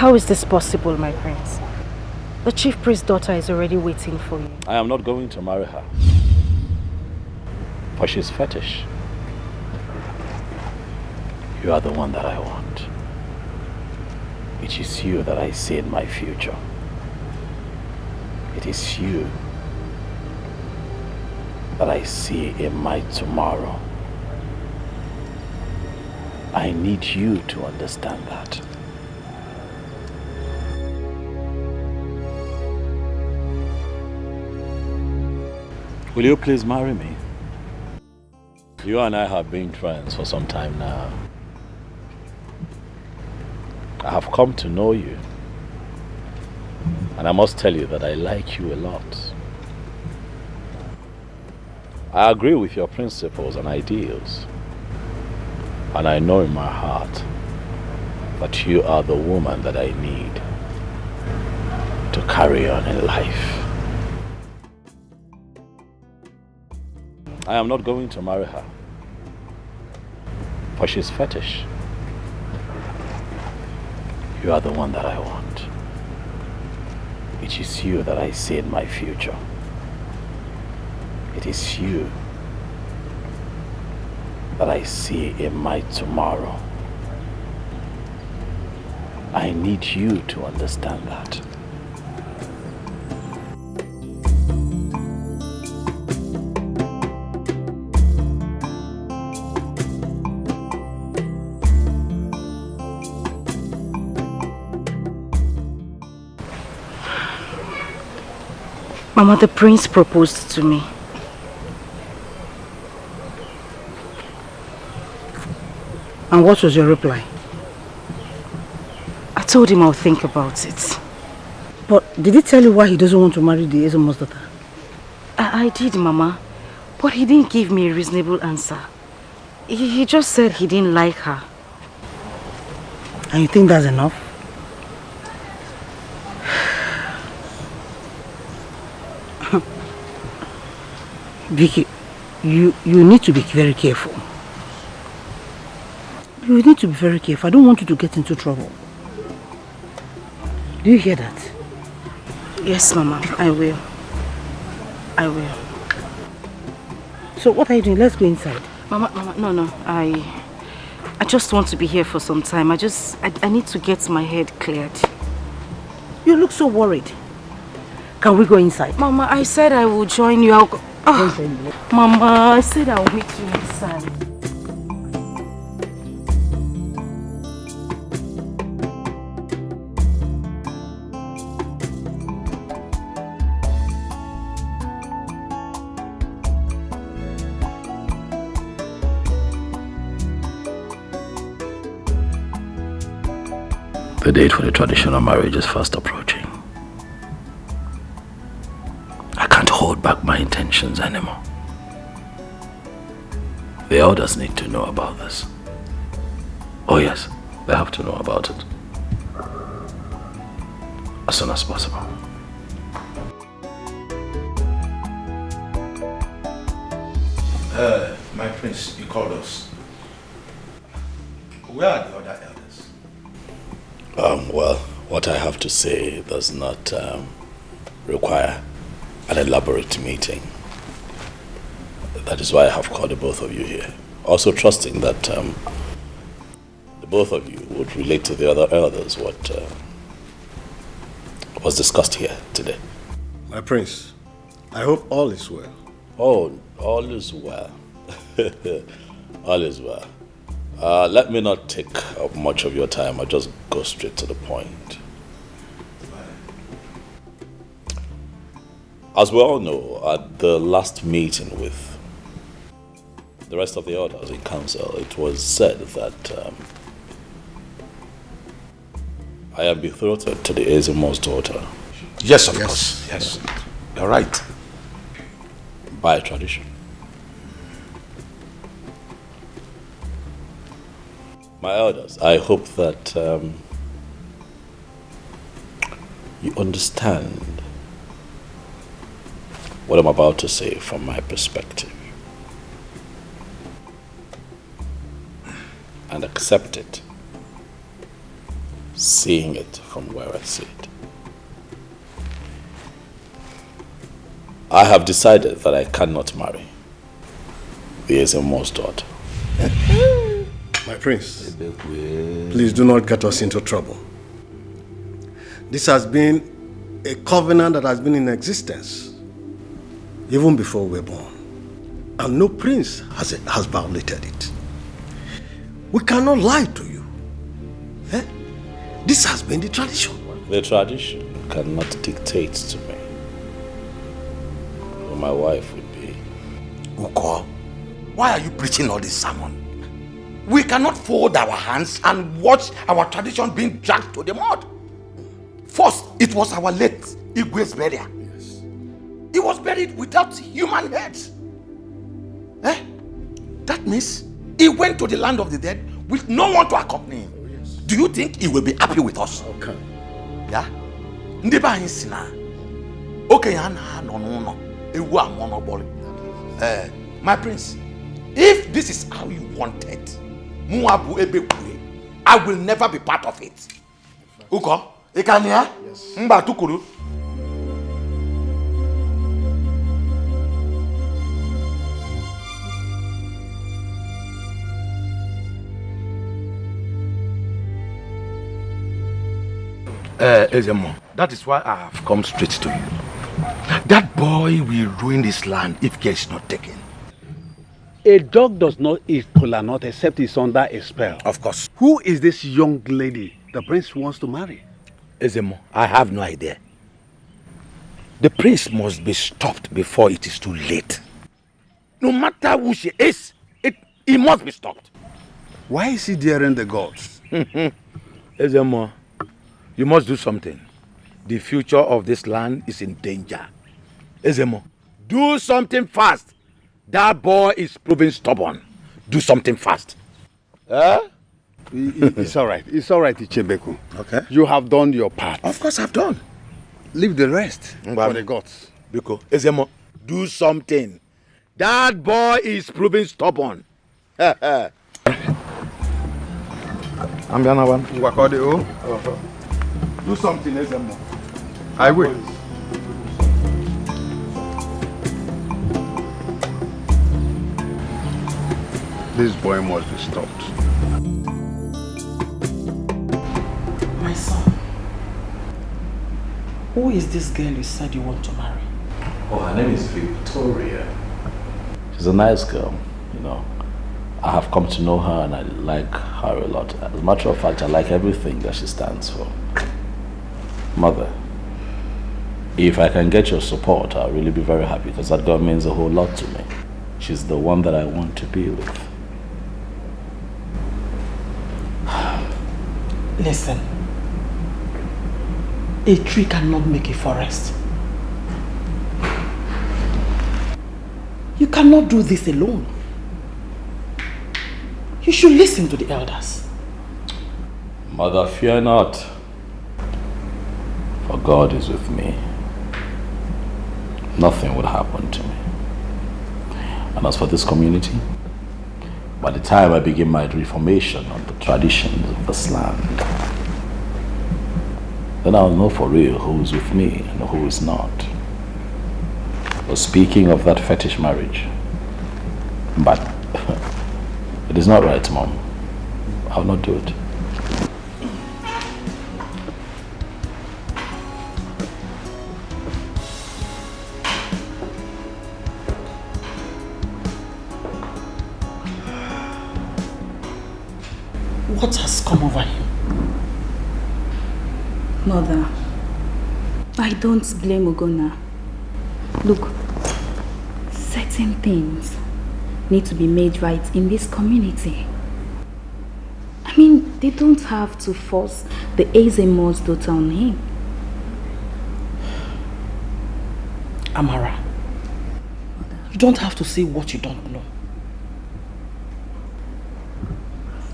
How is this possible, my prince? The chief priest's daughter is already waiting for you. I am not going to marry her. For she's fetish. You are the one that I want. It is you that I see in my future. It is you that I see in my tomorrow. I need you to understand that. Will you please marry me? You and I have been friends for some time now. I have come to know you. And I must tell you that I like you a lot. I agree with your principles and ideals. And I know in my heart that you are the woman that I need to carry on in life. I am not going to marry her. For she's fetish. You are the one that I want. It is you that I see in my future. It is you that I see in my tomorrow. I need you to understand that. Mama, the prince proposed to me. And what was your reply? I told him I'll think about it. But did he tell you why he doesn't want to marry the Ezemo's daughter? I did, Mama. But he didn't give me a reasonable answer. He just said he didn't like her. And you think that's enough? Vicky, you need to be very careful. You need to be very careful. I don't want you to get into trouble. Do you hear that? Yes, Mama, I will. I will. So what are you doing? Let's go inside. Mama, no. I just want to be here for some time. I need to get my head cleared. You look so worried. Can we go inside? Mama, I said I will join you. I'll go. Mama, I said I will meet you inside. The date for the traditional marriage is fast approaching. I can't hold back my intentions anymore. The elders need to know about this. Oh yes, they have to know about it. As soon as possible. My prince, you called us. Where are the other elders? Well, what I have to say does not require an elaborate meeting. That is why I have called the both of you here. Also trusting that both of you would relate to the other elders what was discussed here today. My prince, I hope all is well. Oh, all is well. All is well. Let me not take up much of your time. I'll just go straight to the point. As we all know, at the last meeting with the rest of the elders in council, it was said that I am betrothed to the Ezemo's daughter. Yes, of course. Yes. You're right. By tradition. My elders, I hope that you understand what I'm about to say from my perspective and accept it, seeing it from where I see it. I have decided that I cannot marry the Ezemo's daughter. My prince, please do not get us into trouble. This has been a covenant that has been in existence even before we were born. And no prince has violated it. We cannot lie to you. Eh? This has been the tradition. The tradition cannot dictate to me who my wife would be. Uko, why are you preaching all this sermon? We cannot fold our hands and watch our tradition being dragged to the mud. First, it was our late Igwe's burial. Yes. He was buried without human heads. That means he went to the land of the dead with no one to accompany him. Oh, yes. Do you think he will be happy with us? Okay. Yeah? Ndiba insina. Okay, no. My prince, if this is how you want it, I will never be part of it. Uko, Ikania? Yes. Mba tukuru. Ezemo, that is why I have come straight to you. That boy will ruin this land if care is not taken. A dog does not eat kola nut except it's under a spell. Of course. Who is this young lady the prince wants to marry? Ezemo, I have no idea. The prince must be stopped before it is too late. No matter who she is, he must be stopped. Why is he daring the gods? Ezemo, you must do something. The future of this land is in danger. Ezemo, do something fast. That boy is proving stubborn. Do something fast. It's all right. It's all right, Ichebeku. Okay. You have done your part. Of course I've done. Leave the rest for the gods. Biko, Ezemo, do something. That boy is proving stubborn. I'm Do something, Ezemo. I will. This boy must be stopped. My son, who is this girl you said you want to marry? Oh, her name is Victoria. She's a nice girl, you know. I have come to know her and I like her a lot. As a matter of fact, I like everything that she stands for. Mother, if I can get your support, I'll really be very happy because that girl means a whole lot to me. She's the one that I want to be with. Listen, a tree cannot make a forest. You cannot do this alone. You should listen to the elders. Mother, fear not, for God is with me. Nothing will happen to me. And as for this community, by the time I begin my reformation on the traditions of this land, then I'll know for real who is with me and who is not. But speaking of that fetish marriage, but it is not right, Mom. I'll not do it. What has come over him? Mother, I don't blame Ugonna. Look, certain things need to be made right in this community. I mean, they don't have to force the Ezemo's daughter on him. Amara, you don't have to say what you don't know.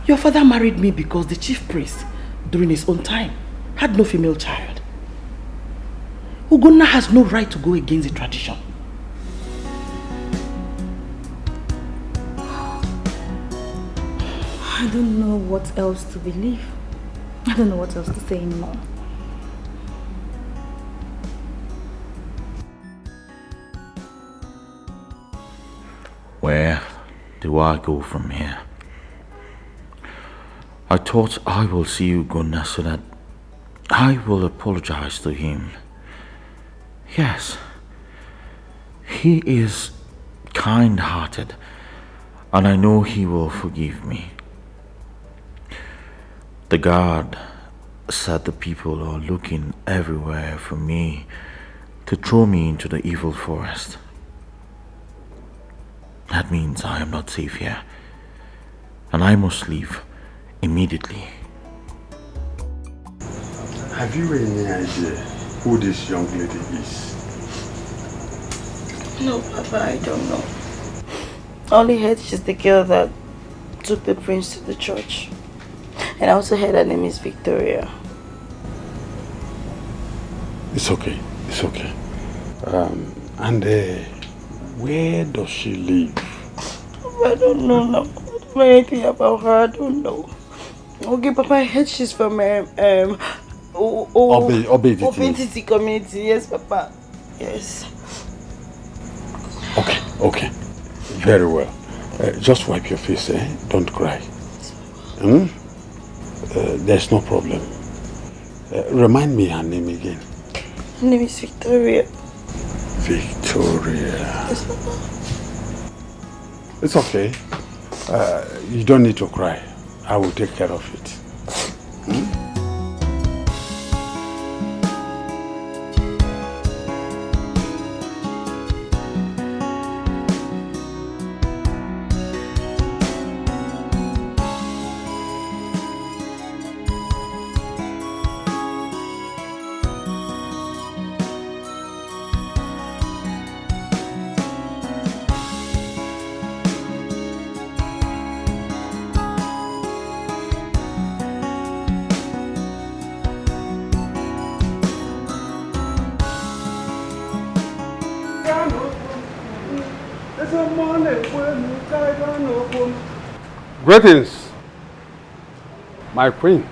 Your father married me because the chief priest, during his own time, had no female child. Ugonna has no right to go against the tradition. I don't know what else to believe. I don't know what else to say anymore. Where do I go from here? I thought I will see Ugonna so that I will apologize to him. Yes, he is kind-hearted, and I know he will forgive me. The guard said the people are looking everywhere for me to throw me into the evil forest. That means I am not safe here, and I must leave immediately. Have you any idea who this young lady is? No, Papa, I don't know. I only heard she's the girl that took the prince to the church. And I also heard her name is Victoria. It's okay. It's okay. Where does she live? I don't know now. I don't know anything about her. I don't know. Okay, Papa, I heard she's from Obentity community. Yes, Papa. Yes. Okay. Very well. Just wipe your face, eh? Don't cry. There's no problem. Remind me her name again. Her name is Victoria. Victoria. Yes, Papa. It's okay. You don't need to cry. I will take care of it. Greetings, my queen.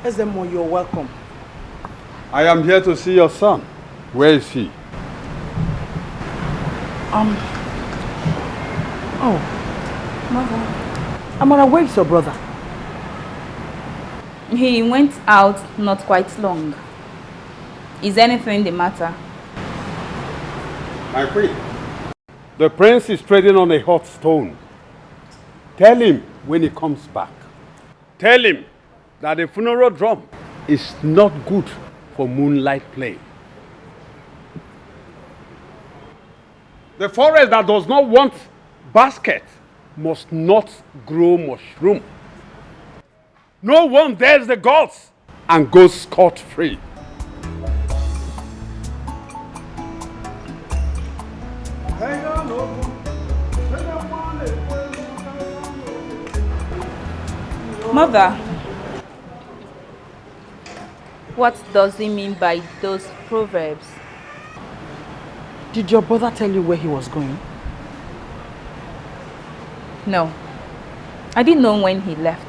Ezemo, you're welcome. I am here to see your son. Where is he? Oh, Mother. Amara, where is your brother? He went out not quite long. Is anything the matter? My queen. The prince is treading on a hot stone. Tell him when he comes back. Tell him that the funeral drum is not good for moonlight play. The forest that does not want basket must not grow mushroom. No one dares the gods and goes scot-free. Mother, what does he mean by those proverbs? Did your brother tell you where he was going? No. I didn't know when he left.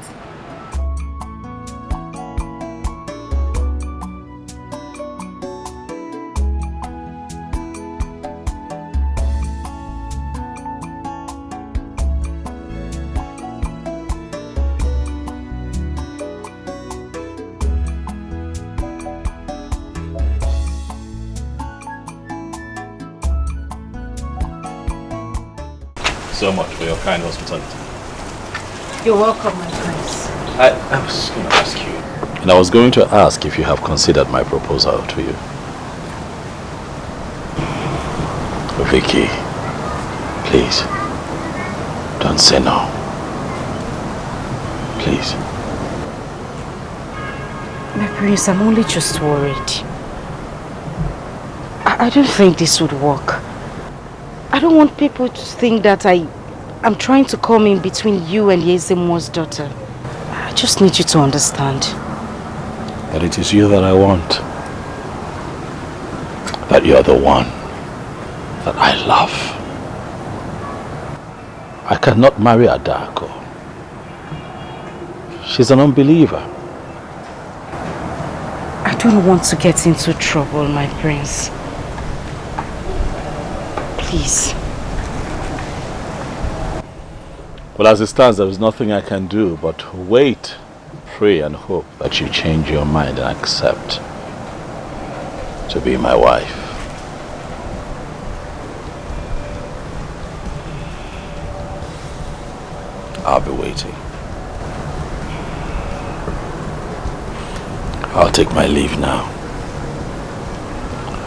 So much for your kind hospitality. You're welcome, my prince. I was going to ask you. And I was going to ask if you have considered my proposal to you. Vicky, please, don't say no. Please. My prince, I'm only just worried. I don't think this would work. I don't want people to think that I'm trying to come in between you and Yezemo's daughter. I just need you to understand. That it is you that I want. That you're the one that I love. I cannot marry Adako. She's an unbeliever. I don't want to get into trouble, my prince. Please. Well, as it stands, there is nothing I can do but wait, pray and hope that you change your mind and accept to be my wife. I'll be waiting. I'll take my leave now.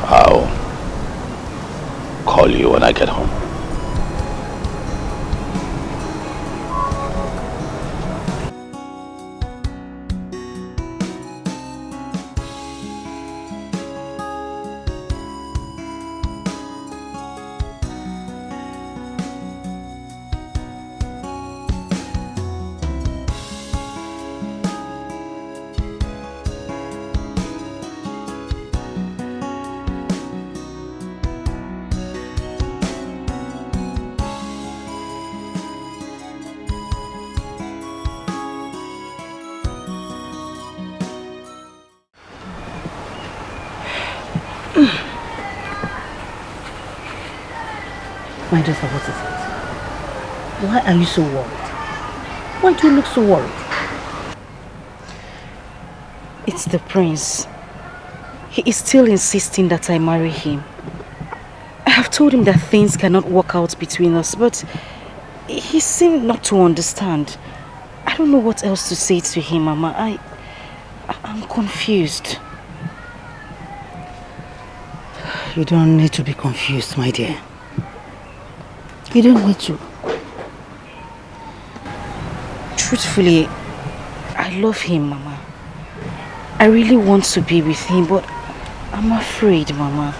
I'll call you when I get home. My daughter, what is it? Why are you so worried? Why do you look so worried? It's the prince. He is still insisting that I marry him. I have told him that things cannot work out between us, but he seemed not to understand. I don't know what else to say to him, Mama. I'm confused. You don't need to be confused, my dear. You don't need to. Truthfully, I love him, Mama. I really want to be with him, but I'm afraid, Mama.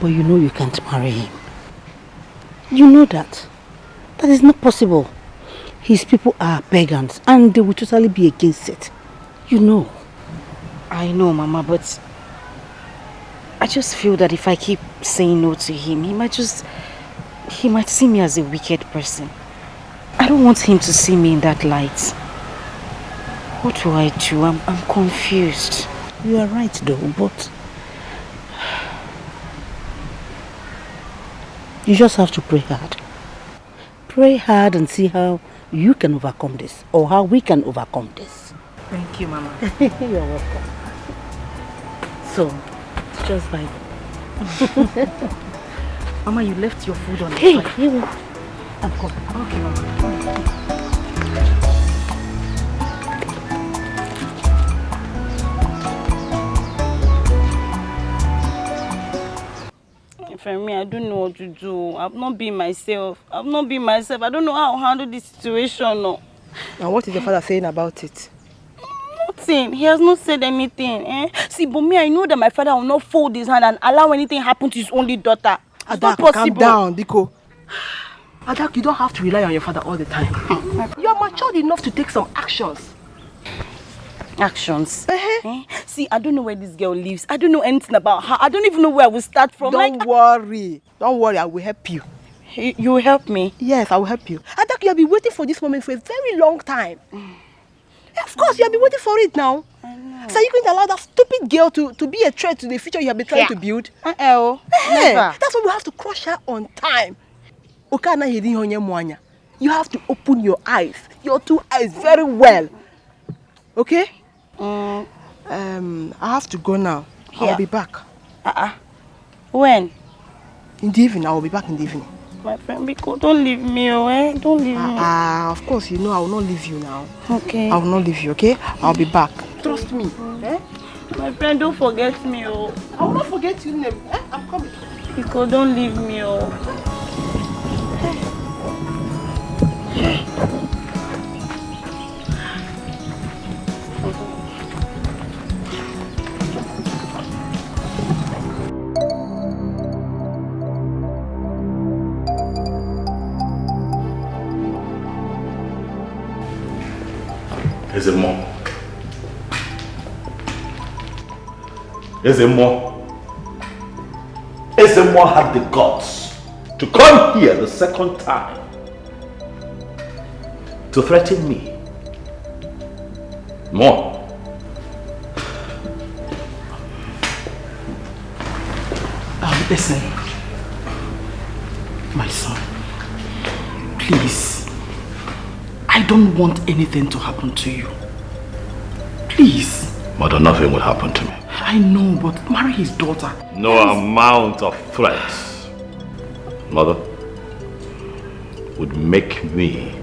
But you know you can't marry him. You know that. That is not possible. His people are pagans and they will totally be against it. You know. I know, Mama, but I just feel that if I keep saying no to him, he might see me as a wicked person. I don't want him to see me in that light. What do I do? I'm confused. You are right though, but you just have to pray hard. Pray hard and see how you can overcome this, or how we can overcome this. Thank you, Mama. You're welcome. So, just by Mama, you left your food on the Hey, fire. here I'm coming. Okay, Mama. For me, I don't know what to do. I've not been myself. I don't know how to handle this situation. No. And what is your father saying about it? Nothing. He has not said anything. See, but me, I know that my father will not fold his hand and allow anything happen to his only daughter. It's not possible. Calm down, Biko. Adak, you don't have to rely on your father all the time. You're matured enough to take some actions. Actions? See, I don't know where this girl lives. I don't know anything about her. I don't even know where I will start from. Don't worry. Don't worry, I will help you. You will help me? Yes, I will help you. Adak, you have been waiting for this moment for a very long time. Of course, you have been waiting for it now. So are you going to allow that stupid girl to be a threat to the future you have been trying to build? Never. That's why we have to crush her on time. You have to open your eyes, your two eyes very well. Okay? I have to go now. I'll be back. When? In the evening. I will be back in the evening. my friend. Because don't leave me, eh? Don't leave me. Of course, you know I will not leave you now. Okay. I will not leave you, okay? I'll be back. Trust me. Eh? My friend, don't forget me, oh. I will not forget your name. Eh? I'm coming. Because don't leave me, oh. Is it more? Is it more? Is it more had the guts to come here the second time to threaten me? More. Listen, my son, please, I don't want anything to happen to you. Please. Mother, nothing will happen to me. I know, but marry his daughter. No amount of threats, Mother, would make me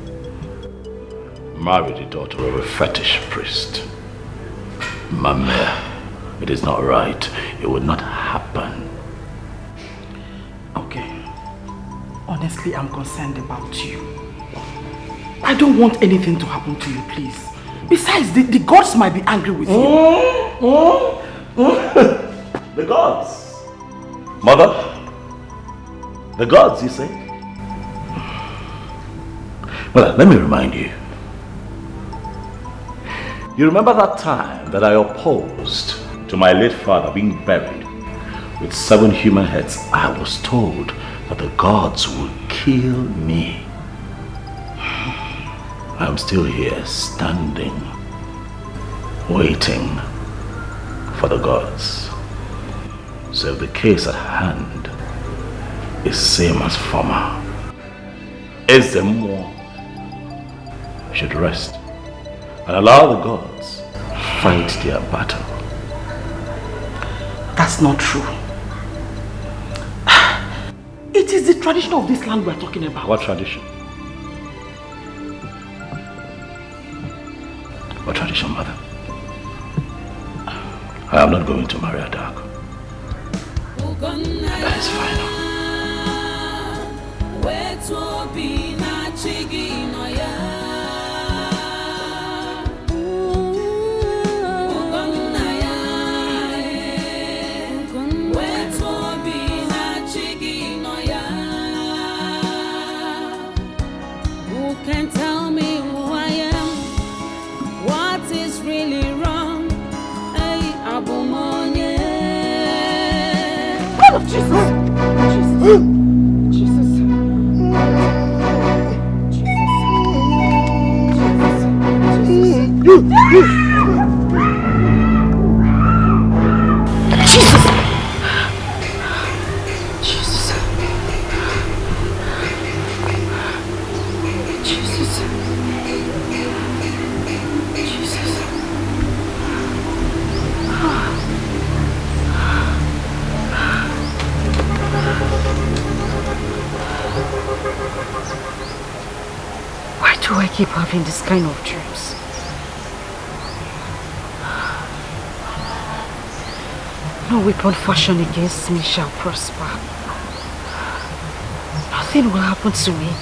marry the daughter of a fetish priest. Mama, it is not right. It would not happen. Okay. Honestly, I'm concerned about you. I don't want anything to happen to you, please. Besides, the gods might be angry with you. The gods? Mother? The gods, you say? Well, let me remind you. You remember that time that I opposed to my late father being buried with 7 human heads? I was told that the gods would kill me. I'm still here, standing, waiting for the gods. So if the case at hand is same as former, Ezemo should rest and allow the gods fight their battle. That's not true. It is the tradition of this land we're talking about. What tradition? What tradition, Mother? I am not going to marry a dark. That is final. Who can tell me who I am? What is really wrong? Hey, Abumonye. God of Jesus! Jesus. Why do I keep having this kind of dreams? No weapon fashioned against me shall prosper. Nothing will happen to me.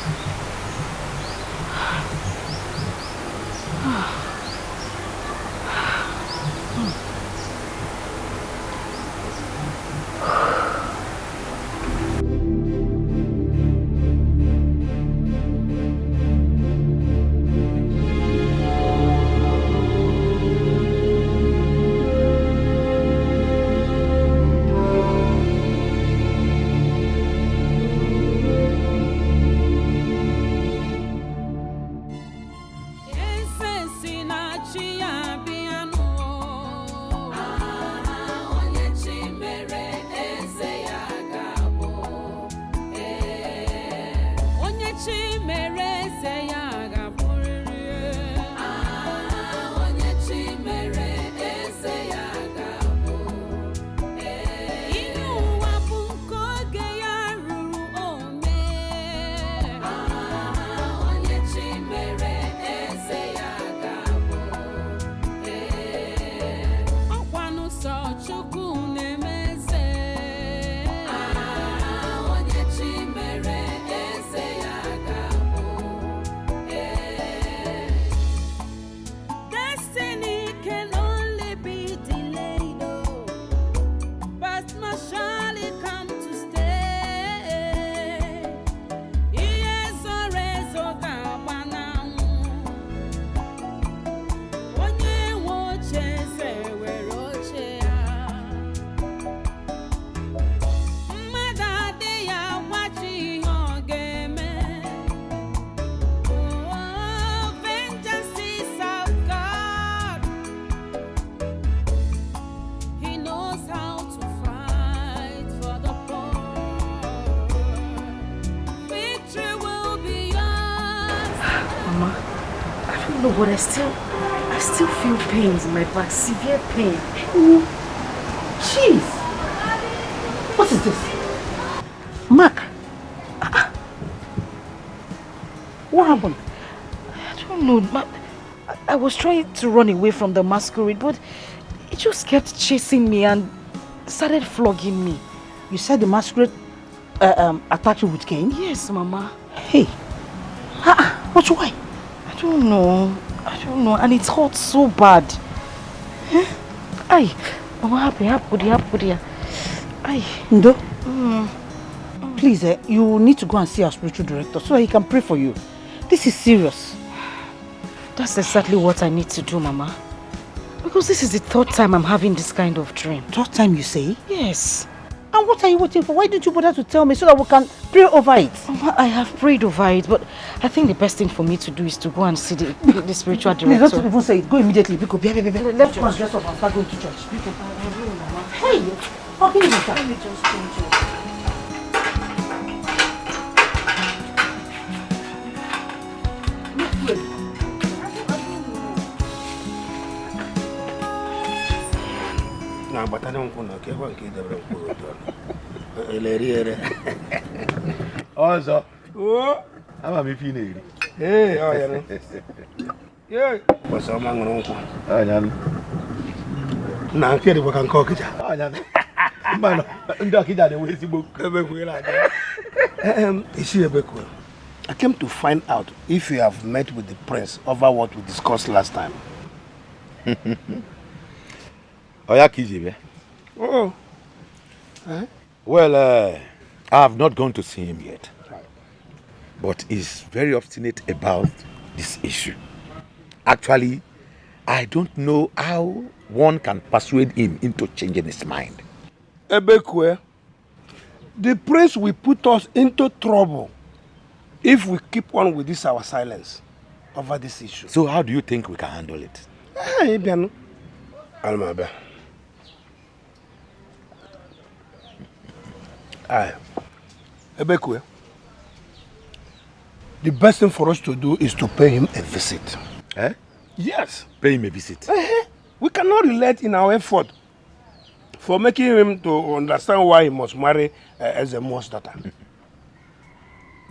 No, but I still feel pains in my back, severe pain. Jeez! What is this? Mark! What happened? I don't know. I was trying to run away from the masquerade, but it just kept chasing me and started flogging me. You said the masquerade attacked you with cane? Yes, Mama. Hey! What's why? I don't know. And it hurts so bad. Ay, Mama, happy. Ay. Ndo? Please, you need to go and see our spiritual director so he can pray for you. This is serious. That's exactly what I need to do, Mama. Because this is the third time I'm having this kind of dream. Third time you say? Yes. And what are you waiting for? Why didn't you bother to tell me so that we can pray over it? Mama, I have prayed over it, but I think the best thing for me to do is to go and see the spiritual director. Please don't even say it. Go immediately. Let's go and dress up and start going to church. Hey, how can you do that? Let me just change it. Nah, but I don't want to Also, how am I feeling? Hey, oh, yeah. Yeah, what's up, man? Oh, yeah. Now, I feel we can cook it. Oh, yeah. Man, I'm talking that way. Is she a big one? I came to find out if you have met with the prince over what we discussed last time. Oh, yeah, Kiji. Oh. Huh? Well, I have not gone to see him yet. But he's very obstinate about this issue. Actually, I don't know how one can persuade him into changing his mind. Ebekwe, the prince will put us into trouble if we keep on with this our silence over this issue. So how do you think we can handle it? Hey, Biano. Almabe. Aye. Ebekwe, the best thing for us to do is to pay him a visit. Eh? Yes. Pay him a visit. We cannot relate in our effort for making him to understand why he must marry Ezemo's daughter.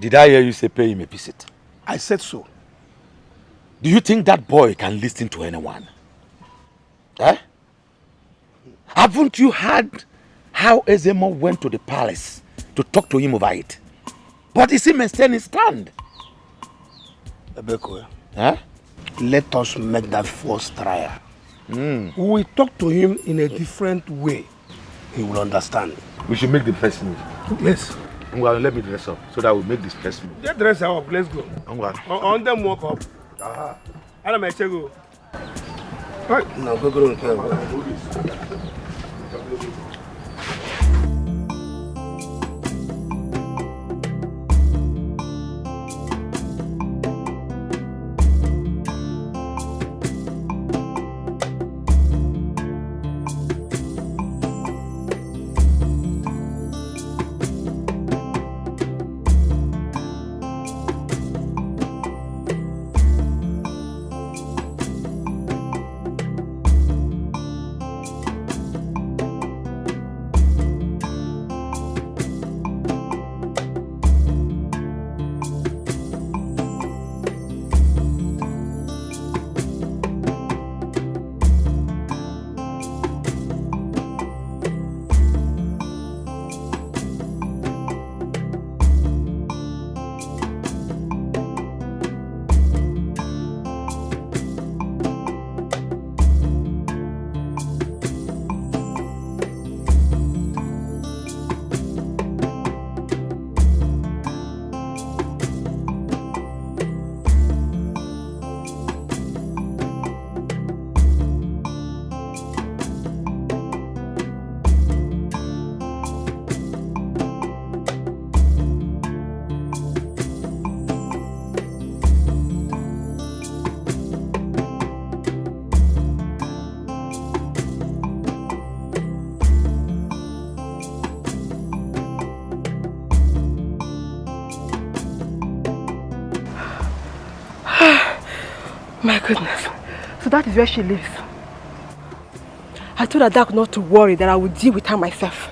Did I hear you say pay him a visit? I said so. Do you think that boy can listen to anyone? Eh? Haven't you heard how Ezemo went to the palace to talk to him over it? But is he maintaining his stand? Ebeko, huh? Let us make that first trial. We will talk to him in a different way. He will understand. We should make the first move. Yes. Well, let me dress up so that we make this first move. Get dressed up. Let's go. On them walk up. I'll make you go. Right. Now go and care. goodness. So that is where she lives. I told Adaku not to worry, that I would deal with her myself.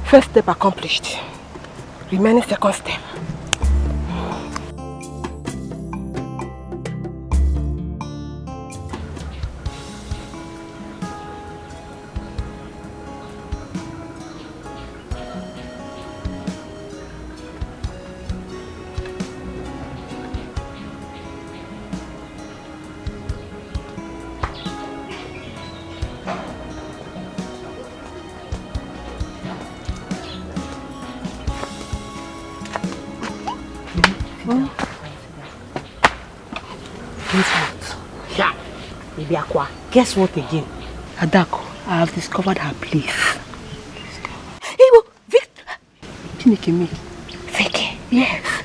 First step accomplished. Remaining second step. Guess what again? Adako, I have discovered her place. Chinikemi. Fake. Yes.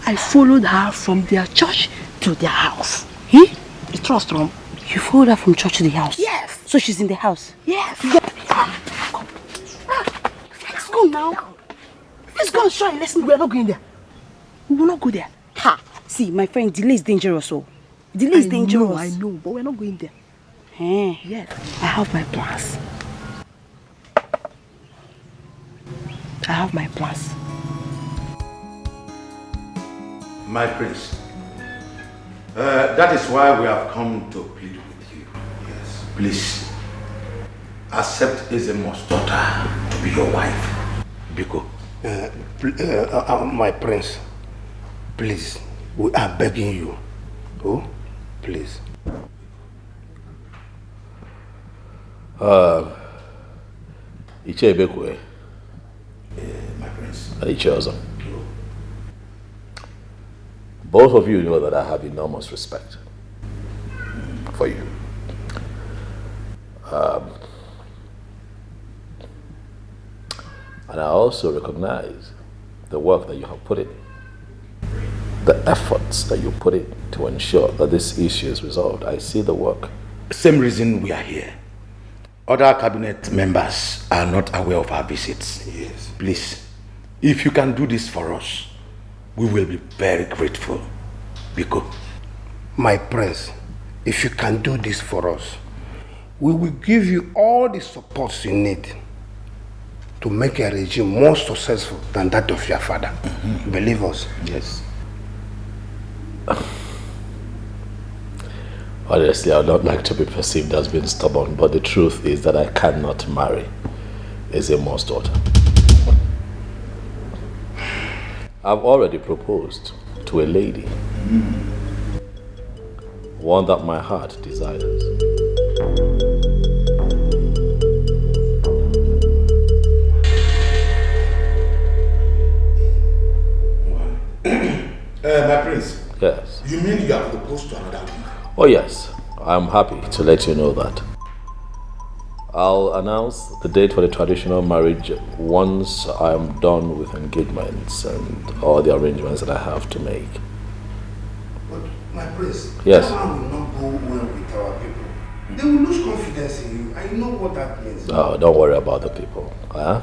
I followed her from their church to their house. The trust room. You followed her from church to the house? Yes. So she's in the house? Yes. Let's go now. Let's go and show her. Listen, we are not going there. We will not go there. Ha! See, my friend, delay is dangerous. Delay is dangerous. I know, but we're not going there. Yes. I have my plans. My prince, that is why we have come to plead with you. Yes. Please, accept Ezemo's daughter to be your wife. Biko. My prince, please, we are begging you. Oh, please. Iche Bekwe. My prince. Iche Ozo. Both of you know that I have enormous respect for you. And I also recognize the work that you have put in, the efforts that you put in to ensure that this issue is resolved. I see the work. Same reason we are here. Other cabinet members are not aware of our visits. Yes. Please, if you can do this for us, we will be very grateful. Biko. My prince, if you can do this for us, we will give you all the support you need to make a regime more successful than that of your father. Believe us. Yes. Honestly, I would not like to be perceived as being stubborn, but the truth is that I cannot marry Ezemo's daughter. I've already proposed to a lady, one that my heart desires. My prince. Yes. You mean you have proposed to another woman? Oh yes, I'm happy to let you know that. I'll announce the date for the traditional marriage once I'm done with engagements and all the arrangements that I have to make. But my prince, Yes. that man will not go well with our people. They will lose confidence in you. I know what that means. Oh, don't worry about the people. Huh?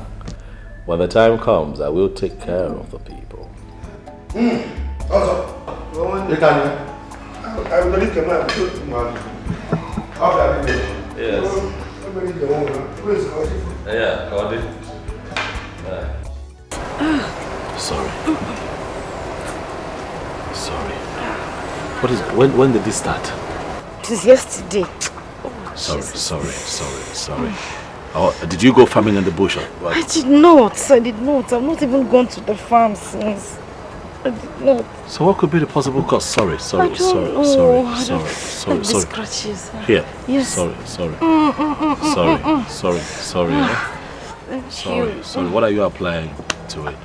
When the time comes, I will take care of the people. Also, you can. I will leave the man. Yes. Yeah, Cody. Sorry. Sorry. What is? When did this start? It was yesterday. Sorry. Oh, did you go farming in the bush? Or what? I did not. I've not even gone to the farm since. I did not. So what could be the possible cause? Sorry. Scratches. Here. Yes. Sorry. Thank you. Sorry. What are you applying to it?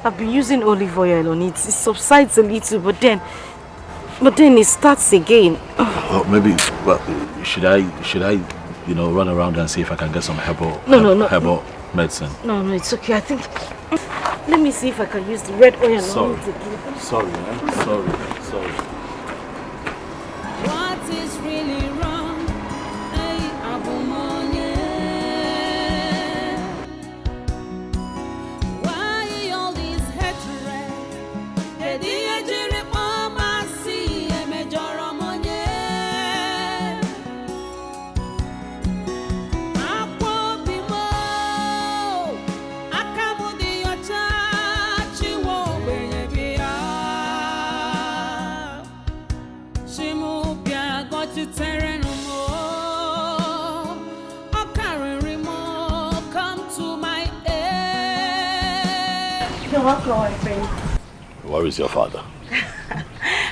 I've been using olive oil on it. It subsides a little, but then it starts again. Well, maybe. Well, should I, run around and see if I can get some herbal medicine? No, it's okay. I think. Let me see if I can use the red oil on it again. Sorry. What is really wrong? Hey, Abumonye. Why all this hatred? welcome, my friend. Where is your father?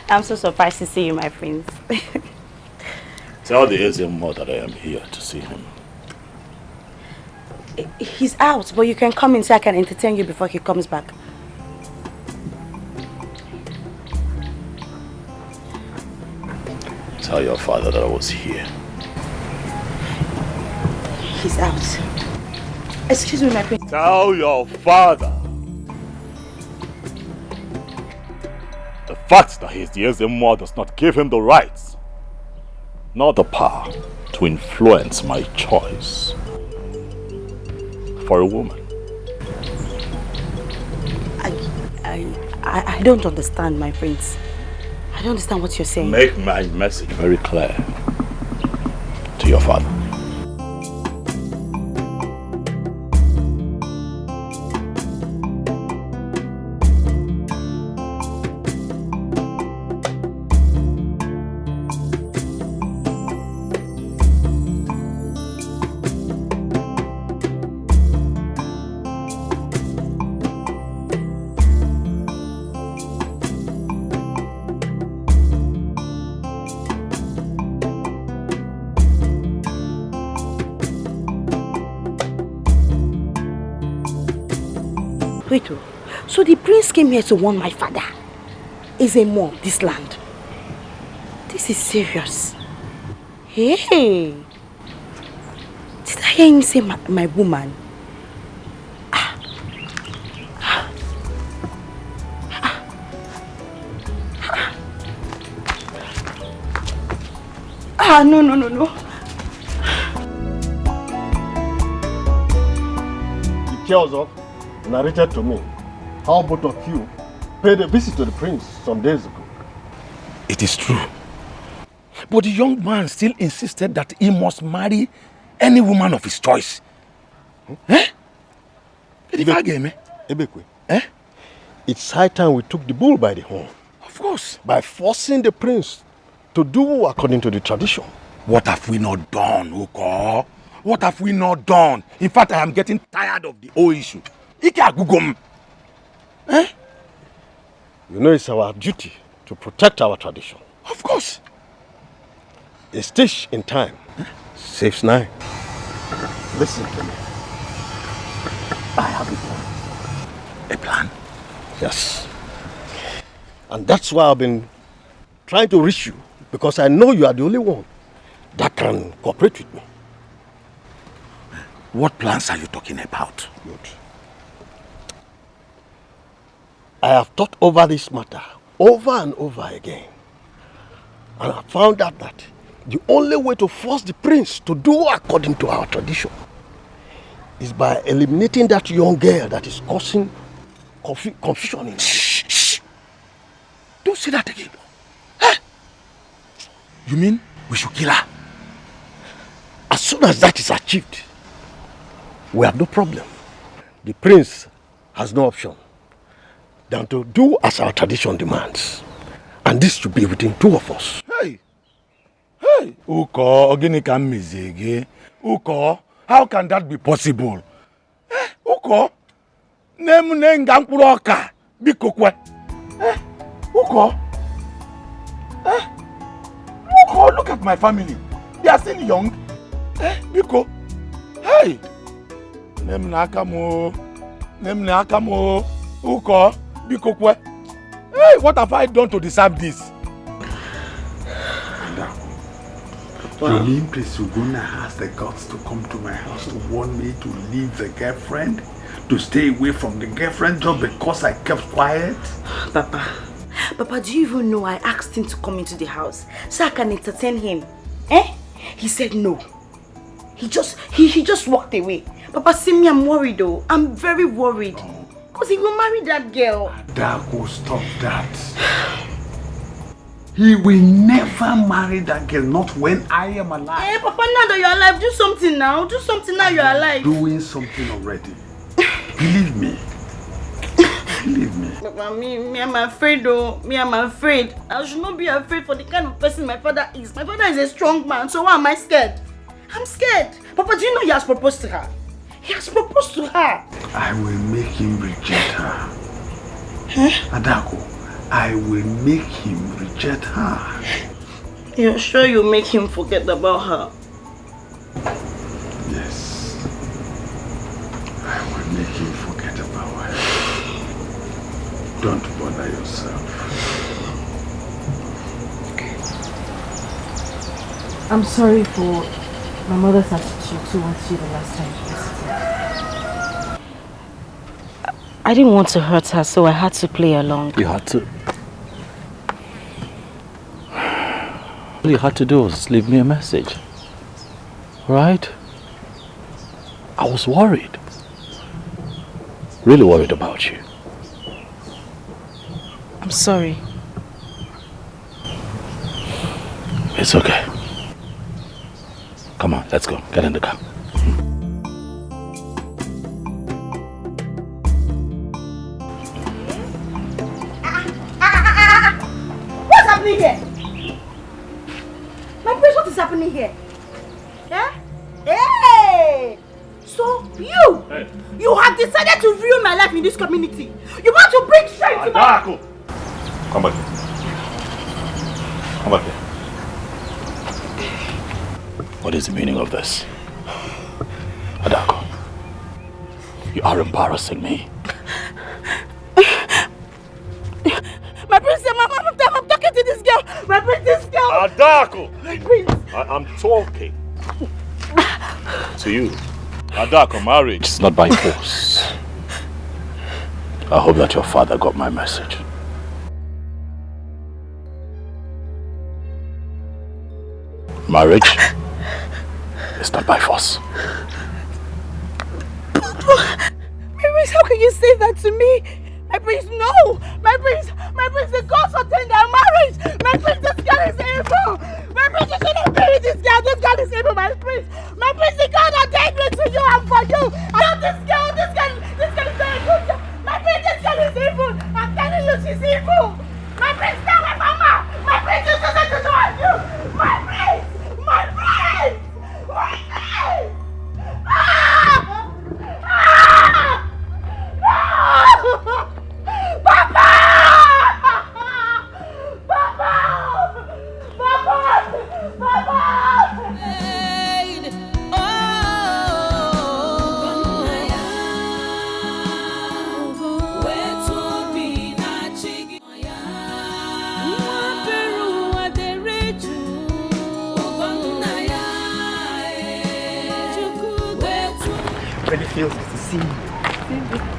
I'm so surprised to see you, my friends. Tell the Ezemo that I am here to see him. He's out, but you can come in so I can entertain you before he comes back. Tell your father that I was here. He's out. Excuse me, my prince. Tell your father. The fact that he's the Ezemo does not give him the rights, nor the power to influence my choice for a woman. I don't understand, my prince. I don't understand what you're saying. Make my message very clear to your father. So the prince came here to warn my father. Ezemo of this land. This is serious. Hey! Did I hear him say my woman? No. He tells us, narrated to me, how both of you paid a visit to the prince some days ago. It is true. But the young man still insisted that he must marry any woman of his choice. Eh? Ebekwe. It's high time we took the bull by the horn. Of course. By forcing the prince to do according to the tradition. What have we not done, Uko? What have we not done? In fact, I am getting tired of the whole issue. Eh? You know it's our duty to protect our tradition. Of course. A stitch in time saves 9. Listen to me. I have a plan. A plan? Yes. And that's why I've been trying to reach you, because I know you are the only one that can cooperate with me. What plans are you talking about? Good. I have thought over this matter over and over again. And I found out that the only way to force the prince to do according to our tradition is by eliminating that young girl that is causing confusion in us. Shh! Don't say that again. Huh? You mean we should kill her? As soon as that is achieved, we have no problem. The prince has no option than to do as our tradition demands. And this should be within 2 of us. Hey! Uko, Uko, how can that be possible? Uko, Uko, Uko, look at my family. They are still young. Biko, hey! Nemnakamo, Uko, Biko kwe. Hey, what have I done to deserve this? You mean Prince Ugonna has the guts to come to my house to warn me to leave the girlfriend? To stay away from the girlfriend just because I kept quiet? Papa, do you even know I asked him to come into the house so I can entertain him? He said no. He just walked away. Papa, see me, I'm worried though. I'm very worried. Because he will marry that girl. That will stop that. He will never marry that girl, not when I am alive. Hey, Papa, now that you're alive, do something now. Do something now you're alive. Doing something already. Believe me. Believe me. Papa, me, I'm afraid though. I'm afraid. I should not be afraid for the kind of person my father is. My father is a strong man, so why am I scared? I'm scared. Papa, do you know he has proposed to her? He has proposed to her. I will make him reject her. Adako, I will make him reject her. You're sure you make him forget about her? Yes. I will make him forget about her. Don't bother yourself. I'm sorry for my mother's attitude towards you the last time. I didn't want to hurt her, so I had to play along. You had to. All you had to do was leave me a message. Right? I was worried. Really worried about you. I'm sorry. It's okay. Come on, let's go. Get in the car. What's happening here? My prince, what is happening here? Yeah? Hey! So you have decided to ruin my life in this community. You want to bring shame to my... Come back here. Come back here. What is the meaning of this? Adako, you are embarrassing me. My prince, I'm talking to this girl. My prince, this girl. Adako! My prince. I'm talking to you. Adako, marriage is not by force. I hope that your father got my message. Marriage is not by force. My prince, how can you say that to me? My prince, no! My prince, the gods ordained our marriage! My prince, this girl is evil! My prince, you shouldn't marry this girl! This girl is evil, my prince! My prince, the God ordained me to you and for you! I love this girl is very good! My prince, this girl is evil! I'm telling you, she's evil! My prince, stay away from her! My prince, you shouldn't do it! You! My prince! My prince! My prince! Ah! Ah! Ah! Papa! Papa! Papa! Papa! Really feels good to see you.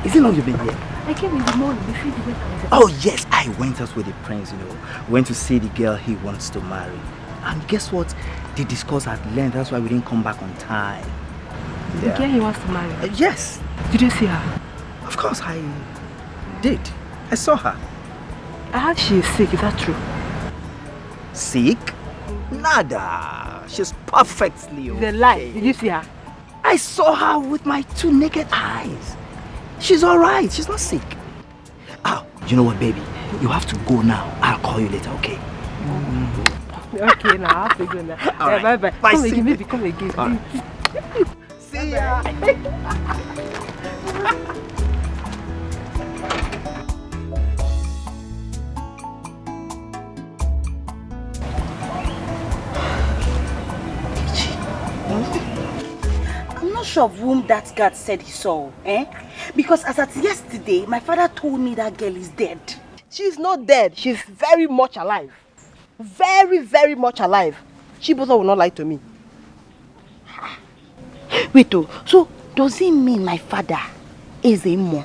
Is it long you've been here? I came in the morning before you went out. Oh yes, I went out with the prince, went to see the girl he wants to marry. And guess what? They discussed at length, that's why we didn't come back on time. The girl he wants to marry? Yes. Did you see her? Of course I did. I saw her. I heard she is sick, is that true? Sick? Nada. She's perfectly okay. The lie. Did you see her? I saw her with my 2 naked eyes. She's alright. She's not sick. Oh, you know what, baby? You have to go now. I'll call you later, okay? Okay, now I have to go now. All right. Bye-bye. Bye, Come see again, you. maybe come again. All right. See ya. I'm not sure of whom that guard said he saw, Because as at yesterday, my father told me that girl is dead. She's not dead. She's very much alive. Very, very much alive. Chibuzo will not lie to me. Wait, so does it mean my father, Ezemo,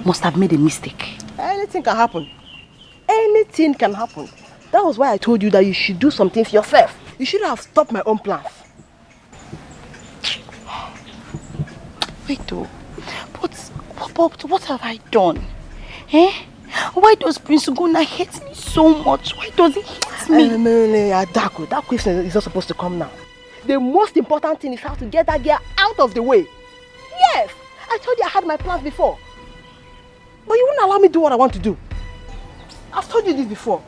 must have made a mistake? Anything can happen. Anything can happen. That was why I told you that you should do some things yourself. You should have stopped my own plans. Wait, but what have I done? Why does Prince Ugonna hate me so much? Why does he hate me? Adako, that question is not supposed to come now. The most important thing is how to get that girl out of the way. Yes, I told you I had my plans before. But you wouldn't allow me to do what I want to do. I've told you this before.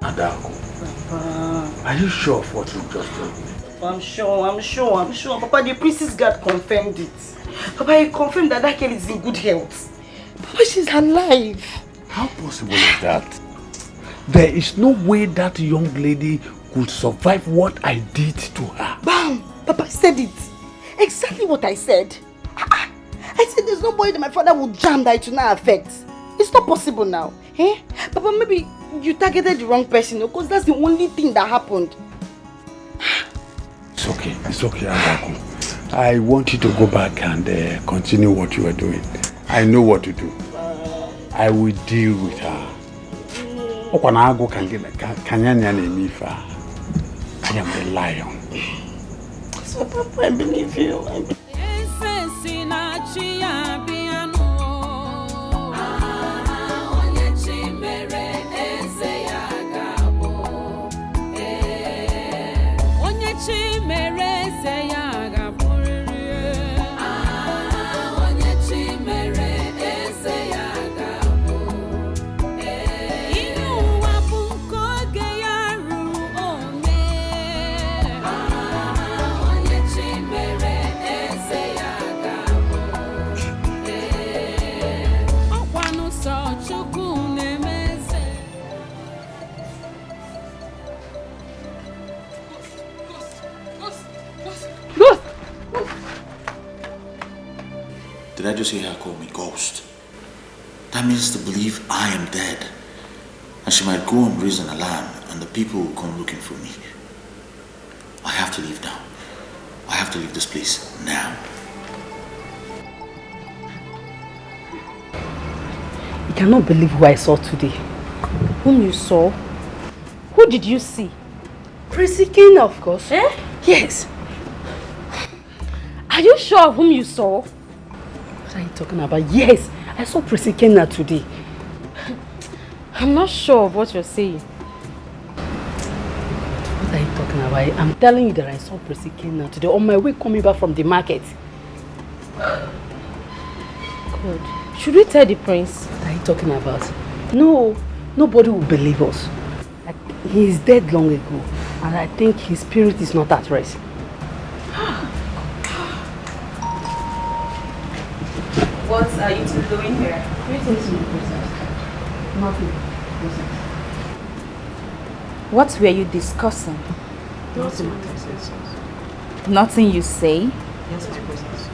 Adako, are you sure of what you just told me? I'm sure. Papa, the priestess guard confirmed it. Papa, he confirmed that that girl is in good health. Papa, she's alive. How possible is that? There is no way that young lady could survive what I did to her. Bam! Papa said it. Exactly what I said. I said there's no way that my father will jam that it will not affect. It's not possible now. Eh? Papa, maybe you targeted the wrong person, because that's the only thing that happened. It's okay, Adaku. I want you to go back and continue what you are doing. I know what to do. I will deal with her. I am the lion. So, Papa, I believe you. Did I just hear her call me ghost? That means to believe I am dead. And she might go and raise an alarm and the people will come looking for me. I have to leave now. I have to leave this place now. I cannot believe who I saw today. Whom you saw? Who did you see? Prissy King, of course. Eh? Yes. Are you sure of whom you saw? What are you talking about? Yes, I saw Prissy King today. I'm not sure of what you're saying. What are you talking about? I'm telling you that I saw Prissy King today on my way coming back from the market. Good. Should we tell the prince? What are you talking about? No, nobody will believe us. Like, he is dead long ago, and I think his spirit is not at rest. What are you two doing here? Greetings, my princess. Nothing, princess. What were you discussing? Nothing, my princess. Nothing you say? Yes, my princess.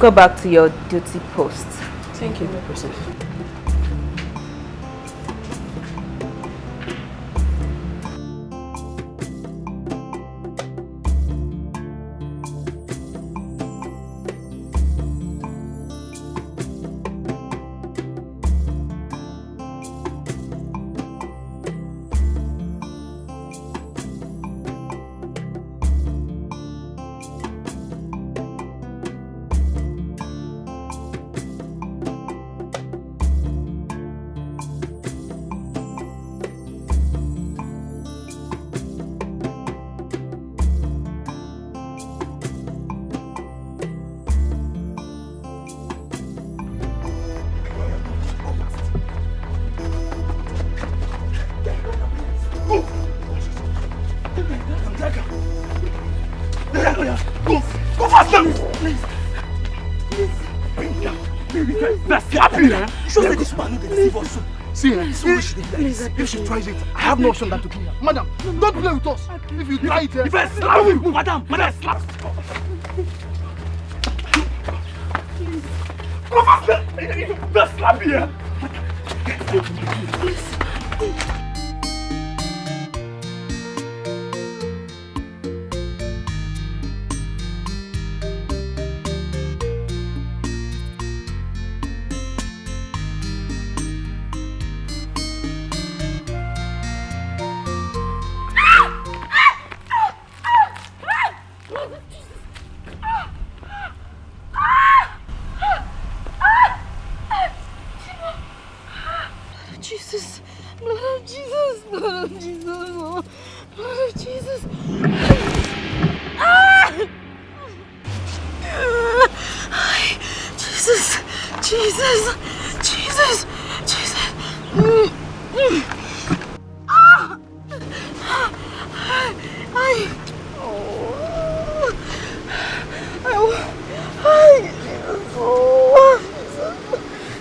Go back to your duty post. Thank you, my princess. If she tries it, I have no option than to kill her. Madam, don't play with us. If you try it, if I slap you, madam, slap. Go faster! Just slap here.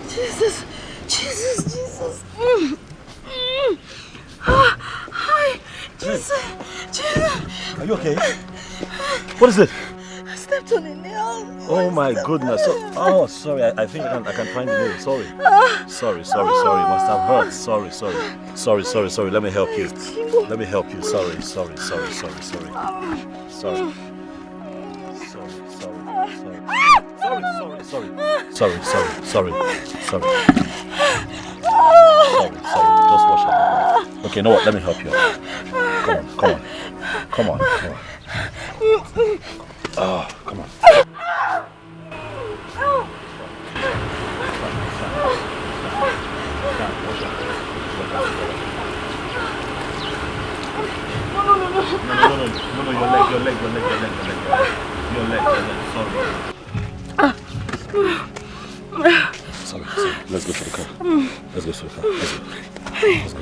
Jesus. Jesus. Are you okay? What is it? I stepped on a nail. Oh my goodness. Oh, sorry. I think I can find the nail. Sorry. Sorry. Must have hurt. Sorry. Let me help you. Sorry. Just wash it. Okay, you know what? Let me help you. Come on. Oh, come on. No, your leg. Sorry. Let's go to the car. Let's go.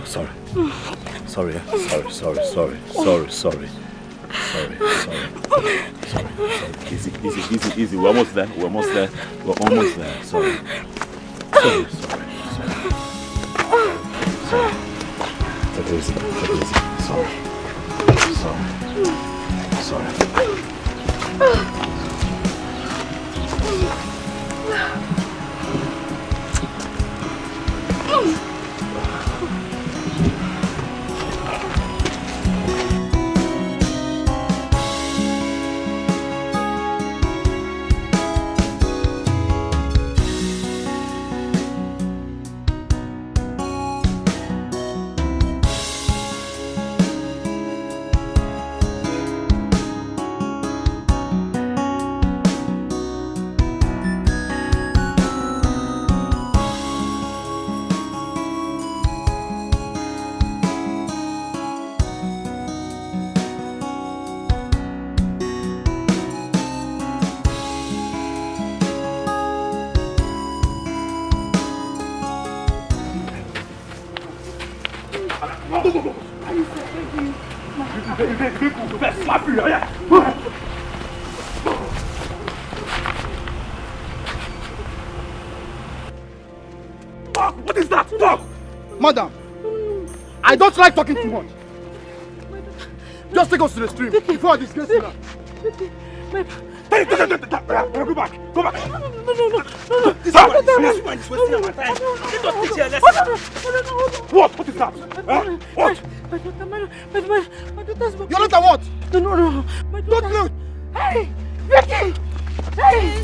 Sorry. Easy. We're almost there. Sorry. Take it easy. Sorry. What is that? Stop! Madam, I don't like talking too much. Just take us to the stream before I disgrace you now. Go back. No. What is that? What? My daughter's Your daughter what? No. My daughter. Don't look. Hey, Vicky! Hey!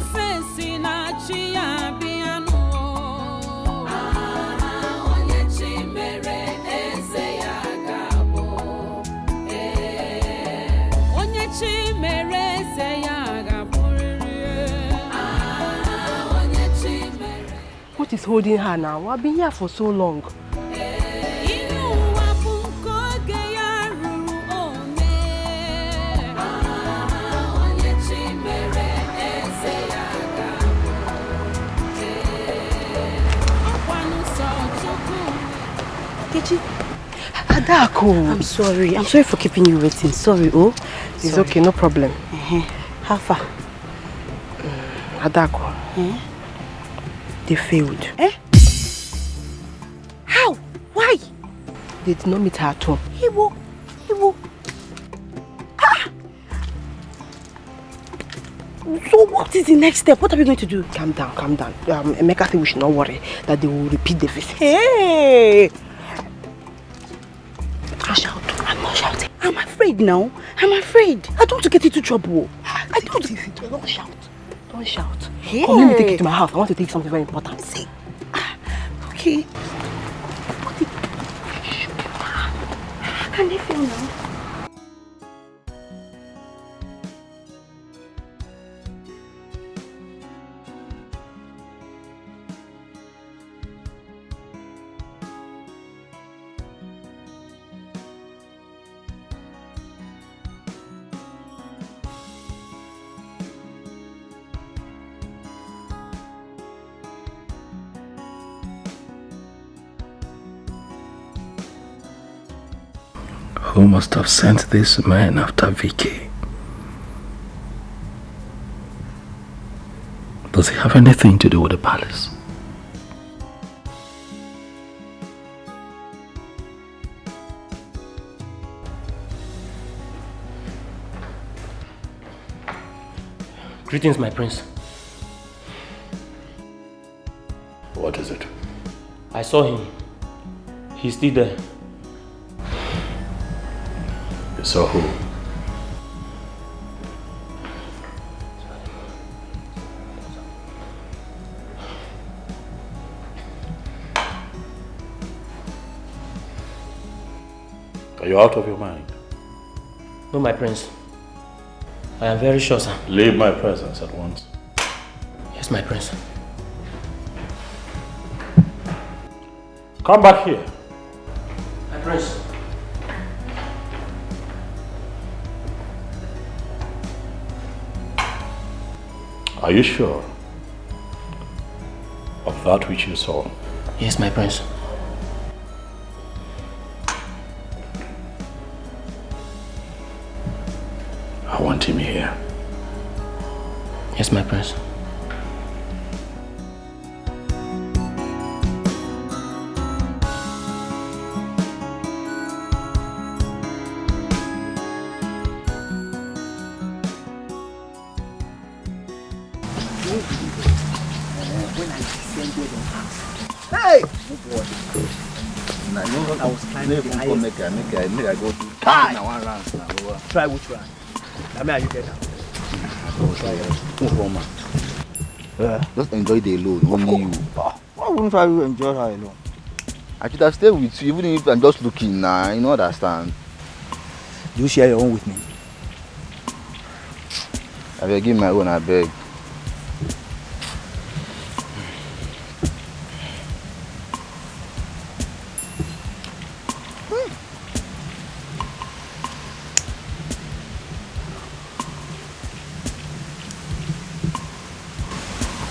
What is holding her now? I've been here for so long. Adako. I'm sorry for keeping you waiting. Sorry, oh. It's okay, no problem. How far? Adako. They failed. How? Why? They did not meet her at home. Iwo. So what is the next step? What are we going to do? Calm down. Emeka said we should not worry that they will repeat the visit. Hey! Don't shout. I'm not shouting. I'm afraid now. I don't want to get into trouble. Don't shout. Hey. Come, let me take you to my house. I want to take something very important. See. Okay. Can they feel now? who must have sent these men after Vicky. Does he have anything to do with the palace? Greetings, my prince. What is it? I saw him. He's still there. You saw who? Are you out of your mind? No, my prince. I am very sure, sir. Leave my presence at once. Yes, my prince. Come back here. My prince. Are you sure of that which you saw? Yes, my prince. I want him here. Yes, my prince. Hey! I was climbing the highest. Make I go to try which one? I mean, you get that. Just enjoy the alone, only you. Why wouldn't I enjoy her alone? I should have stayed with you, even if I'm just looking now, you know, understand. Do you share your own with me? I will give my own, I beg.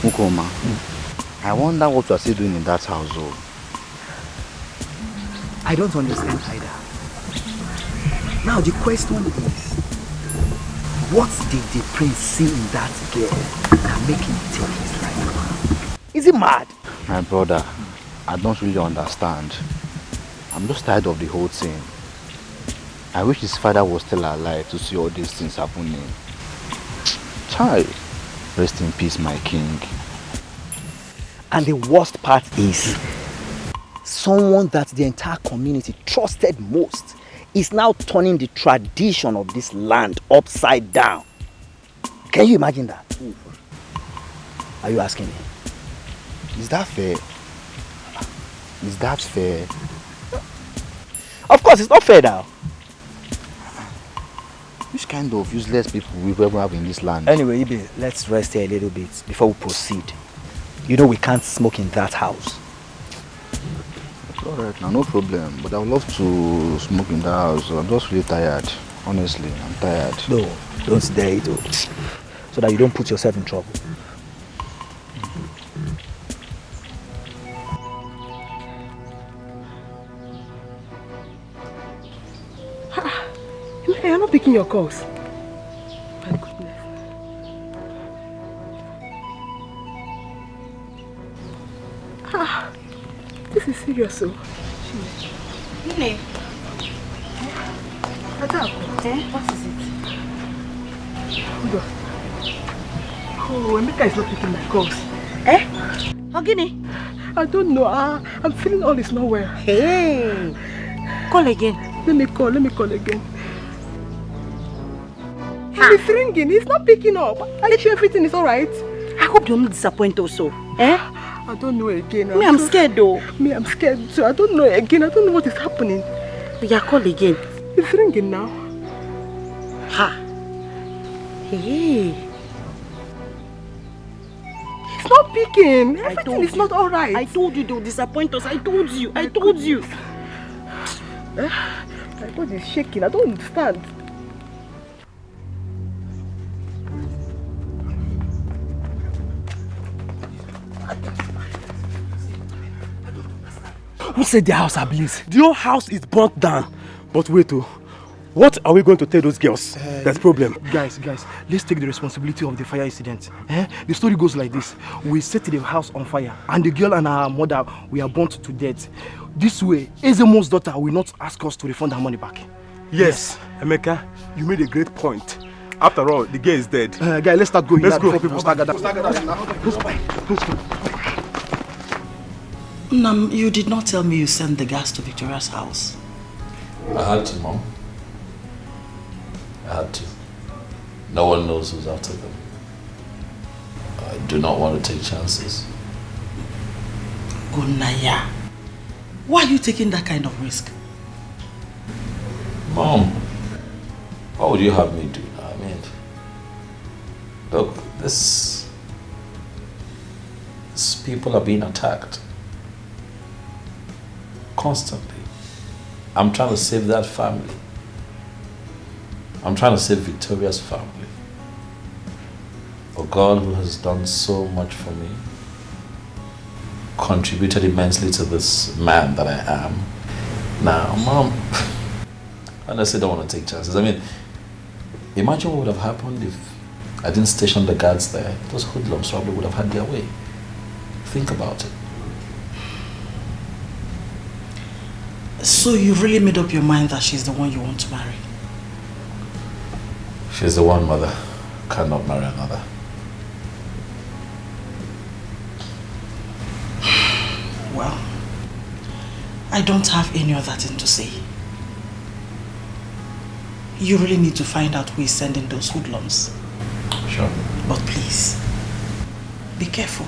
Ukoma, I wonder what you are still doing in that household. I don't understand either. Now the question is, what did the prince see in that girl that make him take his life? Is he mad? My brother, I don't really understand. I'm just tired of the whole thing. I wish his father was still alive to see all these things happening. Child, rest in peace, my king. And the worst part is, someone that the entire community trusted most is now turning the tradition of this land upside down. Can you imagine that? Are you asking me? Is that fair? Is that fair? Of course, it's not fair now. Which kind of useless people we ever have in this land? Anyway, Ibe, let's rest here a little bit before we proceed. You know we can't smoke in that house. It's alright now, no problem. But I would love to smoke in that house. I'm just really tired. Honestly, I'm tired. No, don't dare it, so that you don't put yourself in trouble. You're not picking your calls. My goodness. This is serious, so. Nene. What is it? Hold on. Oh, Emeka is not picking my calls. Ogini? I don't know. I'm feeling all is not well. Hey. Call again. Let me call again. He's ringing. He's not picking up. Are you sure everything is alright? I hope you're not disappointed also. I don't know again. I'm scared though. Me, I'm scared too. I don't know again. I don't know what is happening. Yeah, call again. It's ringing now. Ha. Hey. It's not picking. Everything is not alright. I told you they'll disappoint us. I told you. My body is shaking. I don't understand. Who said the house ablaze? The whole house is burnt down. But wait, What are we going to tell those girls? That's problem. Guys, let's take the responsibility of the fire incident. The story goes like this. We set the house on fire and the girl and her mother were burnt to death. This way, Ezemo's daughter will not ask us to refund her money back. Yes, Emeka, you made a great point. After all, the girl is dead. Guy, let's start going. Let's go. Before people start gathering. Nam, you did not tell me you sent the gas to Victoria's house. I had to, Mom. I had to. No one knows who's after them. I do not want to take chances. Gunaya, why are you taking that kind of risk? Mom, what would you have me do? I mean, look, these people are being attacked constantly. I'm trying to save that family. I'm trying to save Victoria's family. A God who has done so much for me, contributed immensely to this man that I am. Now, Mom, I honestly don't want to take chances. I mean, imagine what would have happened if I didn't station the guards there. Those hoodlums probably would have had their way. Think about it. So you really made up your mind that she's the one you want to marry? She's the one, Mother. Cannot marry another. Well, I don't have any other thing to say. You really need to find out who is sending those hoodlums. Sure. But please, be careful.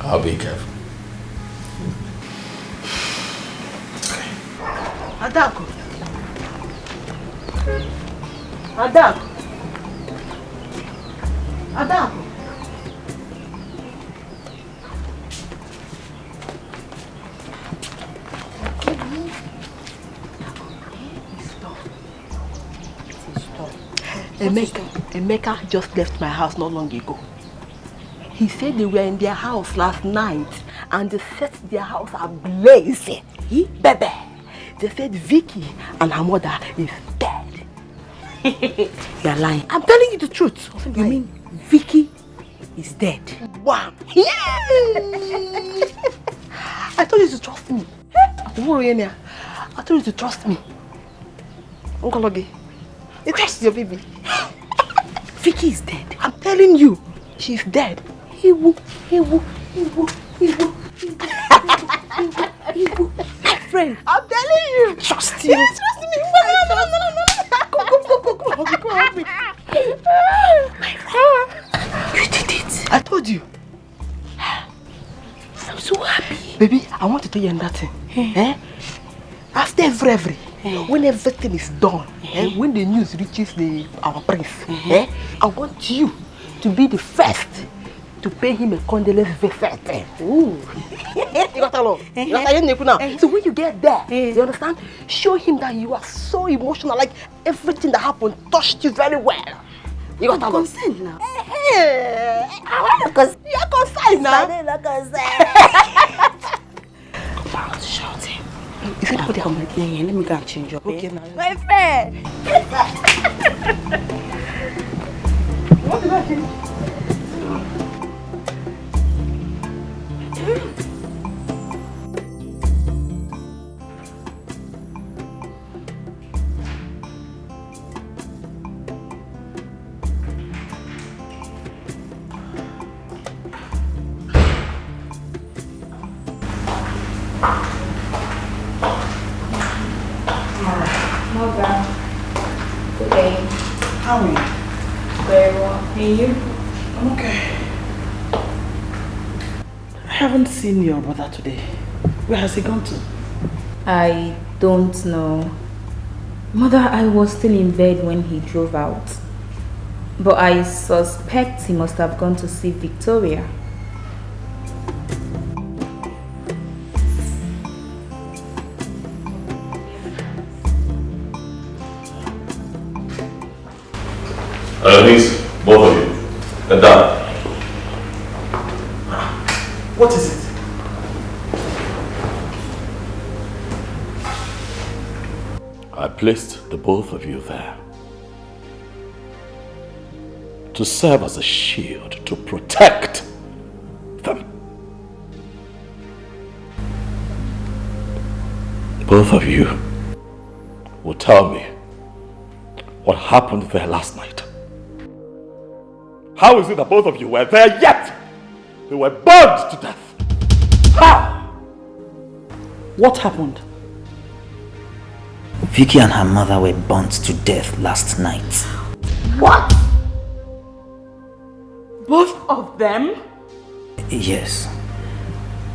I'll be careful. Adaku. Adaku. Adaku. Emeka just left my house not long ago. He said they were in their house last night and they set their house ablaze. Baby. They said Vicky and her mother is dead. You're lying. I'm telling you the truth. You mean Vicky is dead? Wow. I told you to trust me. I told you to trust me. Uncle Ogi, you trust your baby. Vicky is dead. I'm telling you, she's dead. My friend, I'm telling you. Trust you. Yes, trust me. No. Go help me. My friend, you did it. I told you. I'm so happy. Baby, I want to tell you another thing. After every, when everything is done, when the news reaches our prince, I want you to be the first to pay him a condolence visit. Ooh. You got along. So when you get there, you understand? Show him that you are so emotional, like everything that happened touched you very well. You got along. Consent now. You're consent now. Come on, shout him. Is it good? Yeah, let me go and change up. Okay, now. My friend. What did I change? How are you? Very well. And you? I'm okay. I haven't seen your brother today. Where has he gone to? I don't know. Mother, I was still in bed when he drove out. But I suspect he must have gone to see Victoria. Please, both of you, get down. What is it? placed the both of you there to serve as a shield to protect them. Both of you will tell me what happened there last night. How is it that both of you were there yet they were burned to death? How? What happened? Vicky and her mother were burnt to death last night. What? Both of them? Yes.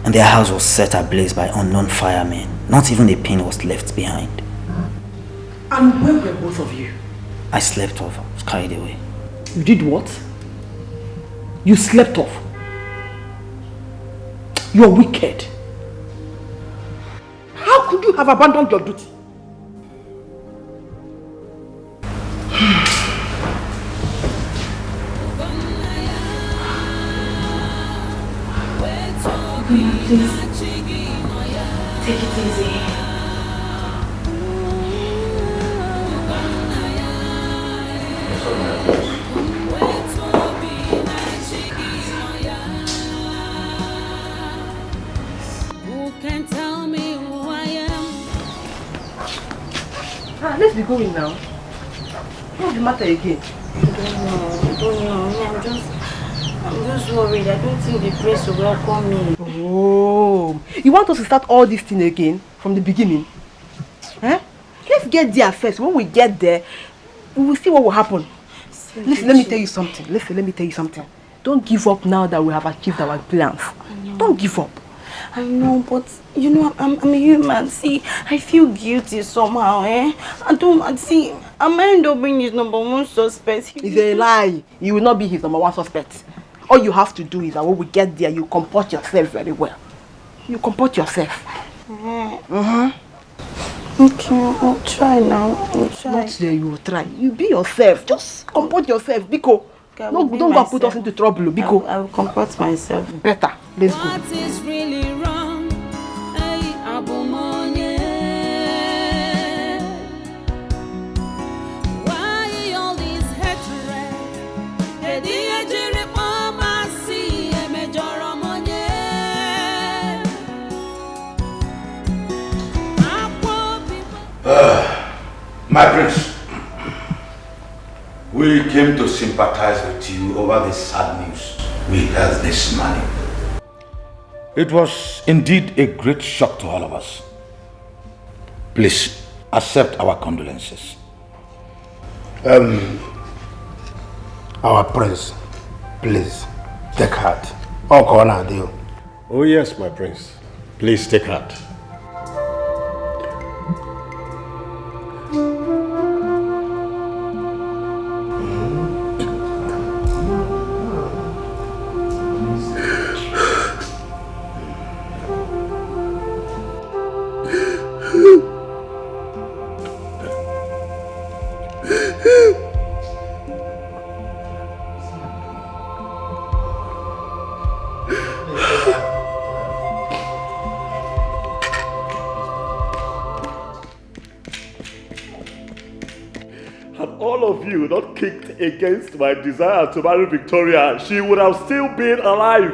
And their house was set ablaze by unknown firemen. Not even a pin was left behind. And where were both of you? I slept off. I was carried away. You did what? You slept off? You're wicked. How could you have abandoned your duty? Please, take it easy. Who can tell me who I am? Let's be going now. What's the matter again? I don't know. I'm just worried. I don't think the prince will welcome me. Oh, you want us to start all this thing again from the beginning? Huh? Let's get there first. When we get there, we will see what will happen. Listen, let me tell you something. Let me tell you something. Don't give up now that we have achieved our plans. Don't give up. I know, but you know, I'm a human. See, I feel guilty somehow, eh? I might end up being his number one suspect. It's a lie. You will not be his number one suspect. All you have to do is that when we get there, you comport yourself very well. You comport yourself. Okay, I'll try now. I'll try. Not there, you will try. You be yourself. Just comport yourself, Biko. No, don't go put us into trouble, Biko. I will comport myself. Better. Let's go. What is really wrong? Hey, Abumonye. Why all this hatred? Edi ejiri mama si emejoro monye. My prince, we came to sympathize with you over this sad news we heard this morning. It was indeed a great shock to all of us. Please accept our condolences. Our prince, please take heart. Oh yes, my prince. Please take heart. Not kicked against my desire to marry Victoria, she would have still been alive.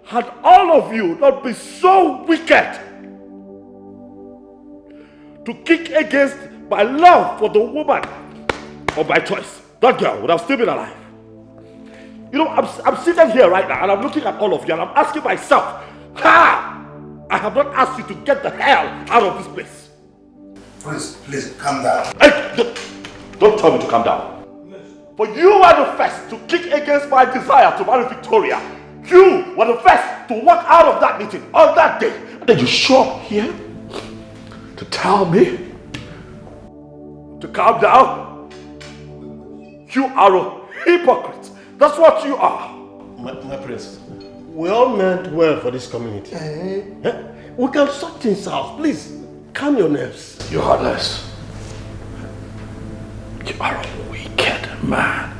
Had all of you not been so wicked to kick against my love for the woman of my choice, that girl would have still been alive. You know, I'm sitting here right now and I'm looking at all of you and I'm asking myself, I have not asked you to get the hell out of this place. Please, calm down. Hey, don't tell me to calm down. For you were the first to kick against my desire to marry Victoria. You were the first to walk out of that meeting on that day. And then you show up here to tell me to calm down. You are a hypocrite. That's what you are. My prince, we all meant well for this community. We can sort things out. Please, calm your nerves. You're heartless. You are a wicked man.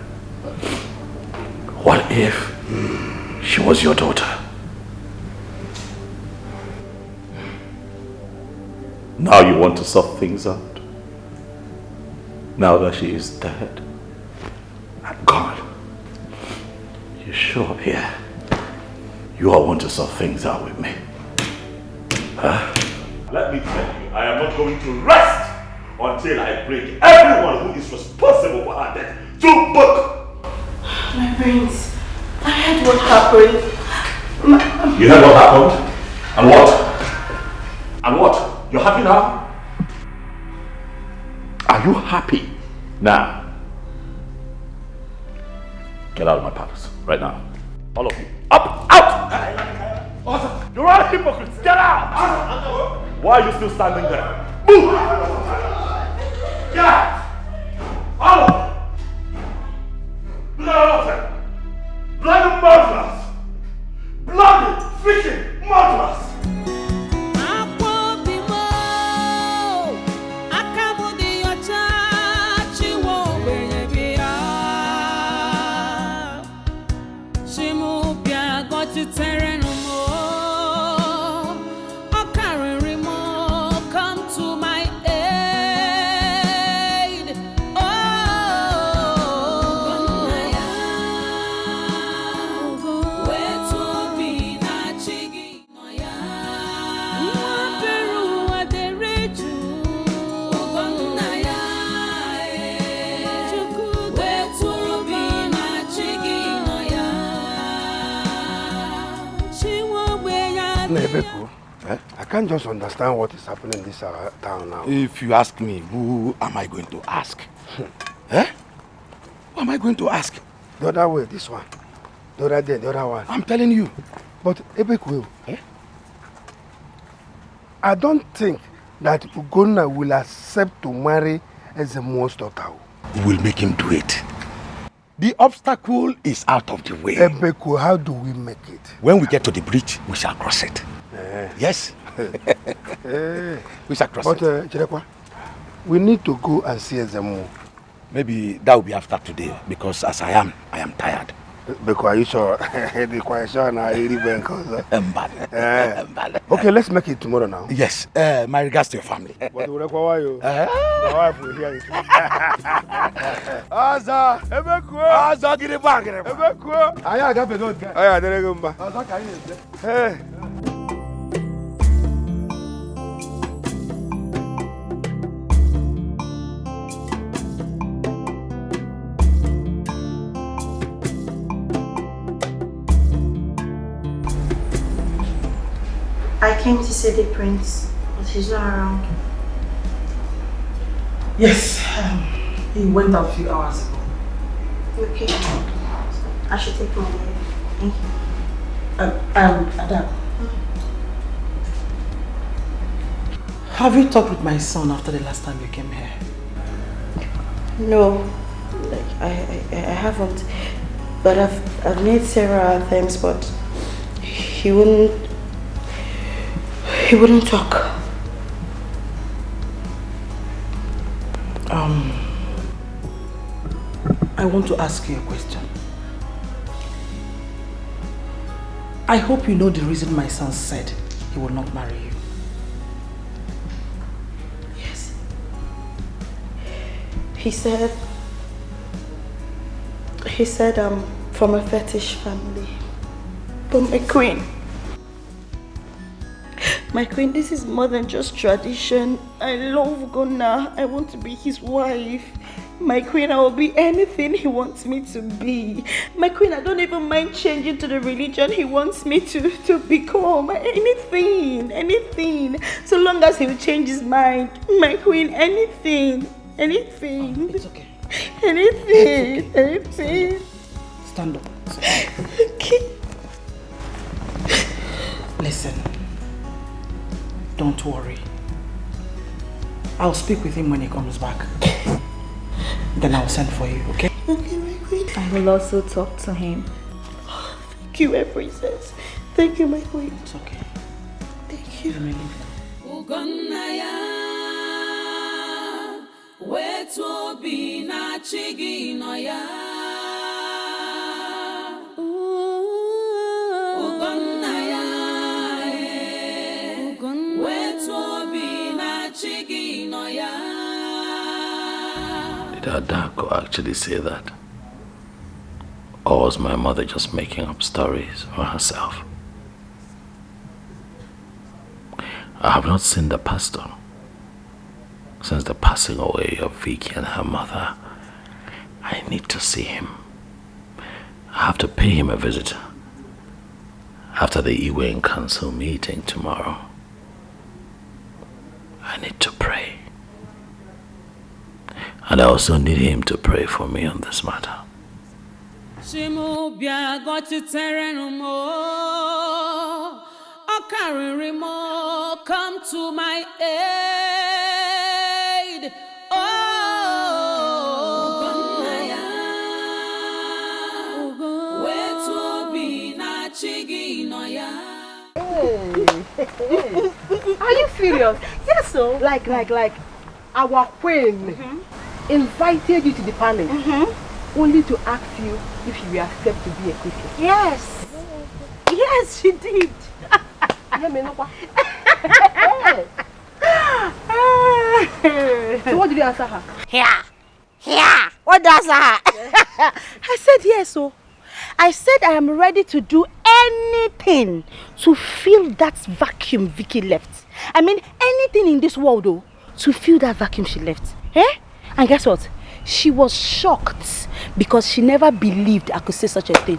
What if she was your daughter? Now you want to sort things out? now that she is dead and gone. You sure, yeah? You all want to sort things out with me? Huh? Let me tell you, I am not going to rest until I bring everyone who is responsible for her death to book. My prince, I heard what happened. You heard what happened? And what? And what? You're happy now? Are you happy now? Get out of my palace right now. All of you. Up! Out! You're all hypocrites! Get out! Why are you still standing there? Move! Get out! All of you! Look at all of them! Bloody murderers! Bloody freaking murderers! I can't just understand what is happening in this town now. If you ask me, who am I going to ask? Eh? Who am I going to ask? The other way, this one. The other day, the other one. I'm telling you. But Ebeku, I don't think that Ugonna will accept to marry Ezemo's daughter. We'll make him do it. The obstacle is out of the way. Ebeku, how do we make it? When we get to the bridge, we shall cross it. Yes. We shall cross it. But Chirekwa, we need to go and see Ezemo. Maybe that will be after today, because as I am tired. Because are you sure? Okay, let's make it tomorrow now. Yes. My regards to your family. But my wife will hear it. Aza, Ebeku. Aza, get it back. Ebeku. Aya, got the note. Aya, there you go. Aza, can you? Hey. I came to see the prince, but he's not around. Yes, he went out a few hours ago. Okay. I should take my leave. Thank you. Adam. Have you talked with my son after the last time you came here? No, I haven't. But I've made several attempts, but he wouldn't talk. I want to ask you a question. I hope you know the reason my son said he will not marry you. Yes. He said I'm from a fetish family. But my queen, this is more than just tradition. I love Gonna. I want to be his wife. My queen, I will be anything he wants me to be. My queen, I don't even mind changing to the religion he wants me to become. Anything. So long as he will change his mind. My queen, anything. It's okay. Anything. Stand up. Okay. Listen. Don't worry. I'll speak with him when he comes back. Then I'll send for you, okay? Okay, my queen. I will also talk to him. Thank you, my princess. Thank you, my queen. It's okay. Thank you. Let me leave Adako actually say that? Or was my mother just making up stories for herself? I have not seen the pastor since the passing away of Vicky and her mother. I need to see him. I have to pay him a visit after the Iwe Council meeting tomorrow. I need to pray. And I also need him to pray for me on this matter. Come to my aid. Are you serious? Yes, so. Like our queen invited you to the palace only to ask you if you will accept to be a Christian. Yes. Yes, she did. So what did you answer her? Yeah. What does her? I said yes, so. I said I am ready to do anything to fill that vacuum Vicky left. I mean, anything in this world, though, to fill that vacuum she left. And guess what? She was shocked because she never believed I could say such a thing.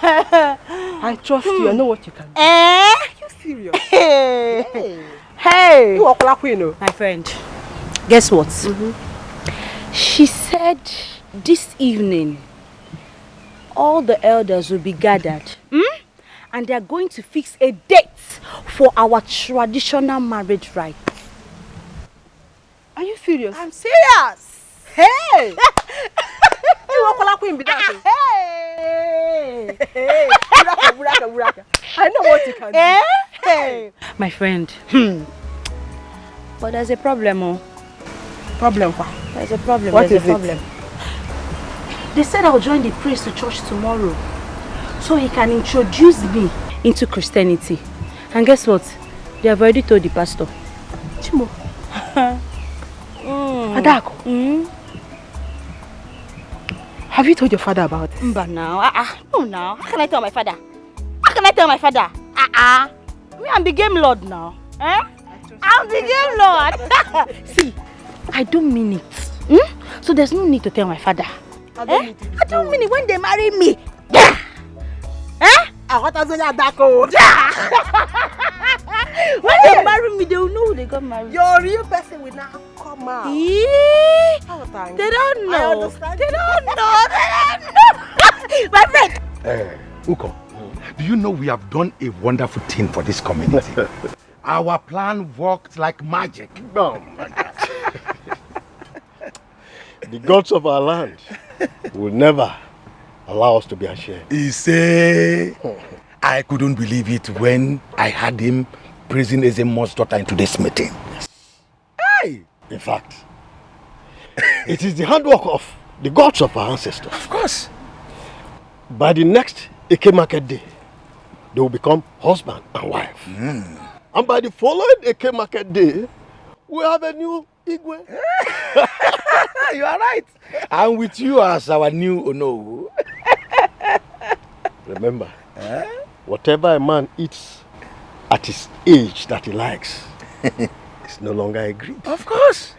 I trust you. I know what you can do. Are you serious? Hey. You are queen, my friend. Guess what? She said this evening all the elders will be gathered. And they are going to fix a date for our traditional marriage rites. Are you serious? I'm serious. Hey! You are queen, Hey! Buraka. I know what you can do. Hey! My friend. But there's a problem, Problem? There's a problem. What There's is a problem. They said I'll join the priest to church tomorrow, so he can introduce me into Christianity. And guess what? They have already told the pastor. Chimo. Adako. Have you told your father about it? But now, no now. How can I tell my father? Me, I'm the game lord now. I'm the game lord. See, I don't mean it. So there's no need to tell my father. I don't mean it when they marry me. When they marry me, they will know they got married. Your real person will now come out. They don't know. They don't know. My friend. Uko, do you know we have done a wonderful thing for this community? Our plan worked like magic. Oh my God. The gods of our land will never allow us to be ashamed. He say, I couldn't believe it when I had him praising Ezemo's daughter in today's meeting. Hey! In fact, it is the handwork of the gods of our ancestors. Of course. By the next Eke Market Day, they will become husband and wife. And by the following Eke Market Day, we have a new Igwe. You are right. And with you as our new Ono. Remember, whatever a man eats at his age that he likes is no longer a greed. Of course.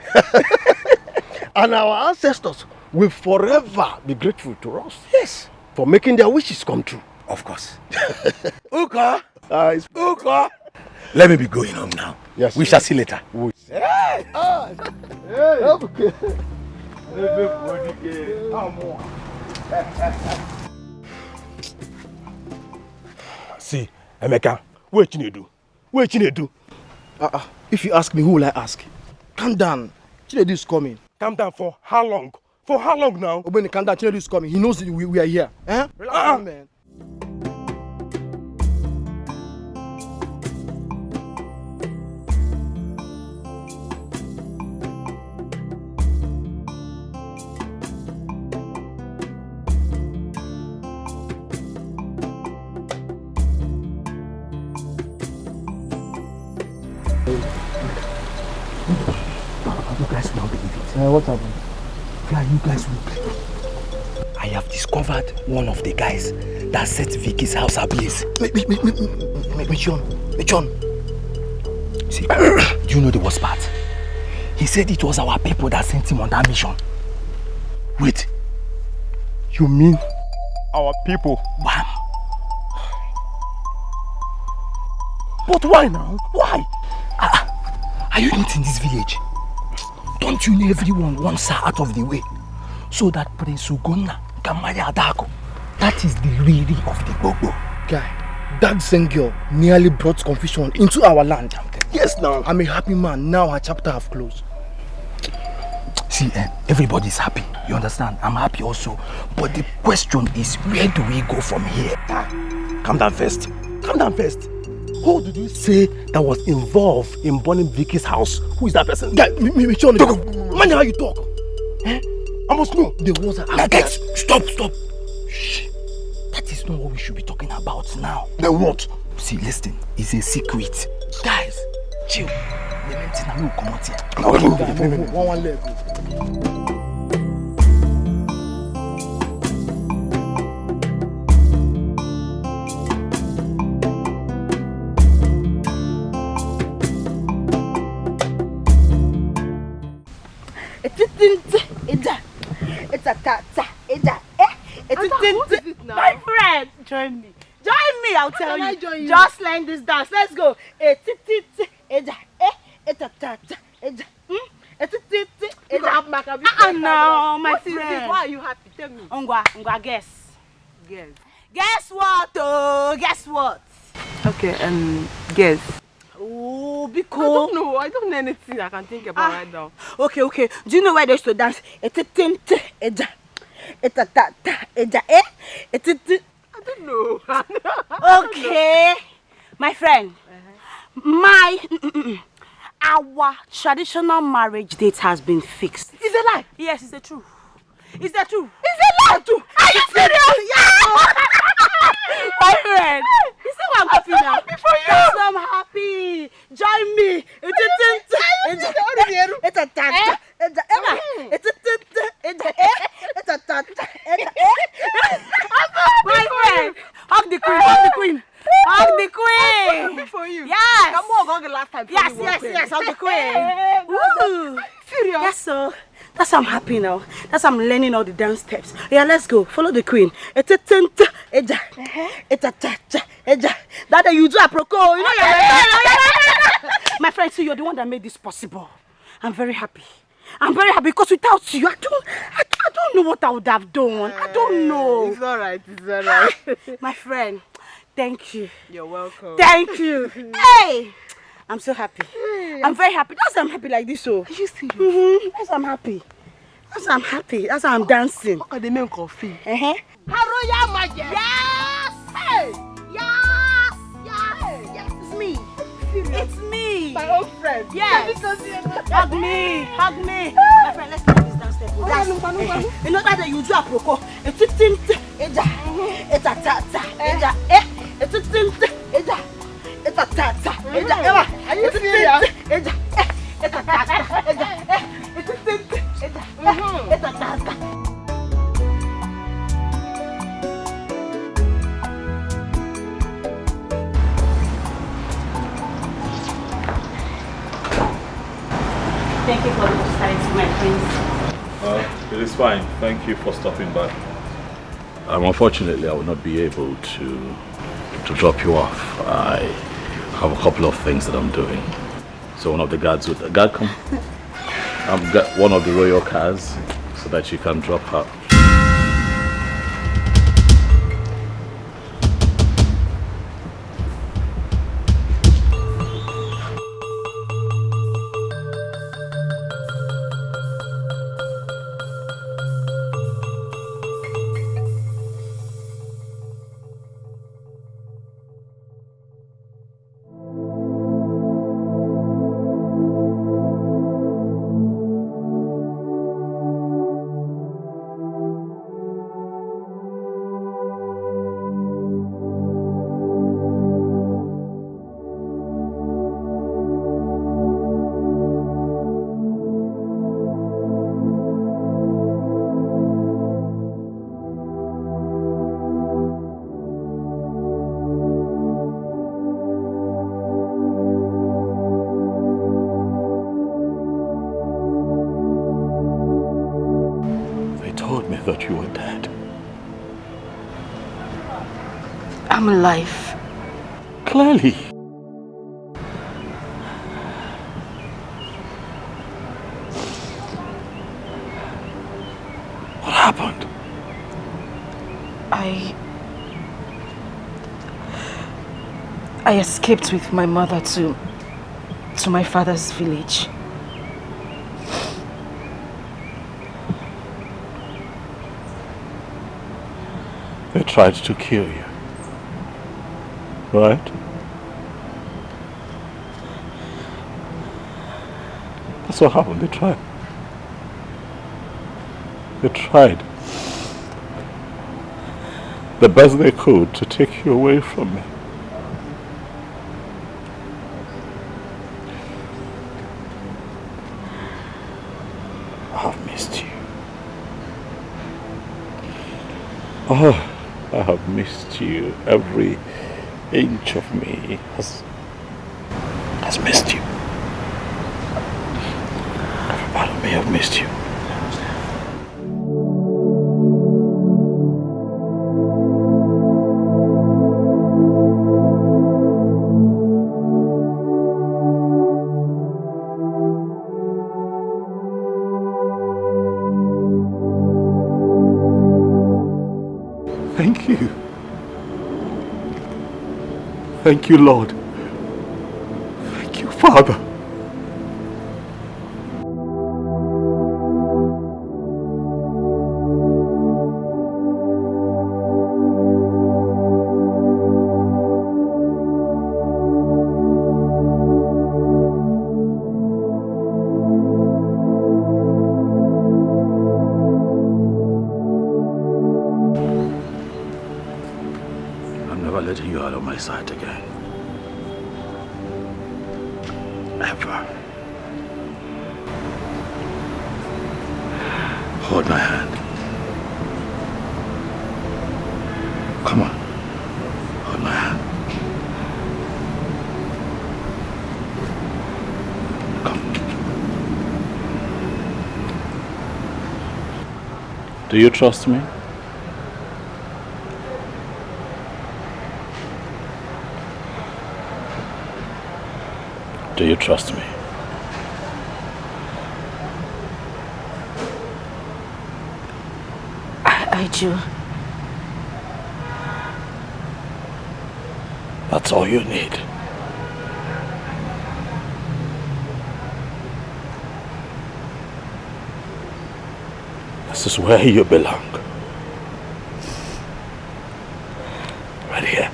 And our ancestors will forever be grateful to us. Yes. For making their wishes come true. Of course. Uko. Uko. Let me be going home now. Yes. We shall see later. Hey. Okay. See, Emeka, what you do? What you do? If you ask me, who will I ask? Calm down. Chinedu is coming. Calm down for how long? For how long now? Obeni, calm down. Chinedu is coming. He knows we are here. Relax, man. You guys will not believe it. What happened? Where are you guys with? I have discovered one of the guys that set Vicky's house ablaze. Michon. See, do you know the worst part? He said it was our people that sent him on that mission. Wait. You mean our people? Wham! But why now? Why? Are you not in this village? Don't you know everyone wants her out of the way? So that Prince Ugonna can marry Adako. That is the really of the Gbogbo. Guy, that same girl nearly brought confusion into our land. Yes, now. I'm a happy man. Now her chapter have closed. See, everybody's happy. You understand? I'm happy also. But the question is, where do we go from here? Calm down first. Who did you say that was involved in burning Vicky's house? Who is that person? Guy, Michon, man, how you talk? I must know. The ones that guys, stop. Shh. That is not what we should be talking about now. Then what? See, listen, it's a secret. Guys, chill. The main thing I will come out here. One leg. My friend, join me, I'll tell you. Just learn this dance. Let's go. No, my friend. Why are you happy? Tell me. Ngwa, guess. Guess. Guess what? Oh, guess what? Okay, guess. Oh, because I don't know anything I can think about right now. Okay. Do you know where they used to dance? I don't know. Okay, my friend. Our traditional marriage date has been fixed. Is it a lie? Yes, it's the truth. It's the truth. Is it a lie too? Are you serious? Yes. My friend. You see why I'm happy now? Happy for you. Yes, I'm happy. Join me. My friend. Hug the queen. Hug the queen. Happy for you. Yes. Come on, hug the last time. Yes. Hug the queen. Woo. Serious? Yes, so. That's why I'm happy now. That's why I'm learning all the dance steps. Yeah, let's go. Follow the queen. That you do aproko. You know my friend, so you're the one that made this possible. I'm very happy. Because without you, I don't know what I would have done. I don't know. It's alright. My friend, thank you. You're welcome. Thank you. Hey! I'm so happy. I'm very happy. That's why I'm happy like this. So. Are you serious? That's why I'm happy. That's why I'm dancing. What are the men coffee? Haroya Maje. Yes! Hey! Yes! It's me. It's me. My old friend. Yes. Hug me. My friend, let's do this dance step. You know that you do aproko. It's Are you serious? Thank you for the hospitality, my friends. It is fine. Thank you for stopping by. Unfortunately, I will not be able to drop you off. I have a couple of things that I'm doing. So one of the guards with the guard come. I've got one of the royal cars so that you can drop her. thought you were dead. I'm alive. Clearly. What happened? I escaped with my mother to my father's village. They tried to kill you, right? That's what happened. They tried. They tried the best they could to take you away from me. I've missed you. Oh, I have missed you. Every inch of me has missed you. Every part of me has missed you. Thank you. Thank you, Lord. Thank you, Father. Letting you out of my sight again. Ever. Hold my hand. Come on. Hold my hand. Come. Do you trust me? Do you trust me? I do. That's all you need. This is where you belong. Right here.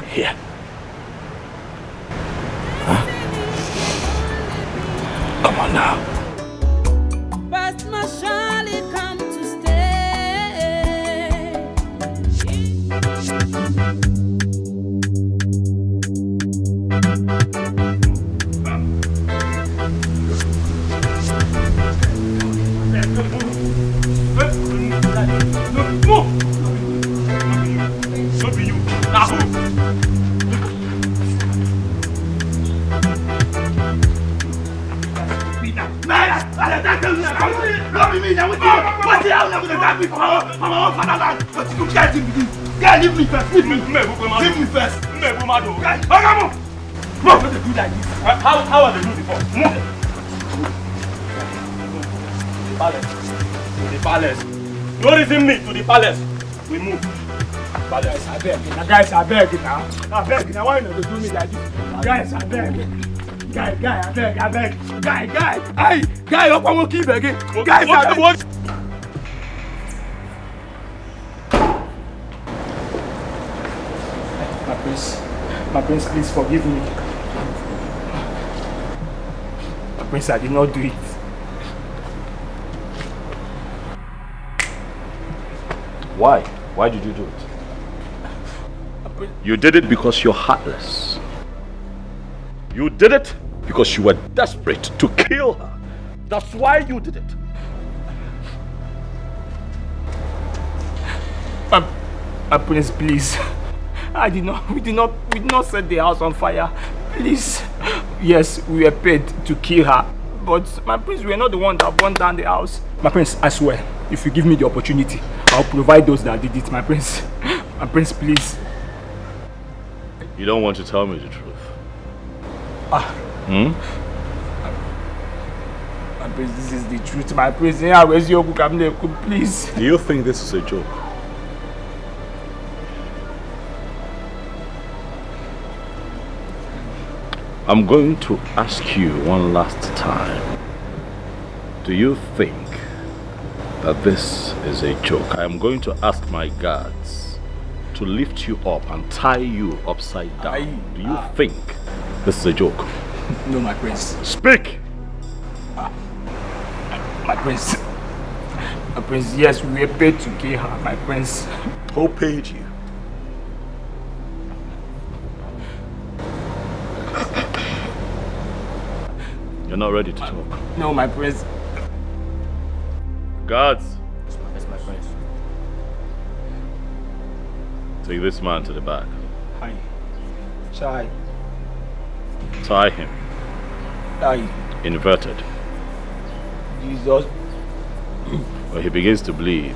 Here. Come on now. But must surely come to stay. No, be you. Now who? Not be me, now what the hell am I going to grab me from our own fatherland? But you can't leave me. Guy, leave me first. Leave me. Leave me first. Guy, come on. Come on, what they do like this? How are they doing before? Move. To the palace. No reason me to the palace. We move. Palace, I beg. Guys, I beg now. I beg now. Why not they do me like this? Guys, I beg. Guy, I beg. Guy. Aye, guy, up on keep again. Guys, I beg. My prince, please forgive me. My prince, I did not do it. Why? Why did you do it? You did it because you're heartless. You did it because you were desperate to kill her. That's why you did it. My prince, please. We did not set the house on fire. Please. Yes, we were paid to kill her. But my prince, we are not the one that burned down the house. My prince, I swear, if you give me the opportunity, I'll provide those that did it, my prince. My prince, please. You don't want to tell me the truth? My prince, this is the truth, my prince. Yeah, where's your book? Please. Do you think this is a joke? I'm going to ask you one last time. Do you think that this is a joke? I am going to ask my guards to lift you up and tie you upside down. Do you think this is a joke? No, my prince. Speak! My prince. My prince, yes, we were paid to kill her, my prince. Who paid you? You're not ready to talk. No, my prince. Guards, Yes, my prince. take this man to the back. Hi. Chai. Tie him. Hi. Inverted. Jesus. When he begins to bleed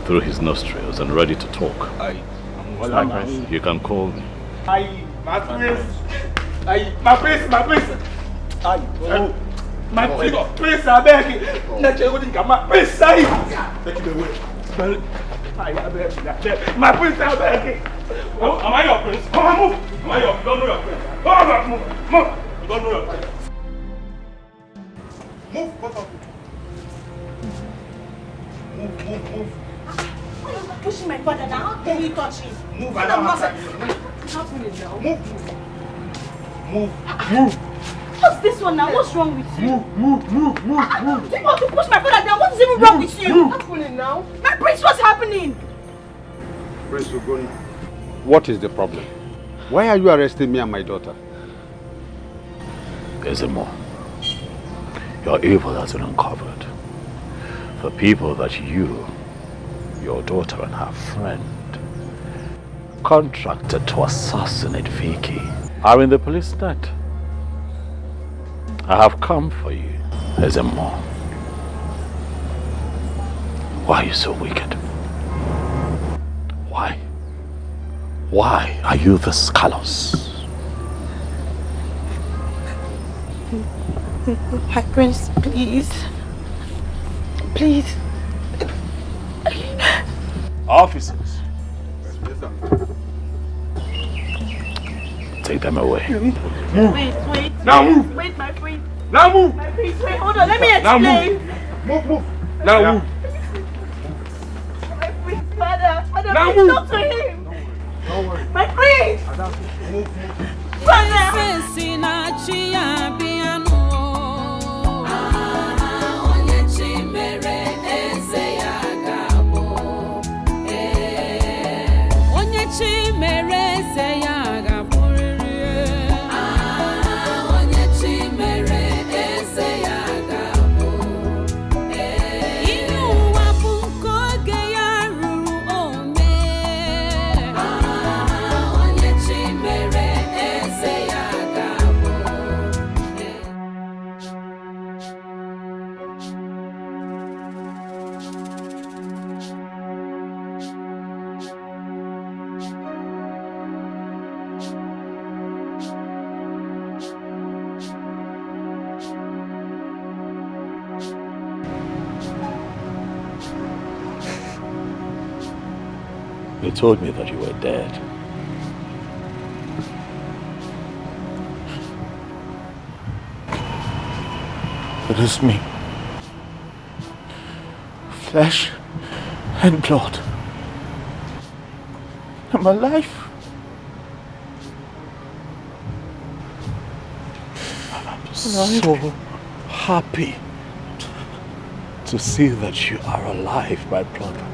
through his nostrils and ready to talk, you can call me. Hi, my prince. Hi, my prince, my prince. Hi. My prince, I beg you. My prince, hi. Take it away. Hi, I beg you. My prince, I beg you. Oh, am I your prince? Come on, move. Am I your? You don't know your prince. Come on, move. Move. You don't know your prince. Move, both of you. Move. Why are you pushing my father now? How dare you touch him? Move, I don't have time. What's happening now? Move. What's this one now? What's wrong with you? Move. You want to push my father down? What is even wrong with you? What's happening now? My prince, what's happening? Prince Ugoni, what is the problem? Why are you arresting me and my daughter? There's more. Your evil has been uncovered. The people that you, your daughter and her friend, contracted to assassinate Vicky are in the police net. I have come for you, Ezemo. Why are you so wicked? Why? Why are you this callous? My prince, please. Please. Officers. Take them away. Wait. Now move. Wait, my prince. Now move. My prince, wait, hold on. Let me Now explain. Move. Now move. My prince, father, Now please move. talk to him. Don't worry. My prince. Move. They told me that you were dead. It is me. Flesh and blood. I'm alive. I'm so happy to see that you are alive, my brother.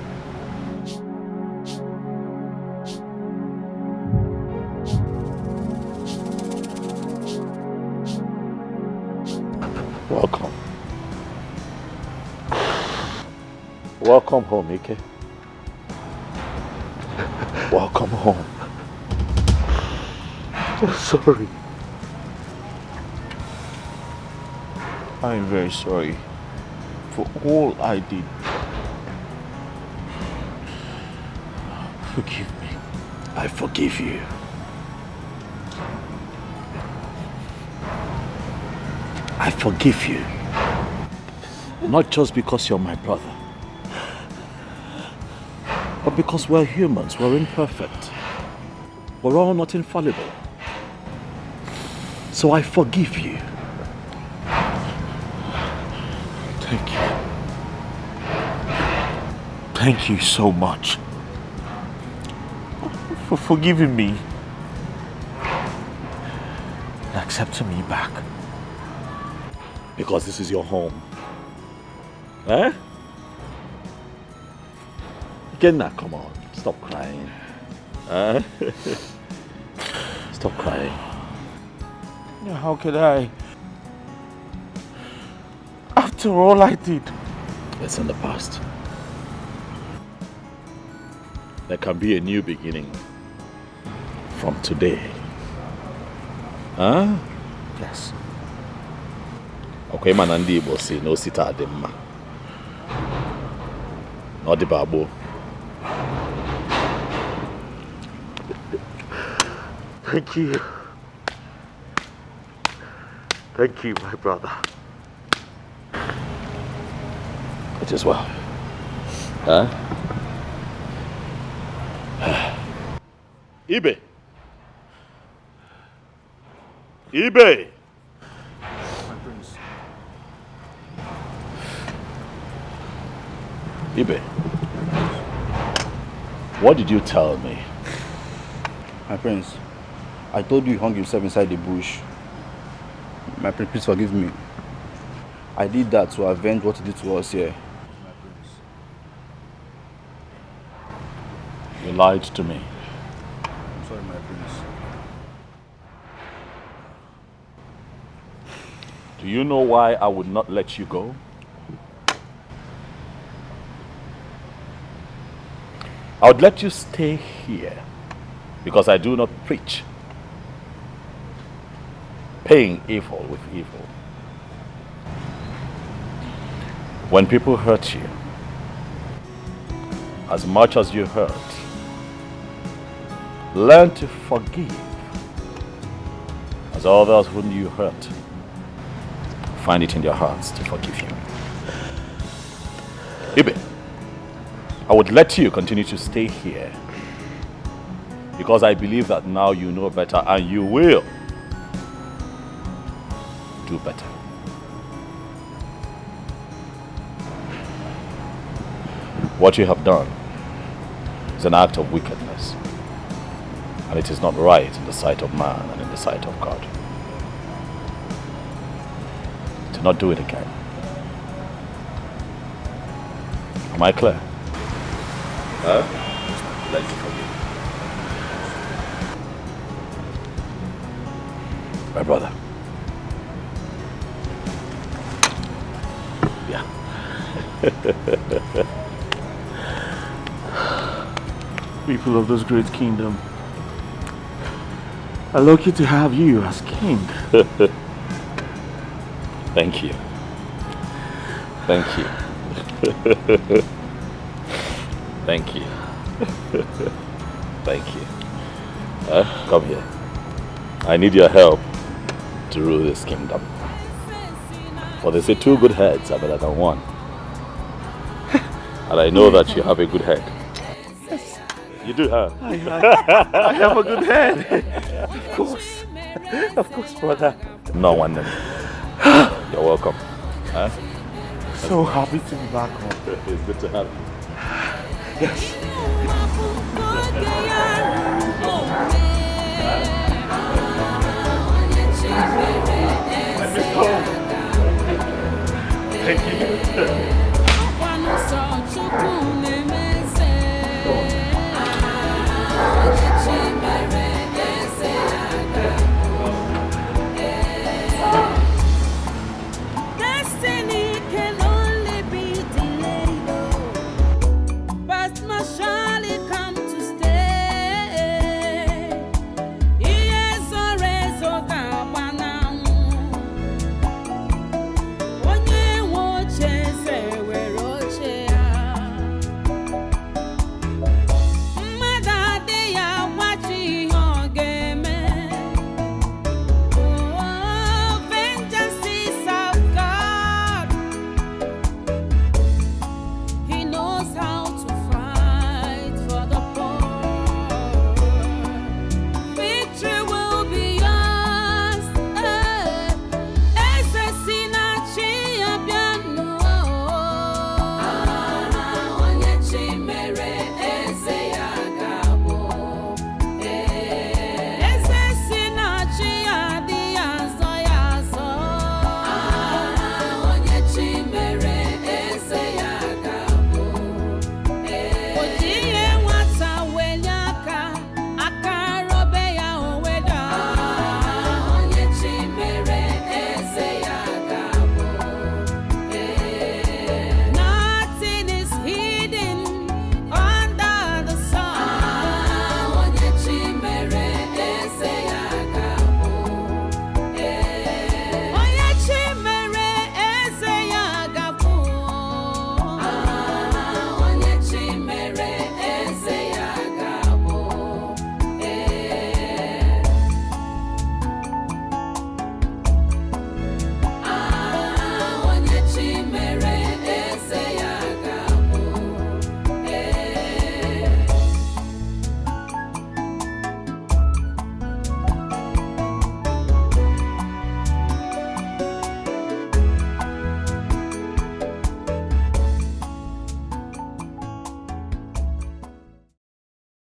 Welcome. Welcome home, Ike. Welcome home. I'm sorry. I am very sorry for all I did. Forgive me. I forgive you. I forgive you. Not just because you're my brother, but because we're humans, we're imperfect. We're all not infallible. So I forgive you. Thank you. Thank you so much for forgiving me and accepting me back. Because this is your home. Eh? Kenna, come on. Stop crying. Eh? Stop crying. How could I? After all I did. It's in the past. There can be a new beginning from today. Huh? Yes. Okay, man, and Igbo say no sita ademma. Not the babo. Thank you. Thank you, my brother. It is well. Huh? Ibe. Ibe. My prince. Ibe. What did you tell me? My prince, I told you he hung himself inside the bush. My prince, please forgive me. I did that to avenge what he did to us here. My prince. You lied to me. I'm sorry, my prince. Do you know why I would not let you go? I would let you stay here because I do not preach paying evil with evil. When people hurt you, as much as you hurt, learn to forgive as others whom you hurt find it in their hearts to forgive you. Ibe, I would let you continue to stay here because I believe that now you know better and you will do better. What you have done is an act of wickedness, and it is not right in the sight of man and in the sight of God. Do not do it again. Am I clear? Let me forgive. My brother. Yeah. People of this great kingdom are lucky to have you as king. Thank you. Thank you. Thank you. Thank you. Come here. I need your help to rule this kingdom. For they say 2 good heads are better than 1. And I know that you have a good head. Yes. You do have. I have a good head. Of course, brother. No one then. You're welcome. So happy to be back home. It's good to have you. Yes. Thank you.